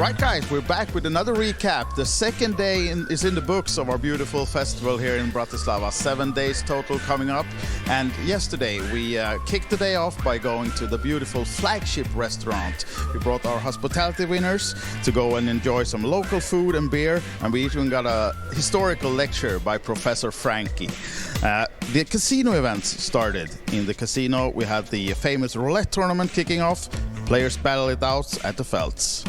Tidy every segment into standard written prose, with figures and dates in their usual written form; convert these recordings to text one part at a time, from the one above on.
Right, guys, we're back with another recap. The second day is in the books of our beautiful festival here in Bratislava. 7 days total coming up. And yesterday we kicked the day off by going to the beautiful flagship restaurant. We brought our hospitality winners to go and enjoy some local food and beer. And we even got a historical lecture by Professor Frankie. The casino events started. In the casino we had the famous roulette tournament kicking off. Players battle it out at the Felts.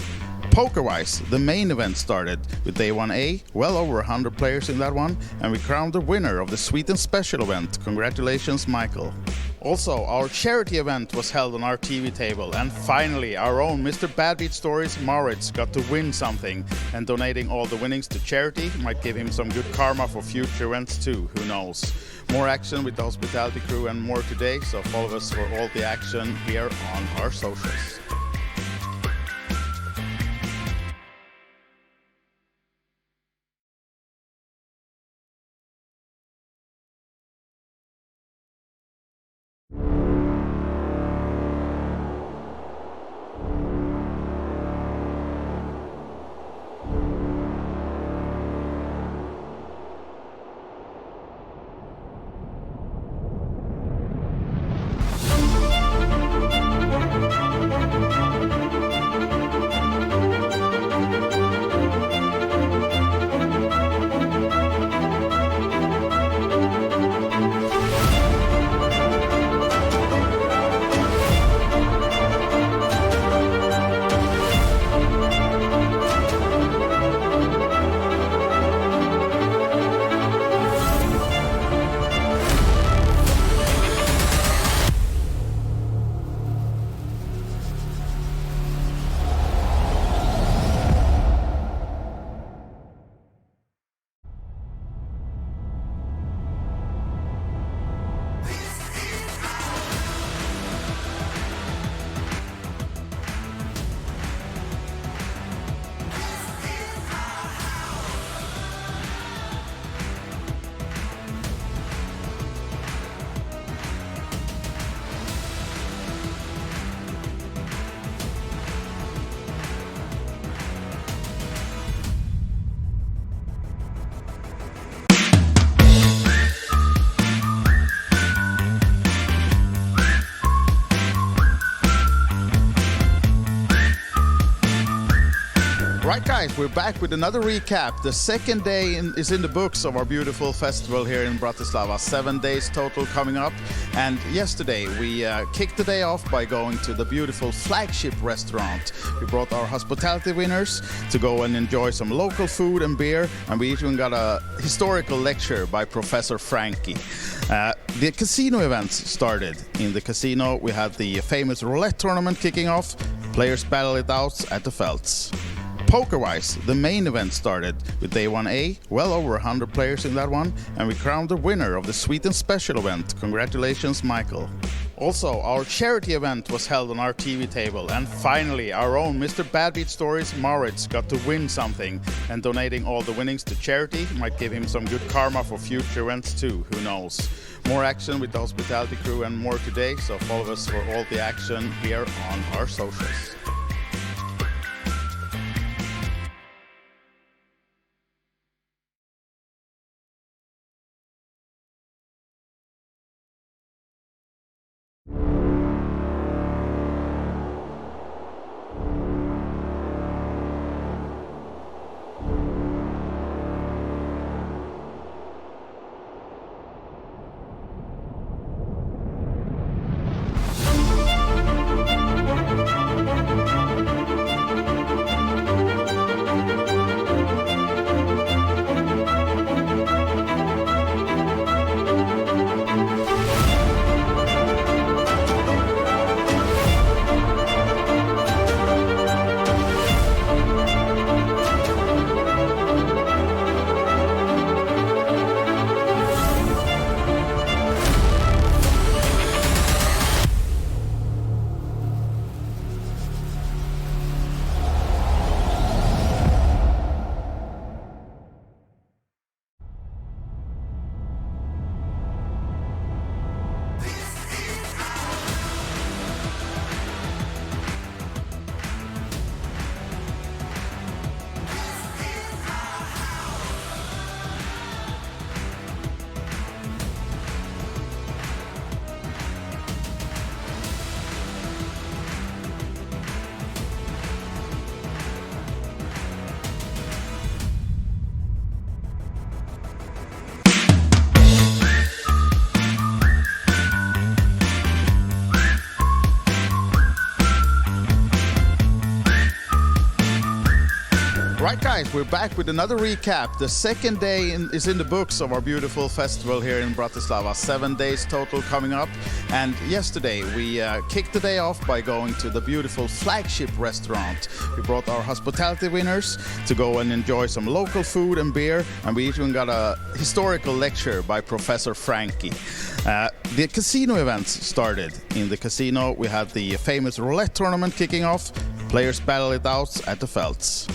Poker-wise, the main event started with Day 1A, well over 100 players in that one, and we crowned the winner of the Sweet and Special event. Congratulations, Michael. Also, our charity event was held on our TV table, and finally, our own Mr. Bad Beat Stories, Maurits, got to win something, and donating all the winnings to charity might give him some good karma for future events too, who knows. More action with the hospitality crew and more today, so follow us for all the action here on our socials. Right, guys, we're back with another recap. The second day is in the books of our beautiful festival here in Bratislava. 7 days total coming up. And yesterday we kicked the day off by going to the beautiful flagship restaurant. We brought our hospitality winners to go and enjoy some local food and beer. And we even got a historical lecture by Professor Frankie. The casino events started. In the casino we had the famous roulette tournament kicking off. Players battle it out at the Felts. Poker-wise, the main event started with Day 1A, well over 100 players in that one, and we crowned the winner of the Sweet and Special event. Congratulations, Michael. Also, our charity event was held on our TV table, and finally, our own Mr. Bad Beat Stories, Maurits, got to win something, and donating all the winnings to charity might give him some good karma for future events too, who knows. More action with the hospitality crew and more today, so follow us for all the action here on our socials. Right, guys, we're back with another recap. The second day is in the books of our beautiful festival here in Bratislava. 7 days total coming up. And yesterday we kicked the day off by going to the beautiful flagship restaurant. We brought our hospitality winners to go and enjoy some local food and beer. And we even got a historical lecture by Professor Frankie. The casino events started. In the casino we had the famous roulette tournament kicking off. Players battle it out at the Felts.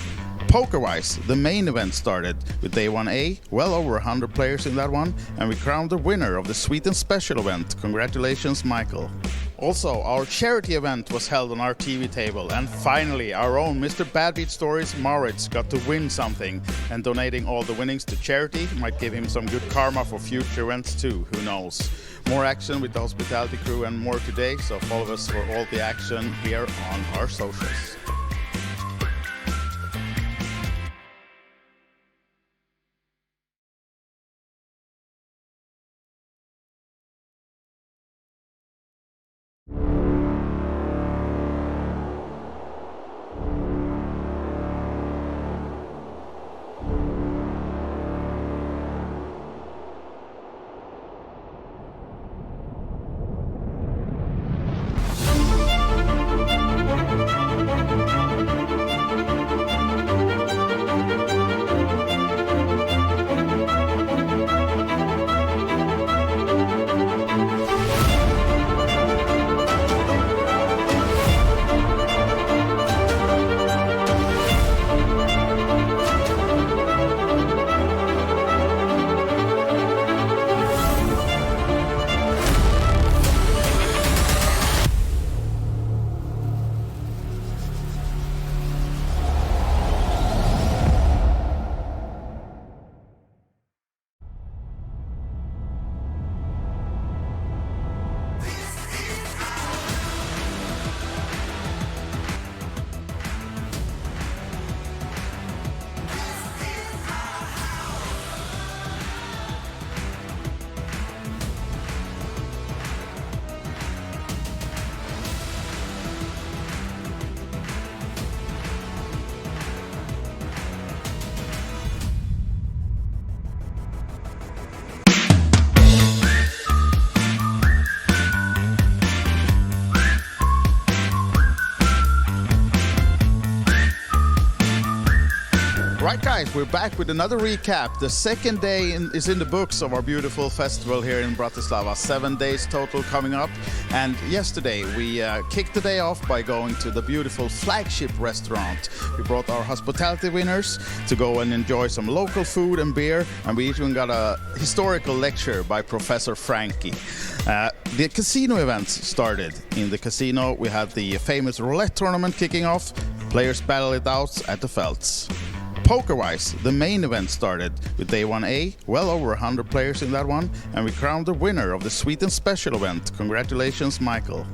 Poker-wise, the main event started with Day 1A, well over 100 players in that one, and we crowned the winner of the Sweet and Special event. Congratulations, Michael. Also, our charity event was held on our TV table, and finally, our own Mr. Bad Beat Stories, Maurits, got to win something, and donating all the winnings to charity might give him some good karma for future events too, who knows. More action with the hospitality crew and more today, so follow us for all the action here on our socials. Right, guys, we're back with another recap. The second day is in the books of our beautiful festival here in Bratislava. 7 days total coming up. And yesterday we kicked the day off by going to the beautiful flagship restaurant. We brought our hospitality winners to go and enjoy some local food and beer. And we even got a historical lecture by Professor Frankie. The casino events started. In the casino we had the famous roulette tournament kicking off. Players battle it out at the Felts. Poker-wise, the main event started with Day 1A, well over 100 players in that one, and we crowned the winner of the Sweet and Special event. Congratulations, Michael.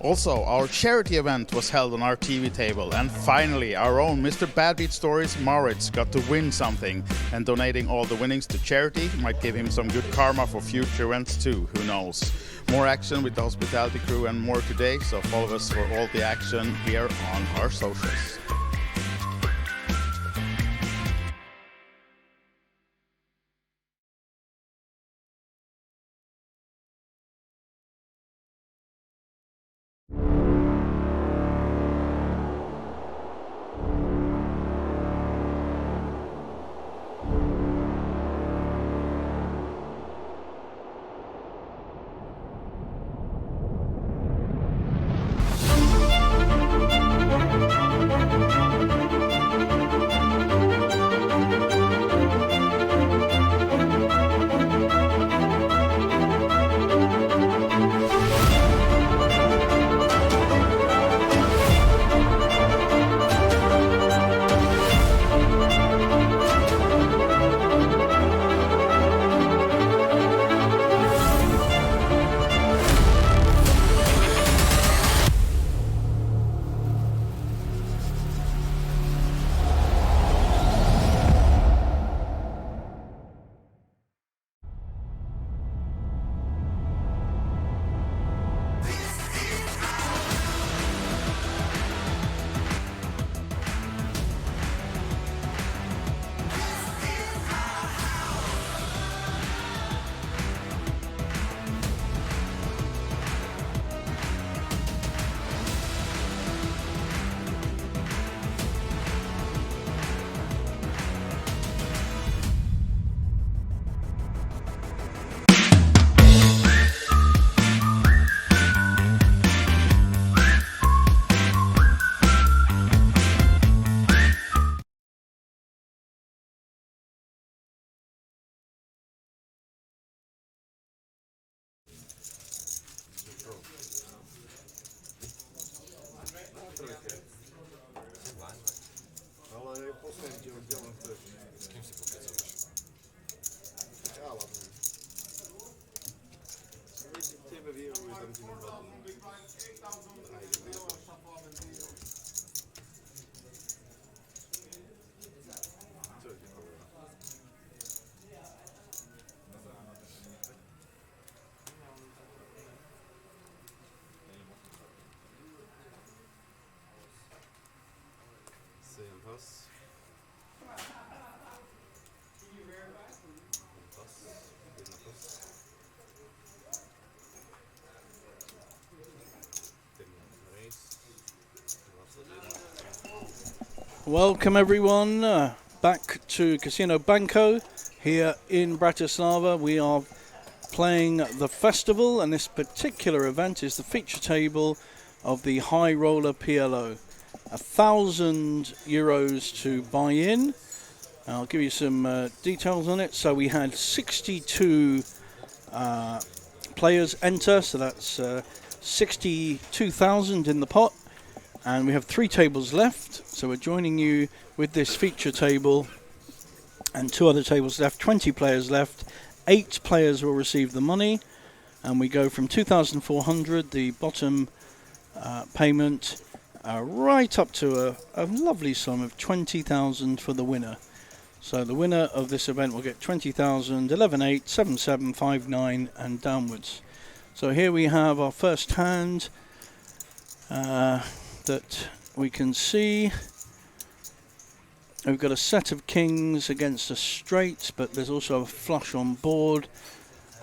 Also, our charity event was held on our TV table, and finally, our own Mr. Bad Beat Stories, Maurits, got to win something, and donating all the winnings to charity might give him some good karma for future events too, who knows. More action with the hospitality crew and more today, so follow us for all the action here on our socials. Welcome everyone back to Casino Banco here in Bratislava. We are playing the festival, and this particular event is the feature table of the High Roller PLO. €1,000 to buy in. I'll give you some details on it. So we had 62 players enter, so that's 62,000 in the pot. And we have 3 tables left, so we're joining you with this feature table and 2 other tables left, 20 players left. 8 players will receive the money, and we go from 2,400, the bottom payment, right up to a lovely sum of 20,000 for the winner. So the winner of this event will get 20,000, 11, 8, 7, 7, 5, 9 and downwards. So here we have our first hand that we can see. We've got a set of kings against a straight, but there's also a flush on board.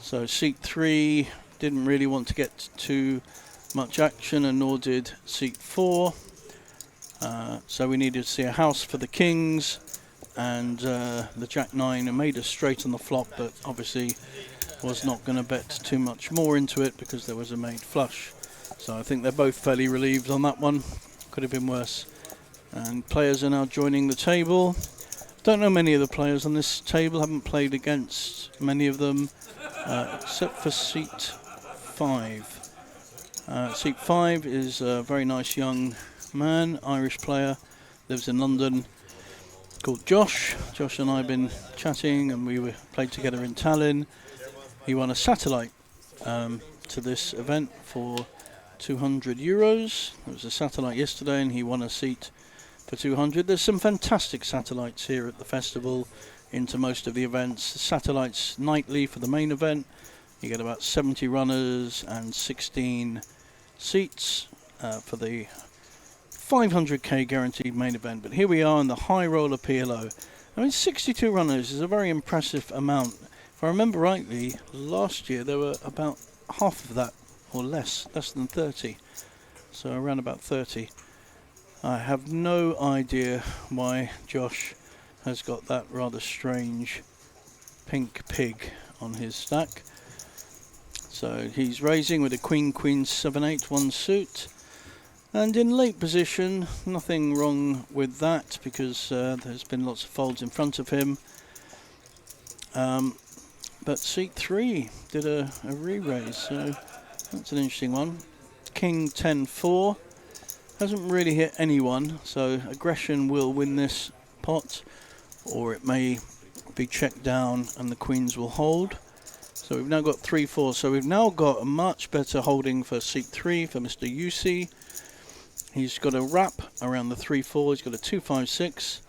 So seat 3 didn't really want to get too much action, and nor did seat 4. So we needed to see a house for the kings, and the jack 9 made a straight on the flop, but obviously was not going to bet too much more into it because there was a made flush. So I think they're both fairly relieved on that one. Could have been worse. And players are now joining the table. Don't know many of the players on this table. Haven't played against many of them, except for seat 5. Seat 5 is a very nice young man, Irish player, lives in London, called Josh. Josh and I have been chatting, and we played together in Tallinn. He won a satellite to this event for €200. It was a satellite yesterday, and he won a seat for 200. There's some fantastic satellites here at the festival into most of the events. Satellites nightly for the main event. You get about 70 runners and 16 seats for the 500k guaranteed main event. But here we are in the High Roller PLO. I mean, 62 runners is a very impressive amount. If I remember rightly, last year there were about half of that, or less than 30. So around about 30. I have no idea why Josh has got that rather strange pink pig on his stack. So he's raising with a Queen, 7-8, 1 suit. And in late position, nothing wrong with that because there's been lots of folds in front of him. But seat 3 did a re-raise, so that's an interesting one. King 10-4. Hasn't really hit anyone, so aggression will win this pot, or it may be checked down and the queens will hold. So we've now got 3-4, so we've now got a much better holding for seat 3 for Mr. UC. He's got a wrap around the 3-4, he's got a 2-5-6.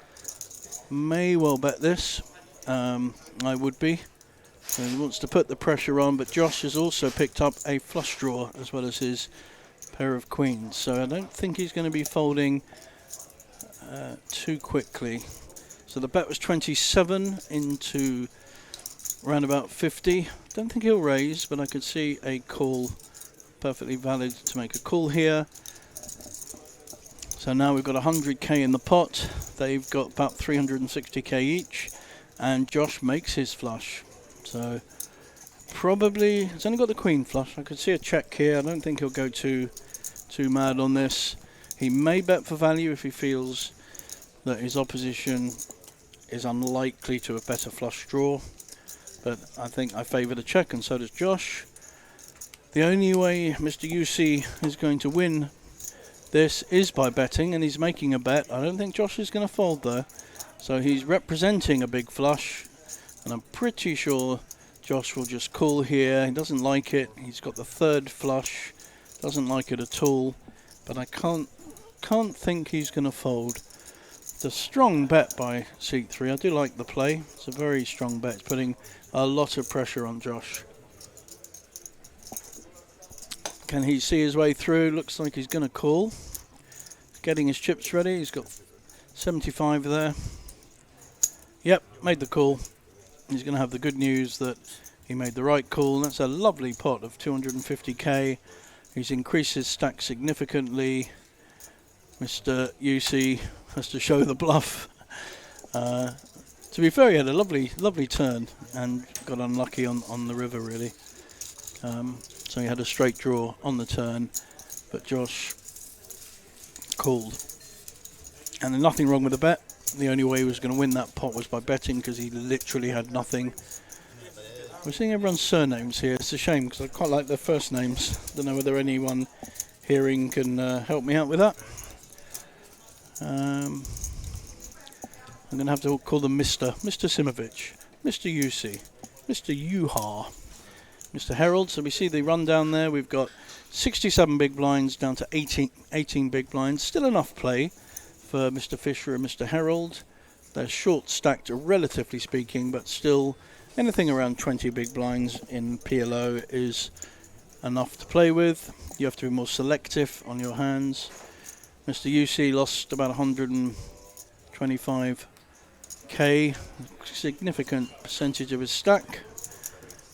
May well bet this, I would be. So he wants to put the pressure on, but Josh has also picked up a flush draw as well as his pair of queens, so I don't think he's going to be folding too quickly. So the bet was 27 into around about 50. Don't think he'll raise, but I could see a call, perfectly valid to make a call here. So now we've got 100k in the pot. They've got about 360k each, and Josh makes his flush. So probably he's only got the queen flush. I could see a check here. I don't think he'll go too mad on this. He may bet for value if he feels that his opposition is unlikely to have bet a flush draw, but I think I favour the check, and so does Josh. The only way Mr. UC is going to win this is by betting, and he's making a bet. I don't think Josh is going to fold though, so he's representing a big flush, and I'm pretty sure Josh will just call here. He doesn't like it. He's got the third flush. Doesn't like it at all. But I can't think he's going to fold. It's a strong bet by seat 3. I do like the play. It's a very strong bet. It's putting a lot of pressure on Josh. Can he see his way through? Looks like he's going to call. Getting his chips ready. He's got 75 there. Yep, made the call. He's going to have the good news that he made the right call. That's a lovely pot of 250k. He's increased his stack significantly. Mr. UC has to show the bluff. To be fair, he had a lovely turn and got unlucky on the river, really. So he had a straight draw on the turn, but Josh called. And there's nothing wrong with the bet. The only way he was going to win that pot was by betting, because he literally had nothing. We're seeing everyone's surnames here. It's a shame, because I quite like their first names. Don't know whether anyone hearing can help me out with that. I'm going to have to call them Mr. Simovic, Mr. UC, Mr. Yuha, Mr. Herald. So we see the rundown there. We've got 67 big blinds down to 18 big blinds. Still enough play for Mr. Fisher and Mr. Herald. They're short stacked, relatively speaking, but still anything around 20 big blinds in PLO is enough to play with. You have to be more selective on your hands. Mr. UC lost about 125k, significant percentage of his stack.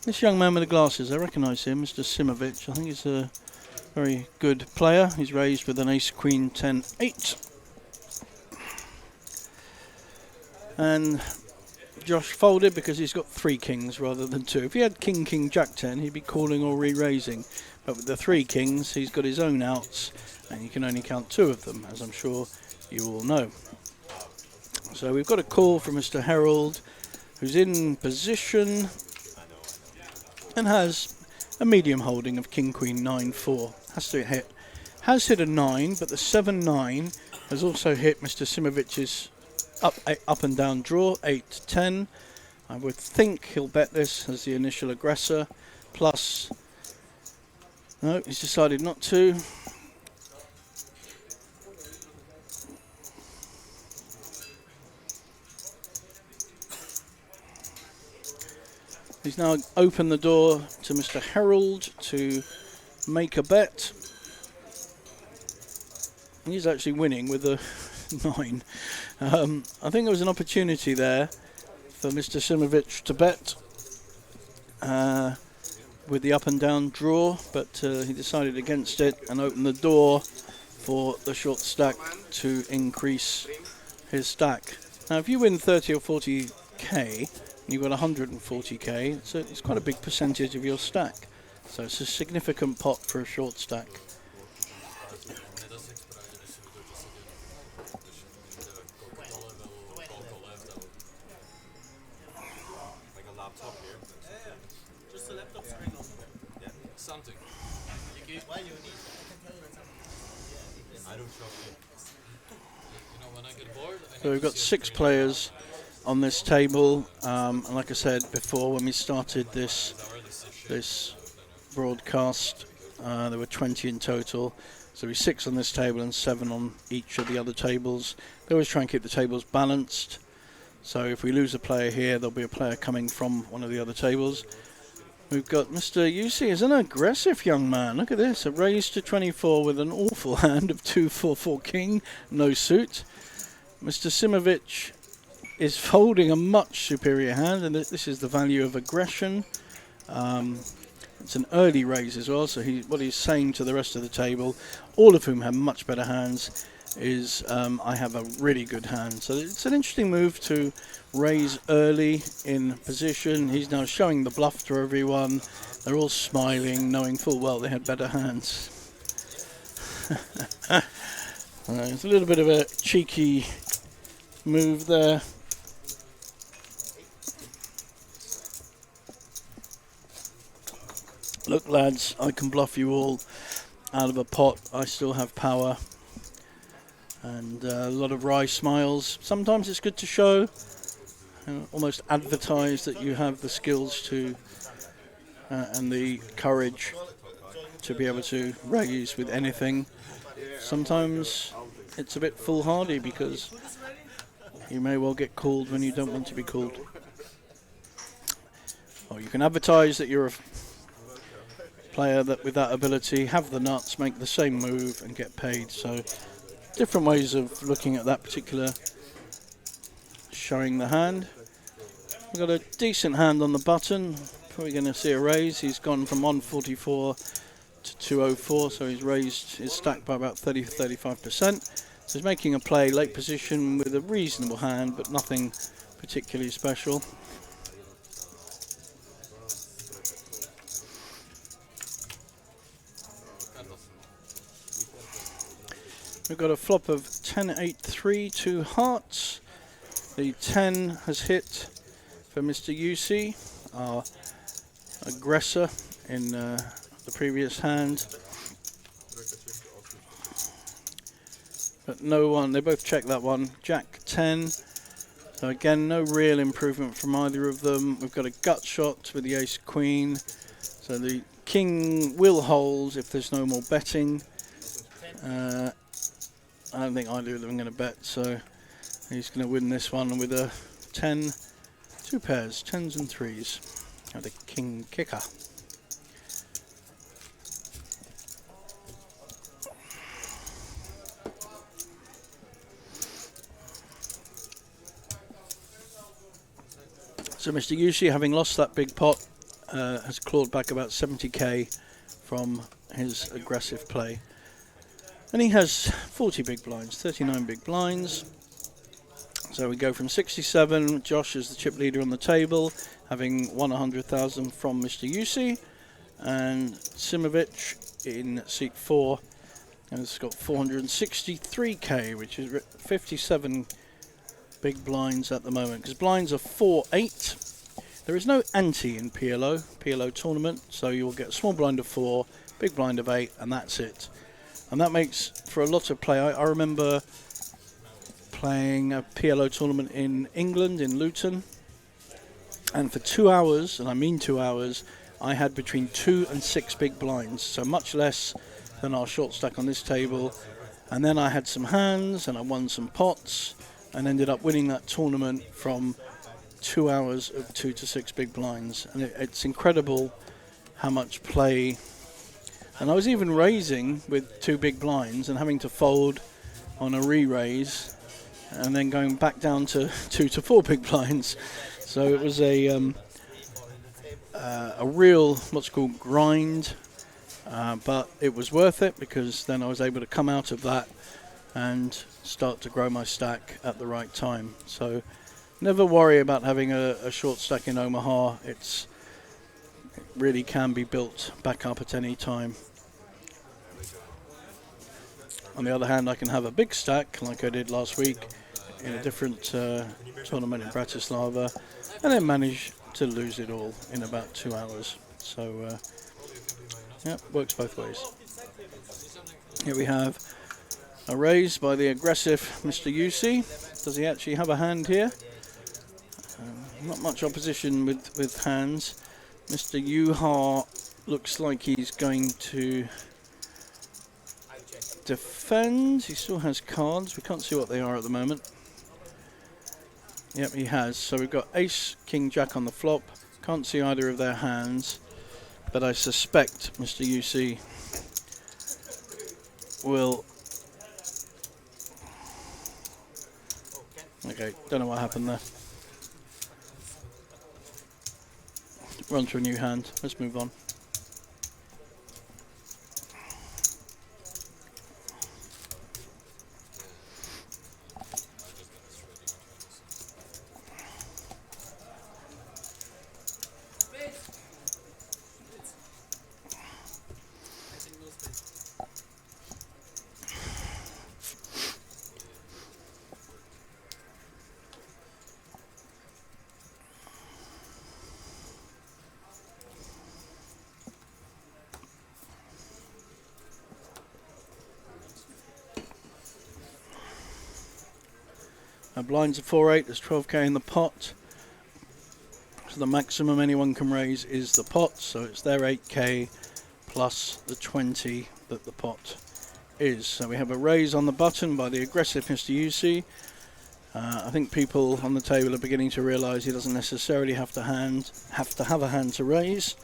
This young man with the glasses, I recognise him, Mr. Simovic. I think he's a very good player. He's raised with an ace, queen, 10, 8. And Josh folded because he's got 3 kings rather than 2. If he had king, king, jack 10, he'd be calling or re-raising. But with the 3 kings, he's got his own outs, and you can only count 2 of them, as I'm sure you all know. So we've got a call from Mr. Herald, who's in position and has a medium holding of king, queen, 9, 4. Has hit a 9, but the 7, 9 has also hit Mr. Simovic's up and down draw, 8, 10. I would think he'll bet this as the initial aggressor, plus... No, he's decided not to. He's now opened the door to Mr. Herald to make a bet. He's actually winning with a 9. I think there was an opportunity there for Mr. Simovic to bet with the up and down draw, but he decided against it and opened the door for the short stack to increase his stack. Now if you win 30 or 40k, you've got 140k, so it's quite a big percentage of your stack. So it's a significant pot for a short stack. So we've got 6 players on this table, and like I said before, when we started this broadcast, there were 20 in total. So we're 6 on this table and 7 on each of the other tables. They always try and keep the tables balanced. So if we lose a player here, there'll be a player coming from one of the other tables. We've got Mr. UC is an aggressive young man. Look at this, a raise to 24 with an awful hand of 2-4-4 king, no suit. Mr. Simovic is folding a much superior hand, and this is the value of aggression. It's an early raise as well, so what he's saying to the rest of the table, all of whom have much better hands, is I have a really good hand. So it's an interesting move to raise early in position. He's now showing the bluff to everyone. They're all smiling, knowing full well they had better hands. It's a little bit of a cheeky move there. Look lads, I can bluff you all out of a pot. I still have power. And a lot of wry smiles. Sometimes it's good to show. almost advertise that you have the skills to and the courage to be able to raise with anything. Sometimes it's a bit foolhardy because you may well get called when you don't want to be called. Or you can advertise that you're a player that with that ability, have the nuts, make the same move and get paid. So different ways of looking at that particular showing the hand. We've got a decent hand on the button. Probably going to see a raise. He's gone from 144 to 204, so he's raised his stack by about 30-35%. So he's making a play, late position with a reasonable hand, but nothing particularly special. We've got a flop of 10-8-3, 2 hearts. The 10 has hit for Mr. UC, our aggressor in the previous hand. But no one, they both checked that one. Jack 10. So again, no real improvement from either of them. We've got a gut shot with the ace queen. So the king will hold if there's no more betting. I don't think either of them are going to bet, so he's going to win this one with a 10, 2 pairs, 10s and 3s, and a king kicker. So Mr. Yushi, having lost that big pot, has clawed back about 70k from his aggressive play. And he has 40 big blinds, 39 big blinds. So we go from 67. Josh is the chip leader on the table, having won 100,000 from Mr. Yusi. And Simovic in seat 4 has got 463k, which is 57 big blinds at the moment. Because blinds are 4-8. There is no ante in PLO tournament, so you will get a small blind of 4, big blind of 8, and that's it. And that makes for a lot of play. I remember playing a PLO tournament in England, in Luton. And for 2 hours, and I mean 2 hours, I had between 2 and 6 big blinds. So much less than our short stack on this table. And then I had some hands, and I won some pots, and ended up winning that tournament from 2 hours of 2 to 6 big blinds. And it's incredible how much play. And I was even raising with 2 big blinds and having to fold on a re-raise and then going back down to 2 to 4 big blinds. So it was a real, what's called grind, but it was worth it because then I was able to come out of that and start to grow my stack at the right time. So never worry about having a short stack in Omaha. It really can be built back up at any time. On the other hand, I can have a big stack like I did last week in a different tournament in Bratislava, and then manage to lose it all in about 2 hours. So yeah, works both ways. Here we have a raise by the aggressive Mr. UC. Does he actually have a hand here? Not much opposition with hands. Mr. Yuha looks like he's going to defend. He still has cards. We can't see what they are at the moment. Yep, he has. So we've got ace, king, jack on the flop. Can't see either of their hands, but I suspect Mr. UC will... Okay, don't know what happened there. Run to a new hand. Let's move on. Blinds are 4-8, there's 12k in the pot. So the maximum anyone can raise is the pot, so it's their 8k plus the 20 that the pot is. So we have a raise on the button by the aggressive Mr. UC. I think people on the table are beginning to realise he doesn't necessarily have to have a hand to raise.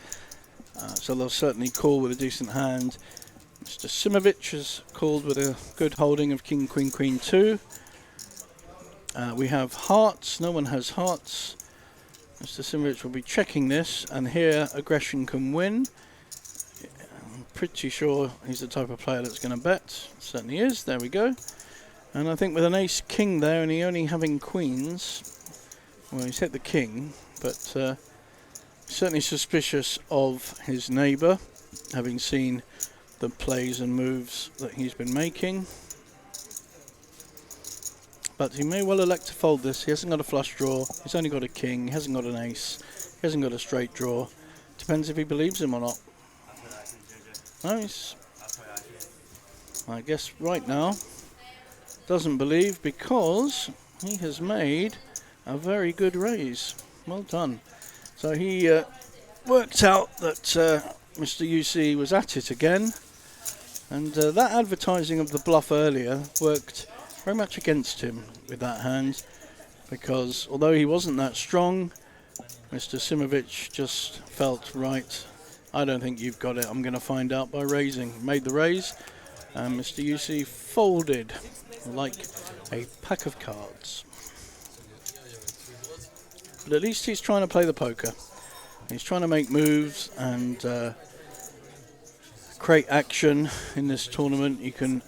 So they'll certainly call with a decent hand. Mr. Simovic has called with a good holding of King, Queen, Queen 2. We have hearts. No one has hearts. Mr. Simovic will be checking this, and here aggression can win. I'm pretty sure he's the type of player that's going to bet. Certainly is. There we go. And I think with an ace king there and he only having queens, well, he's hit the king, but certainly suspicious of his neighbour, having seen the plays and moves that he's been making. But he may well elect to fold this. He hasn't got a flush draw, he's only got a king, he hasn't got an ace, he hasn't got a straight draw. Depends if he believes him or not. Nice. I guess right now doesn't believe, because he has made a very good raise. Well done. So he worked out that Mr. UC was at it again, and that advertising of the bluff earlier worked very much against him with that hand, because although he wasn't that strong, Mr. Simovic just felt, right, I don't think you've got it, I'm going to find out by raising. Made the raise, and Mr. UC folded like a pack of cards. But at least he's trying to play the poker. He's trying to make moves and create action in this tournament. You can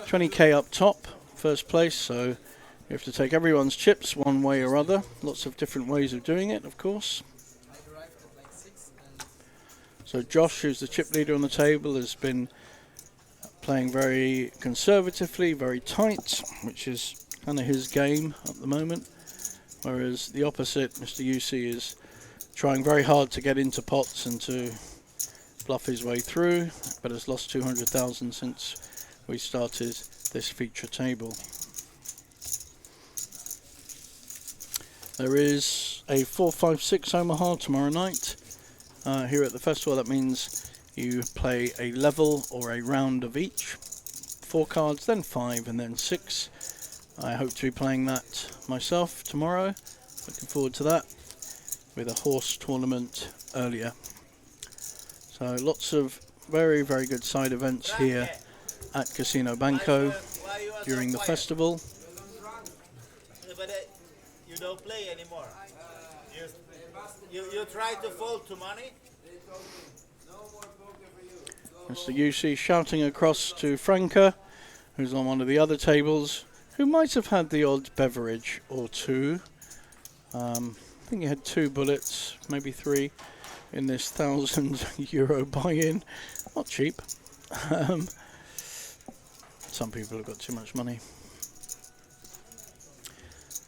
20k up top, first place, so you have to take everyone's chips one way or other. Lots of different ways of doing it, of course. So Josh, who's the chip leader on the table, has been playing very conservatively, very tight, which is kind of his game at the moment. Whereas the opposite, Mr. UC, is trying very hard to get into pots and to bluff his way through, but has lost 200,000 since we started this feature table. There is a 4-5-6 Omaha tomorrow night here at the festival. That means you play a level or a round of each. 4 cards, then 5, and then 6. I hope to be playing that myself tomorrow. Looking forward to that, with a horse tournament earlier. So lots of very, very good side events here at Casino Banco during the festival. You don't play anymore. You try to fold to money? Mr. UC shouting across to Franca, who's on one of the other tables, who might have had the odd beverage or two. I think he had 2 bullets, maybe 3, in this €1,000 buy-in. Not cheap. Some people have got too much money.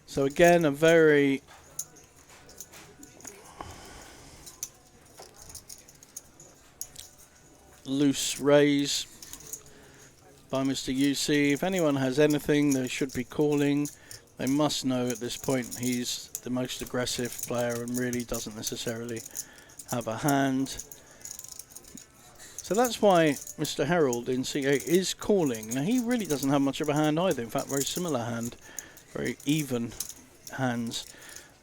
So again, a very loose raise by Mr. UC. If anyone has anything, they should be calling. They must know at this point he's the most aggressive player and really doesn't necessarily have a hand. So that's why Mr. Herald in C8 is calling. Now he really doesn't have much of a hand either. In fact, very similar hand, very even hands.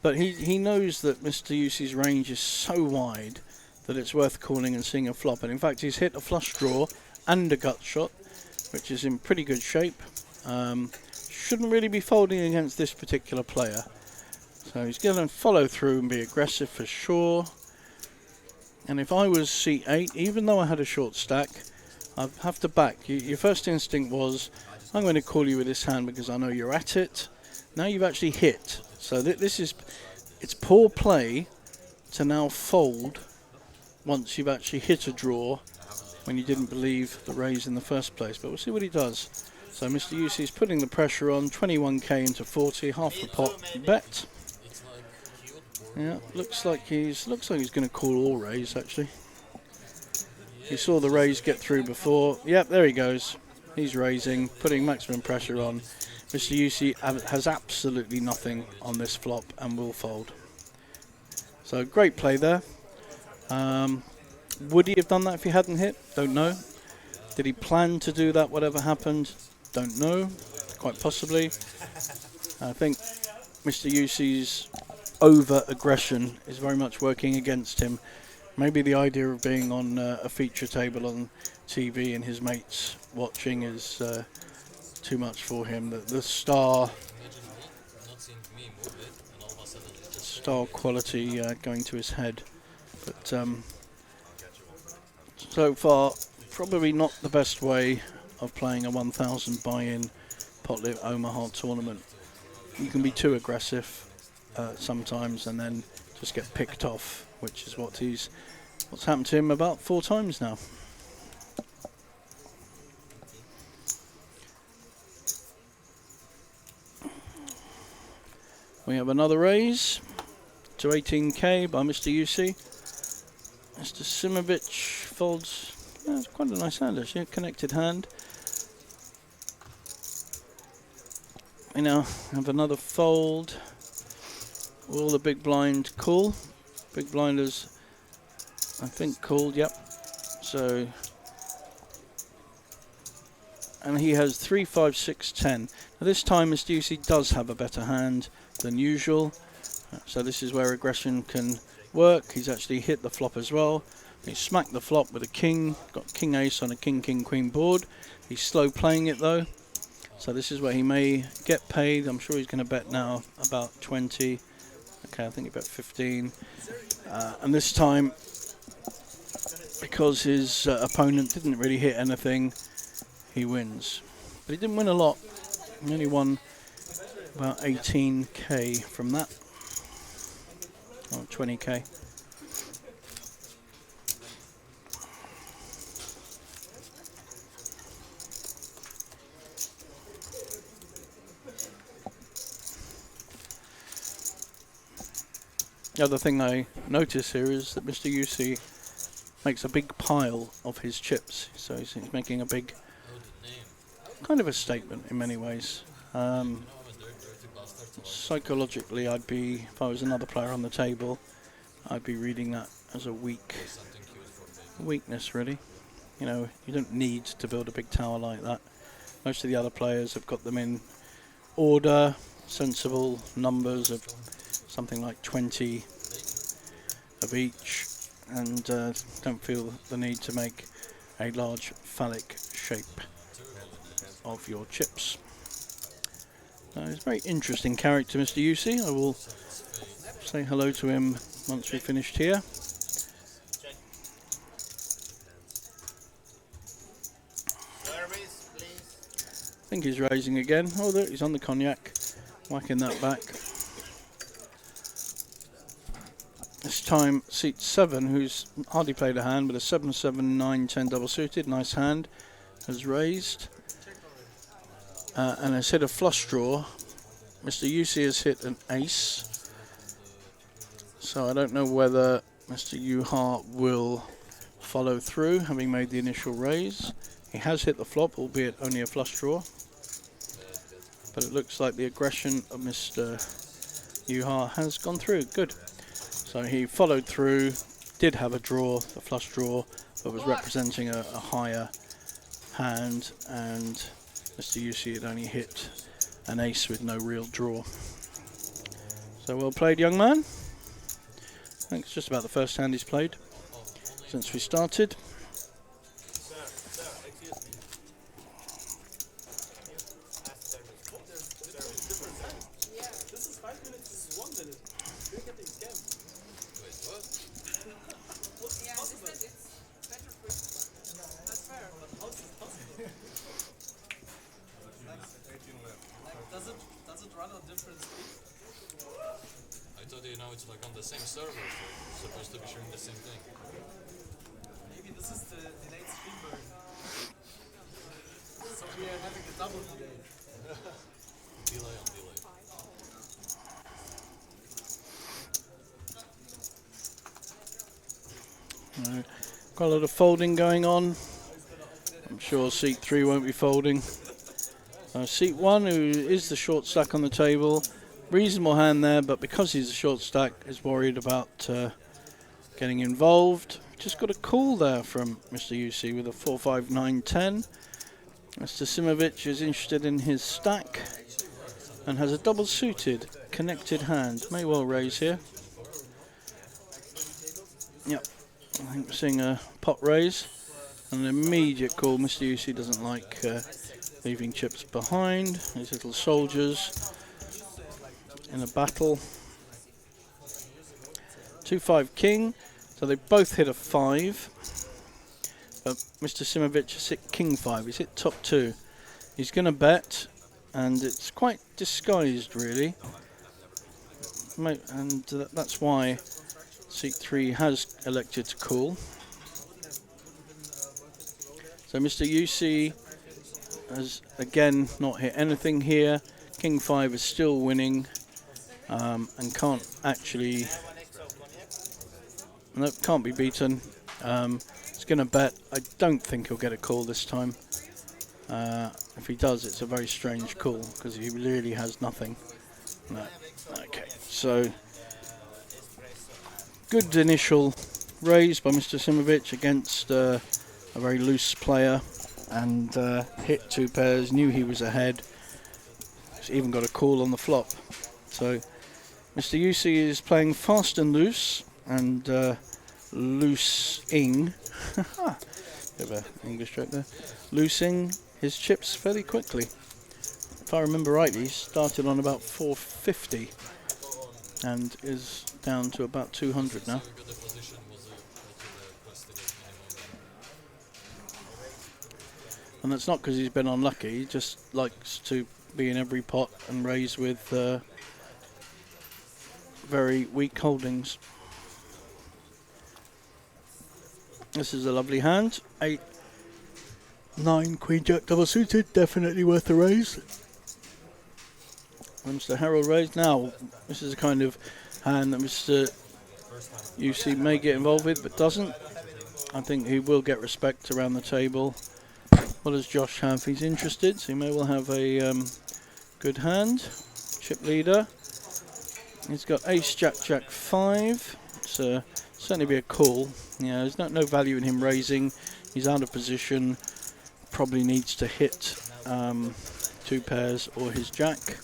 But he knows that Mr. UC's range is so wide that it's worth calling and seeing a flop. And in fact, he's hit a flush draw and a gut shot, which is in pretty good shape. Shouldn't really be folding against this particular player. So he's going to follow through and be aggressive for sure. And if I was C8, even though I had a short stack, I'd have to back. Your first instinct was, I'm going to call you with this hand because I know you're at it. Now you've actually hit. So it's poor play to now fold once you've actually hit a draw when you didn't believe the raise in the first place. But we'll see what he does. So Mr. UC is putting the pressure on, 21k into 40, half the pot bet. Yeah, looks like he's going to call all raise actually. He saw the raise get through before. Yep, there he goes. He's raising, putting maximum pressure on. Mr. UC has absolutely nothing on this flop and will fold. So great play there. Would he have done that if he hadn't hit? Don't know. Did he plan to do that, whatever happened? Don't know. Quite possibly. I think Mr. Yusi's over-aggression is very much working against him. Maybe the idea of being on a feature table on TV and his mates watching is too much for him. The star quality going to his head. But so far, probably not the best way of playing a 1,000 buy-in Potlit Omaha tournament. You can be too aggressive sometimes and then just get picked off, which is what's happened to him about 4 times now. We have another raise to 18k by Mr. Yusi. Mr. Simovic folds. It's quite a nice hand actually, a connected hand. We now have another fold. Will the big blind call? Big blinders, I think, called, yep. So, and he has 3, 5, 6, 10. Now this time Mr. Yusi does have a better hand than usual. So this is where aggression can work. He's actually hit the flop as well. He smacked the flop with a king, got king ace on a king, king, queen board. He's slow playing it though. So this is where he may get paid. I'm sure he's going to bet now about 20. Okay, I think he bet 15. And this time, because his opponent didn't really hit anything, he wins. But he didn't win a lot. He only won about 18k from that. Or 20k. The other thing I notice here is that Mr. Yusi makes a big pile of his chips, so he's making a big, kind of a statement in many ways. Psychologically, I'd be, if I was another player on the table, I'd be reading that as a weakness really. You know, you don't need to build a big tower like that. Most of the other players have got them in order, sensible numbers of something like 20 of each, and don't feel the need to make a large phallic shape of your chips. He's a very interesting character, Mr. Yusi. I will say hello to him once we've finished here. I think he's raising again. Oh, there, he's on the cognac, whacking that back. This time, seat 7, who's hardly played a hand, but a 7, 7, 9, 10 double suited, nice hand, has raised. And has hit a flush draw. Mr. Yusi has hit an ace. So I don't know whether Mr. Yuha will follow through, having made the initial raise. He has hit the flop, albeit only a flush draw. But it looks like the aggression of Mr. Yuha has gone through. Good. So he followed through, did have a draw, a flush draw, but was representing a higher hand, and Mr. Yusi had only hit an ace with no real draw. So well played, young man. I think it's just about the first hand he's played since we started. Does it run on different speed? I thought, you know, it's like on the same server, so it's supposed to be showing the same thing. Maybe this is the delayed stream version. So we are having a double delay. Delay on delay. Got a lot of folding going on. I'm sure seat 3 won't be folding. Seat 1, who is the short stack on the table, reasonable hand there, but because he's a short stack, is worried about getting involved. Just got a call there from Mr. UC with a 4-5-9-10. Mr. Simovic is interested in his stack and has a double suited connected hand. May well raise here. Yep, I think we're seeing a pot raise. An immediate call. Mr. UC doesn't like leaving chips behind. His little soldiers in a battle. 2-5 king. So they both hit a 5. But Mr. Simovic has hit king 5. He's hit top 2. He's going to bet, and it's quite disguised, really. And that's why seat 3 has elected to call. So Mr. UC has again not hit anything here. King 5 is still winning, and can't actually, no, can't be beaten. He's going to bet. I don't think he'll get a call this time. If he does, it's a very strange call because he really has nothing. No. Okay, so good initial raise by Mr. Simovic against a very loose player, and hit 2 pairs, knew he was ahead. He's even got a call on the flop. So Mr. UC is playing fast and loose, and loosing, bit of an English joke there, loosing his chips fairly quickly. If I remember rightly, he started on about 450 and is down to about 200 now. And that's not because he's been unlucky, he just likes to be in every pot and raise with very weak holdings. This is a lovely hand. 8, 9, Queen Jack double suited, definitely worth a raise. Mr. Harold raised. Now, this is a kind of hand that Mr. UC may get involved with, but doesn't. I think he will get respect around the table. What does Josh have? He's interested, so he may well have a good hand. Chip leader. He's got Ace Jack Jack 5. So certainly be a call. Yeah, there's no value in him raising. He's out of position. Probably needs to hit 2 pairs or his jack.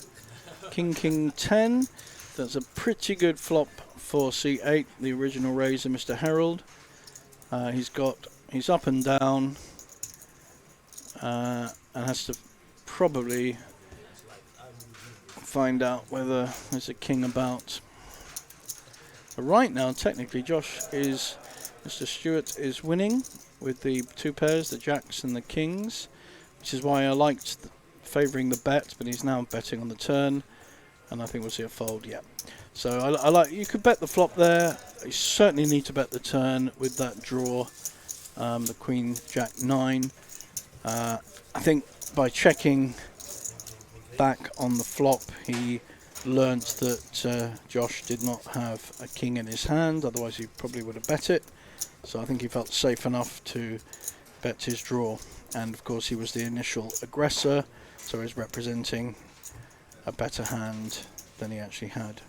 King King 10. That's a pretty good flop for C8, the original raiser, Mr. Harold. He's up and down, and has to probably find out whether there's a king about. But right now, technically, Mr. Stewart is winning with the 2 pairs, the jacks and the kings, which is why I liked favouring the bet, but he's now betting on the turn, and I think we'll see a fold. Yeah. So I like, you could bet the flop there. You certainly need to bet the turn with that draw, the Queen Jack 9. I think by checking back on the flop, he learnt that Josh did not have a king in his hand, otherwise he probably would have bet it. So I think he felt safe enough to bet his draw. And of course he was the initial aggressor, so he's representing a better hand than he actually had.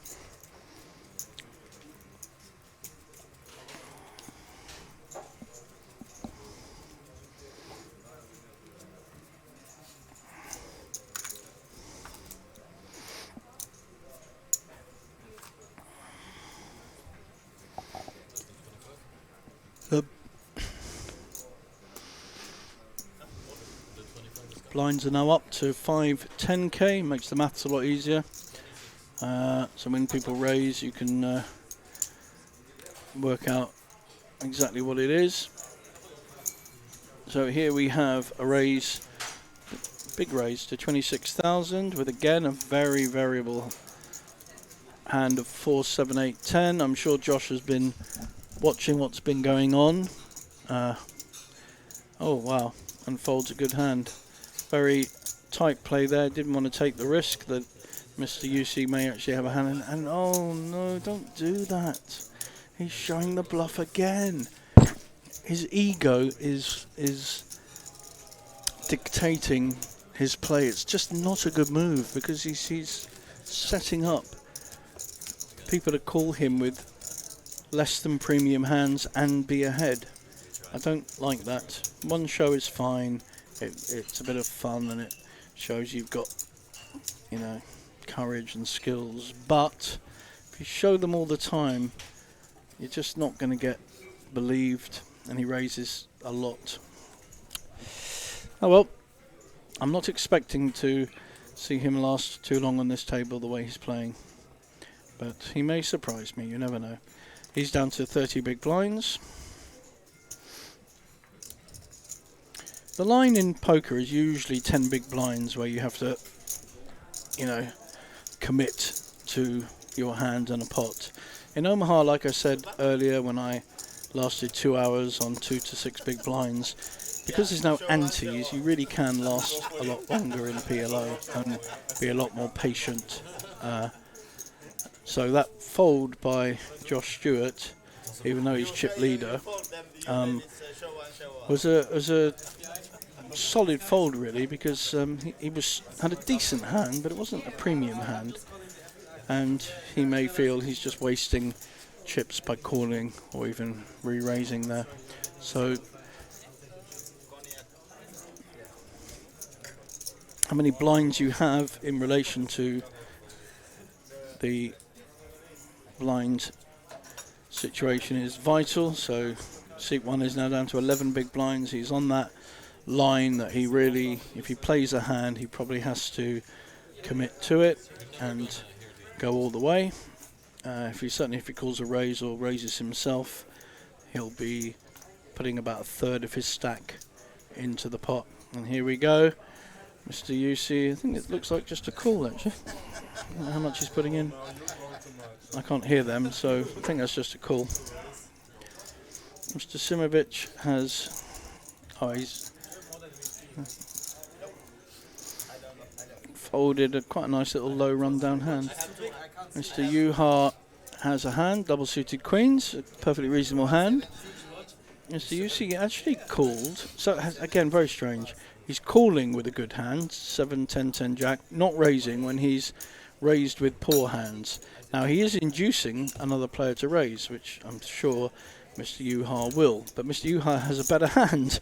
The blinds are now up to 510k, makes the maths a lot easier. So when people raise, you can work out exactly what it is. So here we have a raise, big raise to 26,000 with again a very variable hand of 4, 7, 8, 10. I'm sure Josh has been watching what's been going on. Oh wow, unfolds a good hand. Very tight play there, didn't want to take the risk that Mr. UC may actually have a hand, and oh no, don't do that. He's showing the bluff again. His ego is dictating his play. It's just not a good move because he's setting up people to call him with less than premium hands and be ahead. I don't like that. One show is fine. It's a bit of fun and it shows you've got, you know, courage and skills. But if you show them all the time, you're just not going to get believed. And he raises a lot. Oh well, I'm not expecting to see him last too long on this table the way he's playing. But he may surprise me, you never know. He's down to 30 big blinds. The line in poker is usually 10 big blinds where you have to, you know, commit to your hand and a pot. In Omaha, like I said earlier when I lasted 2 hours on 2 to 6 big blinds, because there's no antes, you really can last a lot longer in PLO and be a lot more patient. So that fold by Josh Stewart, even though he's chip leader, was a solid fold really, because he had a decent hand, but it wasn't a premium hand, and he may feel he's just wasting chips by calling or even re-raising there. So how many blinds you have in relation to the blind situation is vital. So seat 1 is now down to 11 big blinds. He's on that line that he really, if he plays a hand, he probably has to commit to it and go all the way. If he calls a raise or raises himself, he'll be putting about a third of his stack into the pot. And here we go, Mr. UC. I think it looks like just a call actually. I don't know how much he's putting in. I can't hear them, so I think that's just a call. Mr. Simovic has, he's folded quite a nice little low rundown hand. Mr. Yuha has a hand, double suited queens, a perfectly reasonable hand. Mr. UC actually called, so again very strange. He's calling with a good hand, 7, 10, 10 jack, not raising when he's raised with poor hands. Now he is inducing another player to raise, which I'm sure Mr. Yuha will, but Mr. Yuha has a better hand,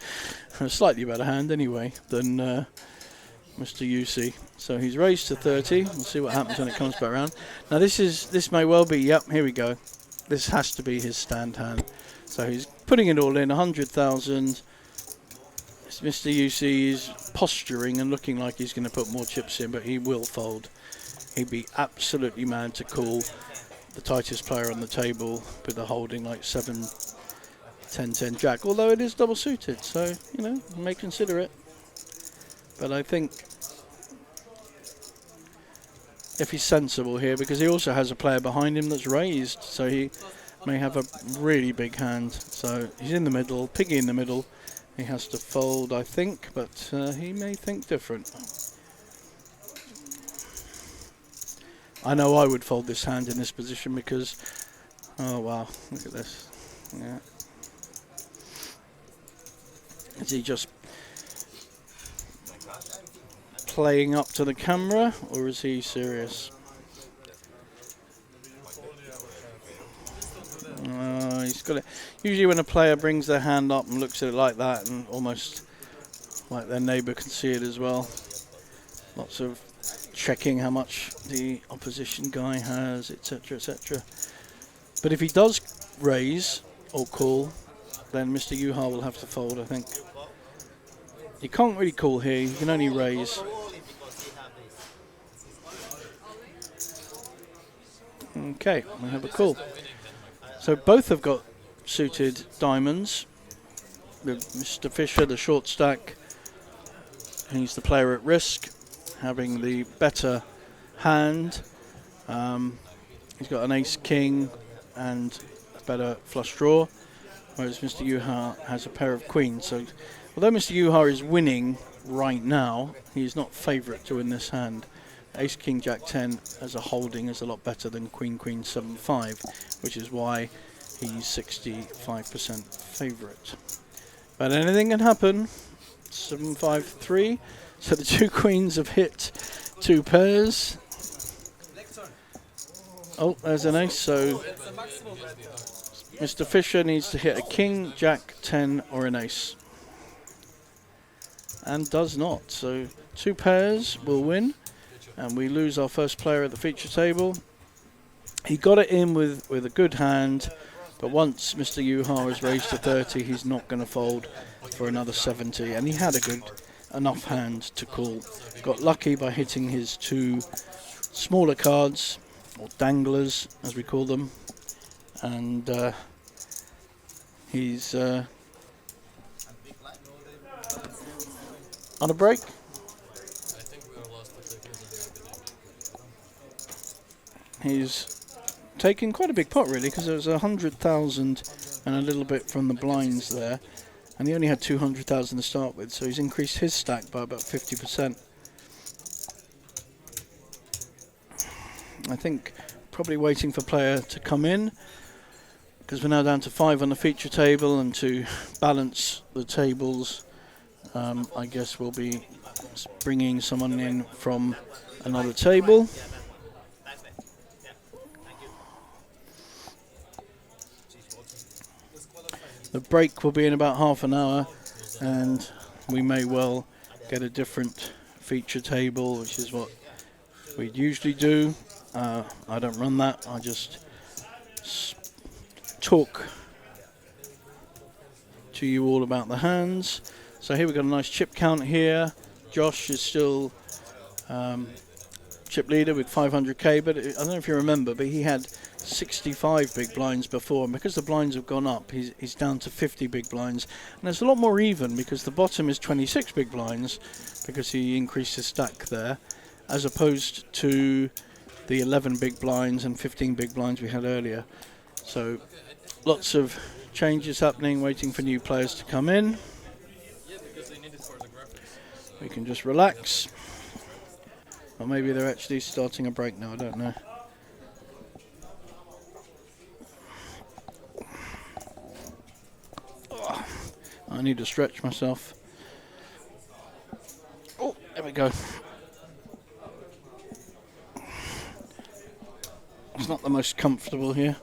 a slightly better hand anyway, than Mr. UC. So he's raised to 30. We'll see what happens when it comes back around. Now this may well be, yep, here we go. This has to be his stand hand. So he's putting it all in, 100,000. Mr. UC is posturing and looking like he's going to put more chips in, but he will fold. He'd be absolutely mad to call the tightest player on the table with a holding like 7, 10, 10 jack, although it is double suited, so, you know, you may consider it. But I think if he's sensible here, because he also has a player behind him that's raised, so he may have a really big hand. So he's in the middle, piggy in the middle. He has to fold, I think, but he may think different. I know I would fold this hand in this position because, oh wow, look at this. Yeah. Is he just playing up to the camera, or is he serious? He's got it. Usually when a player brings their hand up and looks at it like that, and almost like their neighbour can see it as well. Lots of checking how much the opposition guy has, etc., etc. But if he does raise or call, then Mr. Yuha will have to fold, I think. You can't really call here, you can only raise. Okay, we have a call. So both have got suited diamonds. Mr. Fisher, the short stack, he's the player at risk, having the better hand. He's got an ace-king and a better flush draw, whereas Mr. Yuha has a pair of queens. So although Mr. Yuha is winning right now, he's not favourite to win this hand. Ace, King, Jack 10 as a holding is a lot better than Queen, Queen, 7, 5, which is why he's 65% favourite. But anything can happen. 7, 5, 3. So the two queens have hit two pairs. Oh, there's an ace. So Mr. Fisher needs to hit a king, jack, 10, or an ace. And does not. So 2 pairs will win. And we lose our first player at the feature table. He got it in with a good hand. But once Mr. Yuha has raised to 30, he's not going to fold for another 70. And he had a good enough hand to call. Got lucky by hitting his 2 smaller cards, or danglers as we call them. And he's on a break. He's taken quite a big pot really, because there was 100,000 and a little bit from the blinds there, and he only had 200,000 to start with, so he's increased his stack by about 50%. I think probably waiting for player to come in, because we're now down to 5 on the feature table, and to balance the tables I guess we'll be bringing someone in from another table. The break will be in about half an hour, and we may well get a different feature table, which is what we usually do. I don't run that, I just talk to you all about the hands. So here we've got a nice chip count here. Josh is still chip leader with 500k, but I don't know if you remember, but he had 65 big blinds before, and because the blinds have gone up, he's down to 50 big blinds, and it's a lot more even because the bottom is 26 big blinds because he increased his stack there, as opposed to the 11 big blinds and 15 big blinds we had earlier. So lots of changes happening, waiting for new players to come in. We can just relax, or maybe they're actually starting a break now, I don't know. I need to stretch myself. Oh, there we go. It's not the most comfortable here.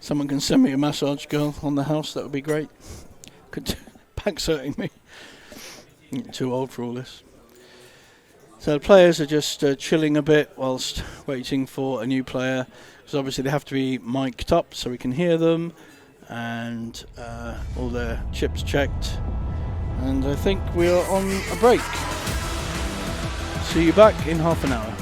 Someone can send me a massage girl on the house, that would be great. Back's hurting me. I'm too old for all this. So the players are just chilling a bit whilst waiting for a new player, because obviously they have to be mic'd up so we can hear them, and all their chips checked. And I think we are on a break. See you back in half an hour.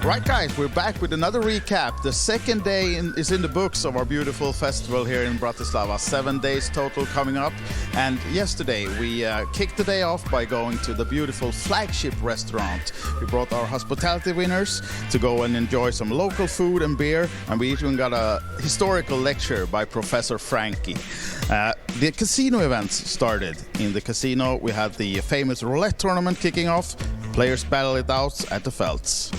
Right, guys, we're back with another recap. The second day is in the books of our beautiful festival here in Bratislava. 7 days total coming up. And yesterday we kicked the day off by going to the beautiful flagship restaurant. We brought our hospitality winners to go and enjoy some local food and beer. And we even got a historical lecture by Professor Frankie. The casino events started. In the casino we had the famous roulette tournament kicking off. Players battle it out at the Felts.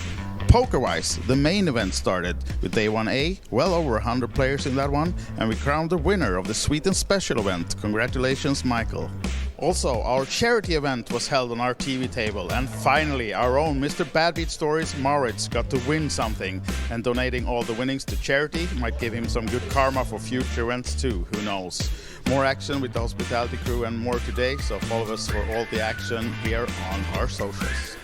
Poker-wise, the main event started with Day 1A, well over 100 players in that one, and we crowned the winner of the Sweden Special event. Congratulations, Michael. Also, our charity event was held on our TV table, and finally, our own Mr. Bad Beat Stories, Maurits, got to win something, and donating all the winnings to charity might give him some good karma for future events too, who knows. More action with the hospitality crew and more today, so follow us for all the action here on our socials.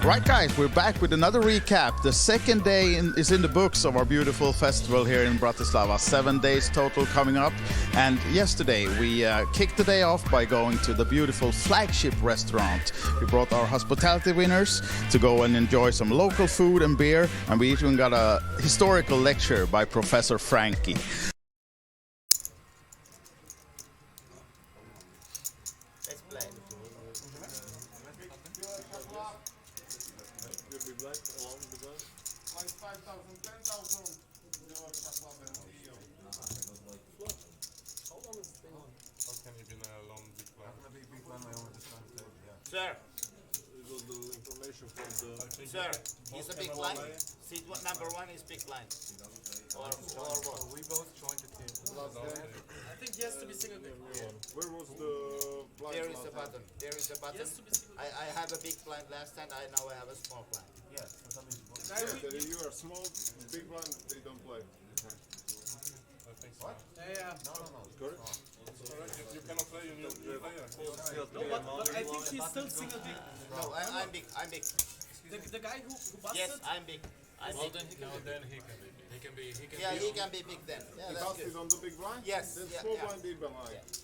Right, guys, we're back with another recap. The second day is in the books of our beautiful festival here in Bratislava. 7 days total coming up. And yesterday we kicked the day off by going to the beautiful flagship restaurant. We brought our hospitality winners to go and enjoy some local food and beer. And we even got a historical lecture by Professor Frankie. Let's play. Sir. Sir, he's a big line. Seat number one is big line. Or what? We both joined the team. I think he has to be single big. Where was the blind? There is a button. There is a button. I have a big blind last time. I now have a small blind. Yeah, you are small, big blind, they don't play. Yeah, yeah. You cannot play, you need to play. No, but I think he's still single big. No, I'm big. I'm big. The guy who busted. Yes, I'm big. I'm Well, big. then he can be. He can be. Yeah, he can be big then. Yeah, You that's busted good. on the big blind? Yes, Then yeah, small yeah. blind, big blind.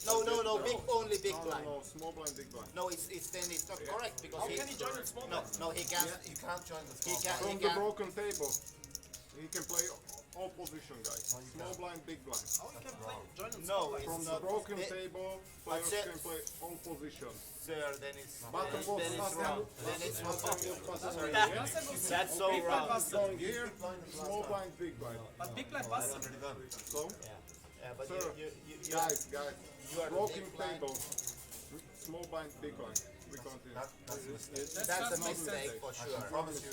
No, big only big blind. No, small blind, big blind. No, it's then it's not correct because How can he join with small blind? No, he can't. You can't join the He can. He From the can. broken table, he can play all position, guys. Small blind, big blind. How he can play, join with No, small blind? From it's the not. broken It- table, players sir- can play all position. Sir, then it's Button was then it's button, wrong. Then it's wrong. That's so Big blind wrong. was going here, small blind, big blind. But big blind busted. So, Yeah, but Sir, you guys, you are the broken big blind. table, small blind, big blind. We continue. That's a mistake for sure. 100%.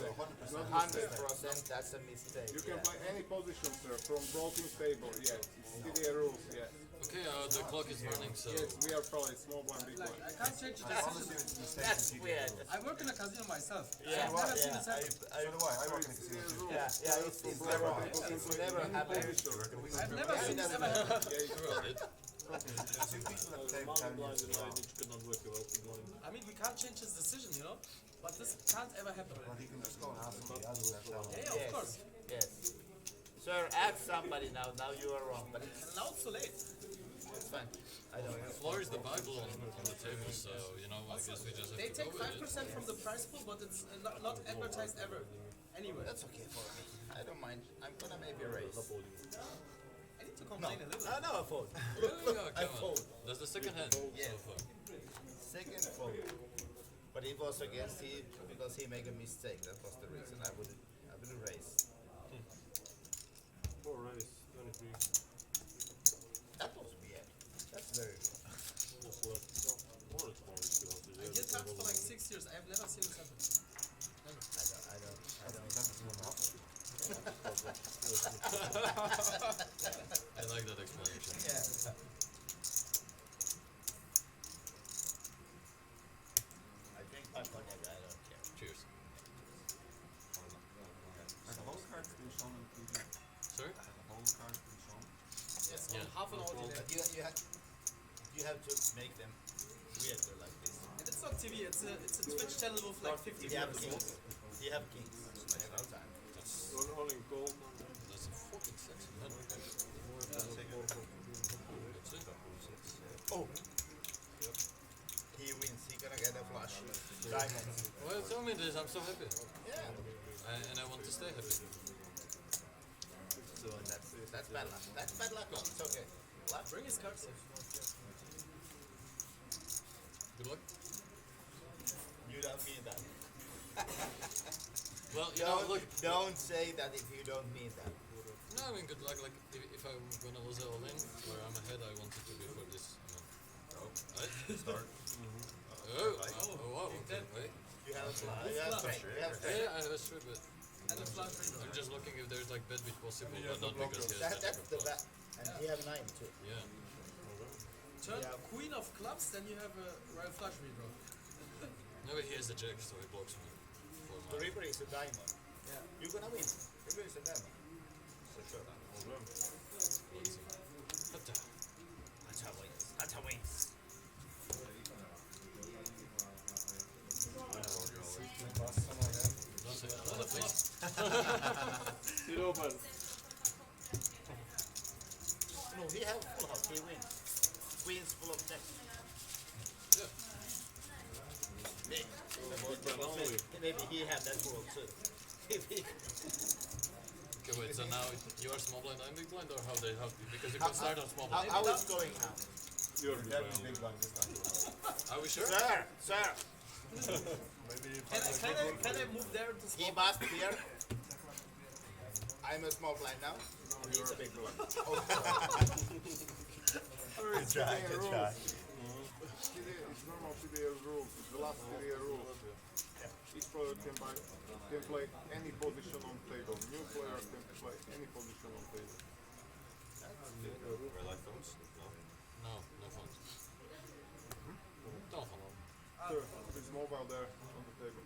That's a mistake. You can yeah. play any position, sir, from broken table, yes. CDA rules, yes. Okay, the clock is running, so. Yes, we are probably small blind, big blind. I can't change the decision. That's weird. I work in a casino myself. Yeah, I've never seen yeah. this happen. It's never happened. I've never seen this ever happen. I mean, we can't change his decision, you know? But this can't ever happen. Yeah, of course. Yes. Sir, ask somebody now. Now you are wrong, but Now it's too late. it's fine. I don't know. Floor is the Bible on the table, so you know. I guess we just have They to take go with it. 5% from the prize pool, but it's not advertised ever. Anywhere. That's okay for me. I don't mind. I'm gonna maybe raise. I need to complain a little. No, I fold. Yeah, I come on. fold. That's the second hand Yeah. so far. Second fold. But it was against him because he made a mistake. That was the reason. I would raise. That was weird. That's very weird. I did cards for like 6 years. I have never seen this happen. I don't. I like that explanation. Yeah. I drink my cognac. I don't care. Cheers. Sorry? Yes. Yeah. Half an hour delay. But you have to make them weirder like this. And it's not TV, it's a Twitch channel with like 50 You have viewers. kings. You have kings. Every time. Only gold. That's a fucking sexy man. Oh. He wins. He gonna get a flush. Diamond. Well, tell me this. I'm so happy. Yeah. And I want to stay happy. So that's bad luck. That's bad luck. It's okay. Luck. Bring his cards in. Good luck. You don't mean that. Well, you know, look. Don't say that if you don't mean that. No, I mean, good luck. Like, if I'm gonna lose it all in, where I'm ahead, I want it to be for this. Start. Oh, wow. Okay, wait. You have straight. You have straight. You have straight. Yeah, I have a strip, but And a flush redraw. I'm just looking if there's like bet bit possible, but not because he has That's the bad. bad. And he have 9 too. Yeah. Turn Yeah. queen of clubs, then you have a royal flush redraw. No, but he has a jack, so he blocks me. For The my river is a diamond. Yeah. You're gonna win. River is a diamond. For sure. Hata. That's how wins. That's how wins. Passano well. No, he have full house. He wins. Queens full of checks. Big blind only. Maybe he have that rule too. Okay, wait, so now you are small blind and big blind, or how because you can start on small blind. How it's going now? You're big blind only. Big blind this time. Are we sure? Sir. Maybe Can I move there to He must here. I'm a small blind now. you're a big blind. Good try, good try. It's normal PDL rules. It's the last PDL rules. Each player can play any position on table. New player can play any position on table. Red light phones? No. No phones. Don't follow. Sure, it's mobile there on the table.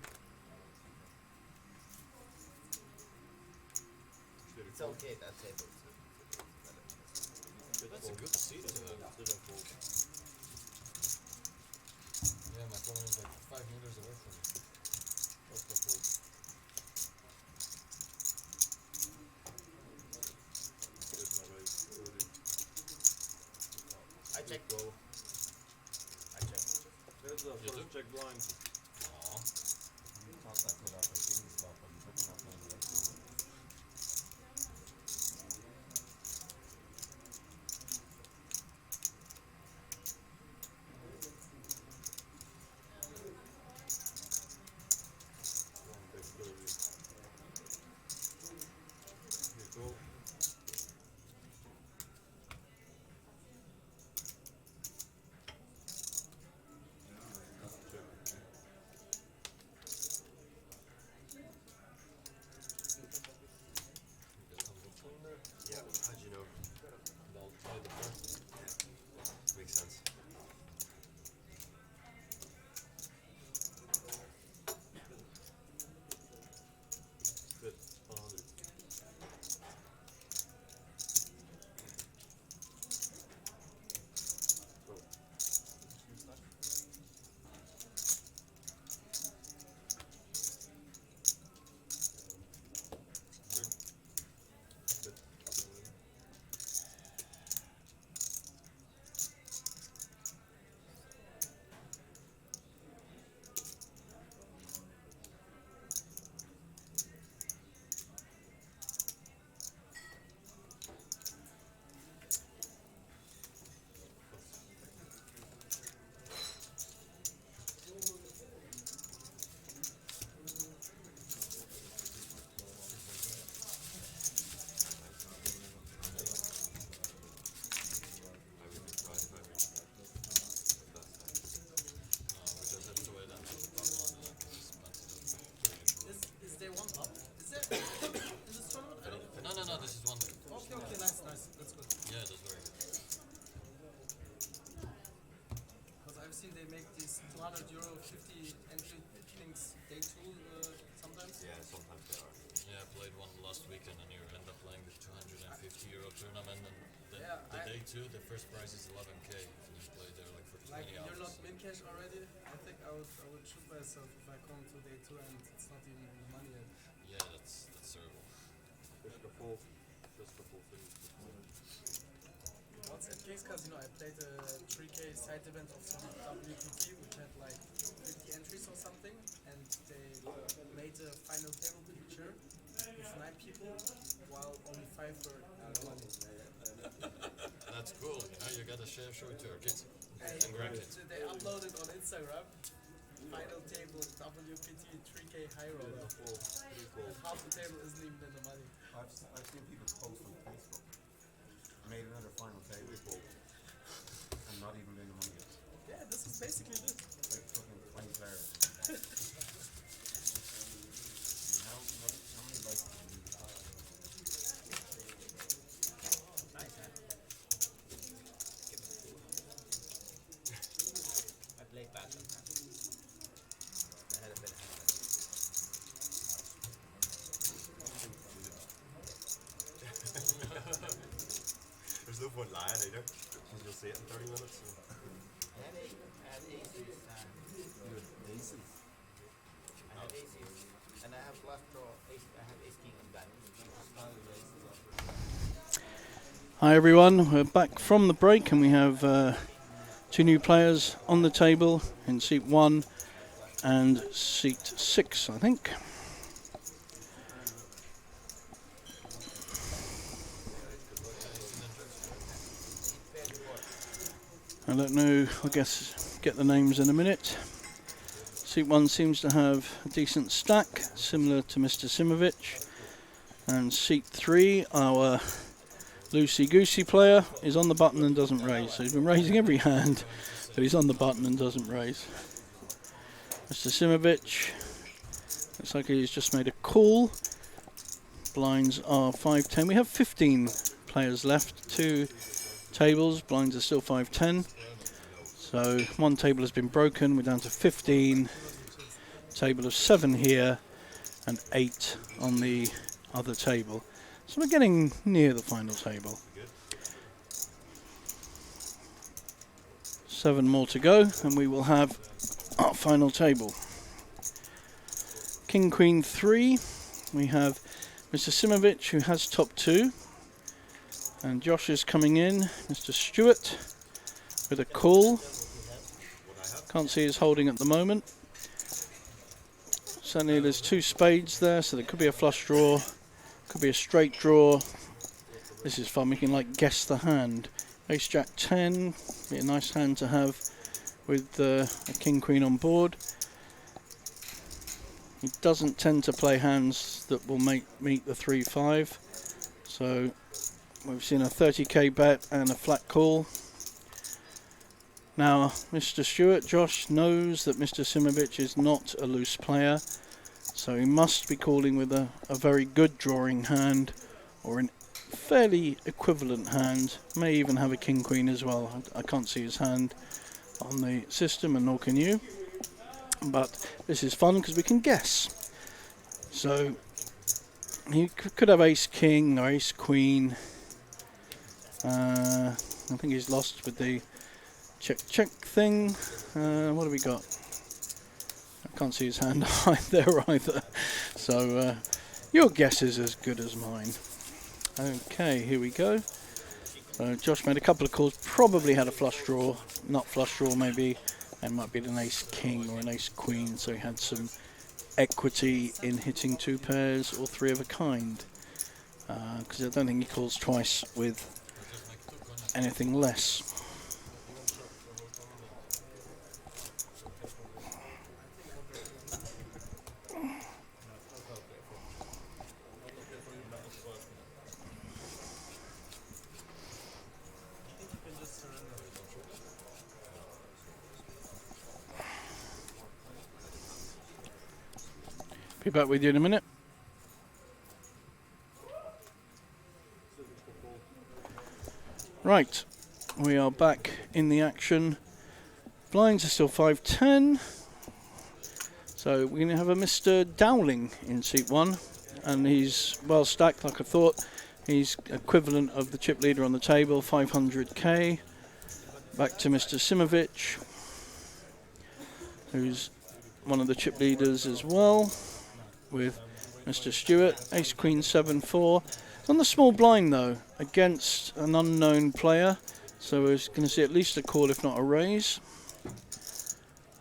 It's okay that table. That's a good seat. Yeah, my phone is like 5 meters away from me. I check go. I check. There's the You first do? check blind. Aw. One big 30. Here go. Yeah, how'd you know? They'll play the first. Makes sense. Good. 100. Go. Good. I would be surprised if I reached that. Because that's the way that's the problem. is there one up? Is there in this tournament? I don't know. No, this is one. Okay, nice. That's good. Yeah, that's very good. Because I've seen they make these 200 euro 50 entry things day two sometimes. Yeah, sometimes they are. Yeah, I played one last weekend and you end up playing the 250 euro tournament and the, Yeah, the I- day two, the first prize is 11k and you play there like for 20 Like hours. you're not min cash already. I think I would shoot myself if I come to day two and it's not even the money yet. Yeah, that's terrible. Just a full finish. What's that case? Because I played a 3K side event of some WPT which had like 50 entries or something, and they made a final table picture with 9 people while only 5 were in the money. That's cool, you gotta show it to your kids And and grandkids. they uploaded on Instagram. Final table WPT 3K high roller. Full. Pretty cool. Half the table isn't even in the money. I've seen people post on Facebook. Made another final table. And not even in the money yet. Yeah, this is basically this. Like fucking 20 players. How many likes do you need? Nice, man. I played bad sometimes. I had a bit of habit. There's no point lying either, because you'll see it in 30 minutes. So. I had aces. Aces? I had aces. And I have last draw, ace, I have ace king and diamonds. Hi everyone, we're back from the break and we have two new players on the table in seat 1 and seat 6, I think. I don't know, I guess get the names in a minute. Seat 1 seems to have a decent stack, similar to Mr. Simovic. And seat 3, our loosey-goosey player is on the button and doesn't raise. So he's been raising every hand, but he's on the button and doesn't raise. Mr. Simovic, looks like he's just made a call. Blinds are 5-10. We have 15 players left, 2 tables, blinds are still 5-10. So one table has been broken, we're down to 15. Table of 7 here and 8 on the other table. So we're getting near the final table. 7 more to go and we will have our final table. King, Queen 3. We have Mr. Simovic, who has top 2. And Josh is coming in, Mr. Stewart, with a call. Can't see his holding at the moment. Certainly there's 2 spades there, so there could be a flush draw, could be a straight draw. This is fun, we can like guess the hand. Ace Jack 10, be a nice hand to have with a King Queen on board. He doesn't tend to play hands that will meet the 3-5, so we've seen a 30k bet and a flat call. Now, Mr. Stewart, Josh knows that Mr. Simovic is not a loose player, so he must be calling with a very good drawing hand, or a fairly equivalent hand. May even have a King Queen as well. I can't see his hand on the system, and nor can you. But this is fun because we can guess. So, he could have Ace King or Ace Queen. I think he's lost with the check thing. What have we got? I can't see his hand there either. So your guess is as good as mine. Okay, here we go. Josh made a couple of calls. Probably had a flush draw. Not flush draw, maybe. It might be an Ace King or an Ace Queen. So he had some equity in hitting 2 pairs or 3 of a kind. Because I don't think he calls twice with anything less. Be back with you in a minute. Right, we are back in the action. Blinds are still 5-10. So we're going to have a Mr. Dowling in seat 1. And he's well stacked, like I thought. He's equivalent of the chip leader on the table, 500k. Back to Mr. Simovic, who's one of the chip leaders as well, with Mr. Stewart, Ace Queen 7-4. It's on the small blind though, against an unknown player, so we're going to see at least a call if not a raise.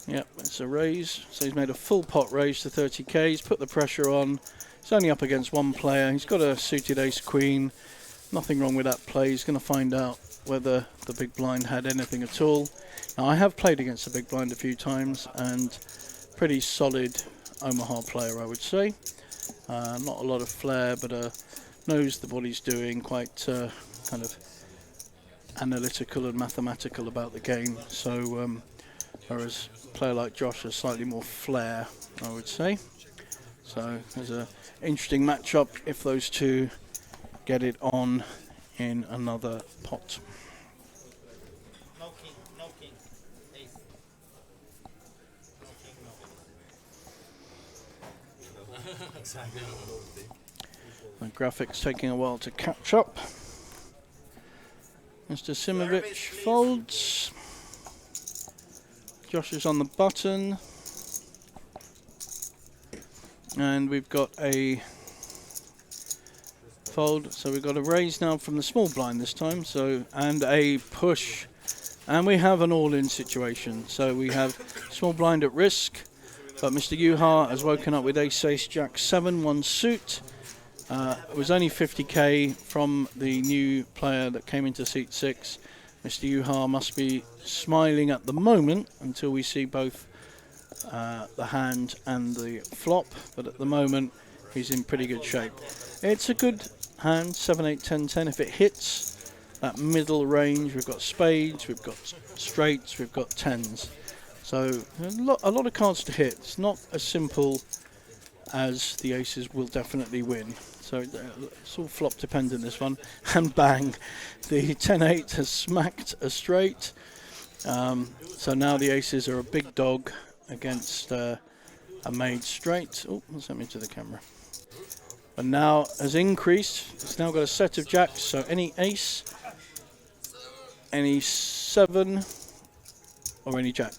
Yep, it's a raise, so he's made a full pot raise to 30k, he's put the pressure on. He's only up against one player, he's got a suited Ace Queen, nothing wrong with that play. He's going to find out whether the big blind had anything at all. Now I have played against the big blind a few times and pretty solid Omaha player, I would say. Not a lot of flair, but knows what he's doing, quite kind of analytical and mathematical about the game. So whereas a player like Josh has slightly more flair, I would say. So there's an interesting matchup if those two get it on in another pot. No king, no king. Ace. No king, no ace. Exactly. The graphics taking a while to catch up. Mr. Simovic folds. Josh is on the button. And we've got a fold. So we've got a raise now from the small blind this time. So, and a push. And we have an all-in situation. So we have small blind at risk. But Mr. Yuha has woken up with ace, jack 7, 1 suit. It was only 50k from the new player that came into seat 6. Mr. Yuha must be smiling at the moment until we see both the hand and the flop, but at the moment he's in pretty good shape. It's a good hand, 7, 8, 10, 10. If it hits that middle range, we've got spades, we've got straights, we've got tens. So a lot of cards to hit. It's not as simple as the aces will definitely win. So it's all flop dependent, this one. And bang, the 10-8 has smacked a straight. So now the aces are a big dog against a made straight. Oh, what's that mean to the camera? And now has increased. It's now got a set of jacks. So any ace, any 7, or any jack.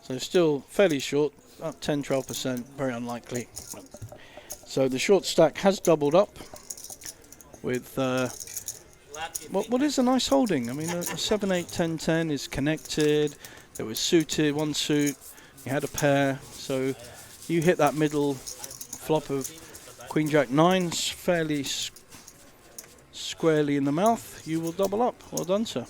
So still fairly short, about 10-12%, very unlikely. So the short stack has doubled up with what is a nice holding. I mean, a 7, 8, 10, 10 is connected. There was suited, 1 suit. You had a pair. So you hit that middle flop of Queen Jack 9 fairly squarely in the mouth. You will double up. Well done, sir.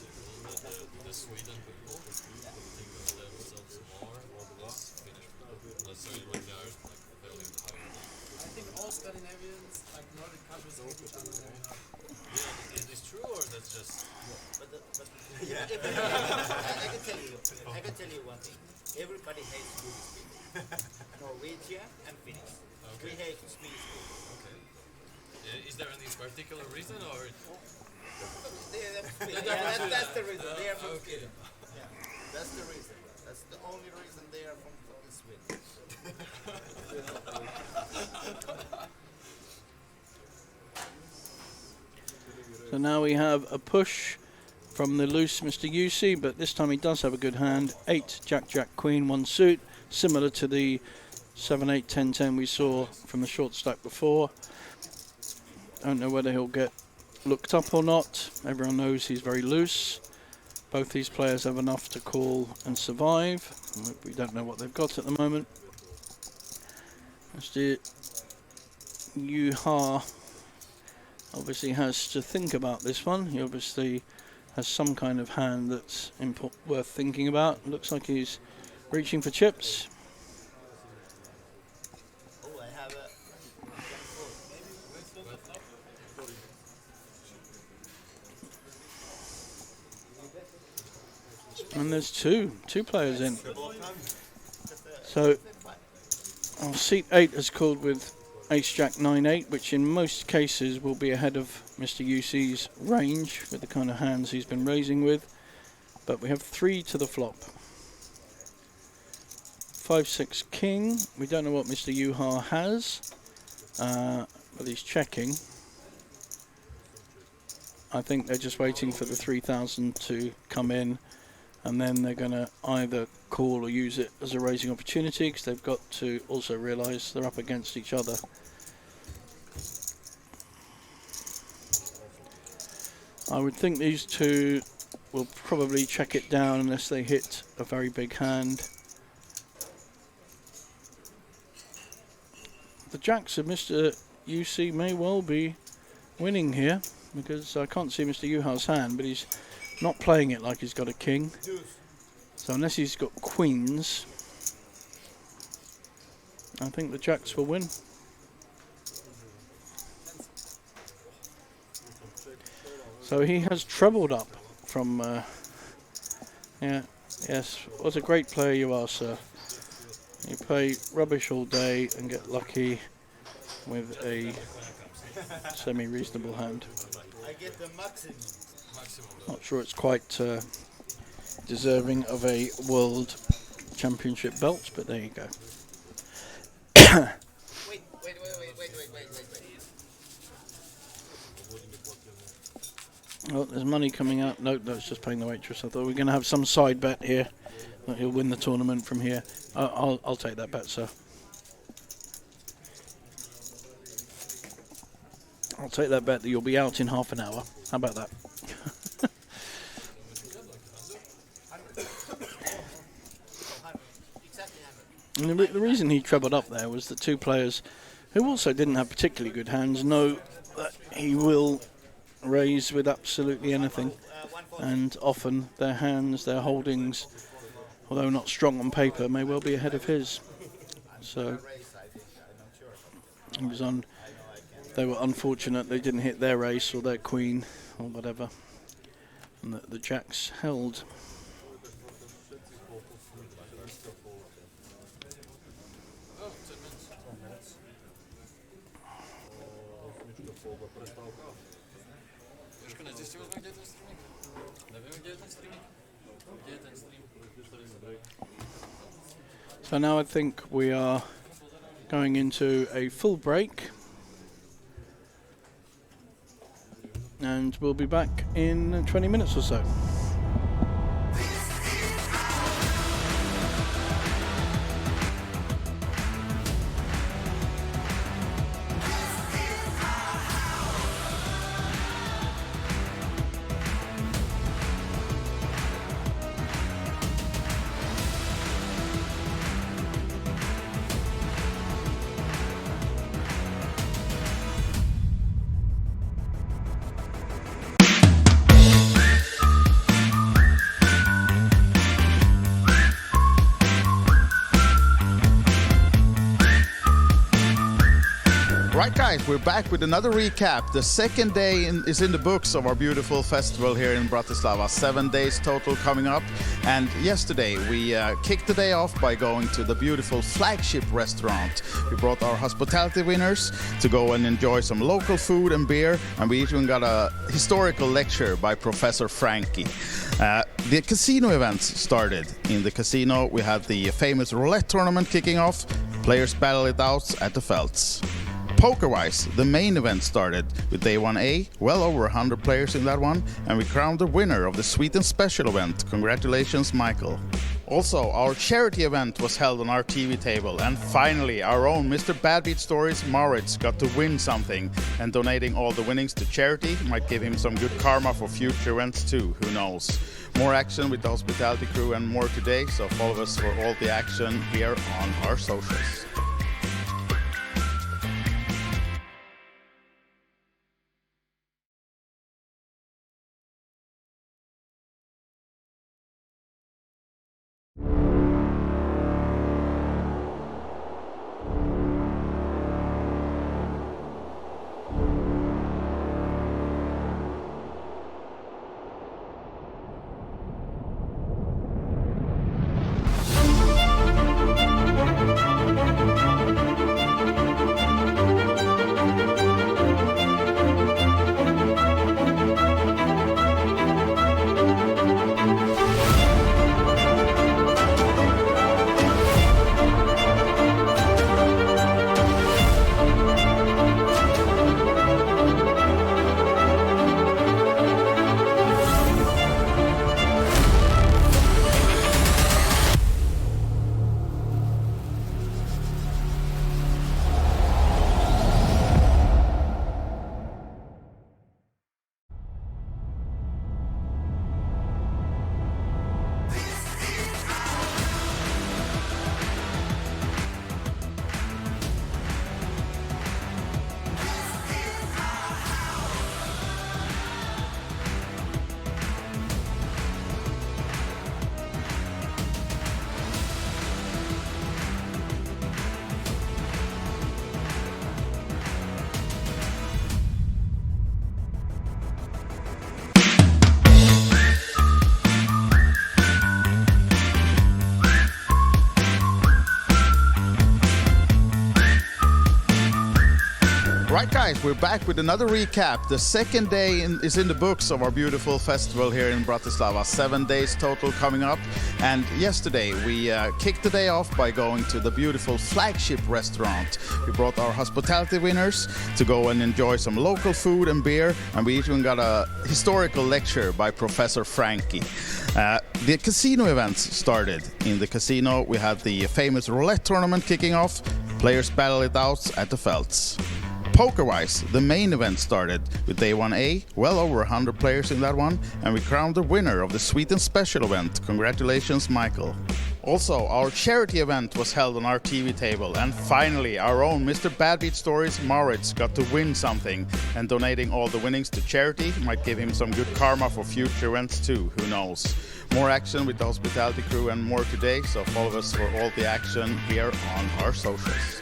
I can tell you one thing. Everybody hates Swedish people. Norwegia and Finnish. We hate Swedish people. Okay. Is there any particular reason, or? That's the reason. They are from Okay. Sweden. Yeah. That's the reason. That's the only reason they are from fucking Sweden. So now we have a push from the loose Mr. UC, but this time he does have a good hand. 8, Jack, Jack, Queen, 1 suit, similar to the 7, 8, 10, 10 we saw from the short stack before. Don't know whether he'll get looked up or not. Everyone knows he's very loose. Both these players have enough to call and survive. We don't know what they've got at the moment. Mr. Yuha obviously has to think about this one. He obviously has some kind of hand that's worth thinking about. Looks like he's reaching for chips. Oh, I have a. And there's two players in. So our seat 8 is called with Ace Jack 9 8, which in most cases will be ahead of Mr. UC's range with the kind of hands he's been raising with. But we have 3 to the flop. 5 6 king. We don't know what Mr. Yuha has, but he's checking. I think they're just waiting for the 3,000 to come in, and then they're going to either call or use it as a raising opportunity, because they've got to also realise they're up against each other. I would think these two will probably check it down unless they hit a very big hand. The jacks of Mr. UC may well be winning here, because I can't see Mr. Yuha's hand, but he's not playing it like he's got a king. So unless he's got queens, I think the jacks will win. So he has trebled up from, yes, what a great player you are, sir. You play rubbish all day and get lucky with a semi-reasonable hand. I get the maximum. Not sure it's quite deserving of a world championship belt, but there you go. Wait. Oh, there's money coming out. No, that's just paying the waitress. I thought we were going to have some side bet here that he'll win the tournament from here. I'll take that bet, sir. I'll take that bet that you'll be out in half an hour. How about that? And the reason he trebled up there was that two players who also didn't have particularly good hands know that he will raise with absolutely anything, and often their hands, their holdings, although not strong on paper, may well be ahead of his. So he was on. They were unfortunate they didn't hit their ace or their queen or whatever, and the jacks held. So now I think we are going into a full break, and we'll be back in 20 minutes or so. Right, guys, we're back with another recap. The second day is in the books of our beautiful festival here in Bratislava. 7 days total coming up. And yesterday we kicked the day off by going to the beautiful flagship restaurant. We brought our hospitality winners to go and enjoy some local food and beer. And we even got a historical lecture by Professor Frankie. The casino events started. In the casino we had the famous roulette tournament kicking off. Players battle it out at the Felts. Poker-wise, the main event started with Day 1A, well over 100 players in that one, and we crowned the winner of the Sweet and Special event. Congratulations, Michael. Also, our charity event was held on our TV table, and finally, our own Mr. Bad Beat Stories, Maurits, got to win something, and donating all the winnings to charity might give him some good karma for future events too, who knows. More action with the hospitality crew and more today, so follow us for all the action here on our socials. Right, guys, we're back with another recap. The second day is in the books of our beautiful festival here in Bratislava. 7 days total coming up. And yesterday we kicked the day off by going to the beautiful flagship restaurant. We brought our hospitality winners to go and enjoy some local food and beer. And we even got a historical lecture by Professor Frankie. The casino events started. In the casino we had the famous roulette tournament kicking off. Players battle it out at the Felts. Poker-wise, the main event started with day 1A, well over 100 players in that one, and we crowned the winner of the Sweden special event. Congratulations, Michael. Also, our charity event was held on our TV table, and finally, our own Mr. Bad Beat Stories, Maurits, got to win something, and donating all the winnings to charity might give him some good karma for future events too, who knows. More action with the hospitality crew and more today, so follow us for all the action here on our socials.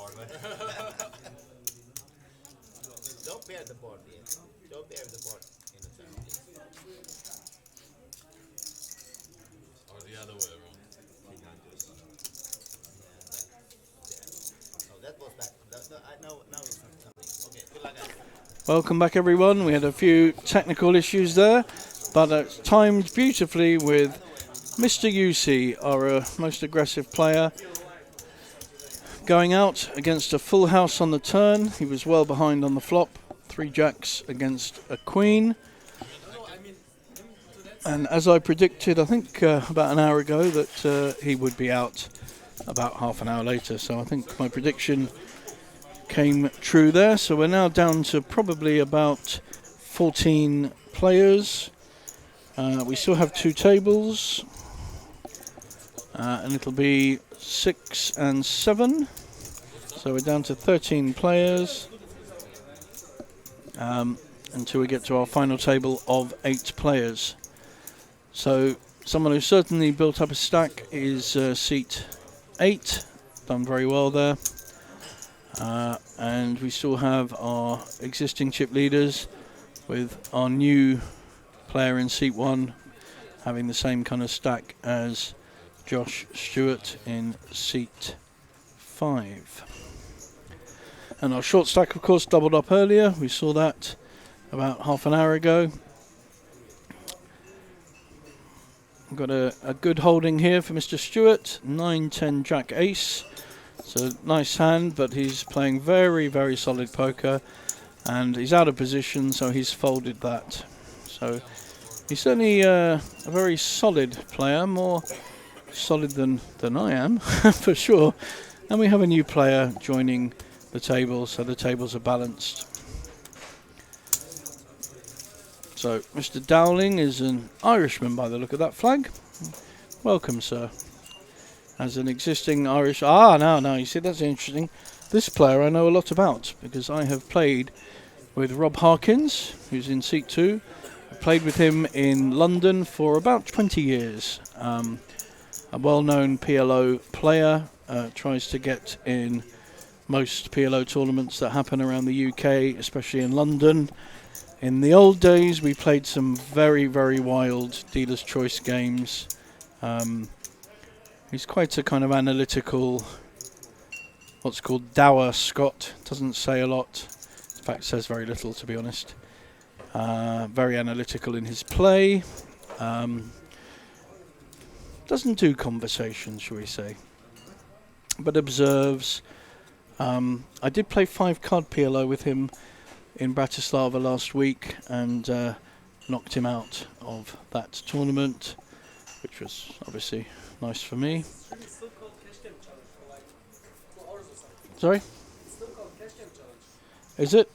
hard way. Don't pair the board yet. Don't pair the board in the turn, please. Or the other way around. Oh, that was back. Now it's something. Okay, good luck, guys. Welcome back, everyone. We had a few technical issues there, but it's timed beautifully with Mr. UC, our most aggressive player, going out against a full house on the turn. He was well behind on the flop. 3 jacks against a queen. And as I predicted, I think about an hour ago, that he would be out about half an hour later. So I think my prediction came true there. So we're now down to probably about 14 players. We still have 2 tables. And it'll be 6 and 7. So we're down to 13 players. Until we get to our final table of 8 players. So someone who certainly built up a stack is seat 8, done very well there. And we still have our existing chip leaders, with our new player in seat 1 having the same kind of stack as Josh Stewart in seat 5. And our short stack, of course, doubled up earlier. We saw that about half an hour ago. We've got a good holding here for Mr. Stewart. 9-10 Jack Ace. So nice hand, but he's playing very, very solid poker. And he's out of position, so he's folded that. So he's certainly a very solid player, more solid than I am, for sure. And we have a new player joining the table, so the tables are balanced. So Mr. Dowling is an Irishman by the look of that flag. Welcome, sir. As an existing Irish... now, you see, that's interesting. This player I know a lot about, because I have played with Rob Harkins, who's in seat 2. I played with him in London for about 20 years. A well-known PLO player, tries to get in most PLO tournaments that happen around the UK, especially in London. In the old days, we played some very, very wild dealer's choice games. He's quite a kind of analytical, what's called dour Scot. Doesn't say a lot. In fact, says very little, to be honest. Very analytical in his play. Doesn't do conversation, shall we say, but observes. I did play 5-card PLO with him in Bratislava last week, and knocked him out of that tournament, which was obviously nice for me. Sorry? Is it?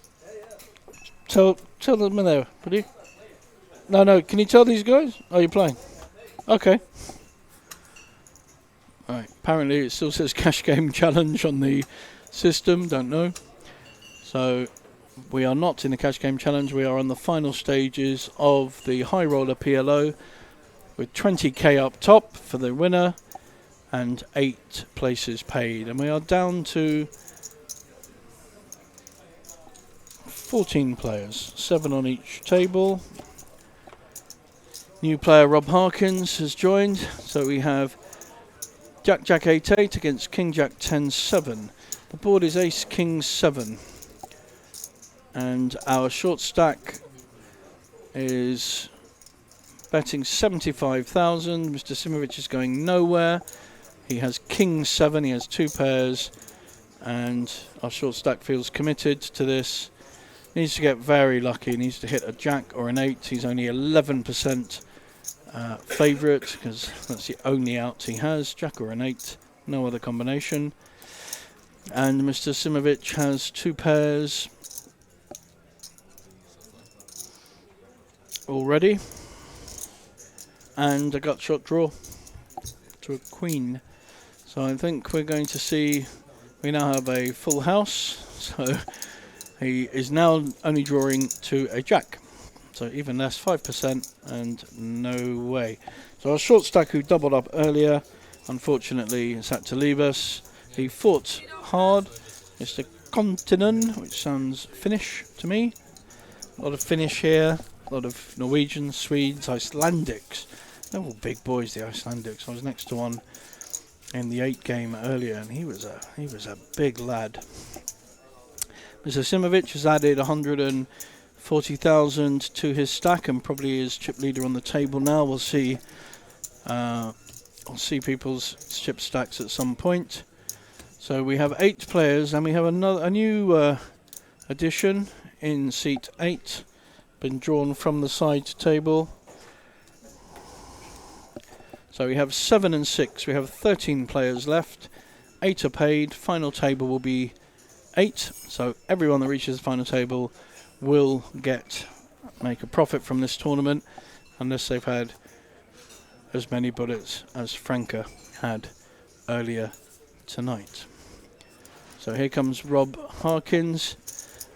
Tell them there, would you? No, can you tell these guys? Are you playing? Okay. Alright, apparently it still says cash game challenge on the system, don't know. So we are not in the cash game challenge, we are on the final stages of the high roller PLO, with 20k up top for the winner and 8 places paid, and we are down to 14 players, 7 on each table. New player Rob Harkins has joined, so we have Jack 8-8 against King Jack 10-7. The board is Ace King 7, and our short stack is betting 75,000. Mr. Simovic is going nowhere. He has King 7, he has 2 pairs, and our short stack feels committed to this. Needs to get very lucky, he needs to hit a Jack or an 8. He's only 11% favourite, because that's the only out he has, Jack or an 8, no other combination. And Mr. Simovic has 2 pairs already, and a gut shot draw to a queen. So I think we're going to see, we now have a full house, so he is now only drawing to a Jack. So even less, 5%, and no way. So our short stack, who doubled up earlier, unfortunately has had to leave us. He fought hard, Mr. Kontinen, which sounds Finnish to me. A lot of Finnish here, a lot of Norwegians, Swedes, Icelandics. They're all big boys, the Icelandics. I was next to one in the 8 game earlier, and he was a big lad. Mr. Simovic has added 140,000 to his stack and probably is chip leader on the table now. We'll see people's chip stacks at some point. So we have 8 players, and we have a new addition in seat 8, been drawn from the side table. So we have 7 and 6. We have 13 players left. 8 are paid. Final table will be 8. So everyone that reaches the final table will make a profit from this tournament, unless they've had as many bullets as Franca had earlier tonight. So here comes Rob Harkins.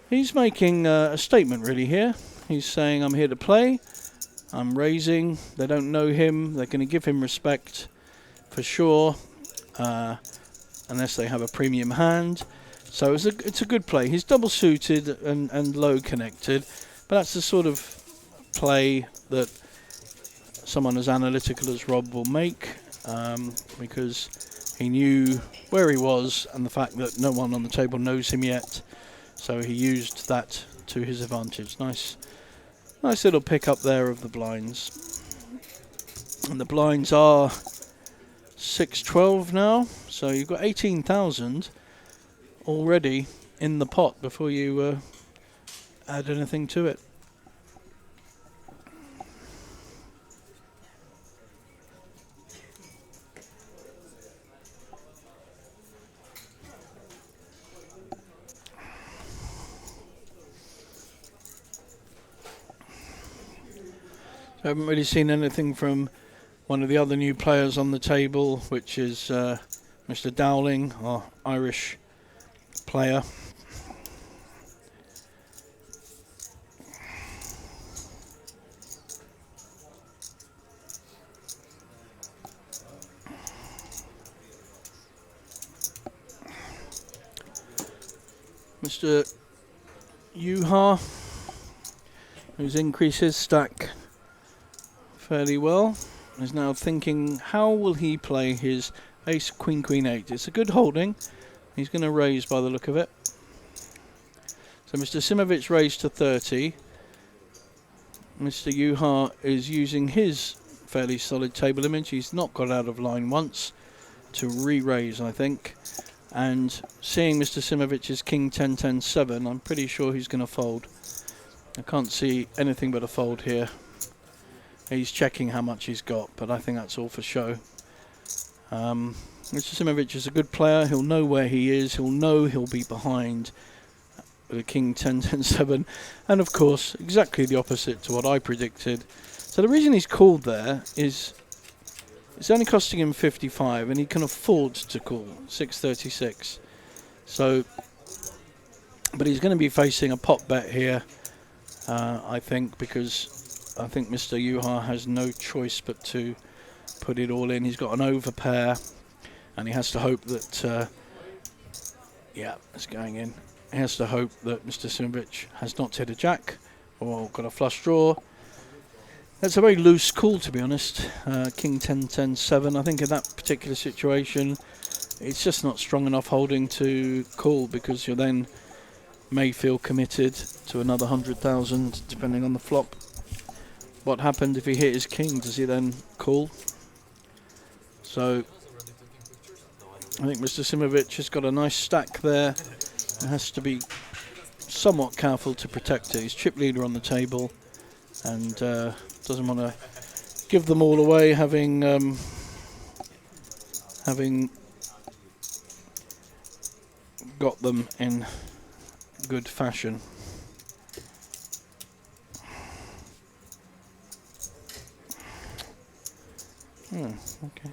He's making a statement really here. He's saying, I'm here to play. I'm raising. They don't know him. They're going to give him respect for sure, unless they have a premium hand. So it's a good play. He's double suited and low connected, but that's the sort of play that someone as analytical as Rob will make, because he knew where he was and the fact that no one on the table knows him yet. So he used that to his advantage. Nice little pick up there of the blinds. And the blinds are 612 now. So you've got 18,000 already in the pot before you add anything to it. I haven't really seen anything from one of the other new players on the table, which is Mr. Dowling, our Irish player. Mr. Juha, who's increased his stack fairly well, is now thinking, how will he play his ace, queen, queen, 8? It's a good holding. He's going to raise by the look of it. So Mr. Simovic raised to 30. Mr. Juha is using his fairly solid table image. He's not got out of line once to re-raise, I think. And seeing Mr. Simovic's king 10, 10, 7, I'm pretty sure he's going to fold. I can't see anything but a fold here. He's checking how much he's got, but I think that's all for show. Mr. Simovic is a good player. He'll know where he is. He'll know he'll be behind the king 10, 10, 7. And of course, exactly the opposite to what I predicted. So the reason he's called there is it's only costing him 55, and he can afford to call 636. So, but he's going to be facing a pot bet here, I think, because I think Mr. Juha has no choice but to put it all in. He's got an overpair, and he has to hope that, yeah, it's going in. He has to hope that Mr. Simovic has not hit a jack or got a flush draw. That's a very loose call, to be honest. King 10, 10, 7. I think in that particular situation, it's just not strong enough holding to call, because you then may feel committed to another 100,000, depending on the flop. What happened if he hit his king? Does he then call? So I think Mr. Simovic has got a nice stack there. He has to be somewhat careful to protect it. He's chip leader on the table, and doesn't want to give them all away, having got them in good fashion. Okay.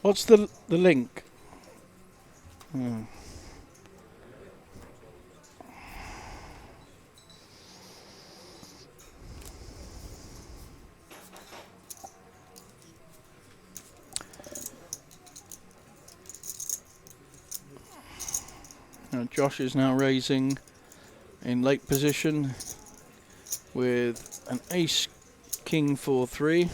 What's the link? Josh is now raising in late position with an ace king 4-3.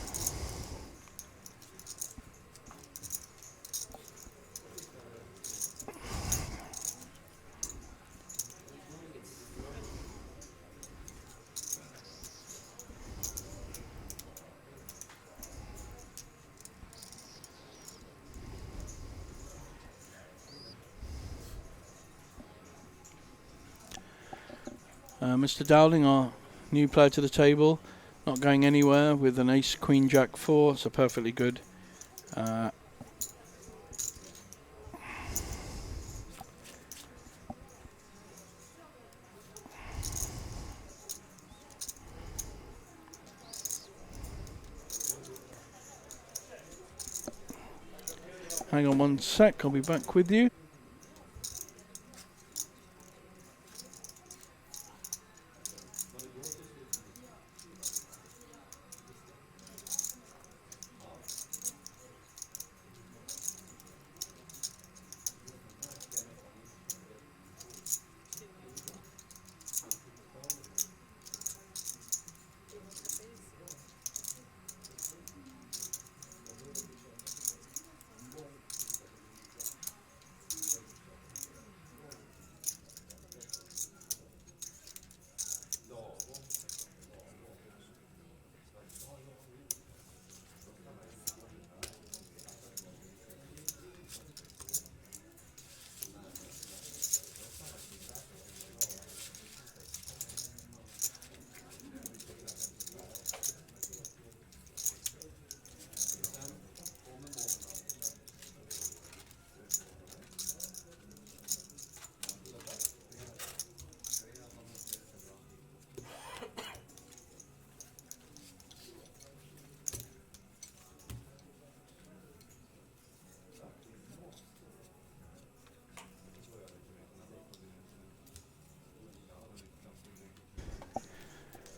Mr. Dowling, our new player to the table, not going anywhere with an ace queen jack 4, so perfectly good. Hang on one sec, I'll be back with you.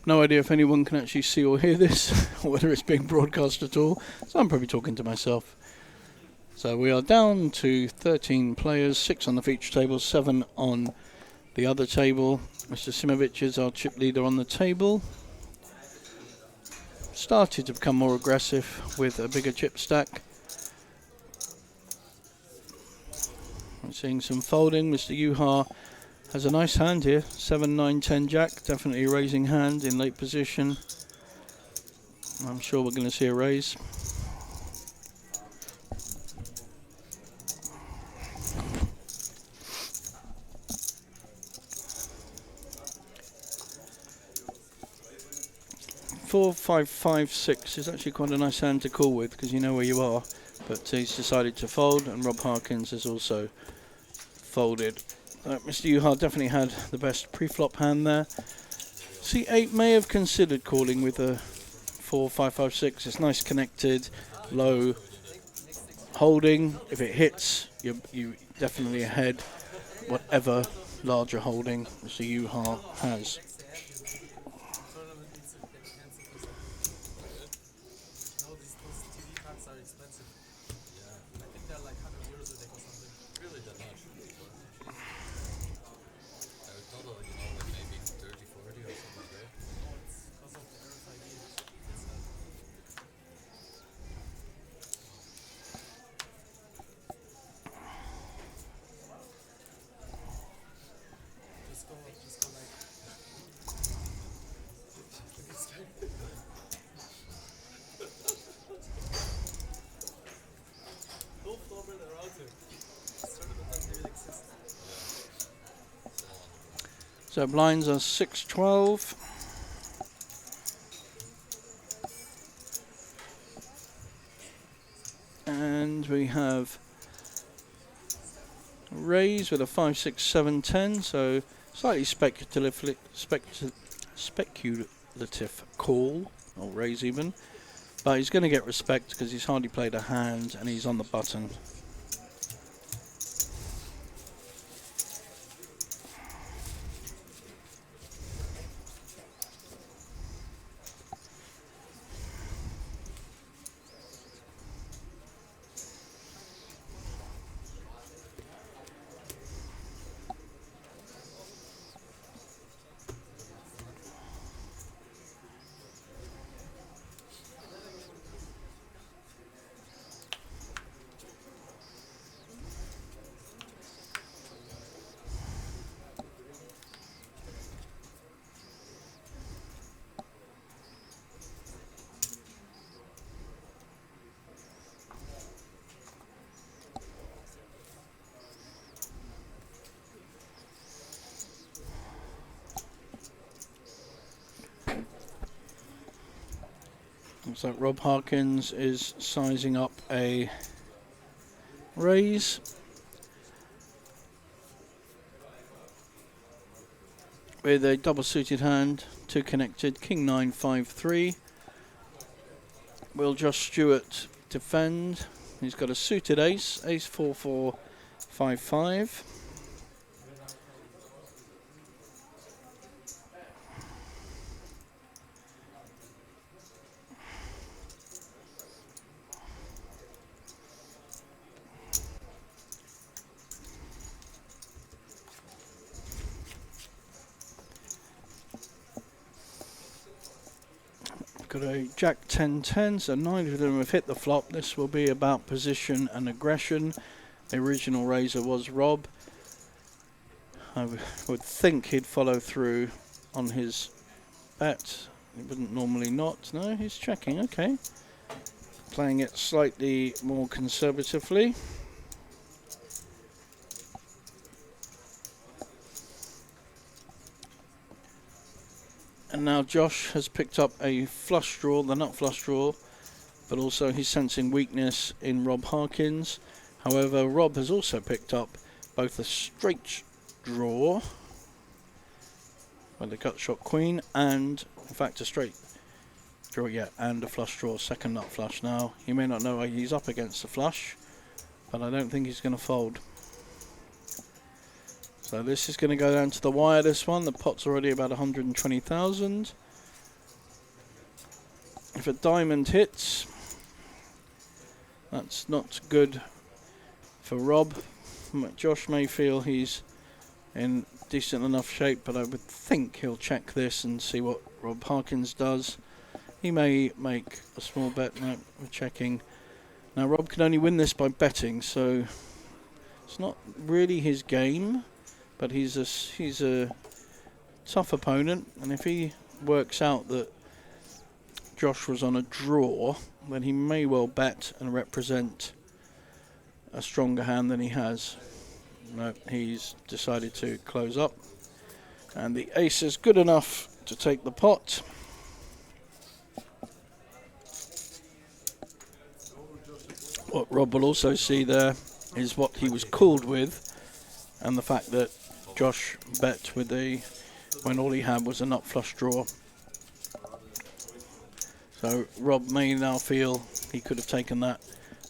No idea if anyone can actually see or hear this, or whether it's being broadcast at all, so I'm probably talking to myself. So we are down to 13 players, 6 on the feature table, 7 on the other table. Mr. Simovic is our chip leader on the table. Started to become more aggressive with a bigger chip stack. I'm seeing some folding. Mr. Yuha has a nice hand here, 7, 9, 10 jack, definitely a raising hand in late position. I'm sure we're going to see a raise. Four, 5, 5, 6 is actually quite a nice hand to call with because you know where you are, but he's decided to fold, and Rob Harkins has also folded. Mr. Yuha definitely had the best pre-flop hand there. C8 may have considered calling with a 4, 5, 5, 6. It's nice connected, low holding. If it hits, you definitely ahead. Whatever larger holding Mr. Yuha has. Tournament needs to get cancelled or something. No, those TV cards are expensive. I think they're like 100 euros a deck or something. Really that much? I would thought like, you know, like maybe 30, 40 or something like that. No, it's because of the RFID. It's just go like. No floor around here. This tournament doesn't even exist. So blinds are 6, 12. And we have a raise with a 5, 6, 7, 10. So slightly speculative call, or raise even. But he's going to get respect because he's hardly played a hand and he's on the button. Looks like Rob Harkins is sizing up a raise. With a double suited hand, 2 connected, King 9, 5, 3. Will Josh Stewart defend? He's got a suited ace, ace 4, 4, 5, 5. Got a Jack 10, 10, so neither of them have hit the flop. This will be about position and aggression. The original raiser was Rob. I would think he'd follow through on his bet. He wouldn't normally not. No, he's checking, okay. Playing it slightly more conservatively. And now Josh has picked up a flush draw, the nut flush draw, but also he's sensing weakness in Rob Harkins. However, Rob has also picked up both a straight draw with the gut shot queen and, in fact, a straight draw, yeah, and a flush draw, second nut flush. Now, you may not know he's up against the flush, but I don't think he's going to fold. So this is going to go down to the wire, this one. The pot's already about 120,000. If a diamond hits, that's not good for Rob. Josh may feel he's in decent enough shape, but I would think he'll check this and see what Rob Harkins does. He may make a small bet. No, we're checking. Now Rob can only win this by betting, so it's not really his game. But he's a tough opponent, and if he works out that Josh was on a draw, then he may well bet and represent a stronger hand than he has. No, he's decided to close up, and the ace is good enough to take the pot. What Rob will also see there is what he was called with, and the fact that Josh bet with when all he had was a nut flush draw. So Rob may now feel he could have taken that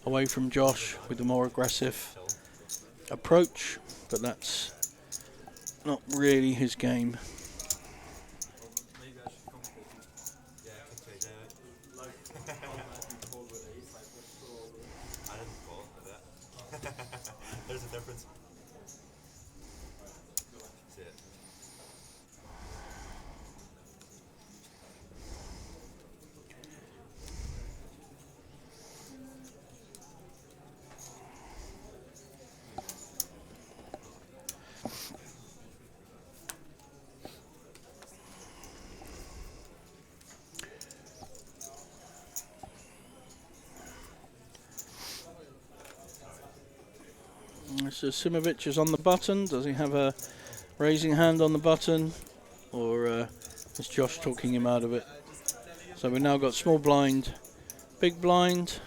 away from Josh with a more aggressive approach, but that's not really his game. There's a difference. So Simovic is on the button. Does he have a raising hand on the button, or is Josh talking him out of it? So we've now got small blind, big blind,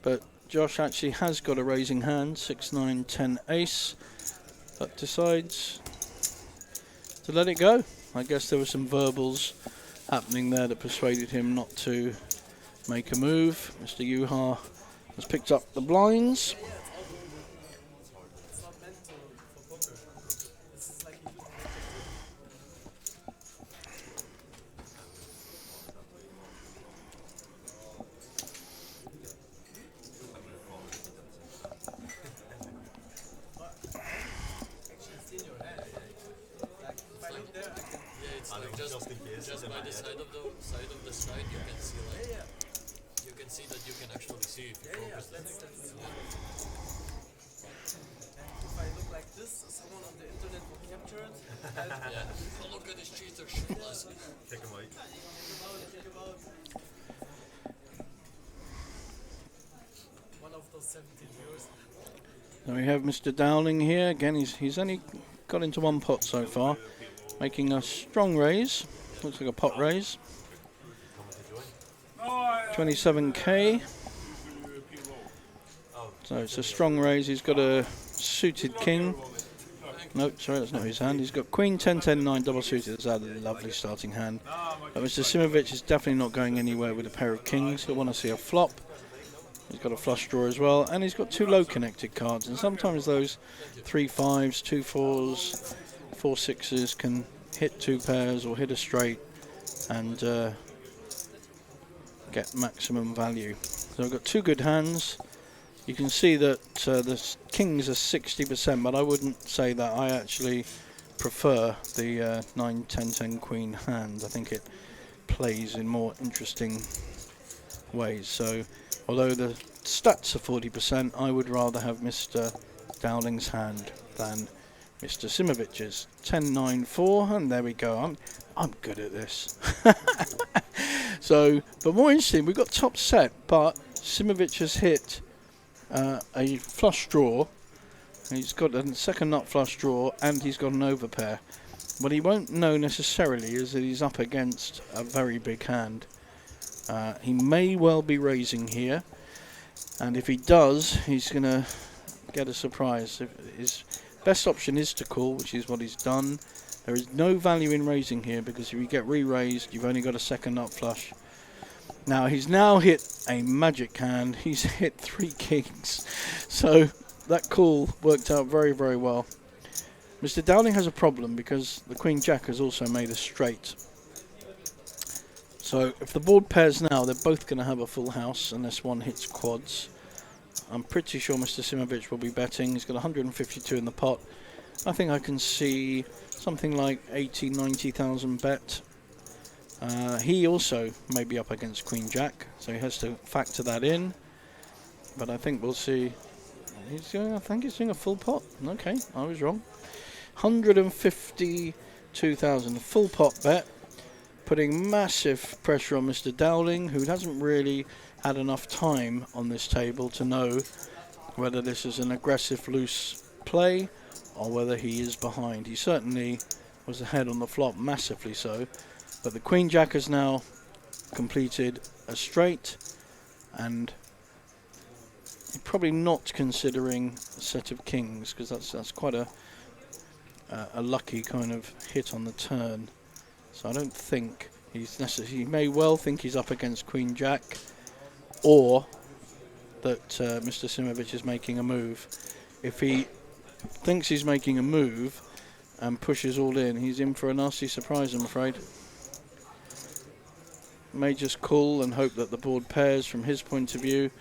but Josh actually has got a raising hand, 6, 9, 10 ace, but decides to let it go. I guess there were some verbals happening there that persuaded him not to make a move. Mr. Yuha has picked up the blinds. Just by the side of the stride, you can see you can see that you can actually see if you focus. If I look like this, someone on the internet will capture it. Yeah. Oh, look at this cheater shitless. Take a mic. Think about one of those 17 viewers. Now we have Mr. Dowling here. Again, he's only got into one pot so far, making a strong raise. Looks like a pot raise. Oh, 27k. So it's a strong raise. He's got a suited king. Nope, sorry, that's not his hand. He's got queen, 10, 10, 9, double suited. That's a lovely starting hand. But Mr. Simovic is definitely not going anywhere with a pair of kings. He'll want to see a flop. He's got a flush draw as well, and he's got 2 low connected cards. And sometimes those 3 5s, 2 4s, 4 6s can hit 2 pairs or hit a straight and get maximum value. So I've got 2 good hands. You can see that the kings are 60%, but I wouldn't say that. I actually prefer the 9, 10, 10 queen hand. I think it plays in more interesting ways. So although the stats are 40%, I would rather have Mr. Dowling's hand than Mr. Simovic's. 10, 9, 4, and there we go. I'm good at this. So, but more interesting, we've got top set, but Simovic has hit a flush draw. He's got a second nut flush draw, and he's got an overpair. What he won't know necessarily is that he's up against a very big hand. He may well be raising here, and if he does, he's going to get a surprise. His best option is to call, which is what he's done. There is no value in raising here, because if you get re-raised, you've only got a second nut flush. Now, he's now hit a magic hand. He's hit 3 kings. So that call worked out very, very well. Mr. Dowling has a problem because the Queen Jack has also made a straight. So if the board pairs now, they're both going to have a full house unless one hits quads. I'm pretty sure Mr. Simovic will be betting. He's got 152 in the pot. I think I can see something like 80, 90,000 bet. He also may be up against Queen Jack, so he has to factor that in. But I think we'll see. I think he's doing a full pot. Okay, I was wrong. 152,000, full pot bet, putting massive pressure on Mr. Dowling, who hasn't really had enough time on this table to know whether this is an aggressive loose play or whether he is behind. He certainly was ahead on the flop, massively so. But the Queen Jack has now completed a straight, and probably not considering a set of kings, because that's quite a lucky kind of hit on the turn. So I don't think he's necessarily. He may well think he's up against Queen Jack, or that Mr. Simovic is making a move. If he thinks he's making a move and pushes all in, he's in for a nasty surprise, I'm afraid. May just call and hope that the board pairs. From his point of view,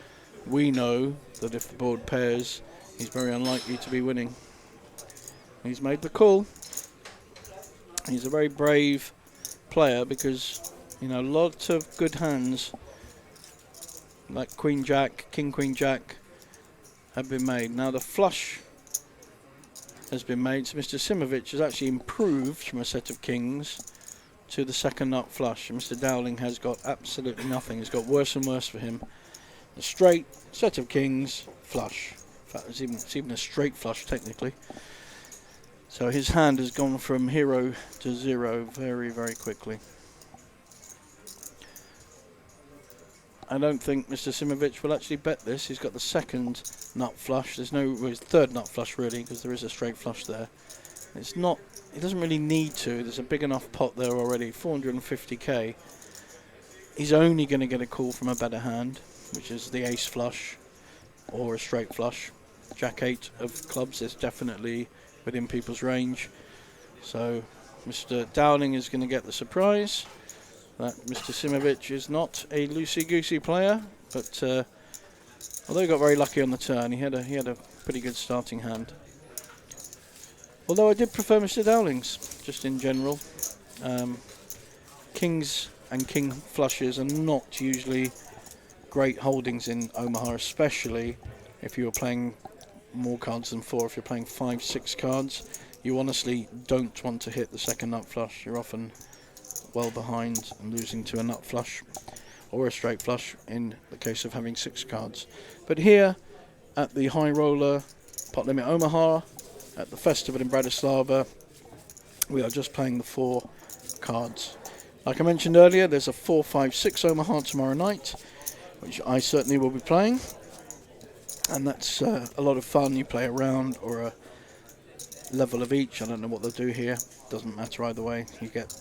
we know that if the board pairs, he's very unlikely to be winning. He's made the call. He's a very brave player, because, you know, lots of good hands like Queen Jack, King Queen Jack have been made. Now the flush has been made, so Mr. Simovic has actually improved from a set of kings to the second nut flush, and Mr. Dowling has got absolutely nothing. It's got worse and worse for him. A straight, set of kings, flush. In fact, it's even a straight flush technically. So his hand has gone from hero to zero very, very quickly. I don't think Mr. Simovic will actually bet this. He's got the second nut flush. There's no, well, his third nut flush really, because there is a straight flush there. It's not. He doesn't really need to. There's a big enough pot there already, 450k. He's only going to get a call from a better hand, which is the ace flush or a straight flush. Jack 8 of clubs is definitely within people's range. So Mr. Dowling is going to get the surprise that Mr. Simovic is not a loosey-goosey player, but although he got very lucky on the turn, he had a pretty good starting hand. Although I did prefer Mr. Dowling's, just in general. Kings and king flushes are not usually great holdings in Omaha, especially if you're playing more cards than 4. If you're playing 5, 6 cards, you honestly don't want to hit the second nut flush. You're often well behind and losing to a nut flush or a straight flush in the case of having 6 cards. But here at the High Roller Pot Limit Omaha, at the festival in Bratislava, we are just playing the 4 cards. Like I mentioned earlier, there's a 4, 5, 6 Omaha tomorrow night. which I certainly will be playing. And that's a lot of fun. You play a round or a level of each. I don't know what they'll do here. Doesn't matter either way. You get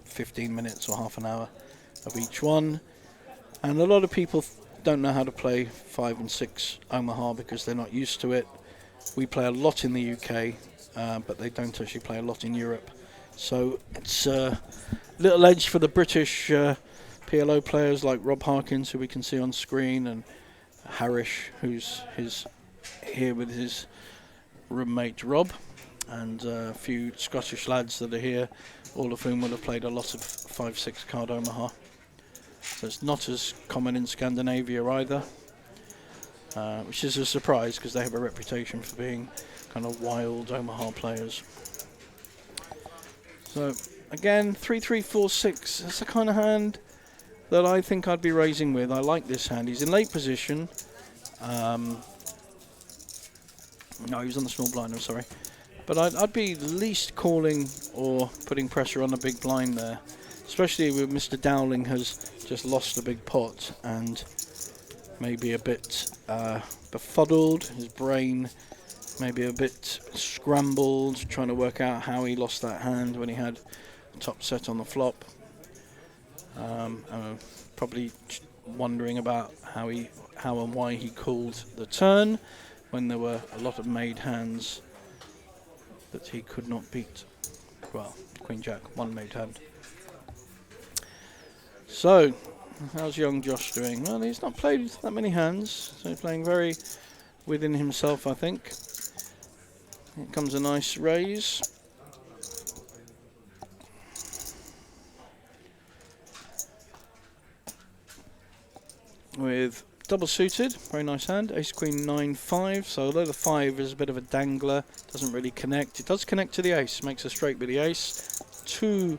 15 minutes or half an hour of each one. And a lot of people don't know how to play 5 and 6 Omaha because they're not used to it. We play a lot in the UK, but they don't actually play a lot in Europe. So it's a little edge for the British PLO players like Rob Harkins, who we can see on screen, and Harish, who's here with his roommate Rob, and a few Scottish lads that are here, all of whom will have played a lot of 5-6 card Omaha. So it's not as common in Scandinavia either, which is a surprise because they have a reputation for being kind of wild Omaha players. So again, 3-3-4-6, that's the kind of hand that I think I'd be raising with. I like this hand. He's in late position. No, he was on the small blind, I'm sorry. But I'd be least calling or putting pressure on the big blind there. Especially with Mr. Dowling has just lost a big pot and maybe a bit befuddled. His brain maybe a bit scrambled, trying to work out how he lost that hand when he had top set on the flop. Probably wondering about how and why he called the turn when there were a lot of made hands that he could not beat. Well, Queen Jack, one made hand. So, how's young Josh doing? Well, he's not played that many hands, so he's playing very within himself, I think. Here comes a nice raise. With double suited, very nice hand, ace queen 9-5, so although the 5 is a bit of a dangler, doesn't really connect, it does connect to the ace, makes a straight with the ace, 2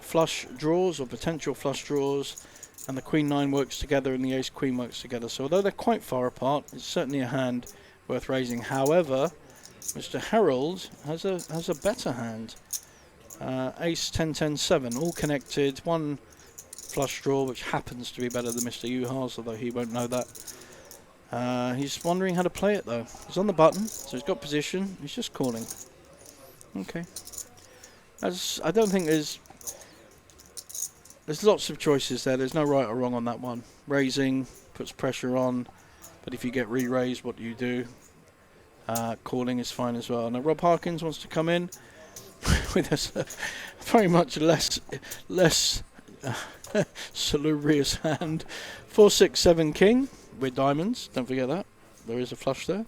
flush draws or potential flush draws, and the queen 9 works together and the ace queen works together, so although they're quite far apart, it's certainly a hand worth raising. However, Mr. Harold has a better hand, ace 10-10-7, all connected, 1 flush draw, which happens to be better than Mr. Juha's, although he won't know that. He's wondering how to play it though. He's on the button, so he's got position. He's just calling. Okay. I don't think there's lots of choices there. There's no right or wrong on that one. Raising puts pressure on, but if you get re-raised, what do? Calling is fine as well. Now Rob Harkins wants to come in with a very much less salubrious hand. 4-6-7 king with diamonds, don't forget that, there is a flush there.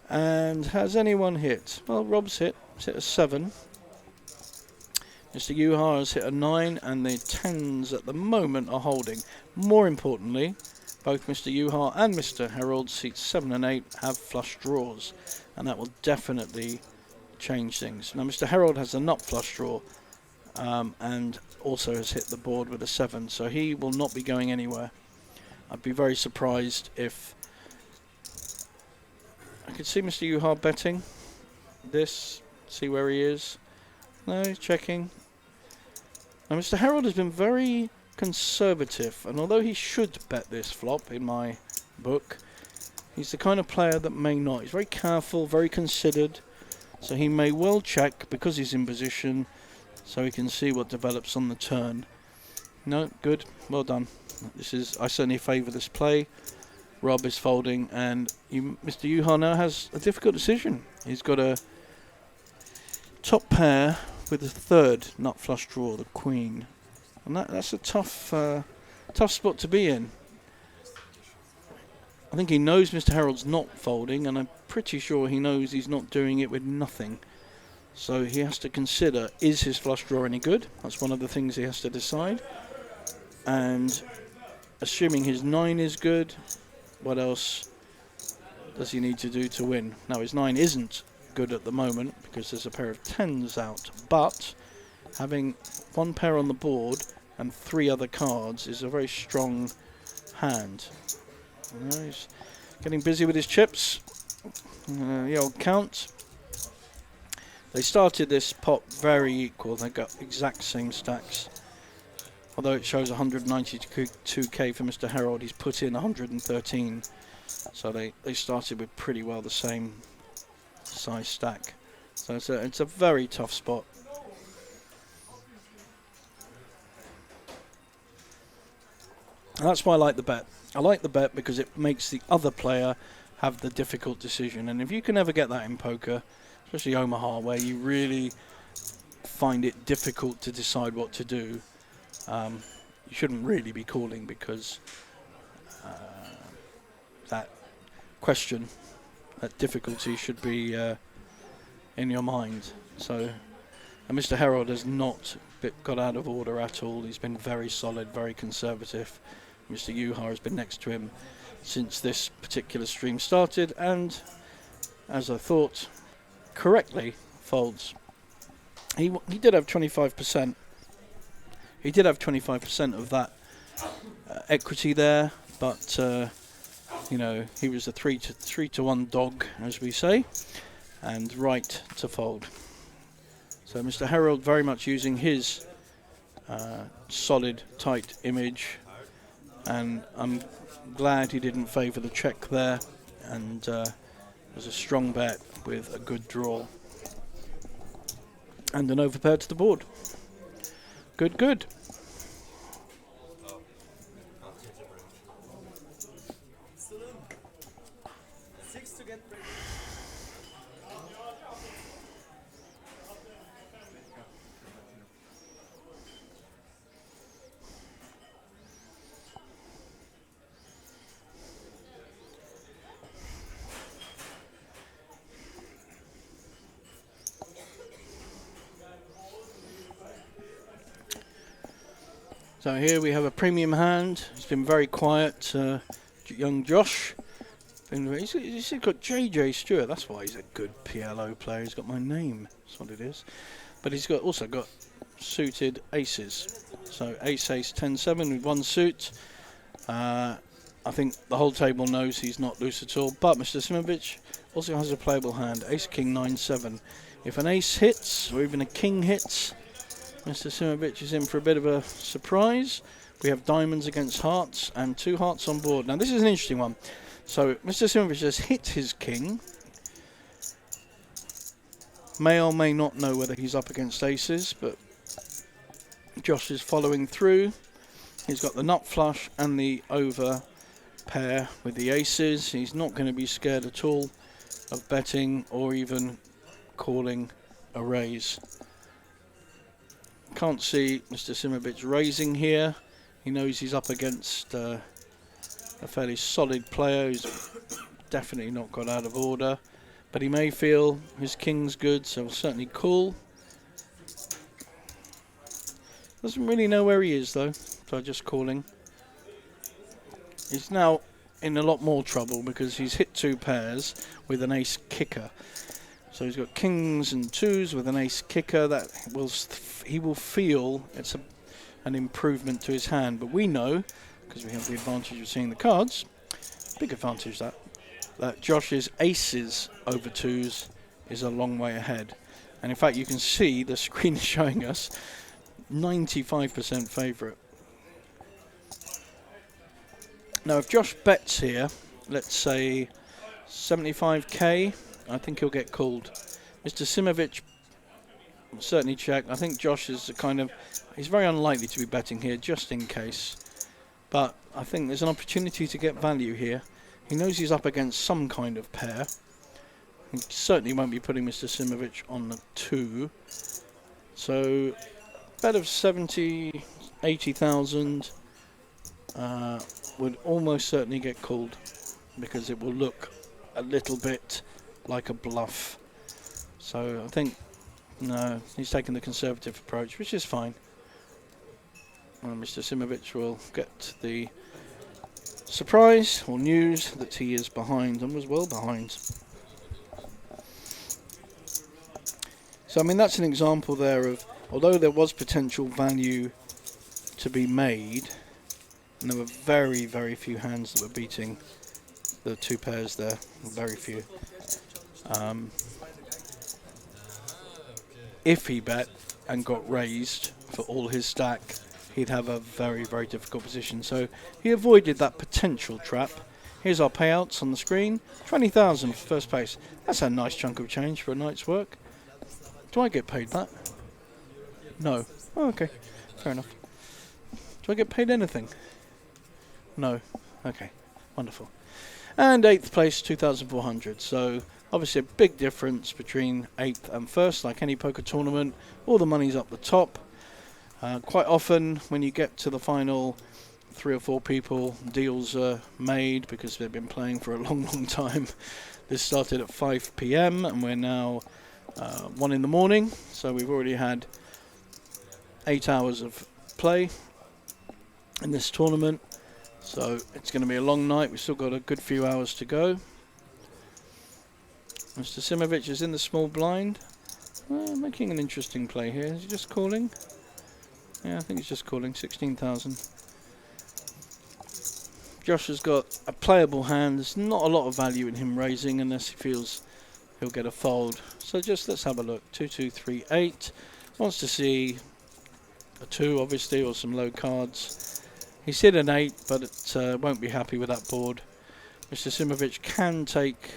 And has anyone hit? Well, Rob's hit a 7, Mr. Juha has hit a 9, and the 10s at the moment are holding. More importantly, both Mr. Juha and Mr. Harold, seats 7 and 8, have flush draws, and that will definitely change things. Now Mr. Harold has a nut flush draw, and also has hit the board with a 7, so he will not be going anywhere. I'd be very surprised if I could see Mr. Juha betting this, see where he is. No, he's checking. Now Mr. Harold has been very conservative, and although he should bet this flop in my book, he's the kind of player that may not. He's very careful, very considered, so he may well check because he's in position, so he can see what develops on the turn. No, good, well done. I certainly favour this play. Rob is folding, and Mr. Juha now has a difficult decision. He's got a top pair with a 3rd nut flush draw, the queen, and that's a tough spot to be in. I think he knows Mr. Harold's not folding, and I'm pretty sure he knows he's not doing it with nothing. So he has to consider, is his flush draw any good? That's one of the things he has to decide. And assuming his 9 is good, what else does he need to do to win? Now his 9 isn't good at the moment because there's a pair of 10s out, but having 1 pair on the board and 3 other cards is a very strong hand. He's getting busy with his chips. The old count. They started this pot very equal. They got exact same stacks. although it shows 192k for Mr. Harold, he's put in 113. So they started with pretty well the same size stack. So it's a very tough spot. And that's why I like the bet. I like the bet because it makes the other player have the difficult decision. And if you can ever get that in poker, especially Omaha, where you really find it difficult to decide what to do, you shouldn't really be calling, because that question, that difficulty should be in your mind. So, and Mr. Harold has not got out of order at all. He's been very solid, very conservative. Mr. Yuha has been next to him since this particular stream started, and as I thought, correctly folds. He did have 25%. He did have 25% of that equity there, but you know, he was a 3-to-1 dog, as we say, and right to fold. So Mr. Harold very much using his solid, tight image, and I'm glad he didn't favour the check there, and was a strong bet with a good draw. And an overpair to the board. Good, good. Six to get ready. So here we have a premium hand. He's been very quiet, young Josh. He's got JJ Stewart. That's why he's a good PLO player. He's got my name. That's what it is. But he's also got suited aces. So ace, 10-7 with one suit. I think the whole table knows he's not loose at all. But Mr. Simovic also has a playable hand. Ace, king, 9-7. If an ace hits, or even a king hits, Mr. Simovic is in for a bit of a surprise. We have diamonds against hearts and 2 hearts on board. Now this is an interesting one. So Mr. Simovic has hit his king. May or may not know whether he's up against aces, but Josh is following through. He's got the nut flush and the over pair with the aces. He's not going to be scared at all of betting or even calling a raise. Can't see Mr. Simovic raising here. He knows he's up against a fairly solid player who's definitely not got out of order, but he may feel his king's good, so he'll certainly call. Doesn't really know where he is though, so just calling. He's now in a lot more trouble because he's hit 2 pairs with an ace kicker. So he's got kings and 2s with an ace kicker. That he will feel it's an improvement to his hand. But we know, because we have the advantage of seeing the cards, big advantage that Josh's aces over 2s is a long way ahead. And in fact, you can see the screen is showing us 95% favourite. Now, if Josh bets here, let's say 75k, I think he'll get called. Mr. Simovic will certainly check. I think Josh is he's very unlikely to be betting here, just in case. But I think there's an opportunity to get value here. He knows he's up against some kind of pair. He certainly won't be putting Mr. Simovic on the 2. So, bet of 70, 80,000 would almost certainly get called, because it will look a little bit like a bluff. So I think, no, he's taking the conservative approach, which is fine. And Mr. Simovic will get the surprise or news that he is behind, and was well behind. So I mean, that's an example there of, although there was potential value to be made, and there were very, very few hands that were beating the 2 pairs there, very few. If he bet and got raised for all his stack, he'd have a very, very difficult position. So he avoided that potential trap. Here's our payouts on the screen. 20,000 for first place. That's a nice chunk of change for a night's work. Do I get paid that? No. Oh, okay. Fair enough. Do I get paid anything? No. Okay. Wonderful. And 8th place, 2,400. So obviously a big difference between 8th and 1st. Like any poker tournament, all the money's up the top. Quite often when you get to the final 3 or 4 people, deals are made because they've been playing for a long, long time. This started at 5 p.m. and we're now 1 in the morning. So we've already had 8 hours of play in this tournament. So it's going to be a long night. We've still got a good few hours to go. Mr. Simovic is in the small blind. Making an interesting play here. Is he just calling? Yeah, I think he's just calling. 16,000. Josh has got a playable hand. There's not a lot of value in him raising unless he feels he'll get a fold. So just let's have a look. 2, 2, 3, 8. Wants to see a 2 obviously or some low cards. He's hit an 8 but it won't be happy with that board. Mr. Simovic can take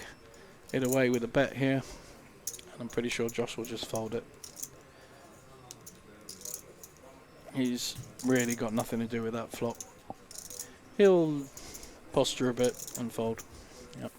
it away with a bet here. And I'm pretty sure Josh will just fold it. He's really got nothing to do with that flop. He'll posture a bit and fold. Yep.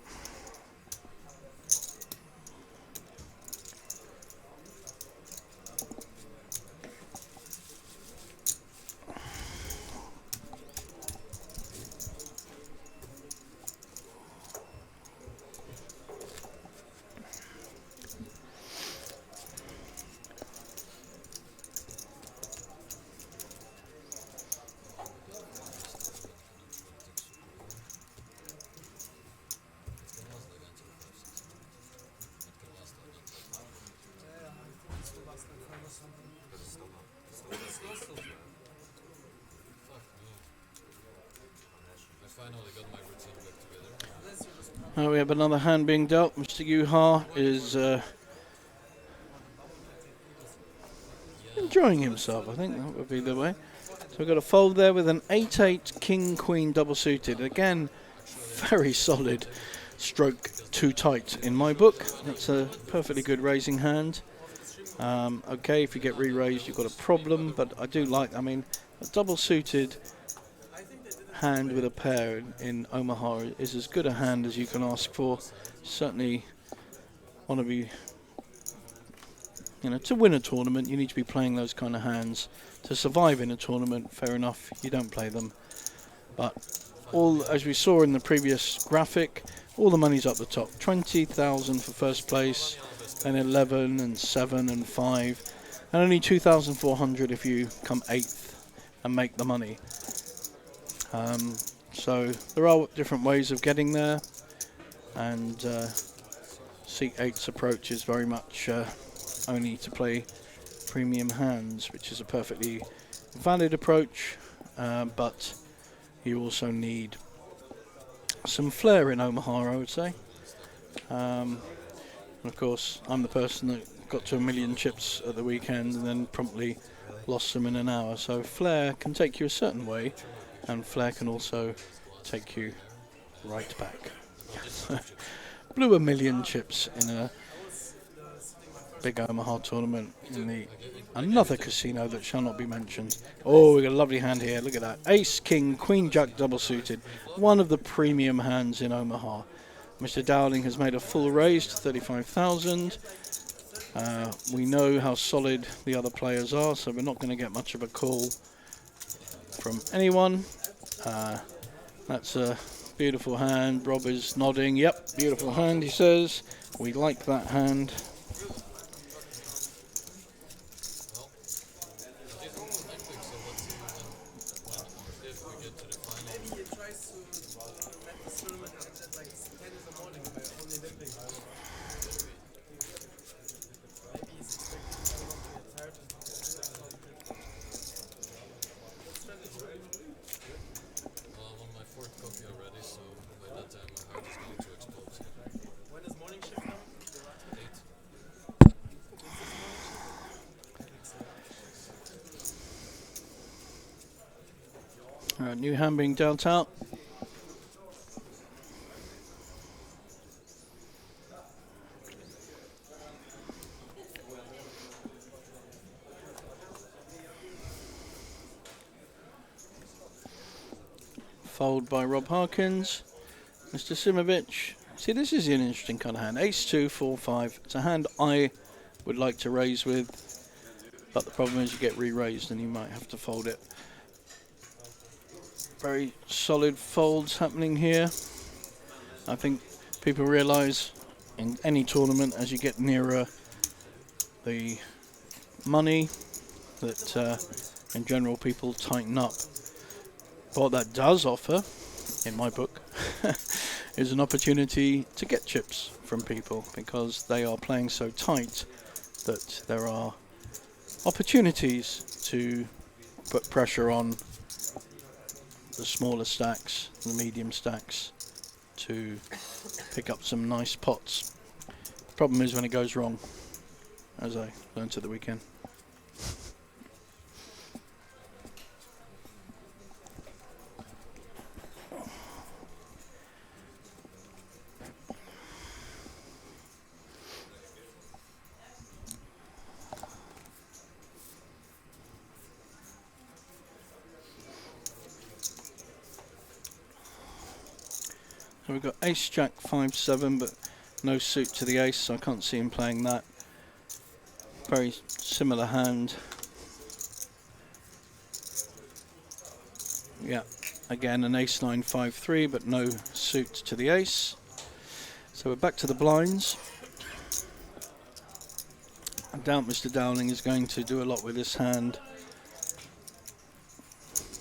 We have another hand being dealt. Mr. Yuha is enjoying himself, I think that would be the way. So we've got a fold there with an 8-8 King Queen double suited. Again, very solid stroke too tight in my book. That's a perfectly good raising hand. Okay, if you get re-raised you've got a problem, but I do like, I mean, a double suited hand with a pair in Omaha is as good a hand as you can ask for. Certainly want to be, you know, to win a tournament you need to be playing those kind of hands. To survive in a tournament, fair enough, you don't play them. But all, as we saw in the previous graphic, all the money's up the top. 20,000 for first place, then 11 and 7 and 5, and only 2,400 if you come 8th and make the money. So there are different ways of getting there, and Seat 8's approach is very much only to play premium hands, which is a perfectly valid approach, but you also need some flair in Omaha, I would say. And of course, I'm the person that got to 1 million chips at the weekend and then promptly lost them in an hour. So flair can take you a certain way, and flair can also take you right back. Blew 1 million chips in a big Omaha tournament in another casino that shall not be mentioned. Oh, we got a lovely hand here. Look at that. Ace, King, Queen, Jack double suited. One of the premium hands in Omaha. Mr. Dowling has made a full raise to 35,000. We know how solid the other players are, so we're not going to get much of a call from anyone. That's a beautiful hand. Rob is nodding. Yep, beautiful hand, he says. We like that hand. Alright, new hand being dealt out. Fold by Rob Harkins. Mr. Simovic. See, this is an interesting kind of hand. Ace 2, 4, 5. It's a hand I would like to raise with, but the problem is you get re-raised and you might have to fold it. Very solid folds happening here. I think people realise in any tournament as you get nearer the money that in general people tighten up. But what that does offer, in my book, is an opportunity to get chips from people because they are playing so tight that there are opportunities to put pressure on the smaller stacks, the medium stacks, to pick up some nice pots. The problem is when it goes wrong, as I learned at the weekend. So we've got ace jack 5 7, but no suit to the ace, so I can't see him playing that. Very similar hand. Yeah, again an ace 9 5 3, but no suit to the ace. So we're back to the blinds. I doubt Mr. Dowling is going to do a lot with this hand.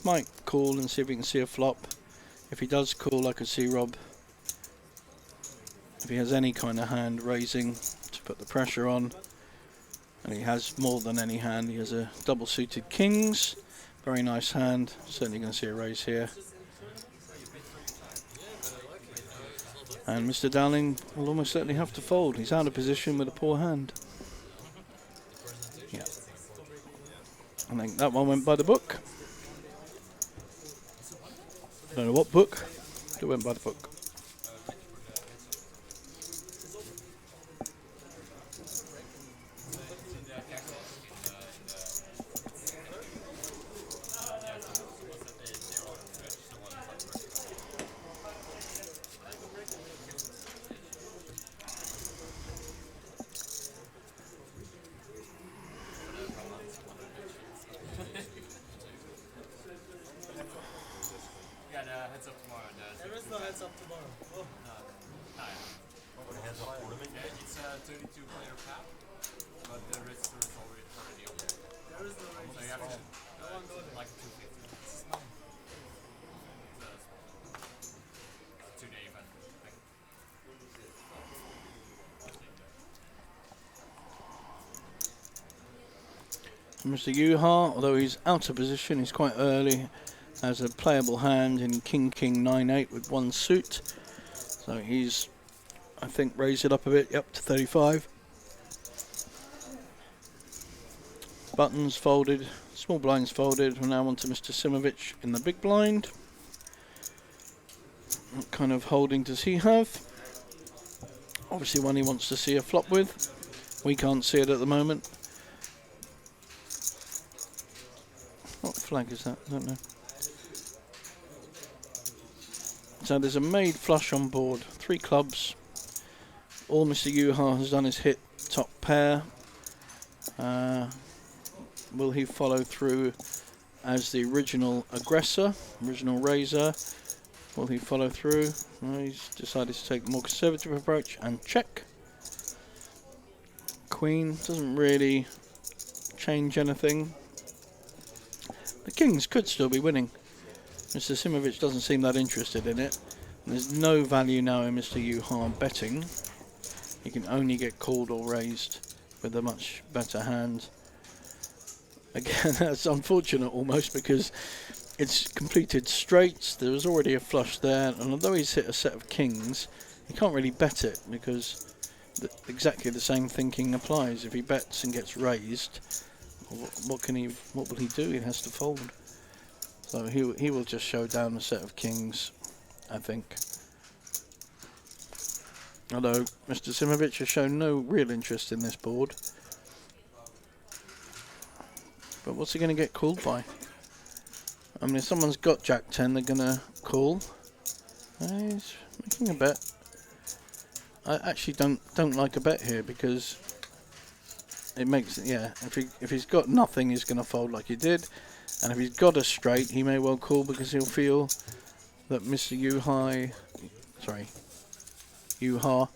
Might call and see if he can see a flop. If he does call, I could see Rob, if he has any kind of hand, raising to put the pressure on. And he has more than any hand. He has a double suited kings. Very nice hand. Certainly going to see a raise here. And Mr. Dowling will almost certainly have to fold. He's out of position with a poor hand. Yeah. I think that one went by the book. Don't know what book. It went by the book. There is no heads up tomorrow. Oh. It's a 32 player cap, but the register is already open. There is no range. So you have to No one go there. like 250. 2-day event. Mr. Yuha, although he's out of position, he's quite early, has a playable hand in King King 9-8 with one suit. So he's, I think, raised it up a bit, yep, to 35. Buttons folded, small blinds folded. We're now on to Mr. Simovic in the big blind. What kind of holding does he have? Obviously one he wants to see a flop with. We can't see it at the moment. What flag is that? I don't know. So there's a made flush on board. 3 clubs. All Mr. Yuha has done is hit top pair. Will he follow through as the original aggressor, original raiser? Will he follow through? No, he's decided to take a more conservative approach and check. Queen doesn't really change anything. The kings could still be winning. Mr. Simovic doesn't seem that interested in it. And there's no value now in Mr. Yuha betting. He can only get called or raised with a much better hand. Again, that's unfortunate almost because it's completed straights. There was already a flush there, and although he's hit a set of kings, he can't really bet it because exactly the same thinking applies. If he bets and gets raised, what will he do? He has to fold. So he will just show down a set of kings, I think. Although Mr. Simovic has shown no real interest in this board. But what's he going to get called by? I mean, if someone's got Jack 10, they're going to call. He's making a bet. I actually don't like a bet here because it makes, yeah, if he's got nothing, he's going to fold like he did. And if he's got a straight, he may well call because he'll feel that Mr. Yuha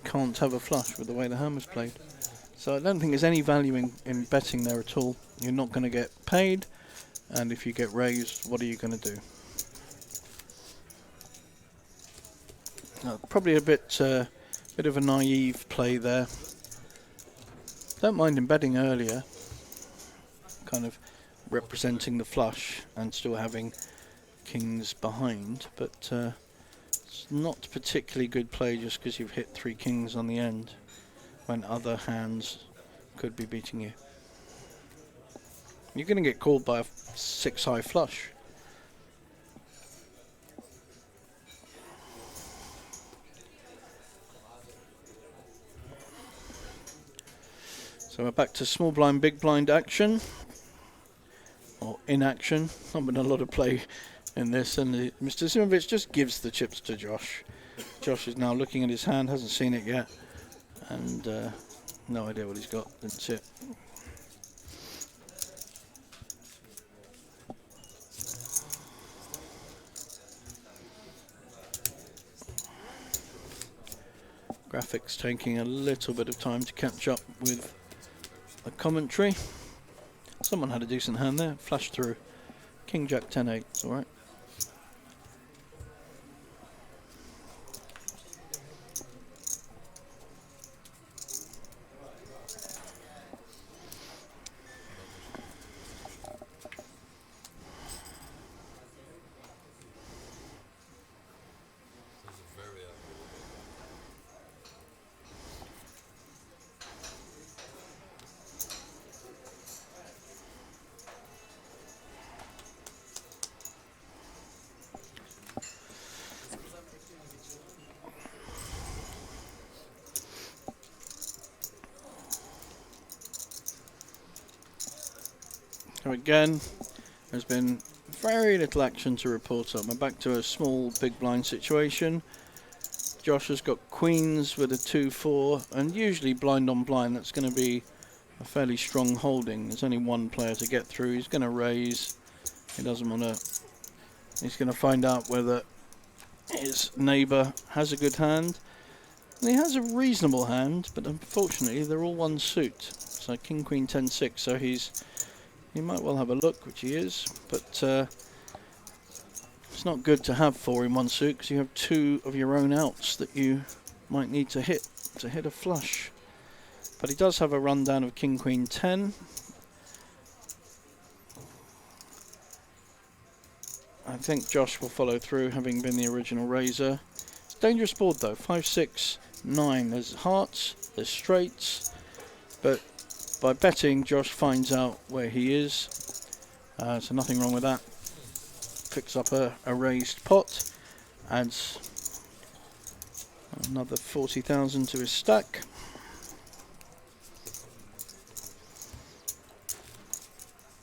can't have a flush with the way the hand was played. So I don't think there's any value in betting there at all. You're not going to get paid, and if you get raised, what are you going to do? Probably a bit of a naive play there. Don't mind him betting earlier, kind of representing the flush and still having kings behind, but it's not particularly good play just because you've hit 3 kings on the end when other hands could be beating you. You're going to get called by a 6 high flush. So we're back to small blind, big blind action, or inaction. Not been a lot of play in this, and Mr. Simovic just gives the chips to Josh. Josh is now looking at his hand, hasn't seen it yet, and no idea what he's got, didn't see it. Graphics taking a little bit of time to catch up with the commentary. Someone had a decent hand there, flashed through. King Jack 10-8, it's alright. So again, there's been very little action to report on. We're back to a small big blind situation. Josh has got queens with a 2-4, and usually blind on blind that's going to be a fairly strong holding. There's only one player to get through. He's going to raise. He doesn't want to. He's going to find out whether his neighbour has a good hand. And he has a reasonable hand, but unfortunately they're all one suit. So King Queen 10-6. So he might well have a look, which he is, but it's not good to have 4 in one suit because you have 2 of your own outs that you might need to hit a flush. But he does have a rundown of King Queen 10. I think Josh will follow through, having been the original raiser. It's a dangerous board though. 5, 6, 9. There's hearts, there's straights, but by betting, Josh finds out where he is, so nothing wrong with that. Picks up a raised pot, adds another 40,000 to his stack.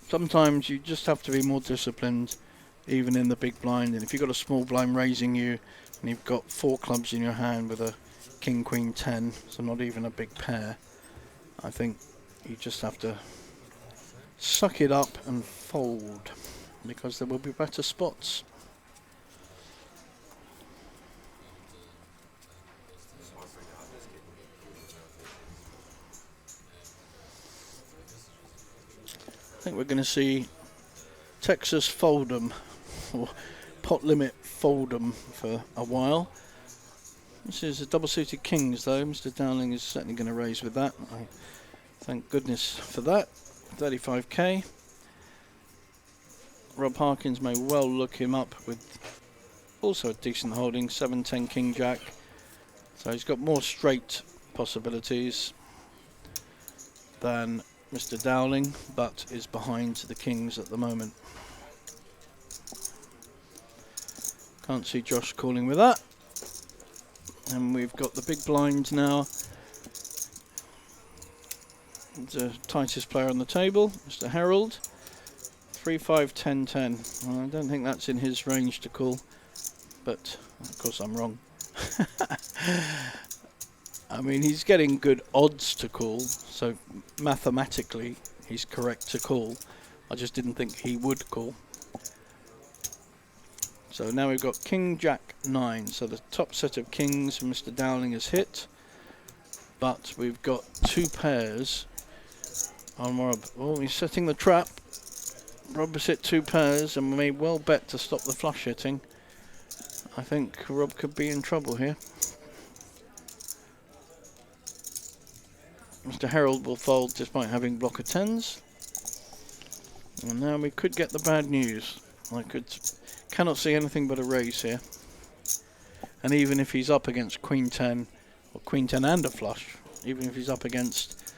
Sometimes you just have to be more disciplined, even in the big blind, and if you've got a small blind raising you, and you've got 4 clubs in your hand with a King Queen 10, so not even a big pair, I think you just have to suck it up and fold, because there will be better spots. I think we're going to see Texas Fold'em, or pot limit Fold'em, for a while. This is a double suited kings though. Mr. Dowling is certainly going to raise with that. Thank goodness for that. 35k. Rob Harkins may well look him up with also a decent holding, 7-10 King Jack. So he's got more straight possibilities than Mr. Dowling, but is behind the kings at the moment. Can't see Josh calling with that. And we've got the big blind now. The tightest player on the table, Mr. Harold. 3-5, 10-10. Well, I don't think that's in his range to call, but of course I'm wrong. I mean, he's getting good odds to call, so mathematically he's correct to call. I just didn't think he would call. So now we've got King, Jack, 9. So the top set of kings Mr. Dowling has hit, but we've got 2 pairs on Rob. Oh, he's setting the trap. Rob has hit 2 pairs and may well bet to stop the flush hitting. I think Rob could be in trouble here. Mr. Harold will fold despite having blocker 10s. And now we could get the bad news. Cannot see anything but a raise here. And even if he's up against Queen 10, or Queen 10 and a flush, even if he's up against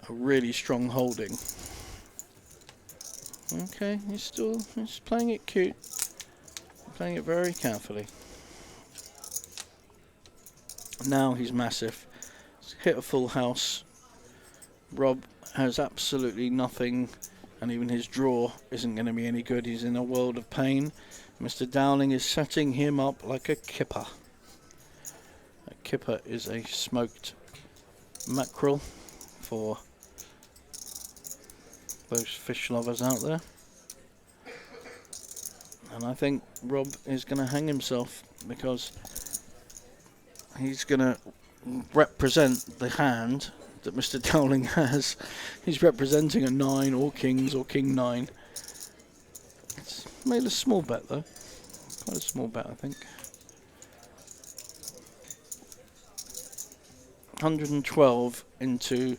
a really strong holding. Okay, he's playing it cute. Playing it very carefully. Now he's massive. He's hit a full house. Rob has absolutely nothing, and even his draw isn't going to be any good. He's in a world of pain. Mr. Dowling is setting him up like a kipper. A kipper is a smoked mackerel for those fish lovers out there. And I think Rob is going to hang himself because he's going to represent the hand that Mr. Dowling has. He's representing a 9 or kings or king 9. It's made a small bet though. Quite a small bet, I think. 112 into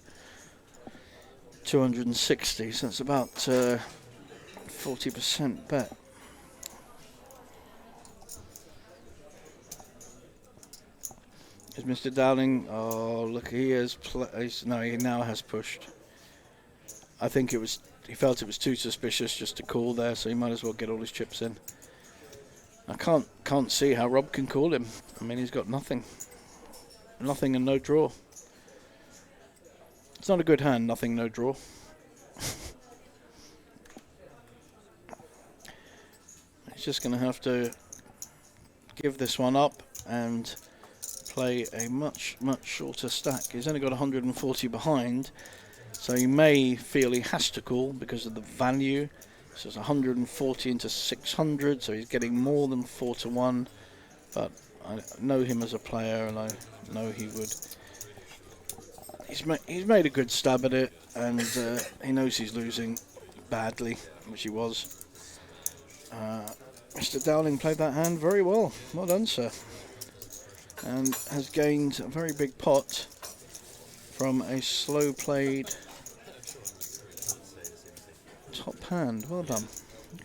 260, so that's about 40% bet. Is Mr. Dowling? Oh, look, he has. No, he now has pushed. I think he felt it was too suspicious just to call there, so he might as well get all his chips in. I can't see how Rob can call him. I mean, he's got nothing and no draw. It's not a good hand, nothing, no draw. He's just going to have to give this one up and play a much shorter stack. He's only got 140 behind, so he may feel he has to call because of the value. So it's 140 into 600, so he's getting more than 4 to 1. But I know him as a player, and I know he would. He's made a good stab at it, and he knows he's losing badly, which he was. Mr. Dowling played that hand very well. Well done, sir. And has gained a very big pot from a slow played top hand. Well done.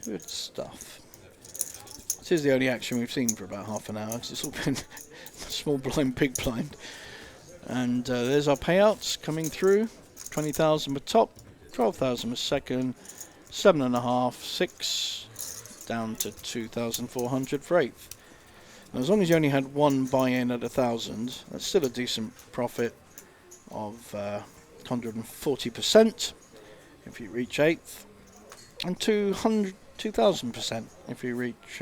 Good stuff. This is the only action we've seen for about half an hour. It's all been small blind, big blind. And there's our payouts coming through. 20,000 per top, 12,000 per second, 7.5, 6, down to 2,400 for 8th. Now, as long as you only had one buy-in at 1,000, that's still a decent profit of 140% if you reach 8th, and 2,000% if you reach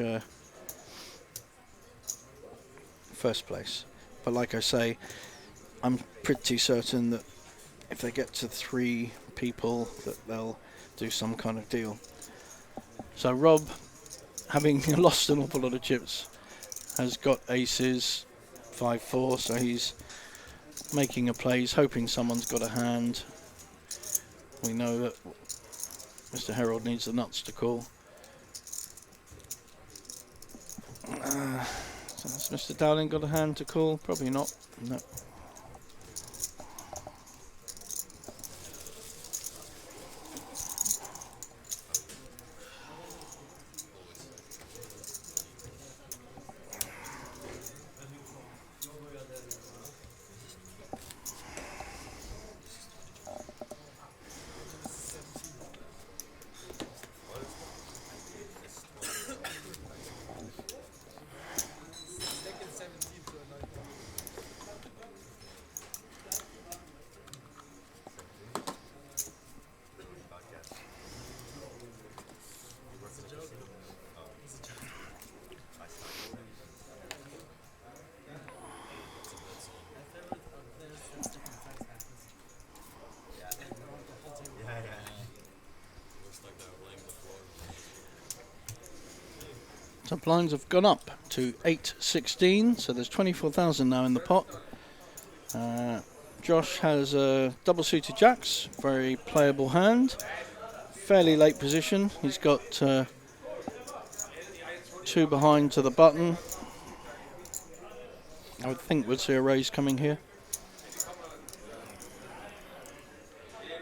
first place. But like I say, I'm pretty certain that if they get to 3 people, that they'll do some kind of deal. So Rob, having lost an awful lot of chips, has got aces, 5-4, so he's making a play. He's hoping someone's got a hand. We know that Mr. Harold needs the nuts to call. So has Mr. Dowling got a hand to call? Probably not. No. So blinds have gone up to 816, so there's 24,000 now in the pot. Josh has a double suited jacks, very playable hand. Fairly late position. He's got 2 behind to the button. I would think we'd see a raise coming here.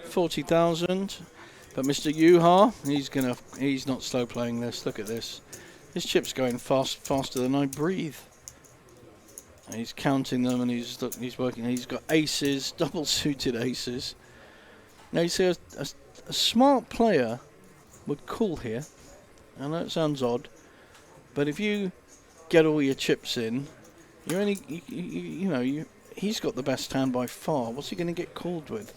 40,000. But Mr. Yuha, he's not slow playing this. Look at this. This chip's going faster than I breathe. And he's counting them and he's working. He's got aces, double suited aces. Now you see a smart player would call here. I know it sounds odd, but if you get all your chips in, you're only he's got the best hand by far. What's he going to get called with?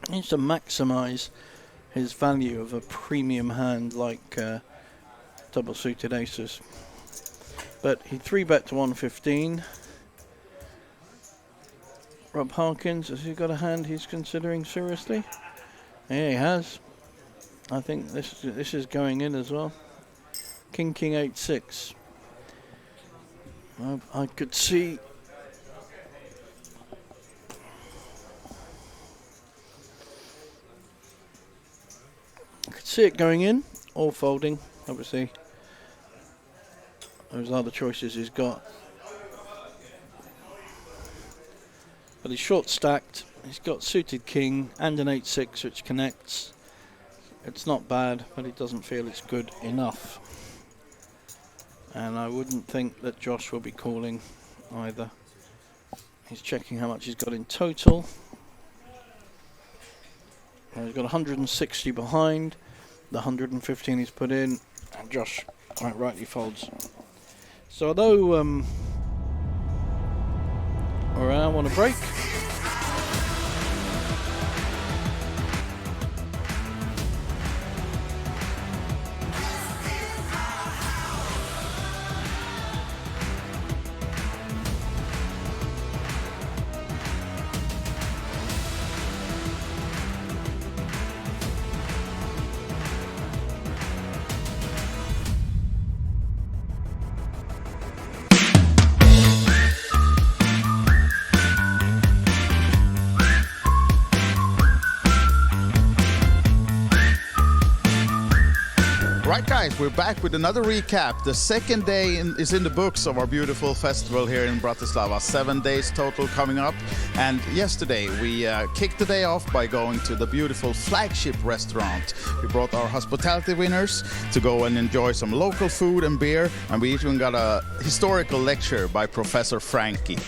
He needs to maximise his value of a premium hand like double suited aces. But he 3-bet to 115. Rob Harkins, has he got a hand he's considering seriously? Yeah, he has. I think this is going in as well. King 8-6. I could see. See it going in or folding, obviously. Those are the choices he's got. But he's short stacked. He's got suited king and an 8-6 which connects. It's not bad, but he doesn't feel it's good enough. And I wouldn't think that Josh will be calling either. He's checking how much he's got in total. He's got 160 behind. The 115 he's put in, and Josh quite rightly folds. So although I want to break. Right, guys, we're back with another recap. The second day is in the books of our beautiful festival here in Bratislava. 7 days total coming up. And yesterday we kicked the day off by going to the beautiful flagship restaurant. We brought our hospitality winners to go and enjoy some local food and beer. And we even got a historical lecture by Professor Frankie.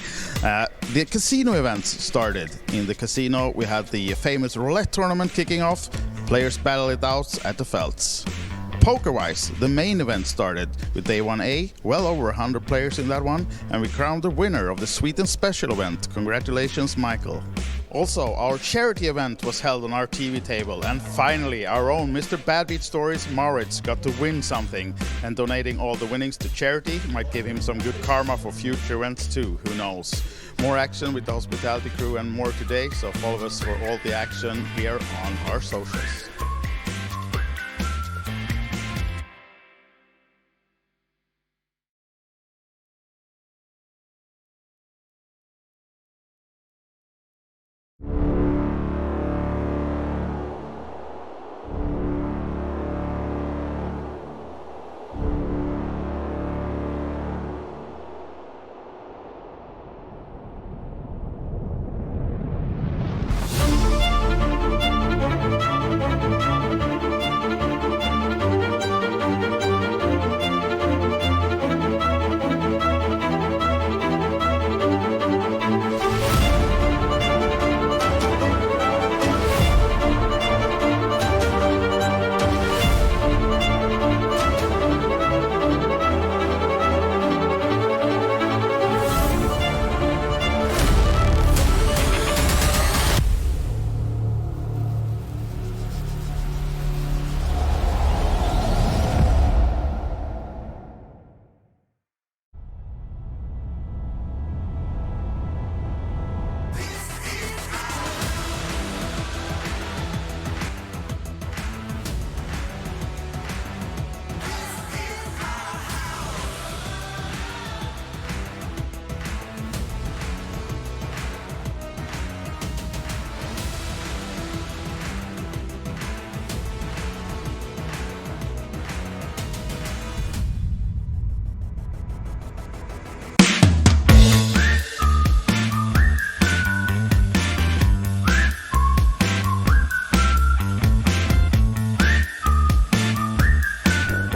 The casino events started. In the casino, we had the famous roulette tournament kicking off. Players battle it out at the Felts. Poker-wise, the main event started with Day 1A, well over 100 players in that one, and we crowned the winner of the Sweet and Special event. Congratulations, Michael. Also, our charity event was held on our TV table, and finally, our own Mr. Bad Beat Stories, Maurits, got to win something, and donating all the winnings to charity might give him some good karma for future events too, who knows. More action with the hospitality crew and more today, so follow us for all the action here on our socials.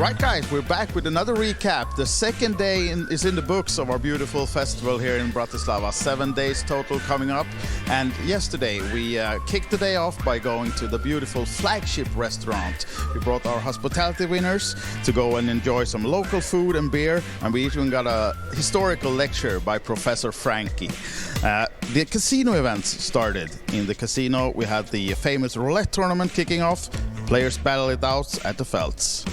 Right, guys, we're back with another recap. The second day is in the books of our beautiful festival here in Bratislava. 7 days total coming up. And yesterday we kicked the day off by going to the beautiful flagship restaurant. We brought our hospitality winners to go and enjoy some local food and beer. And we even got a historical lecture by Professor Frankie. The casino events started. In the casino we had the famous roulette tournament kicking off. Players battle it out at the Felts.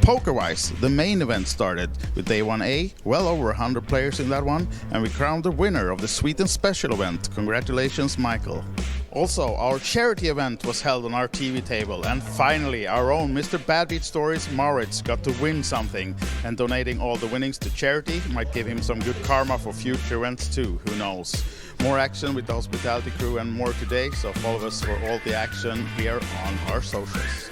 Poker-wise, the main event started with day 1A, well over 100 players in that one, and we crowned the winner of the Sweden Special event. Congratulations, Michael. Also, our charity event was held on our TV table, and finally, our own Mr. Bad Beat Stories, Maurits, got to win something, and donating all the winnings to charity might give him some good karma for future events too, who knows. More action with the hospitality crew and more today, so follow us for all the action here on our socials.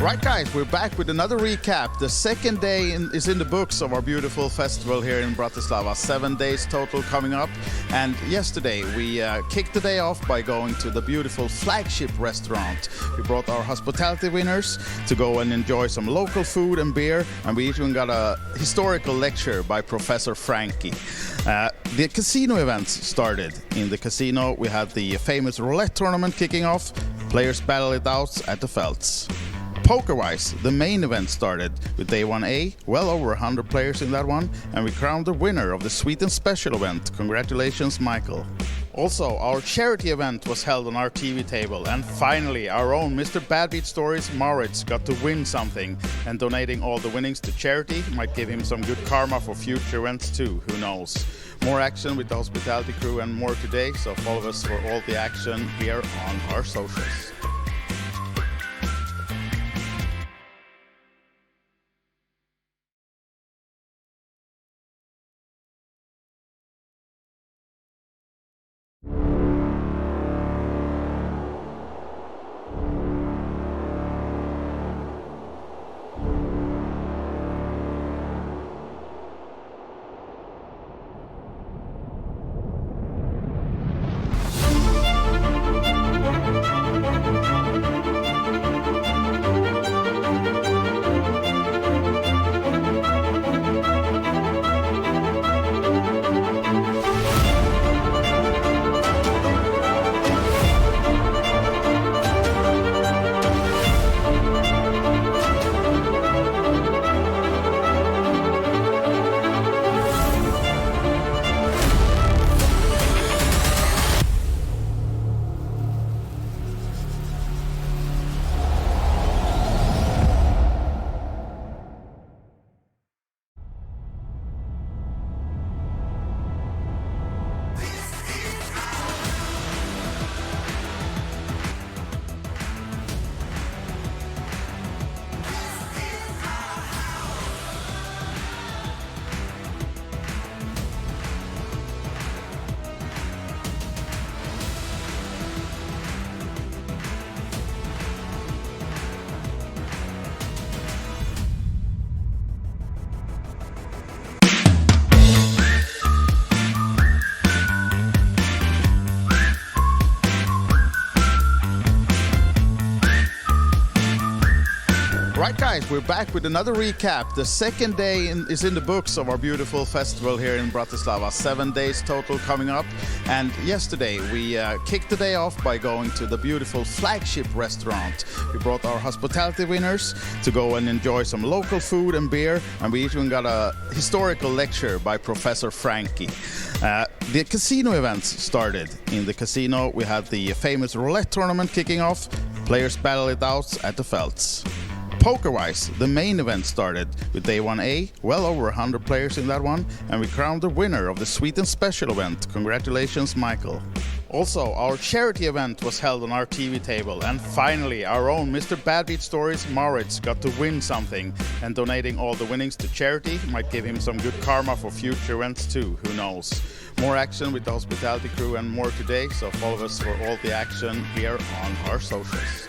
Right, guys, we're back with another recap. The second day is in the books of our beautiful festival here in Bratislava. 7 days total coming up. And yesterday we kicked the day off by going to the beautiful flagship restaurant. We brought our hospitality winners to go and enjoy some local food and beer. And we even got a historical lecture by Professor Frankie. The casino events started. In the casino we had the famous roulette tournament kicking off. Players battle it out at the Felts. Poker-wise, the main event started with day 1A, well over 100 players in that one, and we crowned the winner of the Sweden Special event. Congratulations, Michael. Also, our charity event was held on our TV table, and finally, our own Mr. Bad Beat Stories, Maurits, got to win something, and donating all the winnings to charity might give him some good karma for future events too, who knows. More action with the hospitality crew and more today, so follow us for all the action here on our socials. Right, guys, we're back with another recap. The second day is in the books of our beautiful festival here in Bratislava. 7 days total coming up. And yesterday we kicked the day off by going to the beautiful flagship restaurant. We brought our hospitality winners to go and enjoy some local food and beer. And we even got a historical lecture by Professor Frankie. The casino events started. In the casino we had the famous roulette tournament kicking off. Players battle it out at the Felts. Poker-wise, the main event started with Day 1A, well over 100 players in that one, and we crowned the winner of the Sweet and Special event. Congratulations, Michael. Also, our charity event was held on our TV table, and finally, our own Mr. Bad Beat Stories, Maurits, got to win something, and donating all the winnings to charity might give him some good karma for future events too, who knows. More action with the hospitality crew and more today, so follow us for all the action here on our socials.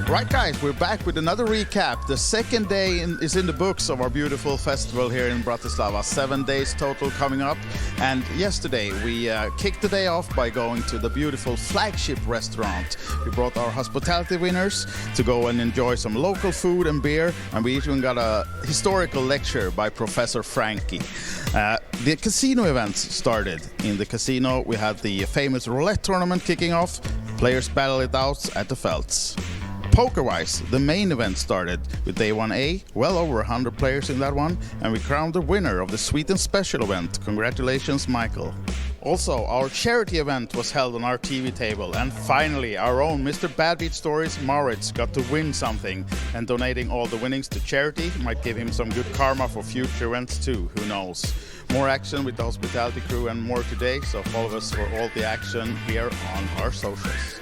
Right, guys, we're back with another recap. The second day is in the books of our beautiful festival here in Bratislava. 7 days total coming up. And yesterday we kicked the day off by going to the beautiful flagship restaurant. We brought our hospitality winners to go and enjoy some local food and beer. And we even got a historical lecture by Professor Frankie. The casino events started. In the casino we had the famous roulette tournament kicking off. Players battle it out at the Felts. Poker-wise, the main event started with Day 1A, well over 100 players in that one, and we crowned the winner of the Sweet and Special event. Congratulations, Michael. Also, our charity event was held on our TV table, and finally, our own Mr. Bad Beat Stories, Maurits, got to win something, and donating all the winnings to charity might give him some good karma for future events too, who knows. More action with the hospitality crew and more today, so follow us for all the action here on our socials.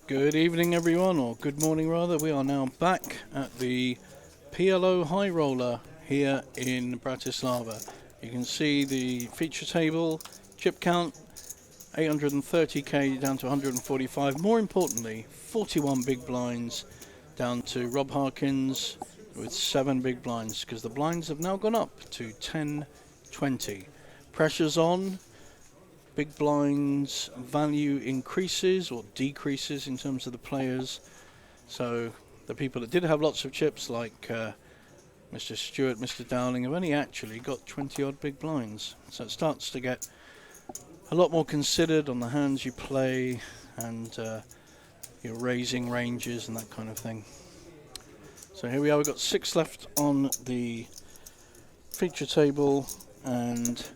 Good evening, everyone, or good morning rather. We are now back at the PLO High Roller here in Bratislava. You can see the feature table, chip count, 830k down to 145. More importantly, 41 big blinds down to Rob Harkins with 7 big blinds, because the blinds have now gone up to 10-20. Pressure's on. big blinds value increases or decreases in terms of the players. So the people that did have lots of chips, like Mr. Stewart, Mr. Dowling, have only actually got 20 odd big blinds. So it starts to get a lot more considered on the hands you play and your raising ranges and that kind of thing. So here we are, we've got 6 left on the feature table and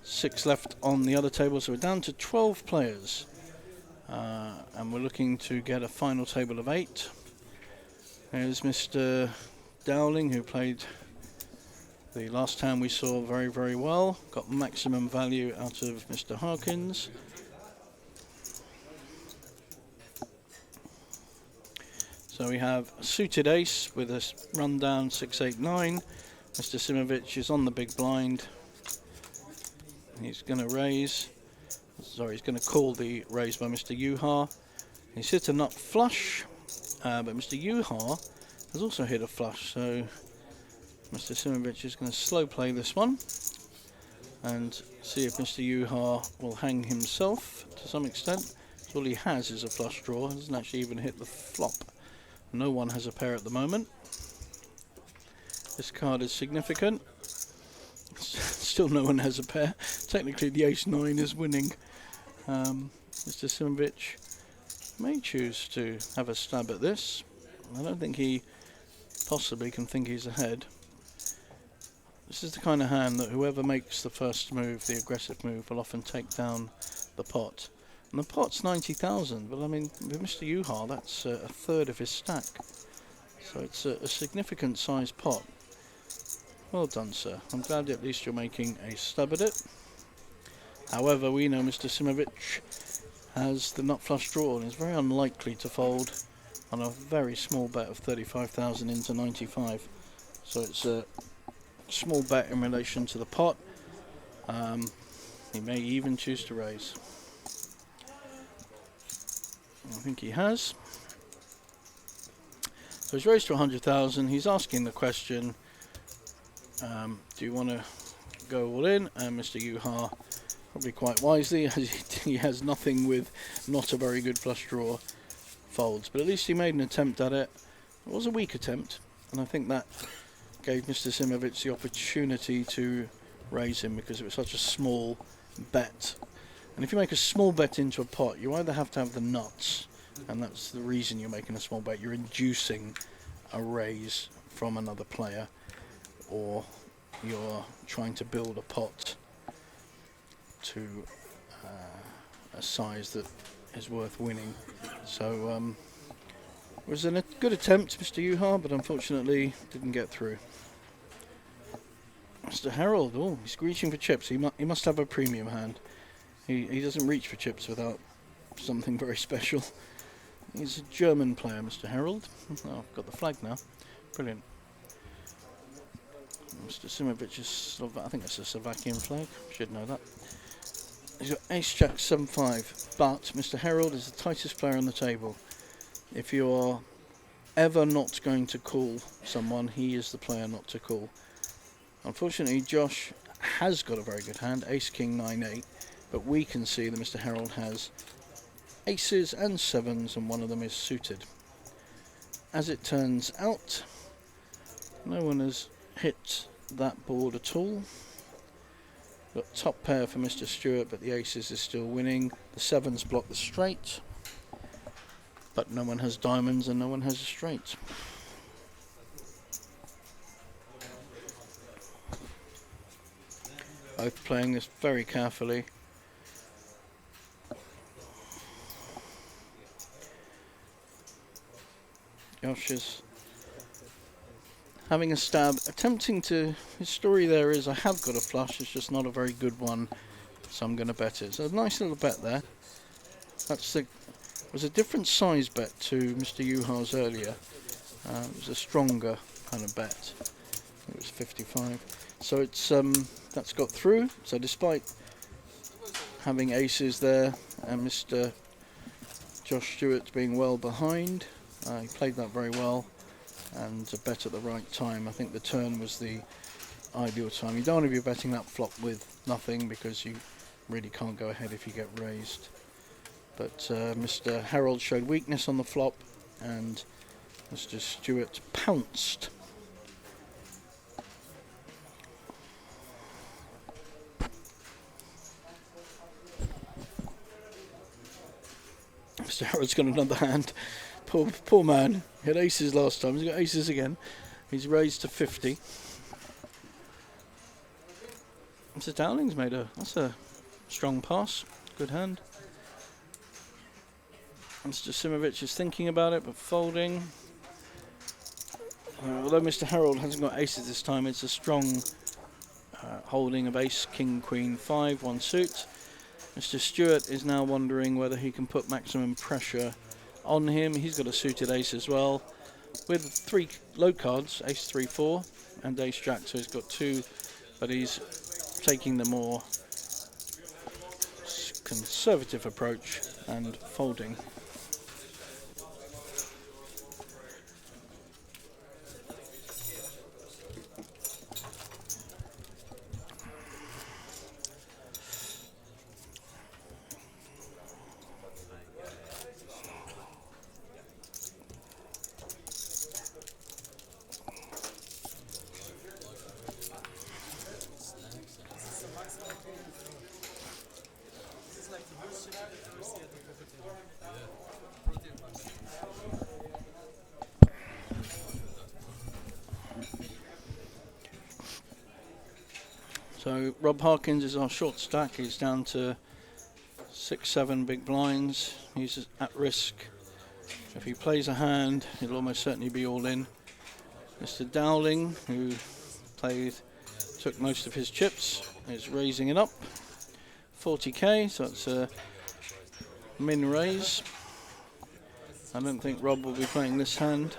6 left on the other table, so we're down to 12 players, and we're looking to get a final table of 8. There's Mr. Dowling, who played the last hand we saw very, very well, got maximum value out of Mr. Harkins. So we have a suited ace with a rundown 6-8-9. Mr. Simovic is on the big blind. He's going to raise. Sorry, he's going to call the raise by Mr. Yuha. He's hit a nut flush, but Mr. Yuha has also hit a flush. So Mr. Simovic is going to slow play this one and see if Mr. Yuha will hang himself to some extent. So all he has is a flush draw. He doesn't actually even hit the flop. No one has a pair at the moment. This card is significant. Still no one has a pair. Technically the ace-9 is winning. Mr. Simovic may choose to have a stab at this. I don't think he possibly can think he's ahead. This is the kind of hand that whoever makes the first move, the aggressive move, will often take down the pot. And the pot's 90,000, but I mean, with Mr. Yuha, that's a third of his stack. So it's a significant sized pot. Well done, sir. I'm glad at least you're making a stab at it. However, we know Mr. Simovic has the nut flush draw and is very unlikely to fold on a very small bet of 35,000 into 95. So it's a small bet in relation to the pot. He may even choose to raise. I think he has. So he's raised to 100,000. He's asking the question, do you want to go all in? And Mr. Yuha, probably quite wisely, he has nothing with not a very good flush draw, folds. But at least he made an attempt at it. It was a weak attempt, and I think that gave Mr. Simovic the opportunity to raise him because it was such a small bet. And if you make a small bet into a pot, you either have to have the nuts, and that's the reason you're making a small bet. You're inducing a raise from another player, or you're trying to build a pot to a size that is worth winning. So it was a good attempt, Mr. Yuha, but unfortunately didn't get through. Mr. Harold, oh, he's reaching for chips. He must have a premium hand. He doesn't reach for chips without something very special. He's a German player, Mr. Harold. Oh, I've got the flag now. Brilliant. Mr. Simovic is, I think that's a Slovakian flag. Should know that. He's got ace-jack 7-5, but Mr. Harold is the tightest player on the table. If you're ever not going to call someone, he is the player not to call. Unfortunately, Josh has got a very good hand, ace-king 9-8. But we can see that Mr. Harold has aces and sevens, and one of them is suited. As it turns out, no one has hit that board at all. Got top pair for Mr. Stewart, but the aces is still winning. The sevens block the straight, but no one has diamonds and no one has a straight. Both playing this very carefully. Josh is having a stab, attempting to, his story there is, I have got a flush, it's just not a very good one, so I'm going to bet it. So a nice little bet there. Was a different size bet to Mr. Yuha's earlier. It was a stronger kind of bet. It was 55. So it's that's got through. So despite having aces there and Mr. Josh Stewart being well behind, he played that very well and a bet at the right time. I think the turn was the ideal time. You don't want to be betting that flop with nothing because you really can't go ahead if you get raised. But Mr. Harold showed weakness on the flop, and Mr. Stewart pounced. Mr. Harold's got another hand. Poor man. He had aces last time. He's got aces again. He's raised to 50. Mr. Dowling's made that's a strong pass. Good hand. Mr. Simovic is thinking about it, but folding. Although Mr. Harold hasn't got aces this time, it's a strong holding of ace, king, queen, 5, 1 suit. Mr. Stewart is now wondering whether he can put maximum pressure on him. He's got a suited ace as well, with 3 low cards, ace, 3, 4, and ace, jack, so he's got 2, but he's taking the more conservative approach and folding. So Rob Harkins is our short stack. He's down to 6-7 big blinds. He's at risk. If he plays a hand, he'll almost certainly be all in. Mr. Dowling, who took most of his chips, is raising it up. 40k, so it's a min raise. I don't think Rob will be playing this hand.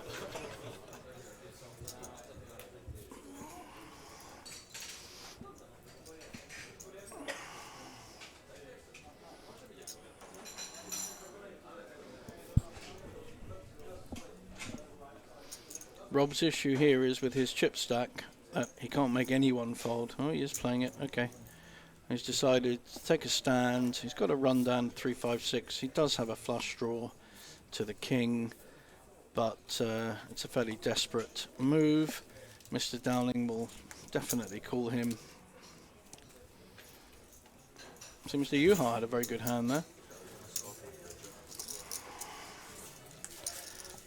Rob's issue here is with his chip stack that he can't make anyone fold. Oh, he is playing it. Okay. He's decided to take a stand. He's got a run down 3, 5, 6. He does have a flush draw to the king, but it's a fairly desperate move. Mr. Dowling will definitely call him. So Mr. Yuha had a very good hand there.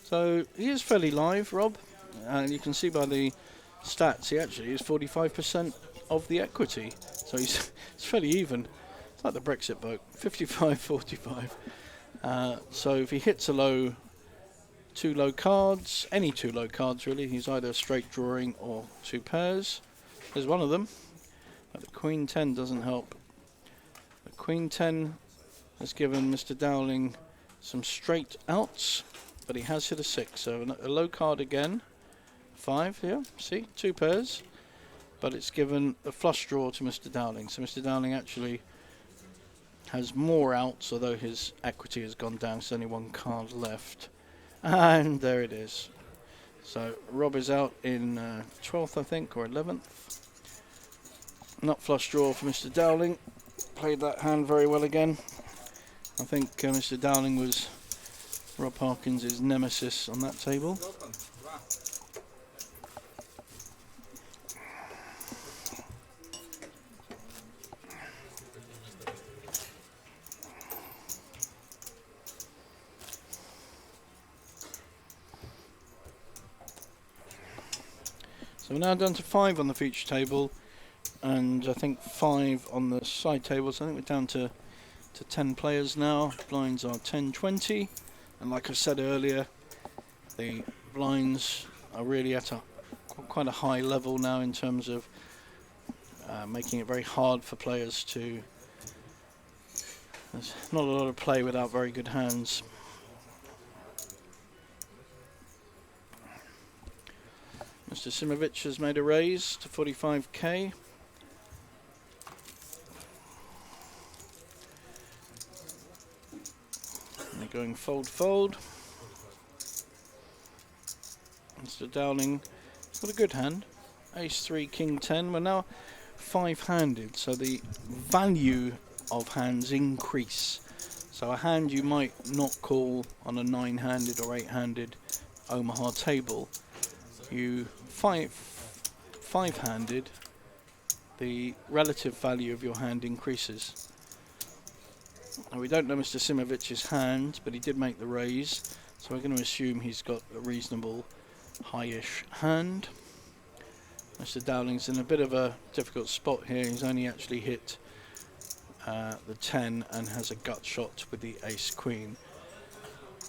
So he is fairly live, Rob. And you can see by the stats, he actually is 45% of the equity. So it's fairly even. It's like the Brexit vote, 55-45. So if he hits a 2 low cards, any 2 low cards really, he's either straight drawing or 2 pairs. There's one of them, but the Queen 10 doesn't help. The Queen 10 has given Mr. Dowling some straight outs, but he has hit a 6, so a low card again. 5 here, see, 2 pairs, but it's given a flush draw to Mr. Dowling. So Mr. Dowling actually has more outs, although his equity has gone down, so only 1 card left. And there it is. So Rob is out in 12th, I think, or 11th. Not flush draw for Mr. Dowling. Played that hand very well again. I think Mr. Dowling was Rob Harkins' nemesis on that table. So we're now down to 5 on the feature table, and I think 5 on the side table, so I think we're down to 10 players now. Blinds are 10-20, and like I said earlier, the blinds are really at quite a high level now in terms of making it very hard for players to... There's not a lot of play without very good hands. Mr. Simovic has made a raise to 45k. They're going fold. Mr. Dowling has got a good hand. Ace 3, King 10. We're now 5-handed, so the value of hands increase. So a hand you might not call on a 9-handed or 8-handed Omaha table, you five-handed, the relative value of your hand increases. Now, we don't know Mr. Simovic's hand, but he did make the raise, so we're going to assume he's got a reasonable high-ish hand. Mr. Dowling's in a bit of a difficult spot here. He's only actually hit the 10 and has a gut shot with the ace-queen.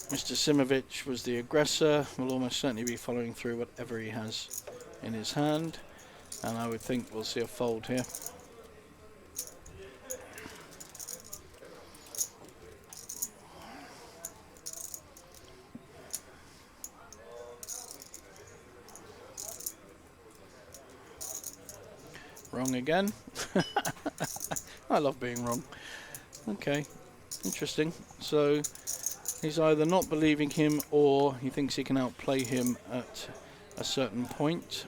Mr. Simovic was the aggressor, will almost certainly be following through whatever he has in his hand, and I would think we'll see a fold here. Wrong again. I love being wrong. Okay, interesting. So he's either not believing him or he thinks he can outplay him at a certain point.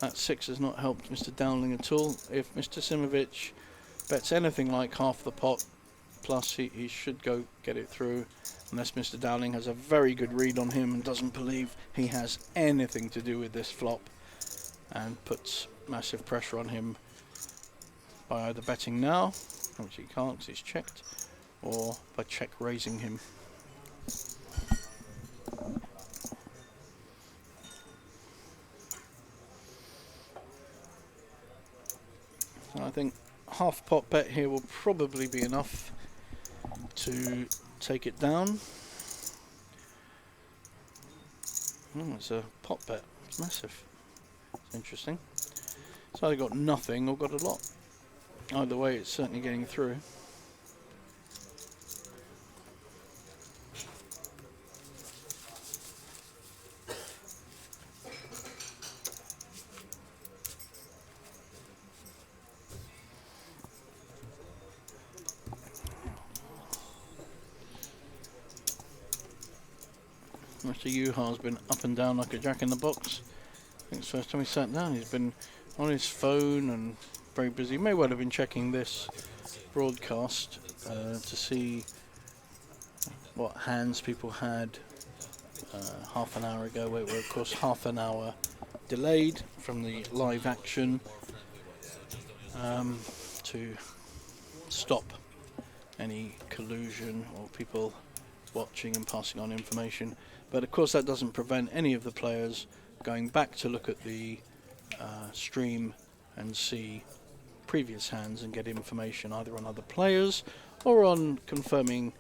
That 6 has not helped Mr. Dowling at all. If Mr. Simovic bets anything like half the pot, plus he should go get it through, unless Mr. Dowling has a very good read on him and doesn't believe he has anything to do with this flop and puts massive pressure on him by either betting now, which he can't because he's checked, or by check raising him. So I think half pot bet here will probably be enough to take it down. Oh, it's a pot bet. It's massive. It's interesting. It's either got nothing or got a lot. Either way, it's certainly getting through. Mr. Yuha's been up and down like a jack in the box. I think it's the first time he sat down. He's been on his phone and very busy. He may well have been checking this broadcast to see what hands people had half an hour ago. We were, of course, half an hour delayed from the live action to stop any collusion or people watching and passing on information. But of course that doesn't prevent any of the players going back to look at the stream and see previous hands and get information either on other players or on confirming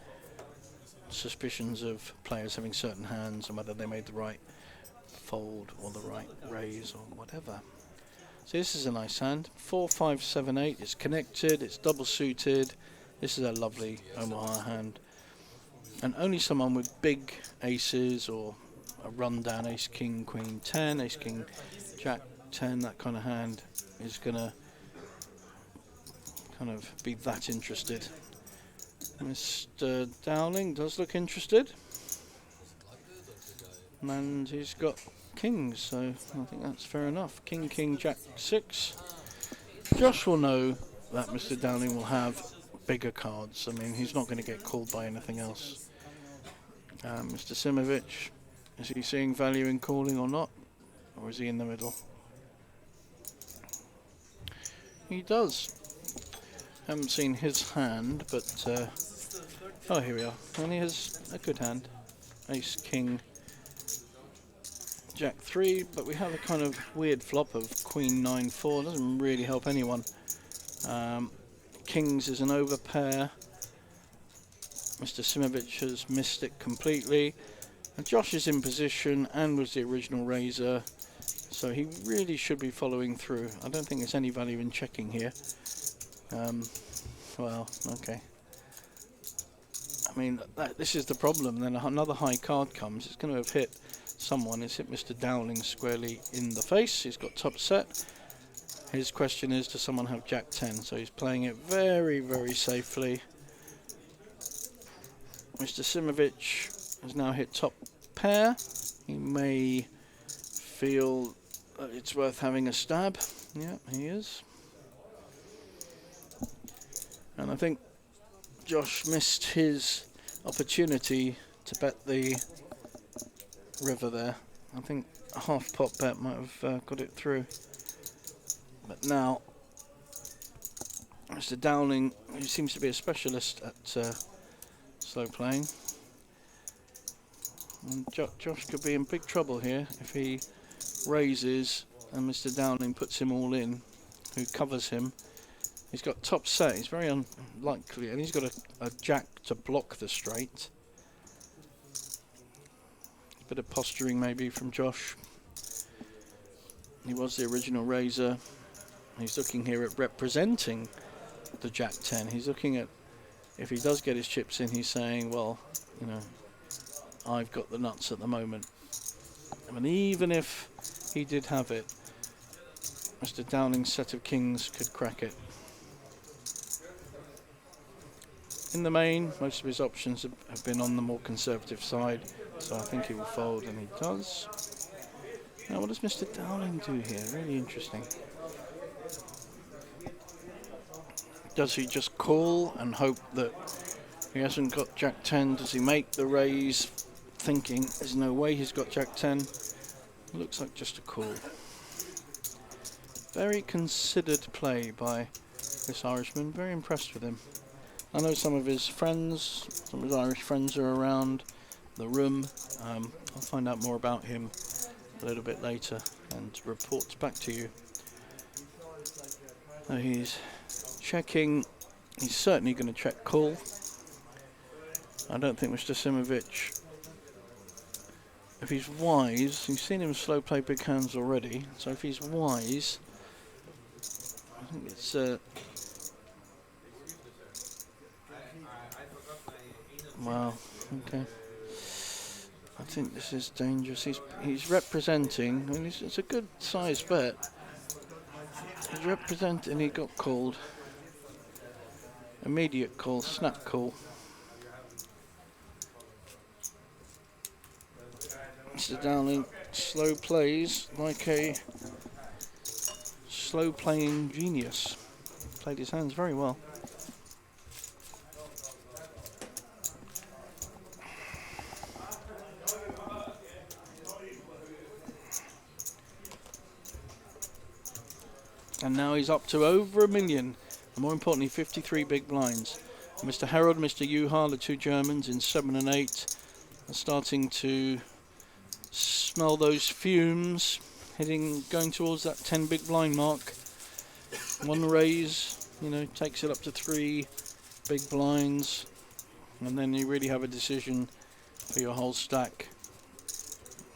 suspicions of players having certain hands and whether they made the right fold or the right raise or whatever. So this is a nice hand. 4, 5, 7, 8. It's connected. It's double suited. This is a lovely Omaha hand. And only someone with big aces or a rundown ace, king, queen, 10, ace, king, jack, 10, that kind of hand is going to kind of be that interested. Mr. Dowling does look interested. And he's got kings, so I think that's fair enough. King, king, jack, 6. Josh will know that Mr. Dowling will have bigger cards. I mean, he's not going to get called by anything else. Mr. Simovic, is he seeing value in calling or not? Or is he in the middle? He does. Haven't seen his hand, but oh, here we are. And he has a good hand. Ace, king, jack 3, but we have a kind of weird flop of queen 9, 4. Doesn't really help anyone. Kings is an overpair. Mr. Simovic has missed it completely. And Josh is in position and was the original raiser, so he really should be following through. I don't think there's any value in checking here. Well, okay. I mean, this is the problem. Then another high card comes. It's going to have hit someone. It's hit Mr. Dowling squarely in the face. He's got top set. His question is, does someone have jack 10? So he's playing it very, very safely. Mr. Simovic has now hit top pair. He may feel that it's worth having a stab. Yeah, he is. And I think Josh missed his opportunity to bet the river there. I think a half pot bet might have got it through. But now, Mr. Dowling, who seems to be a specialist at slow playing, and Josh could be in big trouble here if he raises and Mr. Dowling puts him all in, who covers him. He's got top set, he's very unlikely, and he's got a jack to block the straight. A bit of posturing maybe from Josh. He was the original raiser. He's looking here at representing the Jack 10. He's looking at, if he does get his chips in, he's saying, well, you know, I've got the nuts at the moment. And even if he did have it, Mr. Downing's set of kings could crack it. In the main, most of his options have been on the more conservative side, so I think he will fold, and he does. Now, what does Mr. Dowling do here? Really interesting. Does he just call and hope that he hasn't got Jack 10? Does he make the raise thinking there's no way he's got Jack 10? Looks like just a call. Very considered play by this Irishman. Very impressed with him. I know some of his friends, some of his Irish friends are around the room. I'll find out more about him a little bit later and report back to you. So he's checking. He's certainly going to check call. I don't think Mr. Simovic, if he's wise, you've seen him slow play big hands already, so if he's wise, I think it's wow, okay. I think this is dangerous. He's representing. I mean, it's a good size bet. He's representing. He got called. Immediate call. Snap call. Mr. Dowling slow plays like a slow playing genius. Played his hands very well. And now he's up to over $1 million, and more importantly 53 big blinds. Mr. Harold, Mr. Juha, the two Germans in 7 and 8, are starting to smell those fumes, going towards that 10 big blind mark. One raise, you know, takes it up to 3 big blinds, and then you really have a decision for your whole stack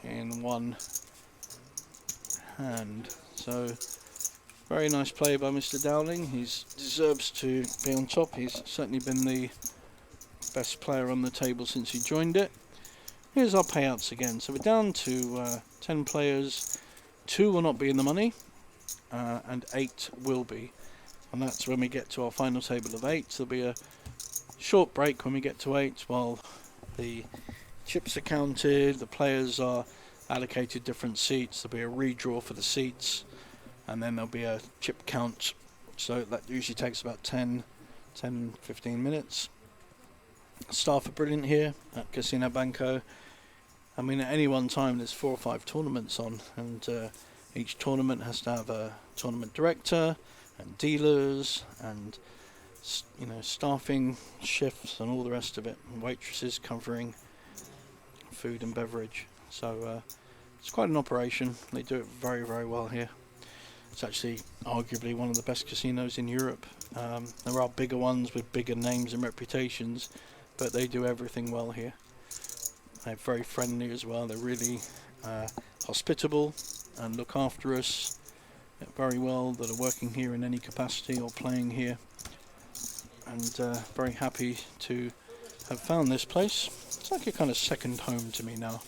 in one hand. So very nice play by Mr. Dowling. He deserves to be on top. He's certainly been the best player on the table since he joined it. Here's our payouts again. So we're down to 10 players. 2 will not be in the money, and 8 will be. And that's when we get to our final table of 8. There'll be a short break when we get to 8 while the chips are counted, the players are allocated different seats. There'll be a redraw for the seats, and then there'll be a chip count. So that usually takes about 10, 15 minutes. Staff are brilliant here at Casino Banco. I mean, at any one time there's 4 or 5 tournaments on, and each tournament has to have a tournament director and dealers and, you know, staffing shifts and all the rest of it, and waitresses covering food and beverage. So it's quite an operation. They do it very, very well here. It's actually arguably one of the best casinos in Europe. There are bigger ones with bigger names and reputations, but they do everything well here. They're very friendly as well. They're really hospitable and look after us very well, that are working here in any capacity or playing here. And very happy to have found this place. It's like a kind of second home to me now.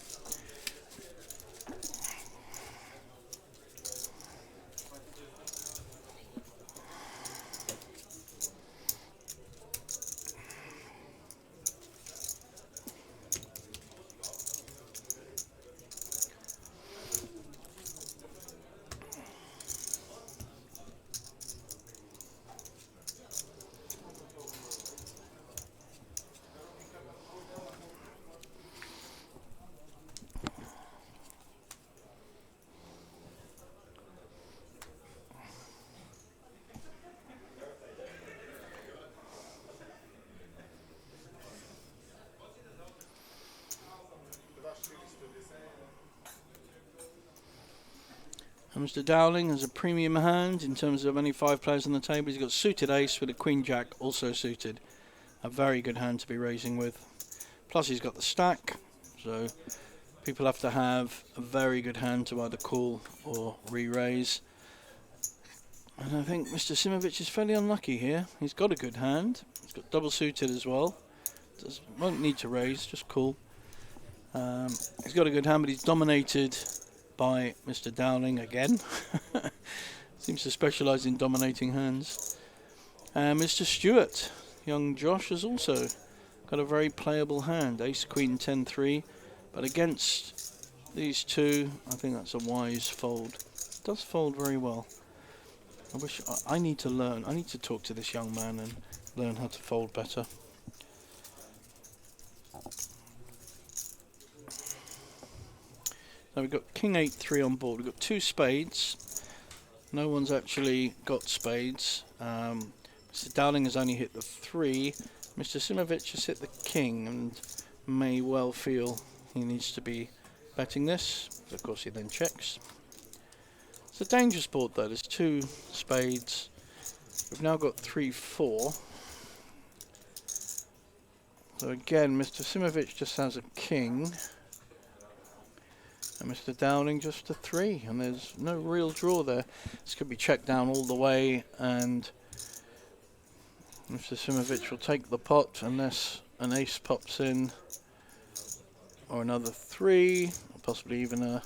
And Mr. Dowling has a premium hand in terms of only 5 players on the table. He's got suited ace with a queen jack also suited. A very good hand to be raising with. Plus he's got the stack, so people have to have a very good hand to either call or re-raise. And I think Mr. Simovic is fairly unlucky here. He's got a good hand. He's got double suited as well. Won't need to raise, just call. He's got a good hand, but he's dominated by Mr. Dowling again. Seems to specialise in dominating hands. Mr. Stewart, young Josh, has also got a very playable hand. Ace, Queen, 10-3. But against these two, I think that's a wise fold. It does fold very well. I need to learn. I need to talk to this young man and learn how to fold better. So we've got King 8-3 on board. We've got 2 spades. No one's actually got spades. Mr. Dowling has only hit the 3. Mr. Simovic has hit the king and may well feel he needs to be betting this. Of course he then checks. It's a dangerous board though. There's 2 spades. We've now got 3-4. So again, Mr. Simovic just has a king. And Mr. Dowling just a 3, and there's no real draw there. This could be checked down all the way, and Mr. Simovic will take the pot unless an ace pops in, or another 3, or possibly even a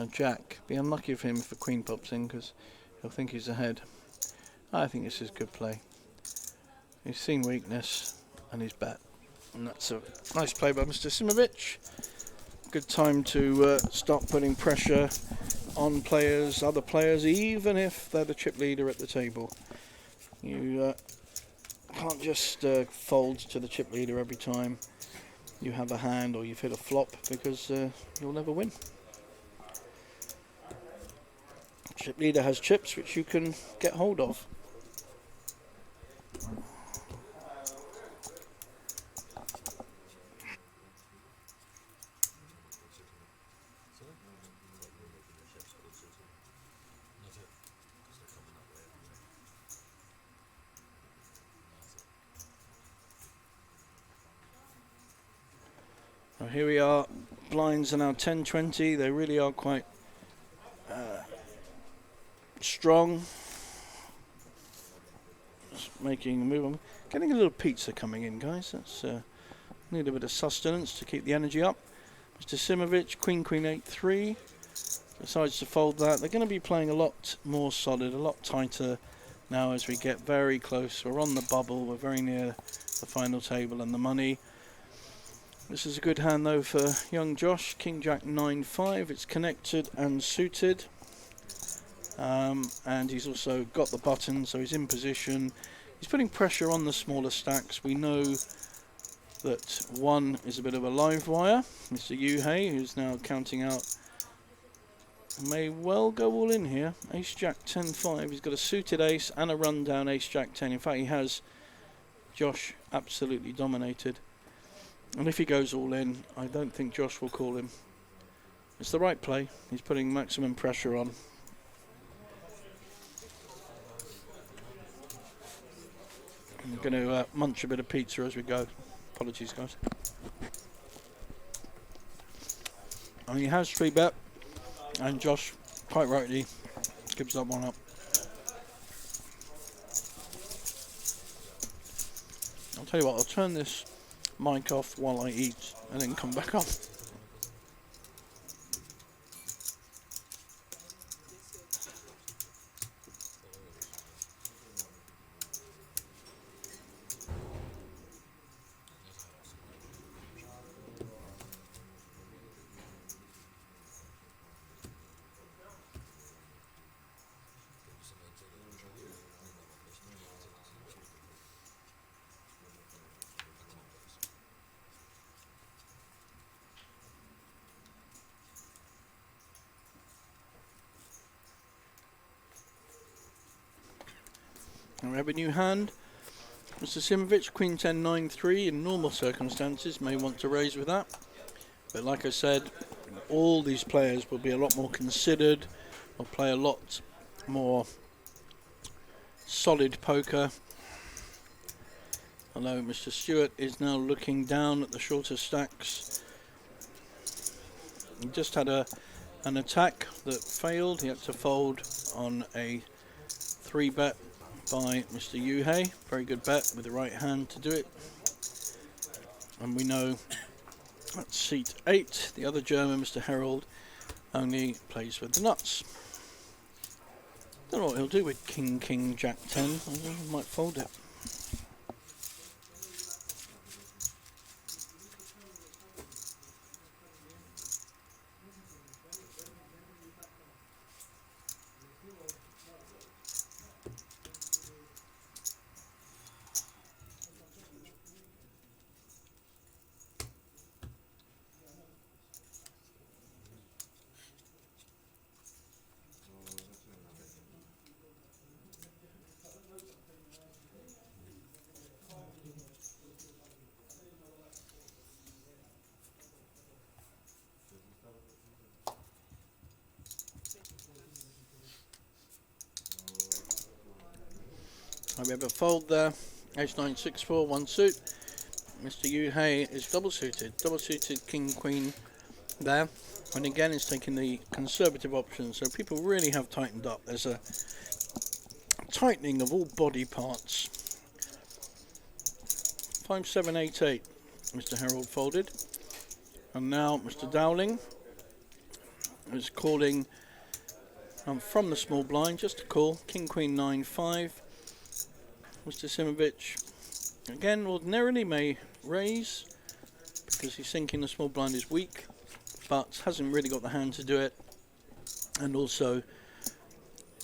jack. Be unlucky of him if a queen pops in, because he'll think he's ahead. I think this is good play. He's seen weakness, and he's bet. And that's a nice play by Mr. Simovic. Good time to start putting pressure on players, other players, even if they're the chip leader at the table. You can't just fold to the chip leader every time you have a hand or you've hit a flop, because you'll never win. Chip leader has chips which you can get hold of. Here we are, blinds are now 10-20, they really are quite strong. Just making a move. I'm getting a little pizza coming in, guys. That's need a bit of sustenance to keep the energy up. Mr. Simovic, Queen, 8-3, decides to fold that. They're going to be playing a lot more solid, a lot tighter now as we get very close. We're on the bubble, we're very near the final table and the money. This is a good hand though for young Josh. King Jack 9-5. It's connected and suited, and he's also got the button, so he's in position. He's putting pressure on the smaller stacks. We know that 1 is a bit of a live wire. Mr. Yuhei, who's now counting out, may well go all in here. Ace Jack 10-5. He's got a suited ace and a rundown Ace Jack 10. In fact, he has Josh absolutely dominated. And if he goes all in, I don't think Josh will call him. It's the right play. He's putting maximum pressure on. I'm going to munch a bit of pizza as we go. Apologies, guys. And he has 3-bet, and Josh, quite rightly, gives that one up. I'll tell you what, I'll turn this mic off while I eat and then come back on. And we have a new hand. Mr. Simovic, Queen 10-9-3. In normal circumstances, may want to raise with that. But like I said, all these players will be a lot more considered, will play a lot more solid poker. Although Mr. Stewart is now looking down at the shorter stacks. He just had an attack that failed. He had to fold on a 3-bet by Mr. Yuhei. Very good bet with the right hand to do it. And we know at seat 8, the other German, Mr. Herold, only plays with the nuts. Don't know what he'll do with King, King, Jack 10. I think he might fold it. We have a fold there. Ace-9, 6-4, 1 suit. Mr. Yuhei is double suited King Queen there, and again it's taking the conservative option, so people really have tightened up. There's a tightening of all body parts. 5, 7, 8, 8. Mr. Herold folded, and now Mr. Dowling is calling from the small blind, just a call. King Queen 9, 5. Mr. Simovic again ordinarily may raise because he's thinking the small blind is weak, but hasn't really got the hand to do it, and also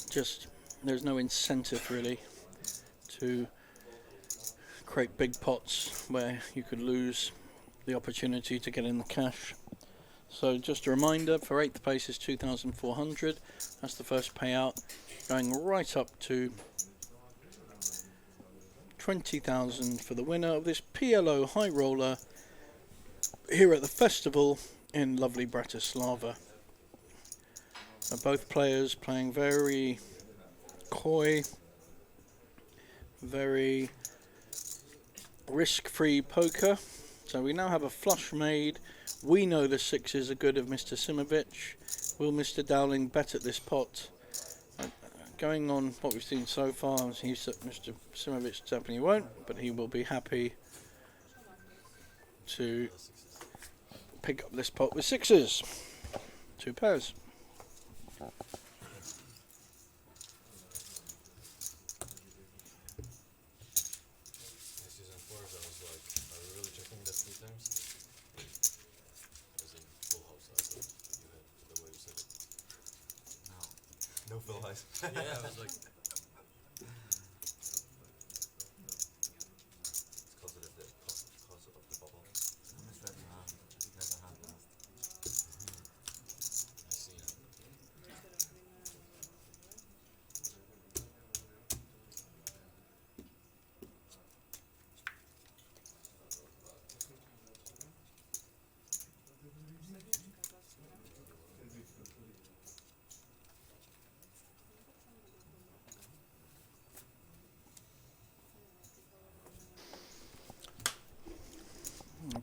just there's no incentive really to create big pots where you could lose the opportunity to get in the cash. So just a reminder, for 8th place is 2,400. That's the first payout, going right up to 20,000 for the winner of this PLO high roller here at the festival in lovely Bratislava. Both players playing very coy, very risk-free poker. So we now have a flush made. We know the sixes are good of Mr. Simovic. Will Mr. Dowling bet at this pot? Going on what we've seen so far, Mr. Simovic definitely won't, but he will be happy to pick up this pot with sixes. 2 pairs. Season 4, I was like, are we really checking that 3 times? I was in full house, I thought you had the way you said it. No full house. Yeah, I was like, It's because of the cause of the bubble. I see.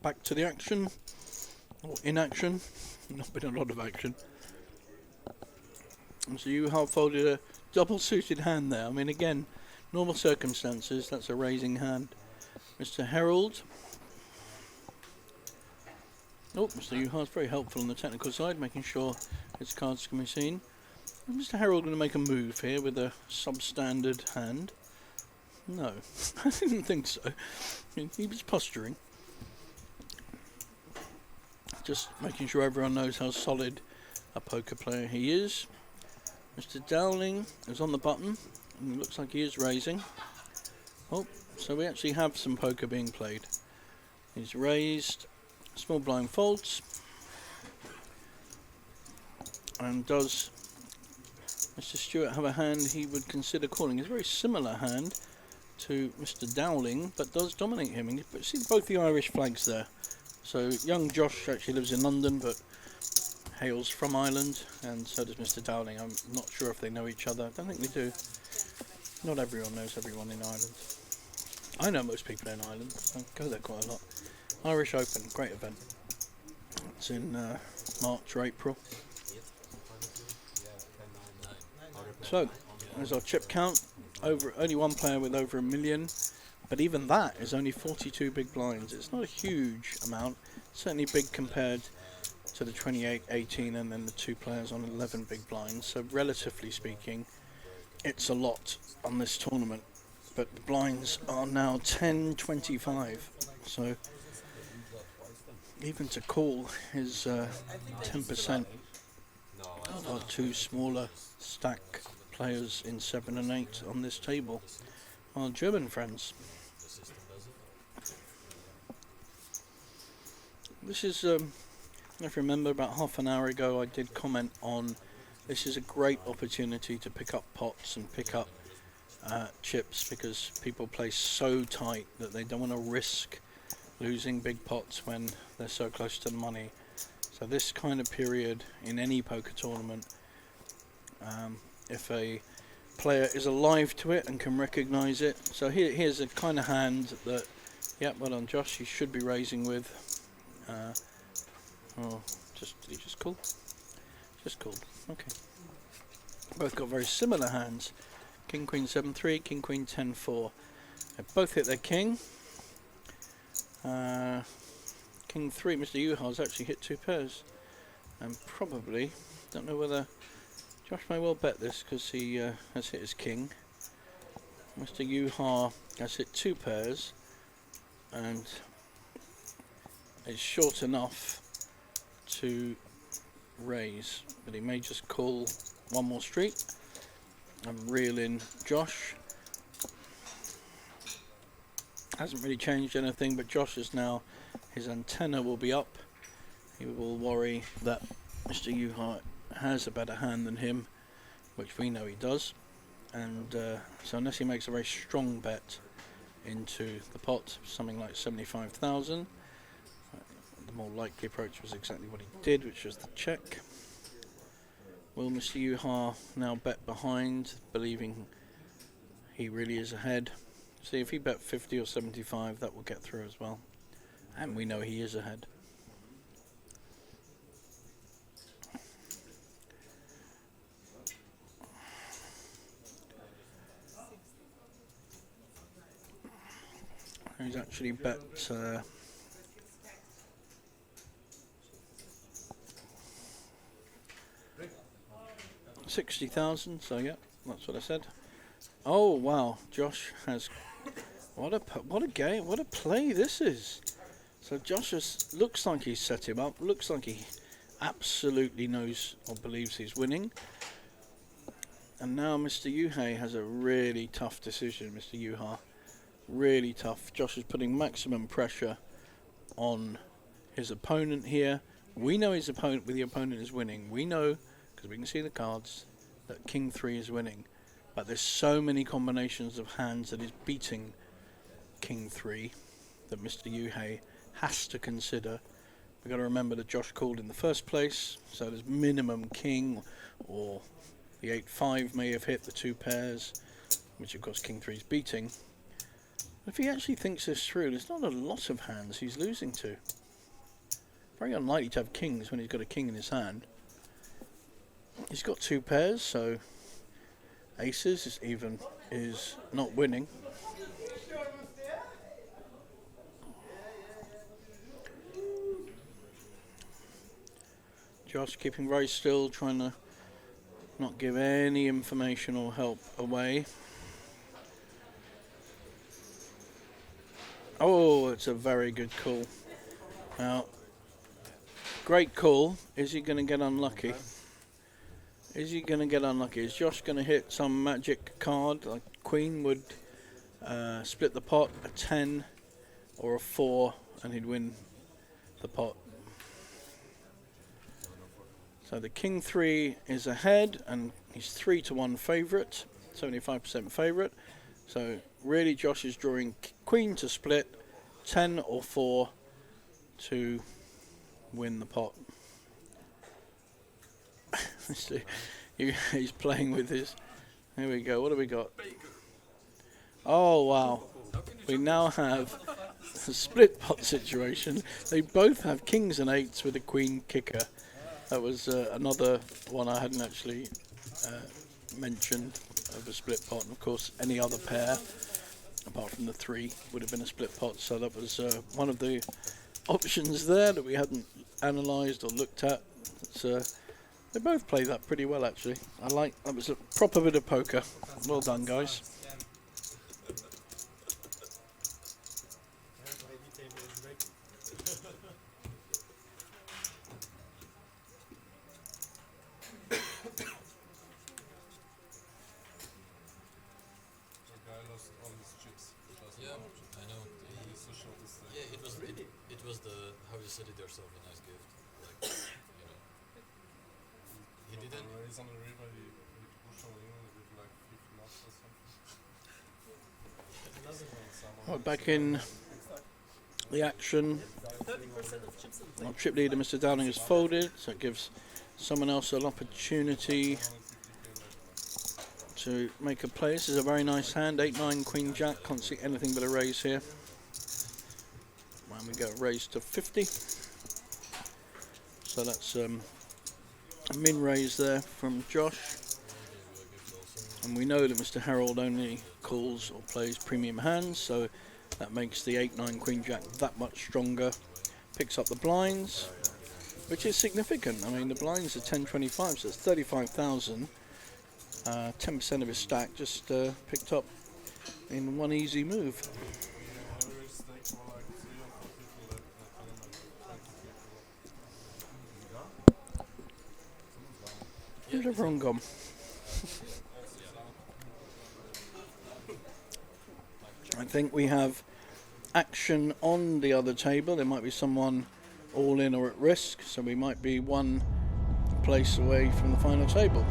Back to the action, or inaction. Not been a lot of action. So you have folded a double suited hand there. I mean, again, normal circumstances, that's a raising hand. Mr. Herold. Oh, Mr. Yuha's very helpful on the technical side, making sure his cards can be seen. Is Mr. Herold going to make a move here with a substandard hand? No, I didn't think so. He was posturing. Just making sure everyone knows how solid a poker player he is. Mr. Dowling is on the button, and it looks like he is raising. Oh, so we actually have some poker being played. He's raised, small blind folds, and does Mr. Stewart have a hand he would consider calling? It's a very similar hand to Mr. Dowling, but does dominate him. And you see both the Irish flags there. So young Josh actually lives in London, but hails from Ireland, and so does Mr. Dowling. I'm not sure if they know each other. I don't think they do. Not everyone knows everyone in Ireland. I know most people in Ireland. I go there quite a lot. Irish Open, great event. It's in March or April. So, there's our chip count. Only one player with over 1 million, but even that is only 42 big blinds. It's not a huge amount, certainly big compared to the 28, 18, and then the 2 players on 11 big blinds. So relatively speaking, it's a lot on this tournament. But the blinds are now 10.25, so even to call is 10%. Our 2 smaller stack players in 7 and 8 on this table, our German friends. This is, if you remember, about half an hour ago I did comment on this is a great opportunity to pick up pots and pick up chips, because people play so tight that they don't want to risk losing big pots when they're so close to the money. So this kind of period in any poker tournament, if a player is alive to it and can recognize it. So here's a kind of hand that, yeah, well done Josh, you should be raising with. Did he just call? Just called, okay. Both got very similar hands. King, Queen, 7-3, King, Queen, 10-4. They both hit their king. King 3, Mr. Yuha's actually hit 2 pairs. And probably, don't know whether, Josh may well bet this because he has hit his king. Mr. Yuha has hit 2 pairs and it's short enough to raise, but he may just call one more street and reel in Josh. Hasn't really changed anything, but Josh is now, his antenna will be up. He will worry that Mr. Yuha has a better hand than him, which we know he does, and so unless he makes a very strong bet into the pot, something like 75,000, the more likely approach was exactly what he did, which was the check. Will Mr. Yuha now bet behind, believing he really is ahead? See, if he bet 50 or 75, that will get through as well, and we know he is ahead. He's actually bet 60,000, so yeah, that's what I said. Oh wow, Josh has, what a game, what a play this is. So Josh looks like he's set him up, looks like he absolutely knows or believes he's winning. And now Mr. Yuhei has a really tough decision, Mr. Yuha. Really tough. Josh is putting maximum pressure on his opponent here. We know his opponent, the opponent is winning. We know, because we can see the cards, that King 3 is winning. But there's so many combinations of hands that is beating King 3 that Mr. Yuhei has to consider. We've got to remember that Josh called in the first place, so there's minimum King, or the 8-5 may have hit the 2 pairs, which of course King 3 is beating. If he actually thinks this through, there's not a lot of hands he's losing to. Very unlikely to have kings when he's got a king in his hand. He's got 2 pairs, so aces is not winning. Josh keeping very still, trying to not give any information or help away. Oh, it's a very good call. Now, great call. Is he going to get unlucky? Is he going to get unlucky? Is Josh going to hit some magic card like Queen would split the pot, a 10 or a 4, and he'd win the pot? So the King 3 is ahead, and he's 3-1 favourite, 75% favourite. So really Josh is drawing Queen to split, 10 or 4 to win the pot. See, he's playing with his. Here we go. What do we got? Oh wow! We now have a split pot situation. They both have kings and eights with a queen kicker. That was another one I hadn't actually mentioned of a split pot. And of course, any other pair apart from the 3 would have been a split pot. So that was one of the options there that we hadn't analysed or looked at. They both played that pretty well, actually. That was a proper bit of poker. Well done, guys. Yeah, I know. Yeah, it was the how you said it yourself, a nice gift. Like, you know, he didn't. Raise on the river, he push on in with like 50 knots or something. Right, back in the action. Our chip leader, Mr. Downing, is folded, so it gives someone else an opportunity to make a play. This is a very nice hand. 8-9 Queen Jack. Can't see anything but a raise here. And we go raised to 50. So that's a min raise there from Josh. And we know that Mr. Harold only calls or plays premium hands, so that makes the 8-9 Queen Jack that much stronger. Picks up the blinds, which is significant. I mean, the blinds are 10.25, so it's 35,000. 10% of his stack just picked up in one easy move. Where's everyone gone? I think we have action on the other table. There might be someone all in or at risk, so we might be one place away from the final table.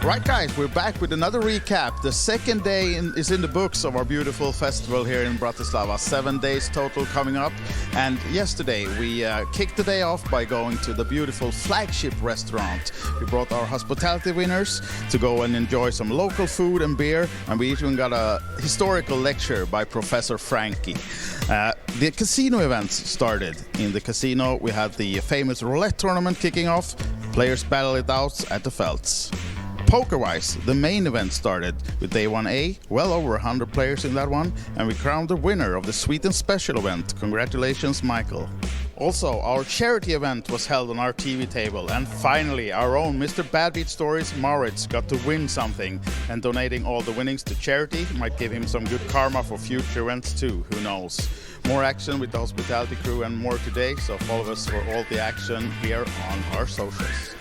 Right, guys, we're back with another recap. The second day is in the books of our beautiful festival here in Bratislava. 7 days total coming up. And yesterday we kicked the day off by going to the beautiful flagship restaurant. We brought our hospitality winners to go and enjoy some local food and beer. And we even got a historical lecture by Professor Frankie. The casino events started. In the casino, we had the famous roulette tournament kicking off. Players battle it out at the Felts. Poker-wise, the main event started with Day 1A, well over 100 players in that one, and we crowned the winner of the Sweet and Special event. Congratulations, Michael. Also, our charity event was held on our TV table, and finally, our own Mr. Bad Beat Stories, Moritz, got to win something, and donating all the winnings to charity might give him some good karma for future events too, who knows. More action with the hospitality crew and more today, so follow us for all the action here on our socials.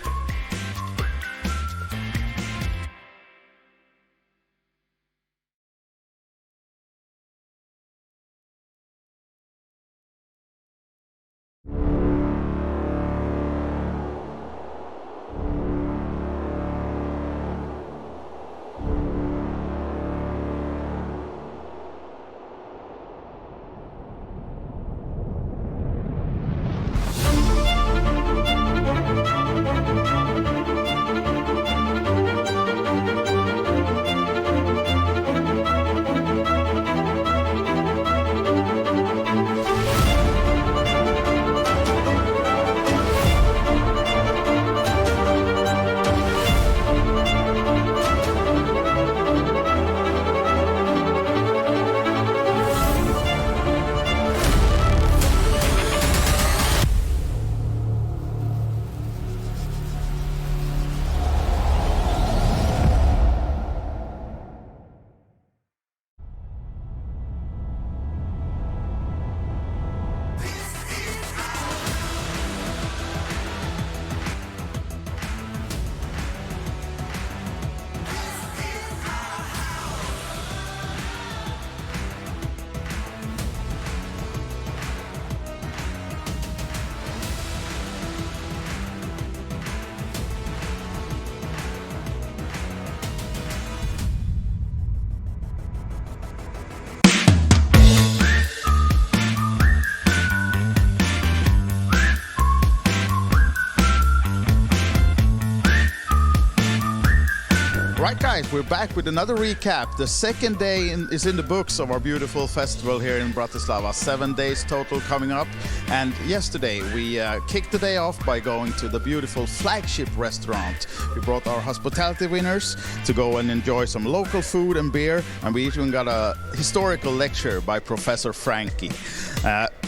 Right, guys, we're back with another recap. The second day is in the books of our beautiful festival here in Bratislava. 7 days total coming up. And yesterday we kicked the day off by going to the beautiful flagship restaurant. We brought our hospitality winners to go and enjoy some local food and beer. And we even got a historical lecture by Professor Frankie.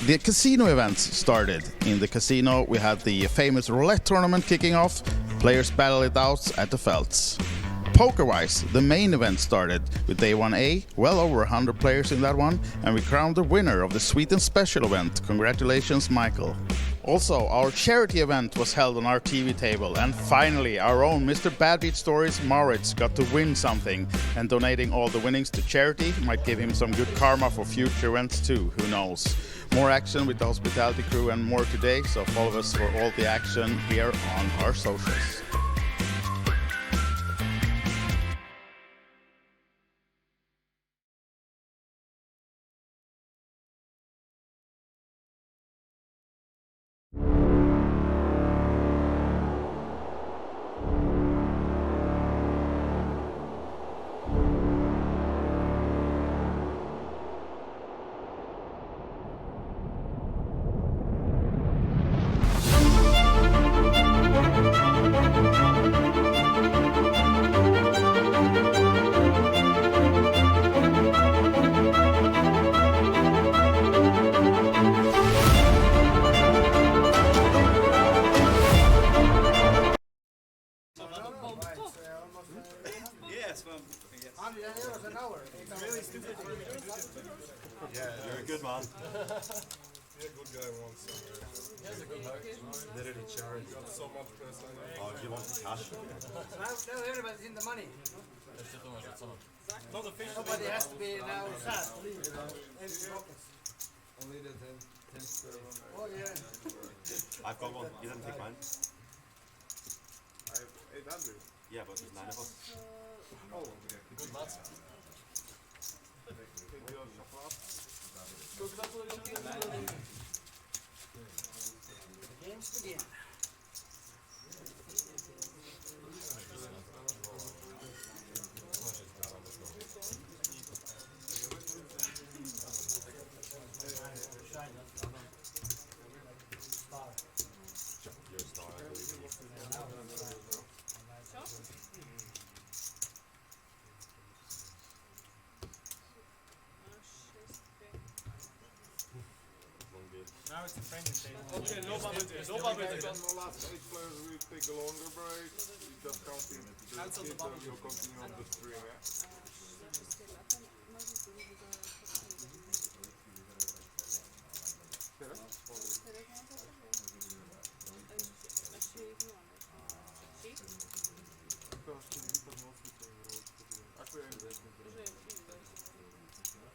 The casino events started. In the casino we had the famous roulette tournament kicking off. Players battle it out at the Felts. Poker-wise, the main event started with day 1A, well over 100 players in that one, and we crowned the winner of the Sweden Special event. Congratulations, Michael. Also, our charity event was held on our TV table, and finally, our own Mr. Bad Beat Stories, Maurits, got to win something, and donating all the winnings to charity might give him some good karma for future events too, who knows. More action with the hospitality crew and more today, so follow us for all the action here on our socials. €100 an hour. It's really stupid. Yeah, you're a good man. Yeah, good guy wants somewhere. He has a good heart. Literally charity. Got so much press on him. Oh, do you want the cash? Now everybody's in the money. Nobody has to be now sad. Empty pockets. Only the 10 square one. Oh yeah. I've got one. You didn't take mine? I have 800. Yeah, but there's 9 of us. Oh, okay. Good lads. Games begin. You're a star, I believe. Now it's a friendly table. Okay, no bubble. The last 8 players will take a longer break. We just counting the hit and we'll continue on the stream, yeah?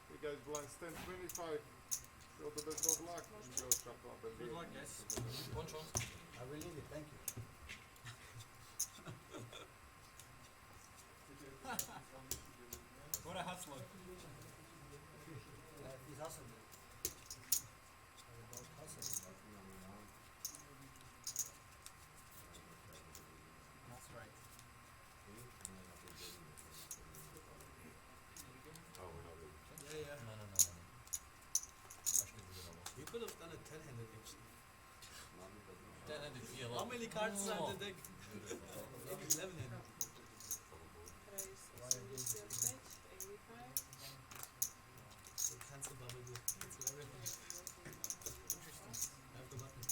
Hey guys, blinds 10, 25. All the best of luck. Go shop up and good luck, guys. One shot. I will need it, thank you. What a hustler. He's awesome. That's right. Oh, we're not really. Yeah. No. You could have done a 10-handed actually. 10-handed PLO. How many cards are in the deck? Maybe 11-handed. Cancel double deal. Cancel everything. Interesting. I have the button.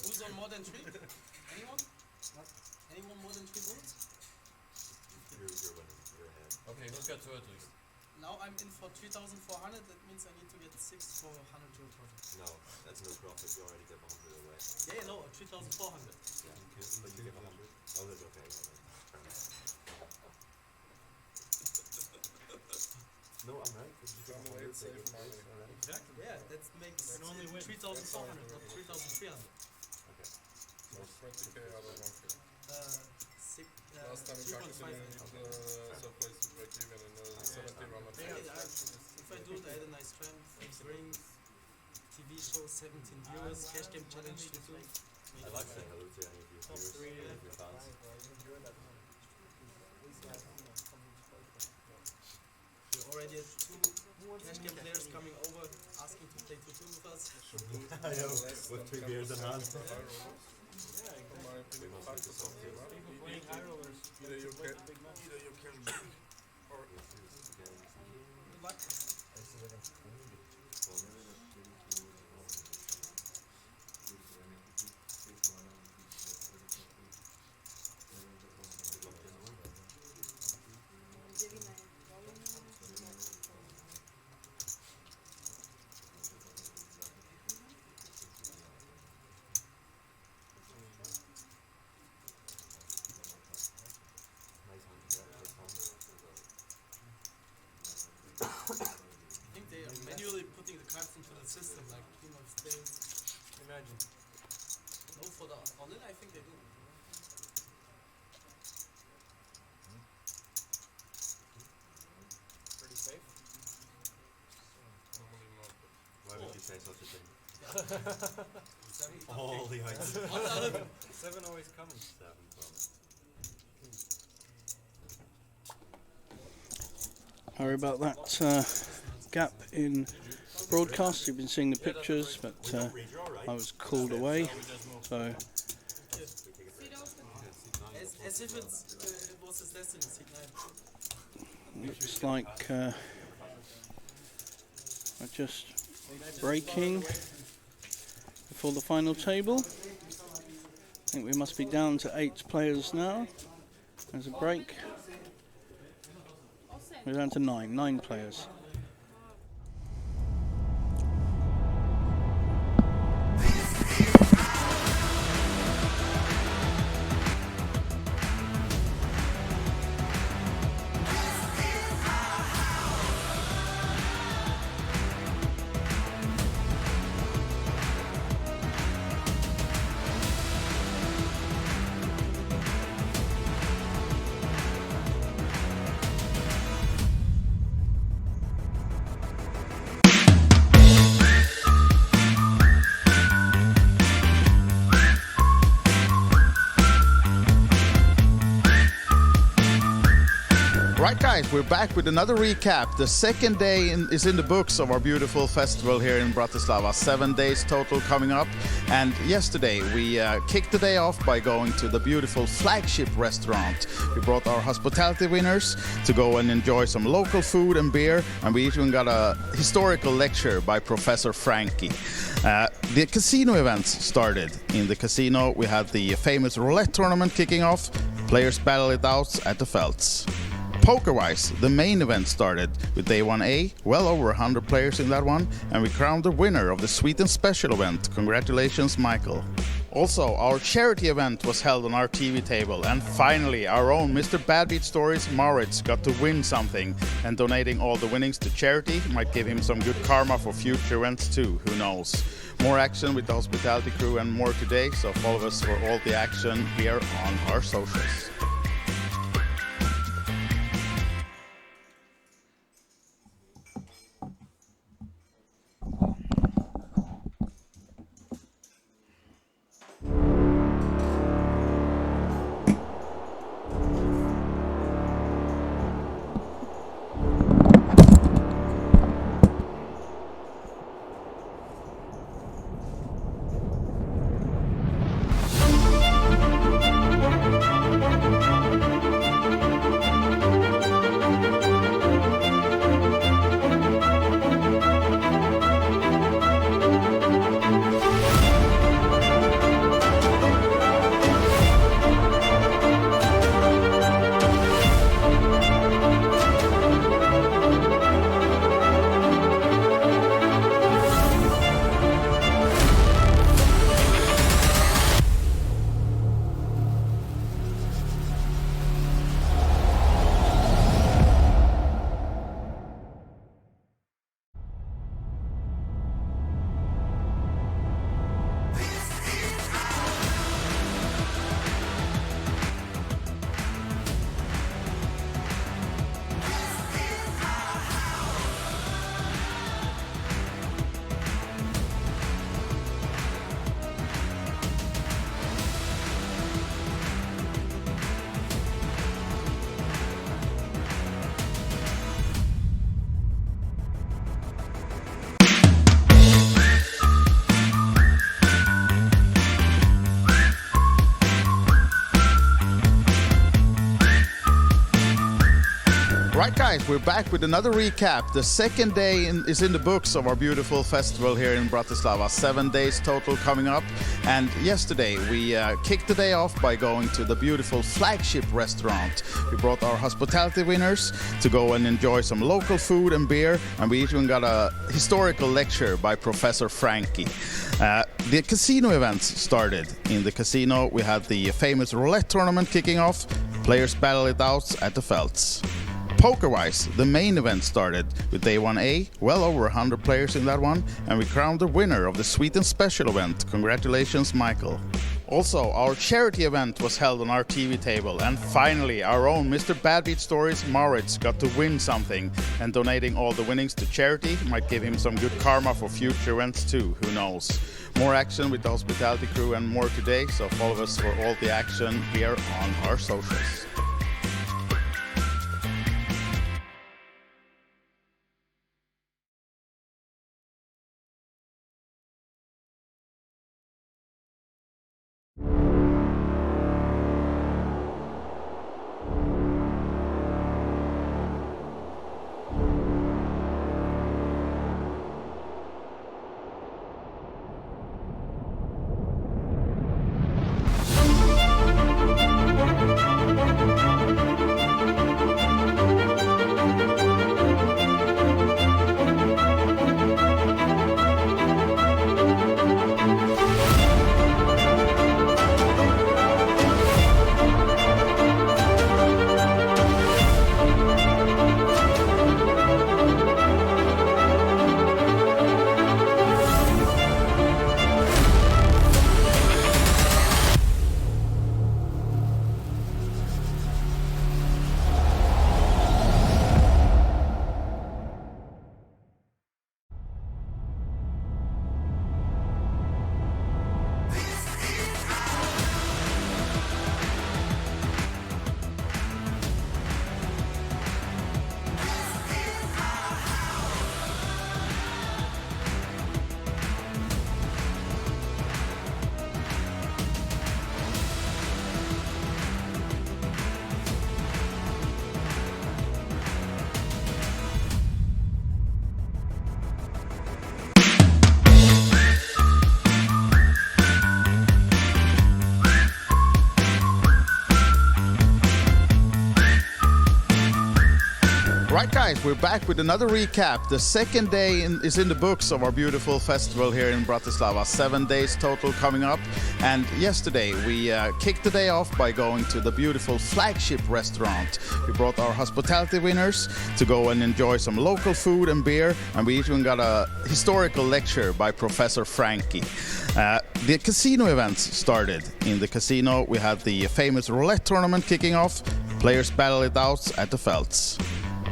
Who's on more than 3? Anyone? Anyone more than 3 bullets? You're winning. You're ahead. Okay, who's got 2 at least? Now I'm in for 3,400. That means I need to get 6 for 100 euro profit. No, that's no profit. You already get 100 away. Yeah, no, 3,400. Yeah, but you get 100. Oh, that's okay. Exactly. Yeah, that makes 3,400, not 3,300. Last time we calculated it, some place to break even and 70 run of If I do it, I had a nice trend, 6 rings, TV show, 17 viewers, cash game challenge to do. I like saying hello to any of your Top viewers, 3, any of your fans. We already had 2 cash game players coming over asking to play 2-2 with us. I know, with 2 beers in hand. People playing high rollers. Either you can or Good luck. I think they are manually putting the cards into the system, like King of Spades. Imagine. No, for the all-in, I think they do. Pretty safe. Why would you say such a thing? 7 All the heights. 7 always coming. 7 from. Sorry about that gap in broadcast. You've been seeing the pictures, but I was called away. So As if it was his destiny, seat 9. looks like we're just breaking before the final table. I think we must be down to 8 players now. There's a break. We're down to 9 players. Right, guys, we're back with another recap. The second day is in the books of our beautiful festival here in Bratislava. 7 days total coming up. And yesterday we kicked the day off by going to the beautiful flagship restaurant. We brought our hospitality winners to go and enjoy some local food and beer. And we even got a historical lecture by Professor Frankie. The casino events started. In the casino we had the famous roulette tournament kicking off. Players battle it out at the Felts. Poker-wise, the main event started with day 1A, well over 100 players in that one, and we crowned the winner of the Sweden Special event. Congratulations, Michael. Also, our charity event was held on our TV table, and finally, our own Mr. Bad Beat Stories, Maurits, got to win something, and donating all the winnings to charity might give him some good karma for future events too, who knows. More action with the hospitality crew and more today, so follow us for all the action here on our socials. Right, guys, we're back with another recap. The second day is in the books of our beautiful festival here in Bratislava. 7 days total coming up. And yesterday we kicked the day off by going to the beautiful flagship restaurant. We brought our hospitality winners to go and enjoy some local food and beer. And we even got a historical lecture by Professor Frankie. The casino events started. In the casino we had the famous roulette tournament kicking off. Players battle it out at the Felts. Poker-wise, the main event started with Day 1A, well over 100 players in that one, and we crowned the winner of the Sweet and Special event. Congratulations, Michael. Also, our charity event was held on our TV table, and finally, our own Mr. Bad Beat Stories, Maurits, got to win something, and donating all the winnings to charity might give him some good karma for future events too, who knows. More action with the hospitality crew and more today, so follow us for all the action here on our socials. Right, guys, we're back with another recap. The second day is in the books of our beautiful festival here in Bratislava. 7 days total coming up. And yesterday we kicked the day off by going to the beautiful flagship restaurant. We brought our hospitality winners to go and enjoy some local food and beer. And we even got a historical lecture by Professor Frankie. The casino events started. In the casino we had the famous roulette tournament kicking off. Players battle it out at the Felts.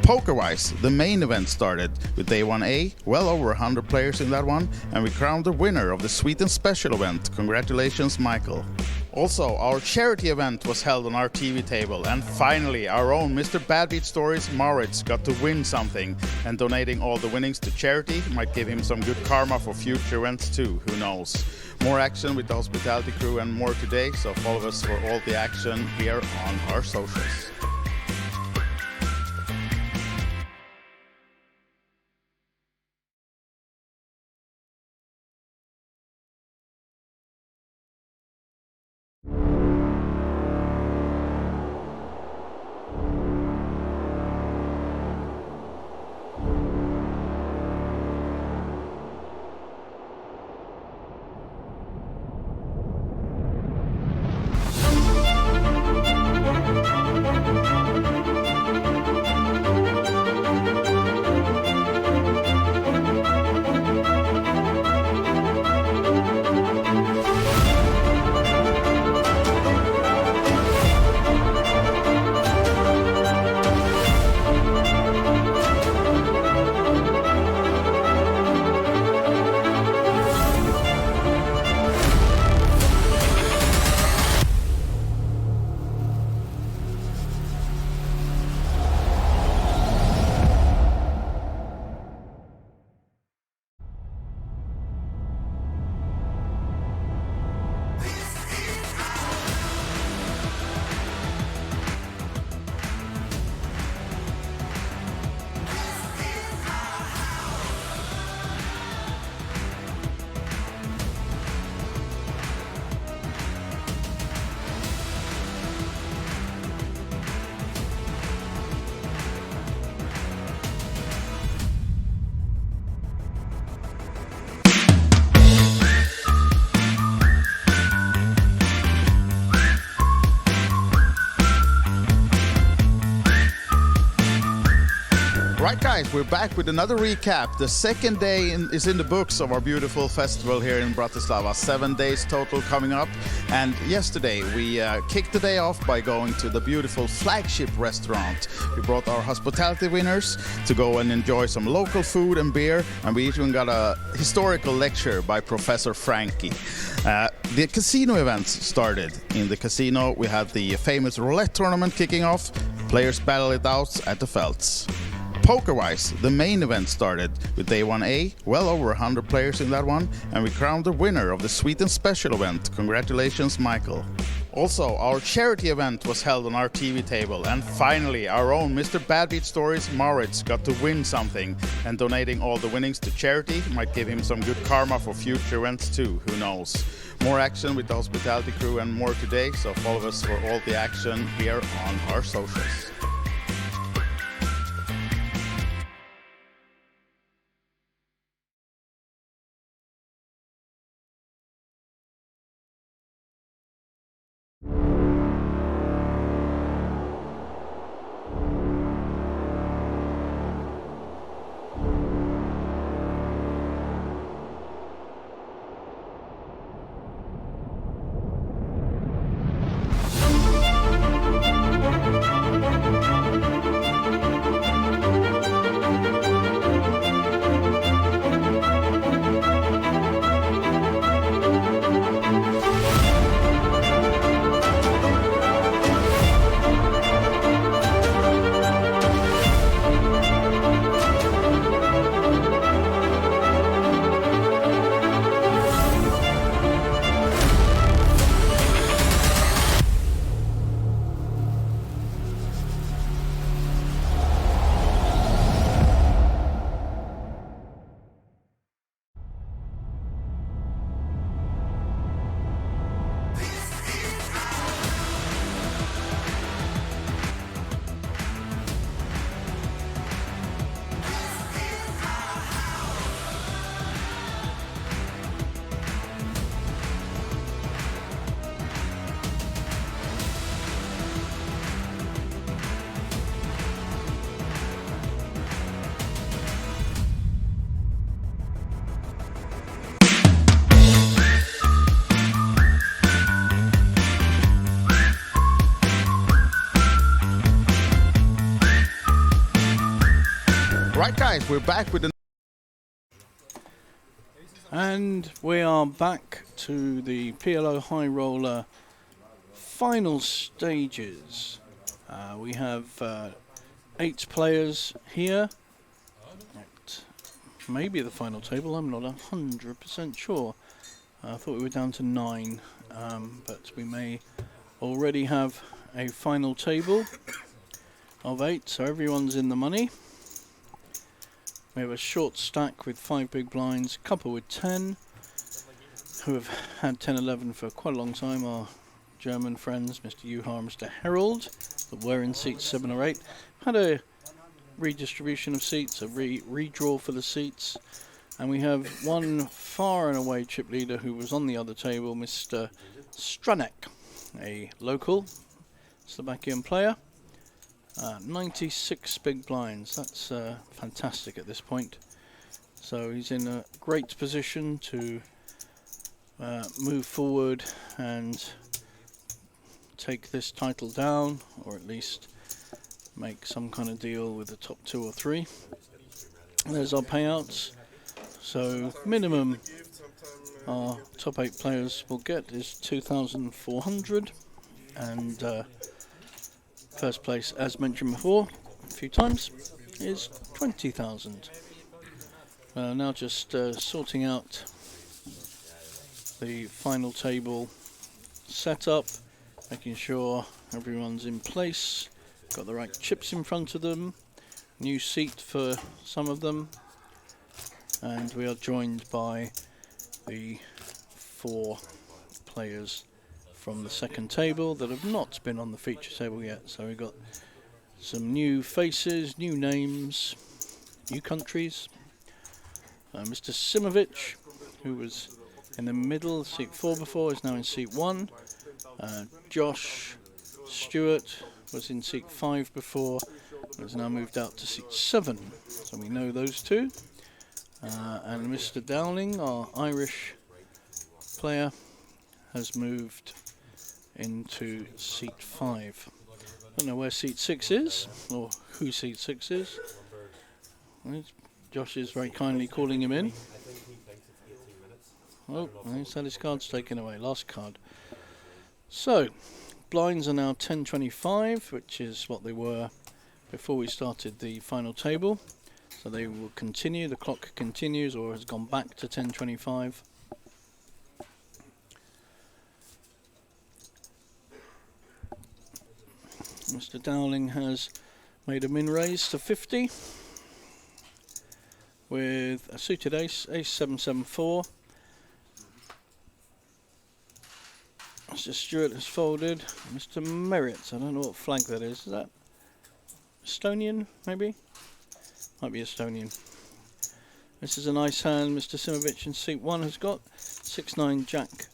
Poker-wise, the main event started with Day 1A, well over 100 players in that one, and we crowned the winner of the Sweet and Special event. Congratulations, Michael. Also, our charity event was held on our TV table, and finally, our own Mr. Bad Beat Stories, Maurits, got to win something, and donating all the winnings to charity might give him some good karma for future events too, who knows. More action with the hospitality crew and more today, so follow us for all the action here on our socials. Right, guys, we're back with another recap. The second day is in the books of our beautiful festival here in Bratislava. 7 days total coming up. And yesterday we kicked the day off by going to the beautiful flagship restaurant. We brought our hospitality winners to go and enjoy some local food and beer. And we even got a historical lecture by Professor Frankie. The casino events started. In the casino we had the famous roulette tournament kicking off. Players battle it out at the Felts. Poker-wise, the main event started with Day 1A, well over 100 players in that one, and we crowned the winner of the Sweet and Special event. Congratulations, Michael. Also, our charity event was held on our TV table, and finally, our own Mr. Bad Beat Stories, Maurits, got to win something, and donating all the winnings to charity might give him some good karma for future events too, who knows. More action with the hospitality crew and more today, so follow us for all the action here on our socials. Right, guys, we're back with And we are back to the PLO High Roller final stages. We have 8 players here at maybe the final table. I'm not 100% sure. I thought we were down to 9, but we may already have a final table of 8, so everyone's in the money. We have a short stack with 5 big blinds, a couple with 10, who have had 10-11 for quite a long time. Our German friends, Mr. Juha and Mr. Herold, that were in seats 7 or 8. Had a redistribution of seats, a redraw for the seats, and we have one far and away chip leader who was on the other table, Mr. Stranek, a local Slovakian player. 96 big blinds, that's fantastic at this point. So he's in a great position to move forward and take this title down, or at least make some kind of deal with the top 2 or 3. And there's our payouts. So minimum our top 8 players will get is 2,400, and first place, as mentioned before a few times, is 20,000. Now just sorting out the final table setup, making sure everyone's in place, got the right chips in front of them, new seat for some of them, and we are joined by the 4 players from the second table that have not been on the feature table yet. So we've got some new faces, new names, new countries. Mr. Simovic, who was in the middle, seat 4 before, is now in seat 1. Josh Stewart was in seat 5 before, has now moved out to seat 7. So we know those two. And Mr. Dowling, our Irish player, has moved into seat 5. Don't know where seat 6 is, or who seat 6 is. Josh is very kindly calling him in. Oh, he's had his cards taken away. Last card. So, blinds are now 10.25, which is what they were before we started the final table. So they will continue. The clock continues, or has gone back to 10.25. Mr. Dowling has made a min raise to 50 with a suited ace, ace 774. Mr. Stewart has folded. Mr. Merritt, I don't know what flag that is. Is that Estonian, maybe? Might be Estonian. This is a nice hand Mr. Simovic in seat 1 has got. 6-9 Jack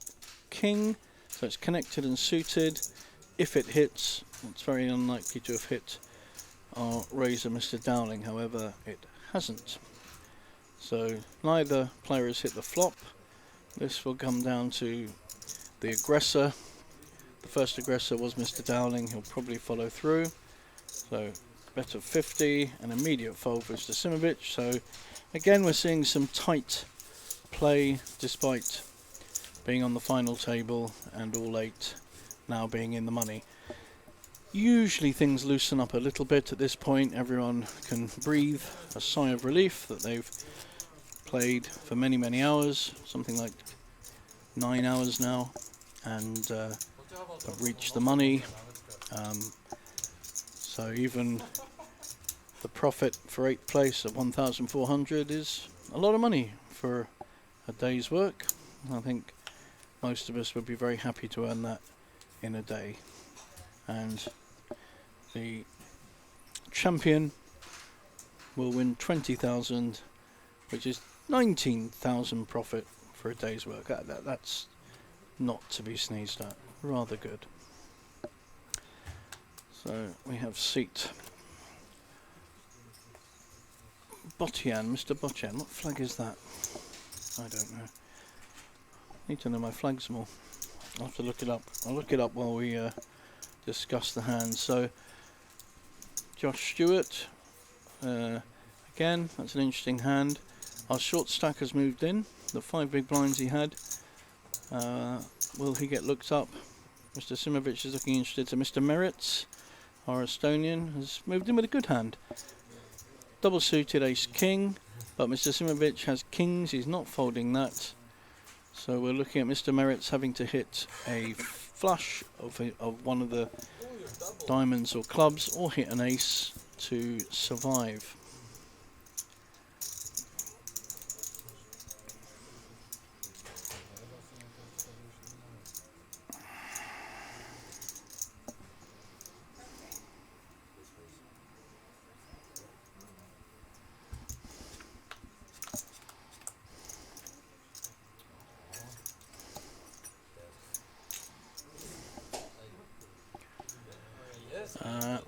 King. So it's connected and suited. If it hits, it's very unlikely to have hit our raiser Mr. Dowling, however it hasn't. So neither player has hit the flop. This will come down to the aggressor. The first aggressor was Mr. Dowling. He'll probably follow through. So bet of 50, an immediate fold for Mr. Simovic. So again, we're seeing some tight play despite being on the final table and all 8 now being in the money. Usually things loosen up a little bit at this point. Everyone can breathe a sigh of relief that they've played for many hours, something like 9 hours now, and have reached the money. So even the profit for 8th place at 1,400 is a lot of money for a day's work. I think most of us would be very happy to earn that in a day. And the champion will win 20,000, which is 19,000 profit for a day's work. That's not to be sneezed at. Rather good. So we have seat Botian, Mr. Botian. What flag is that? I don't know. Need to know my flags more. I'll have to look it up. I'll look it up while we discuss the hands. So Josh Stewart, again, that's an interesting hand. Our short stack has moved in. The 5 big blinds he had. Will he get looked up? Mr. Simovic is looking interested. So Mr. Merritt, our Estonian, has moved in with a good hand. Double suited ace king, but Mr. Simovic has kings. He's not folding that. So we're looking at Mr. Merritt's having to hit a flush of one of the diamonds or clubs, or hit an ace to survive.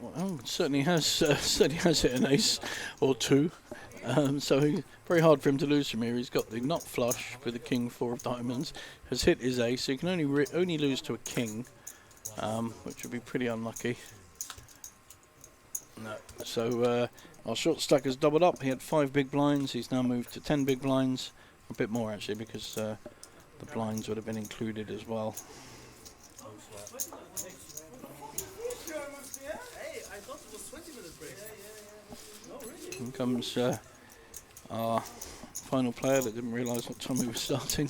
Well, certainly has hit an ace or 2, so very hard for him to lose from here. He's got the nut flush with the king 4 of diamonds, has hit his ace, so he can only lose to a king, which would be pretty unlucky. No. So our short stack has doubled up. He had 5 big blinds. He's now moved to 10 big blinds, a bit more actually, because the blinds would have been included as well. Here comes our final player that didn't realise what time we were starting.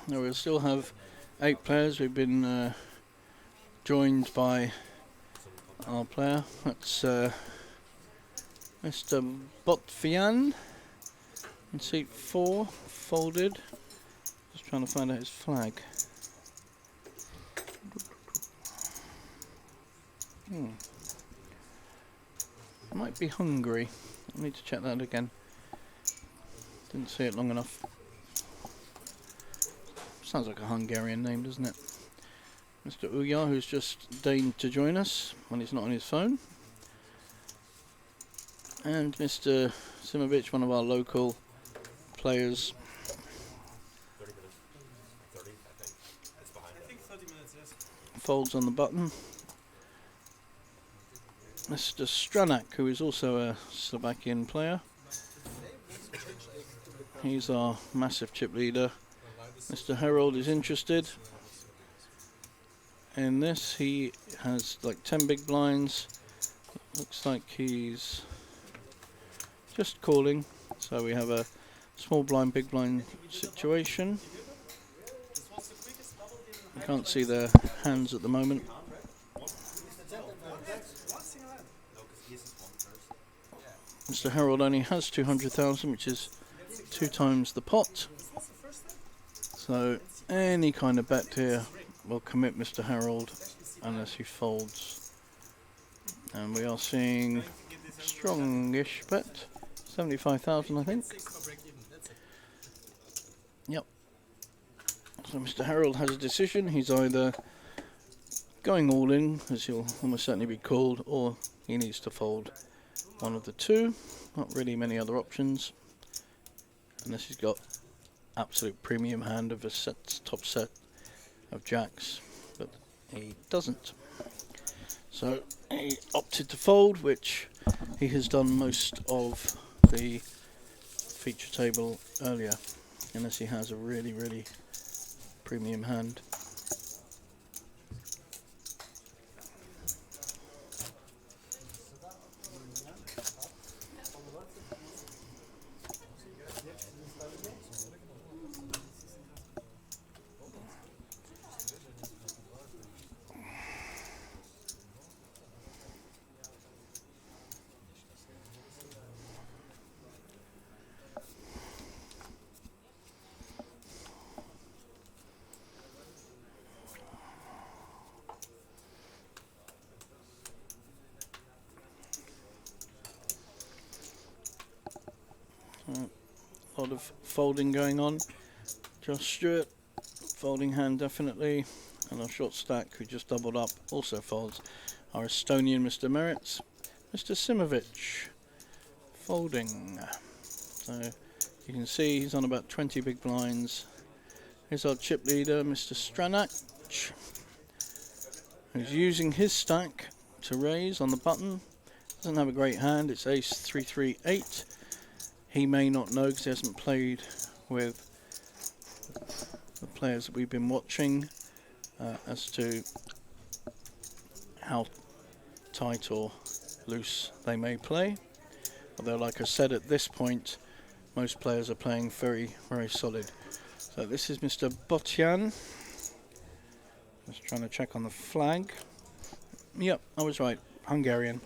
No, we'll still have 8 players. We've been joined by our player. That's Mr. Botvian. And seat 4 folded. Just trying to find out his flag. It might be Hungary. I need to check that again. Didn't see it long enough. Sounds like a Hungarian name, doesn't it? Mr. Uyar, who's just deigned to join us when he's not on his phone. And Mr. Simovic, one of our local players. 30 minutes. 30, I think. It's behind. I think 30 minutes, yes. Folds on the button. Mr. Stranak, who is also a Slovakian player. He's our massive chip leader. Mr. Harold is interested in this. He has like 10 big blinds. Looks like he's just calling. So we have a small blind, big blind situation. You can't see their hands at the moment. Mr. Harold only has 200,000, which is 2 times the pot. So any kind of bet here will commit Mr. Harold unless he folds. And we are seeing strongish bet, 75,000 I think. Yep. So Mr. Harold has a decision. He's either going all in, as he'll almost certainly be called, or he needs to fold. One of the two. Not really many other options. Unless he's got absolute premium hand of a top set of jacks, but he doesn't. So he opted to fold, which he has done most of the feature table earlier, unless he has a really, really premium hand. A lot of folding going on. Josh Stewart, folding hand definitely, and our short stack who just doubled up also folds. Our Estonian Mr. Merits, Mr. Simovic, folding. So you can see he's on about 20 big blinds. Here's our chip leader, Mr. Stranak, who's using his stack to raise on the button. Doesn't have a great hand, it's ace 3-3-8. He may not know because he hasn't played with the players that we've been watching as to how tight or loose they may play. Although, like I said, at this point, most players are playing very, very solid. So this is Mr. Botyan. Just trying to check on the flag. Yep, I was right. Hungarian.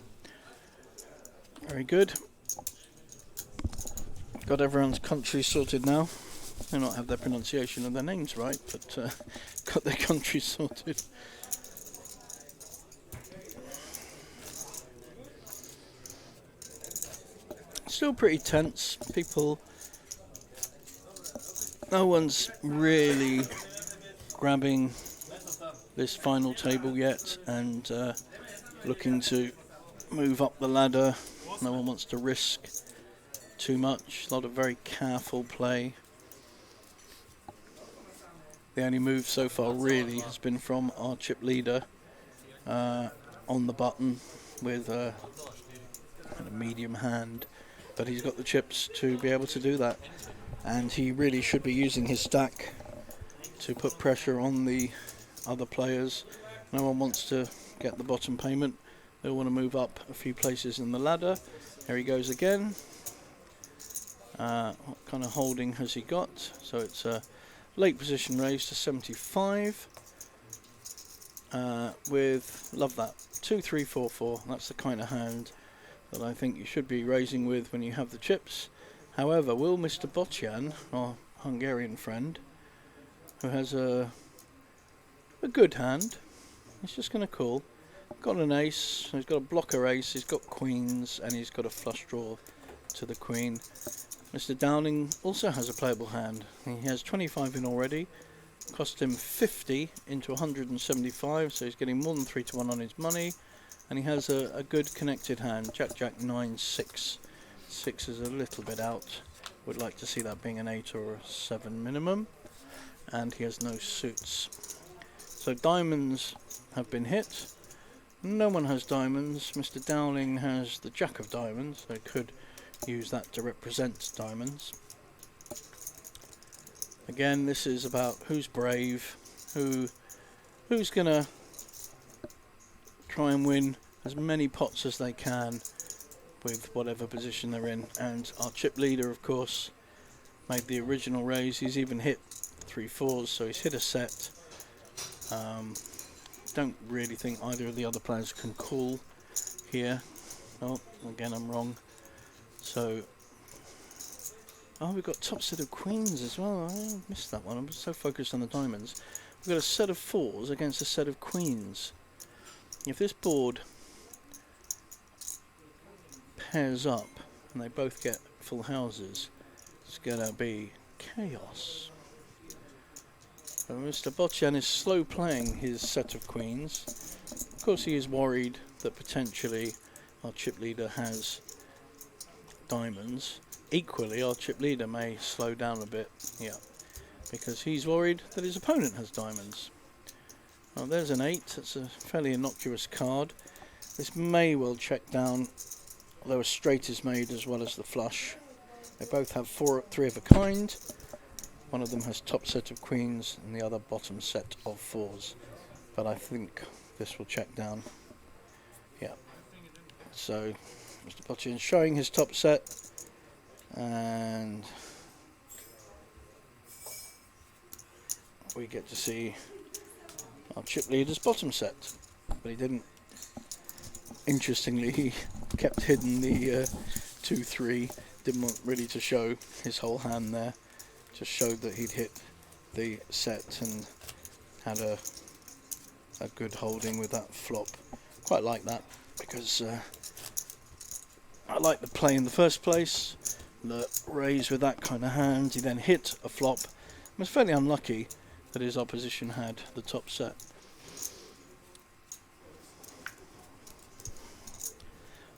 Very good. Got everyone's country sorted now. They not have their pronunciation of their names right, but got their country sorted. Still pretty tense. People, no one's really grabbing this final table yet and looking to move up the ladder. No one wants to risk too much. A lot of very careful play. The only move so far really has been from our chip leader on the button with a medium hand, but he's got the chips to be able to do that, and he really should be using his stack to put pressure on the other players. No one wants to get the bottom payment. They want to move up a few places in the ladder. Here he goes again. What kind of holding has he got? So it's a late position raise to 75 with, love that, 2-3-4-4. That's the kind of hand that I think you should be raising with when you have the chips. However, will Mr. Bocsian, our Hungarian friend, who has a good hand, he's just going to call. Got an ace, he's got a blocker ace, he's got queens, and he's got a flush draw to the queen. Mr. Downing also has a playable hand. He has 25 in already. Cost him 50 into 175, so he's getting more than 3 to 1 on his money. And he has a good connected hand. Jack, Jack, 9, 6. 6 is a little bit out. Would like to see that being an 8 or a 7 minimum. And he has no suits. So diamonds have been hit. No one has diamonds. Mr. Dowling has the Jack of diamonds, so could use that to represent diamonds. Again, this is about who's brave, who's gonna try and win as many pots as they can with whatever position they're in. And our chip leader, of course, made the original raise. He's even hit 3 4s, so he's hit a set. Don't really think either of the other players can call here. Oh, again I'm wrong. So, oh, we've got top set of queens as well. I missed that one. I'm so focused on the diamonds. We've got a set of 4s against a set of queens. If this board pairs up and they both get full houses, it's gonna be chaos. So Mr. Bocsian is slow playing his set of queens. Of course, he is worried that potentially our chip leader has diamonds. Equally, our chip leader may slow down a bit, yeah, because he's worried that his opponent has diamonds. Well, there's an 8. That's a fairly innocuous card. This may well check down, although a straight is made as well as the flush. They both have 3 of a kind. One of them has top set of queens and the other bottom set of 4s. But I think this will check down. Yeah. So Mr. Bocsian showing his top set, and we get to see our chip leader's bottom set. But he didn't. Interestingly, he kept hidden the 2-3. Didn't want really to show his whole hand there. Just showed that he'd hit the set and had a good holding with that flop. Quite like that, because I like the play in the first place. The raise with that kind of hand. He then hit a flop. He was fairly unlucky that his opposition had the top set.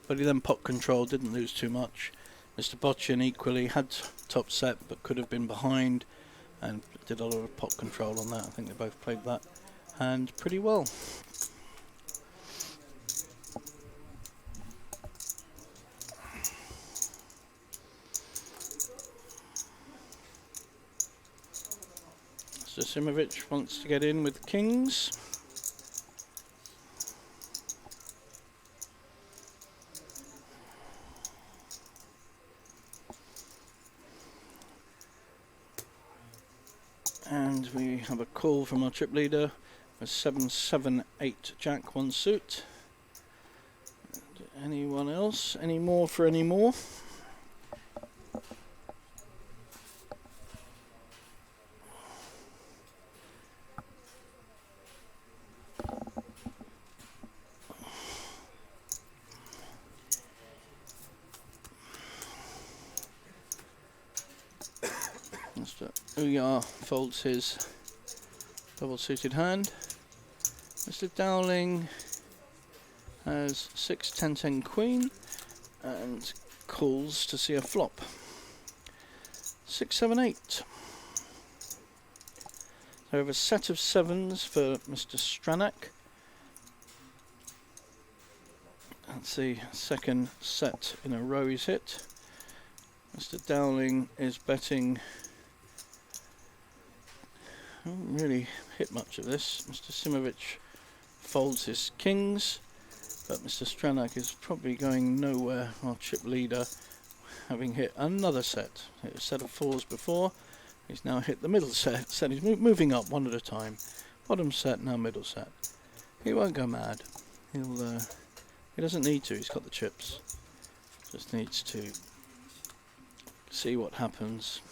But he then pot control, didn't lose too much. Mr. Bocsian equally had top set but could have been behind and did a lot of pot control on that. I think they both played that hand pretty well. So Simovic wants to get in with kings. And we have a call from our chip leader with 7-7-8 Jack, 1 suit. Anyone else? Any more for any more? Mr. Uyar folds his double suited hand. Mr. Dowling has 6-10-10 queen and calls to see a flop. 6-7-8. So we have a set of 7s for Mr. Stranak. That's the second set in a row he's hit. Mr. Dowling is betting. I haven't really hit much of this. Mr. Simovic folds his kings, but Mr. Stranak is probably going nowhere. Our chip leader, having hit another set. Hit a set of 4s before. He's now hit the middle set. He's moving up one at a time. Bottom set, now middle set. He won't go mad. He doesn't need to. He's got the chips. Just needs to See what happens.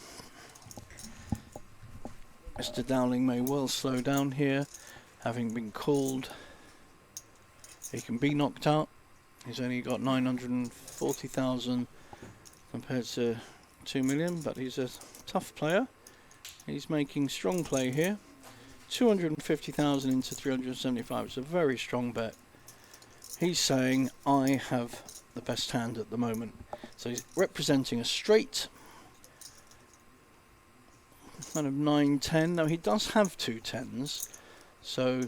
Mr. Dowling may well slow down here, having been called. He can be knocked out. He's only got 940,000 compared to 2 million, but he's a tough player. He's making strong play here. 250,000 into 375. It's a very strong bet. He's saying, I have the best hand at the moment. So he's representing a straight. Kind of 9-10. Now he does have 2 10s. So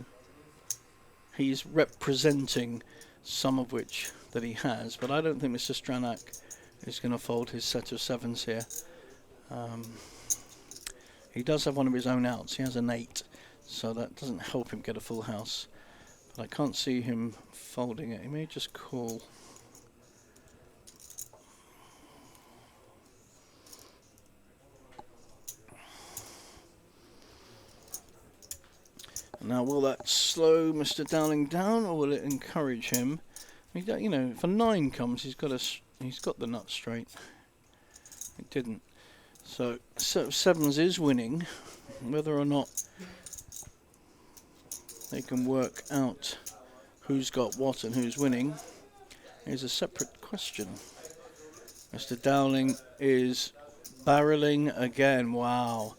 he's representing some of which that he has. But I don't think Mr. Stranak is going to fold his set of 7s here. He does have one of his own outs. He has an 8. So that doesn't help him get a full house. But I can't see him folding it. He may just call. Now, will that slow Mr. Dowling down, or will it encourage him? You know, if a 9 comes, he's got the nut straight. It didn't. So set of 7s is winning. Whether or not they can work out who's got what and who's winning is a separate question. Mr. Dowling is barreling again. Wow.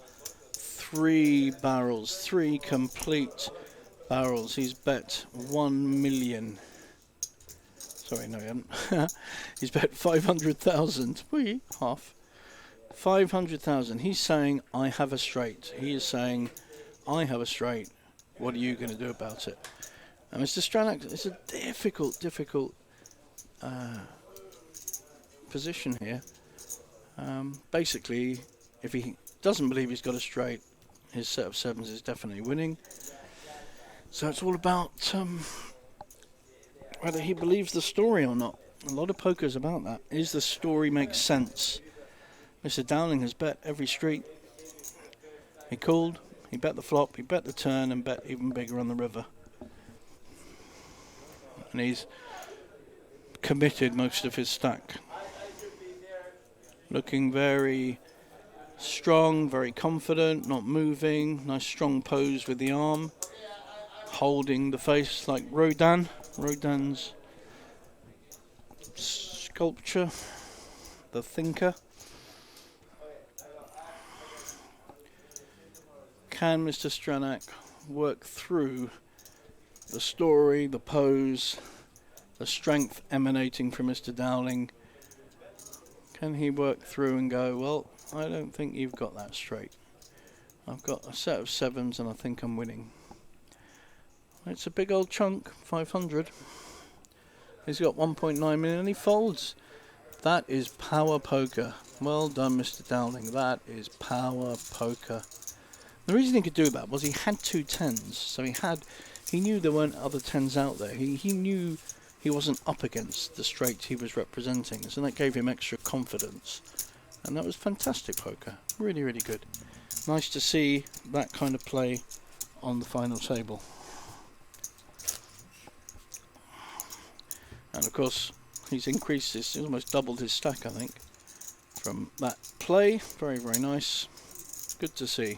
3 barrels, 3 complete barrels. He's bet 1 million. Sorry, no, he hasn't. He's bet 500,000. Half. 500,000. He's saying, I have a straight. He is saying, I have a straight. What are you going to do about it? And Mr. Stranak, it's a difficult position here. Basically, if he doesn't believe he's got a straight, his set of 7s is definitely winning. So it's all about whether he believes the story or not. A lot of poker is about that. Is the story make sense? Mr. Dowling has bet every street. He called, he bet the flop, he bet the turn, and bet even bigger on the river. And he's committed most of his stack. Looking very strong, very confident, not moving. Nice strong pose with the arm. Holding the face like Rodin. Rodin's sculpture. The thinker. Can Mr. Stranak work through the story, the pose, the strength emanating from Mr. Dowling? Can he work through and go, well, I don't think you've got that straight. I've got a set of 7s and I think I'm winning. It's a big old chunk, 500. He's got 1.9 million and he folds. That is power poker. Well done, Mr. Dowling. That is power poker. The reason he could do that was he had 2 10s. So he knew there weren't other 10s out there. He knew he wasn't up against the straight he was representing. So that gave him extra confidence. And that was fantastic poker. Really, really good. Nice to see that kind of play on the final table. And of course, he's increased he's almost doubled his stack, I think, from that play. Very, very nice. Good to see.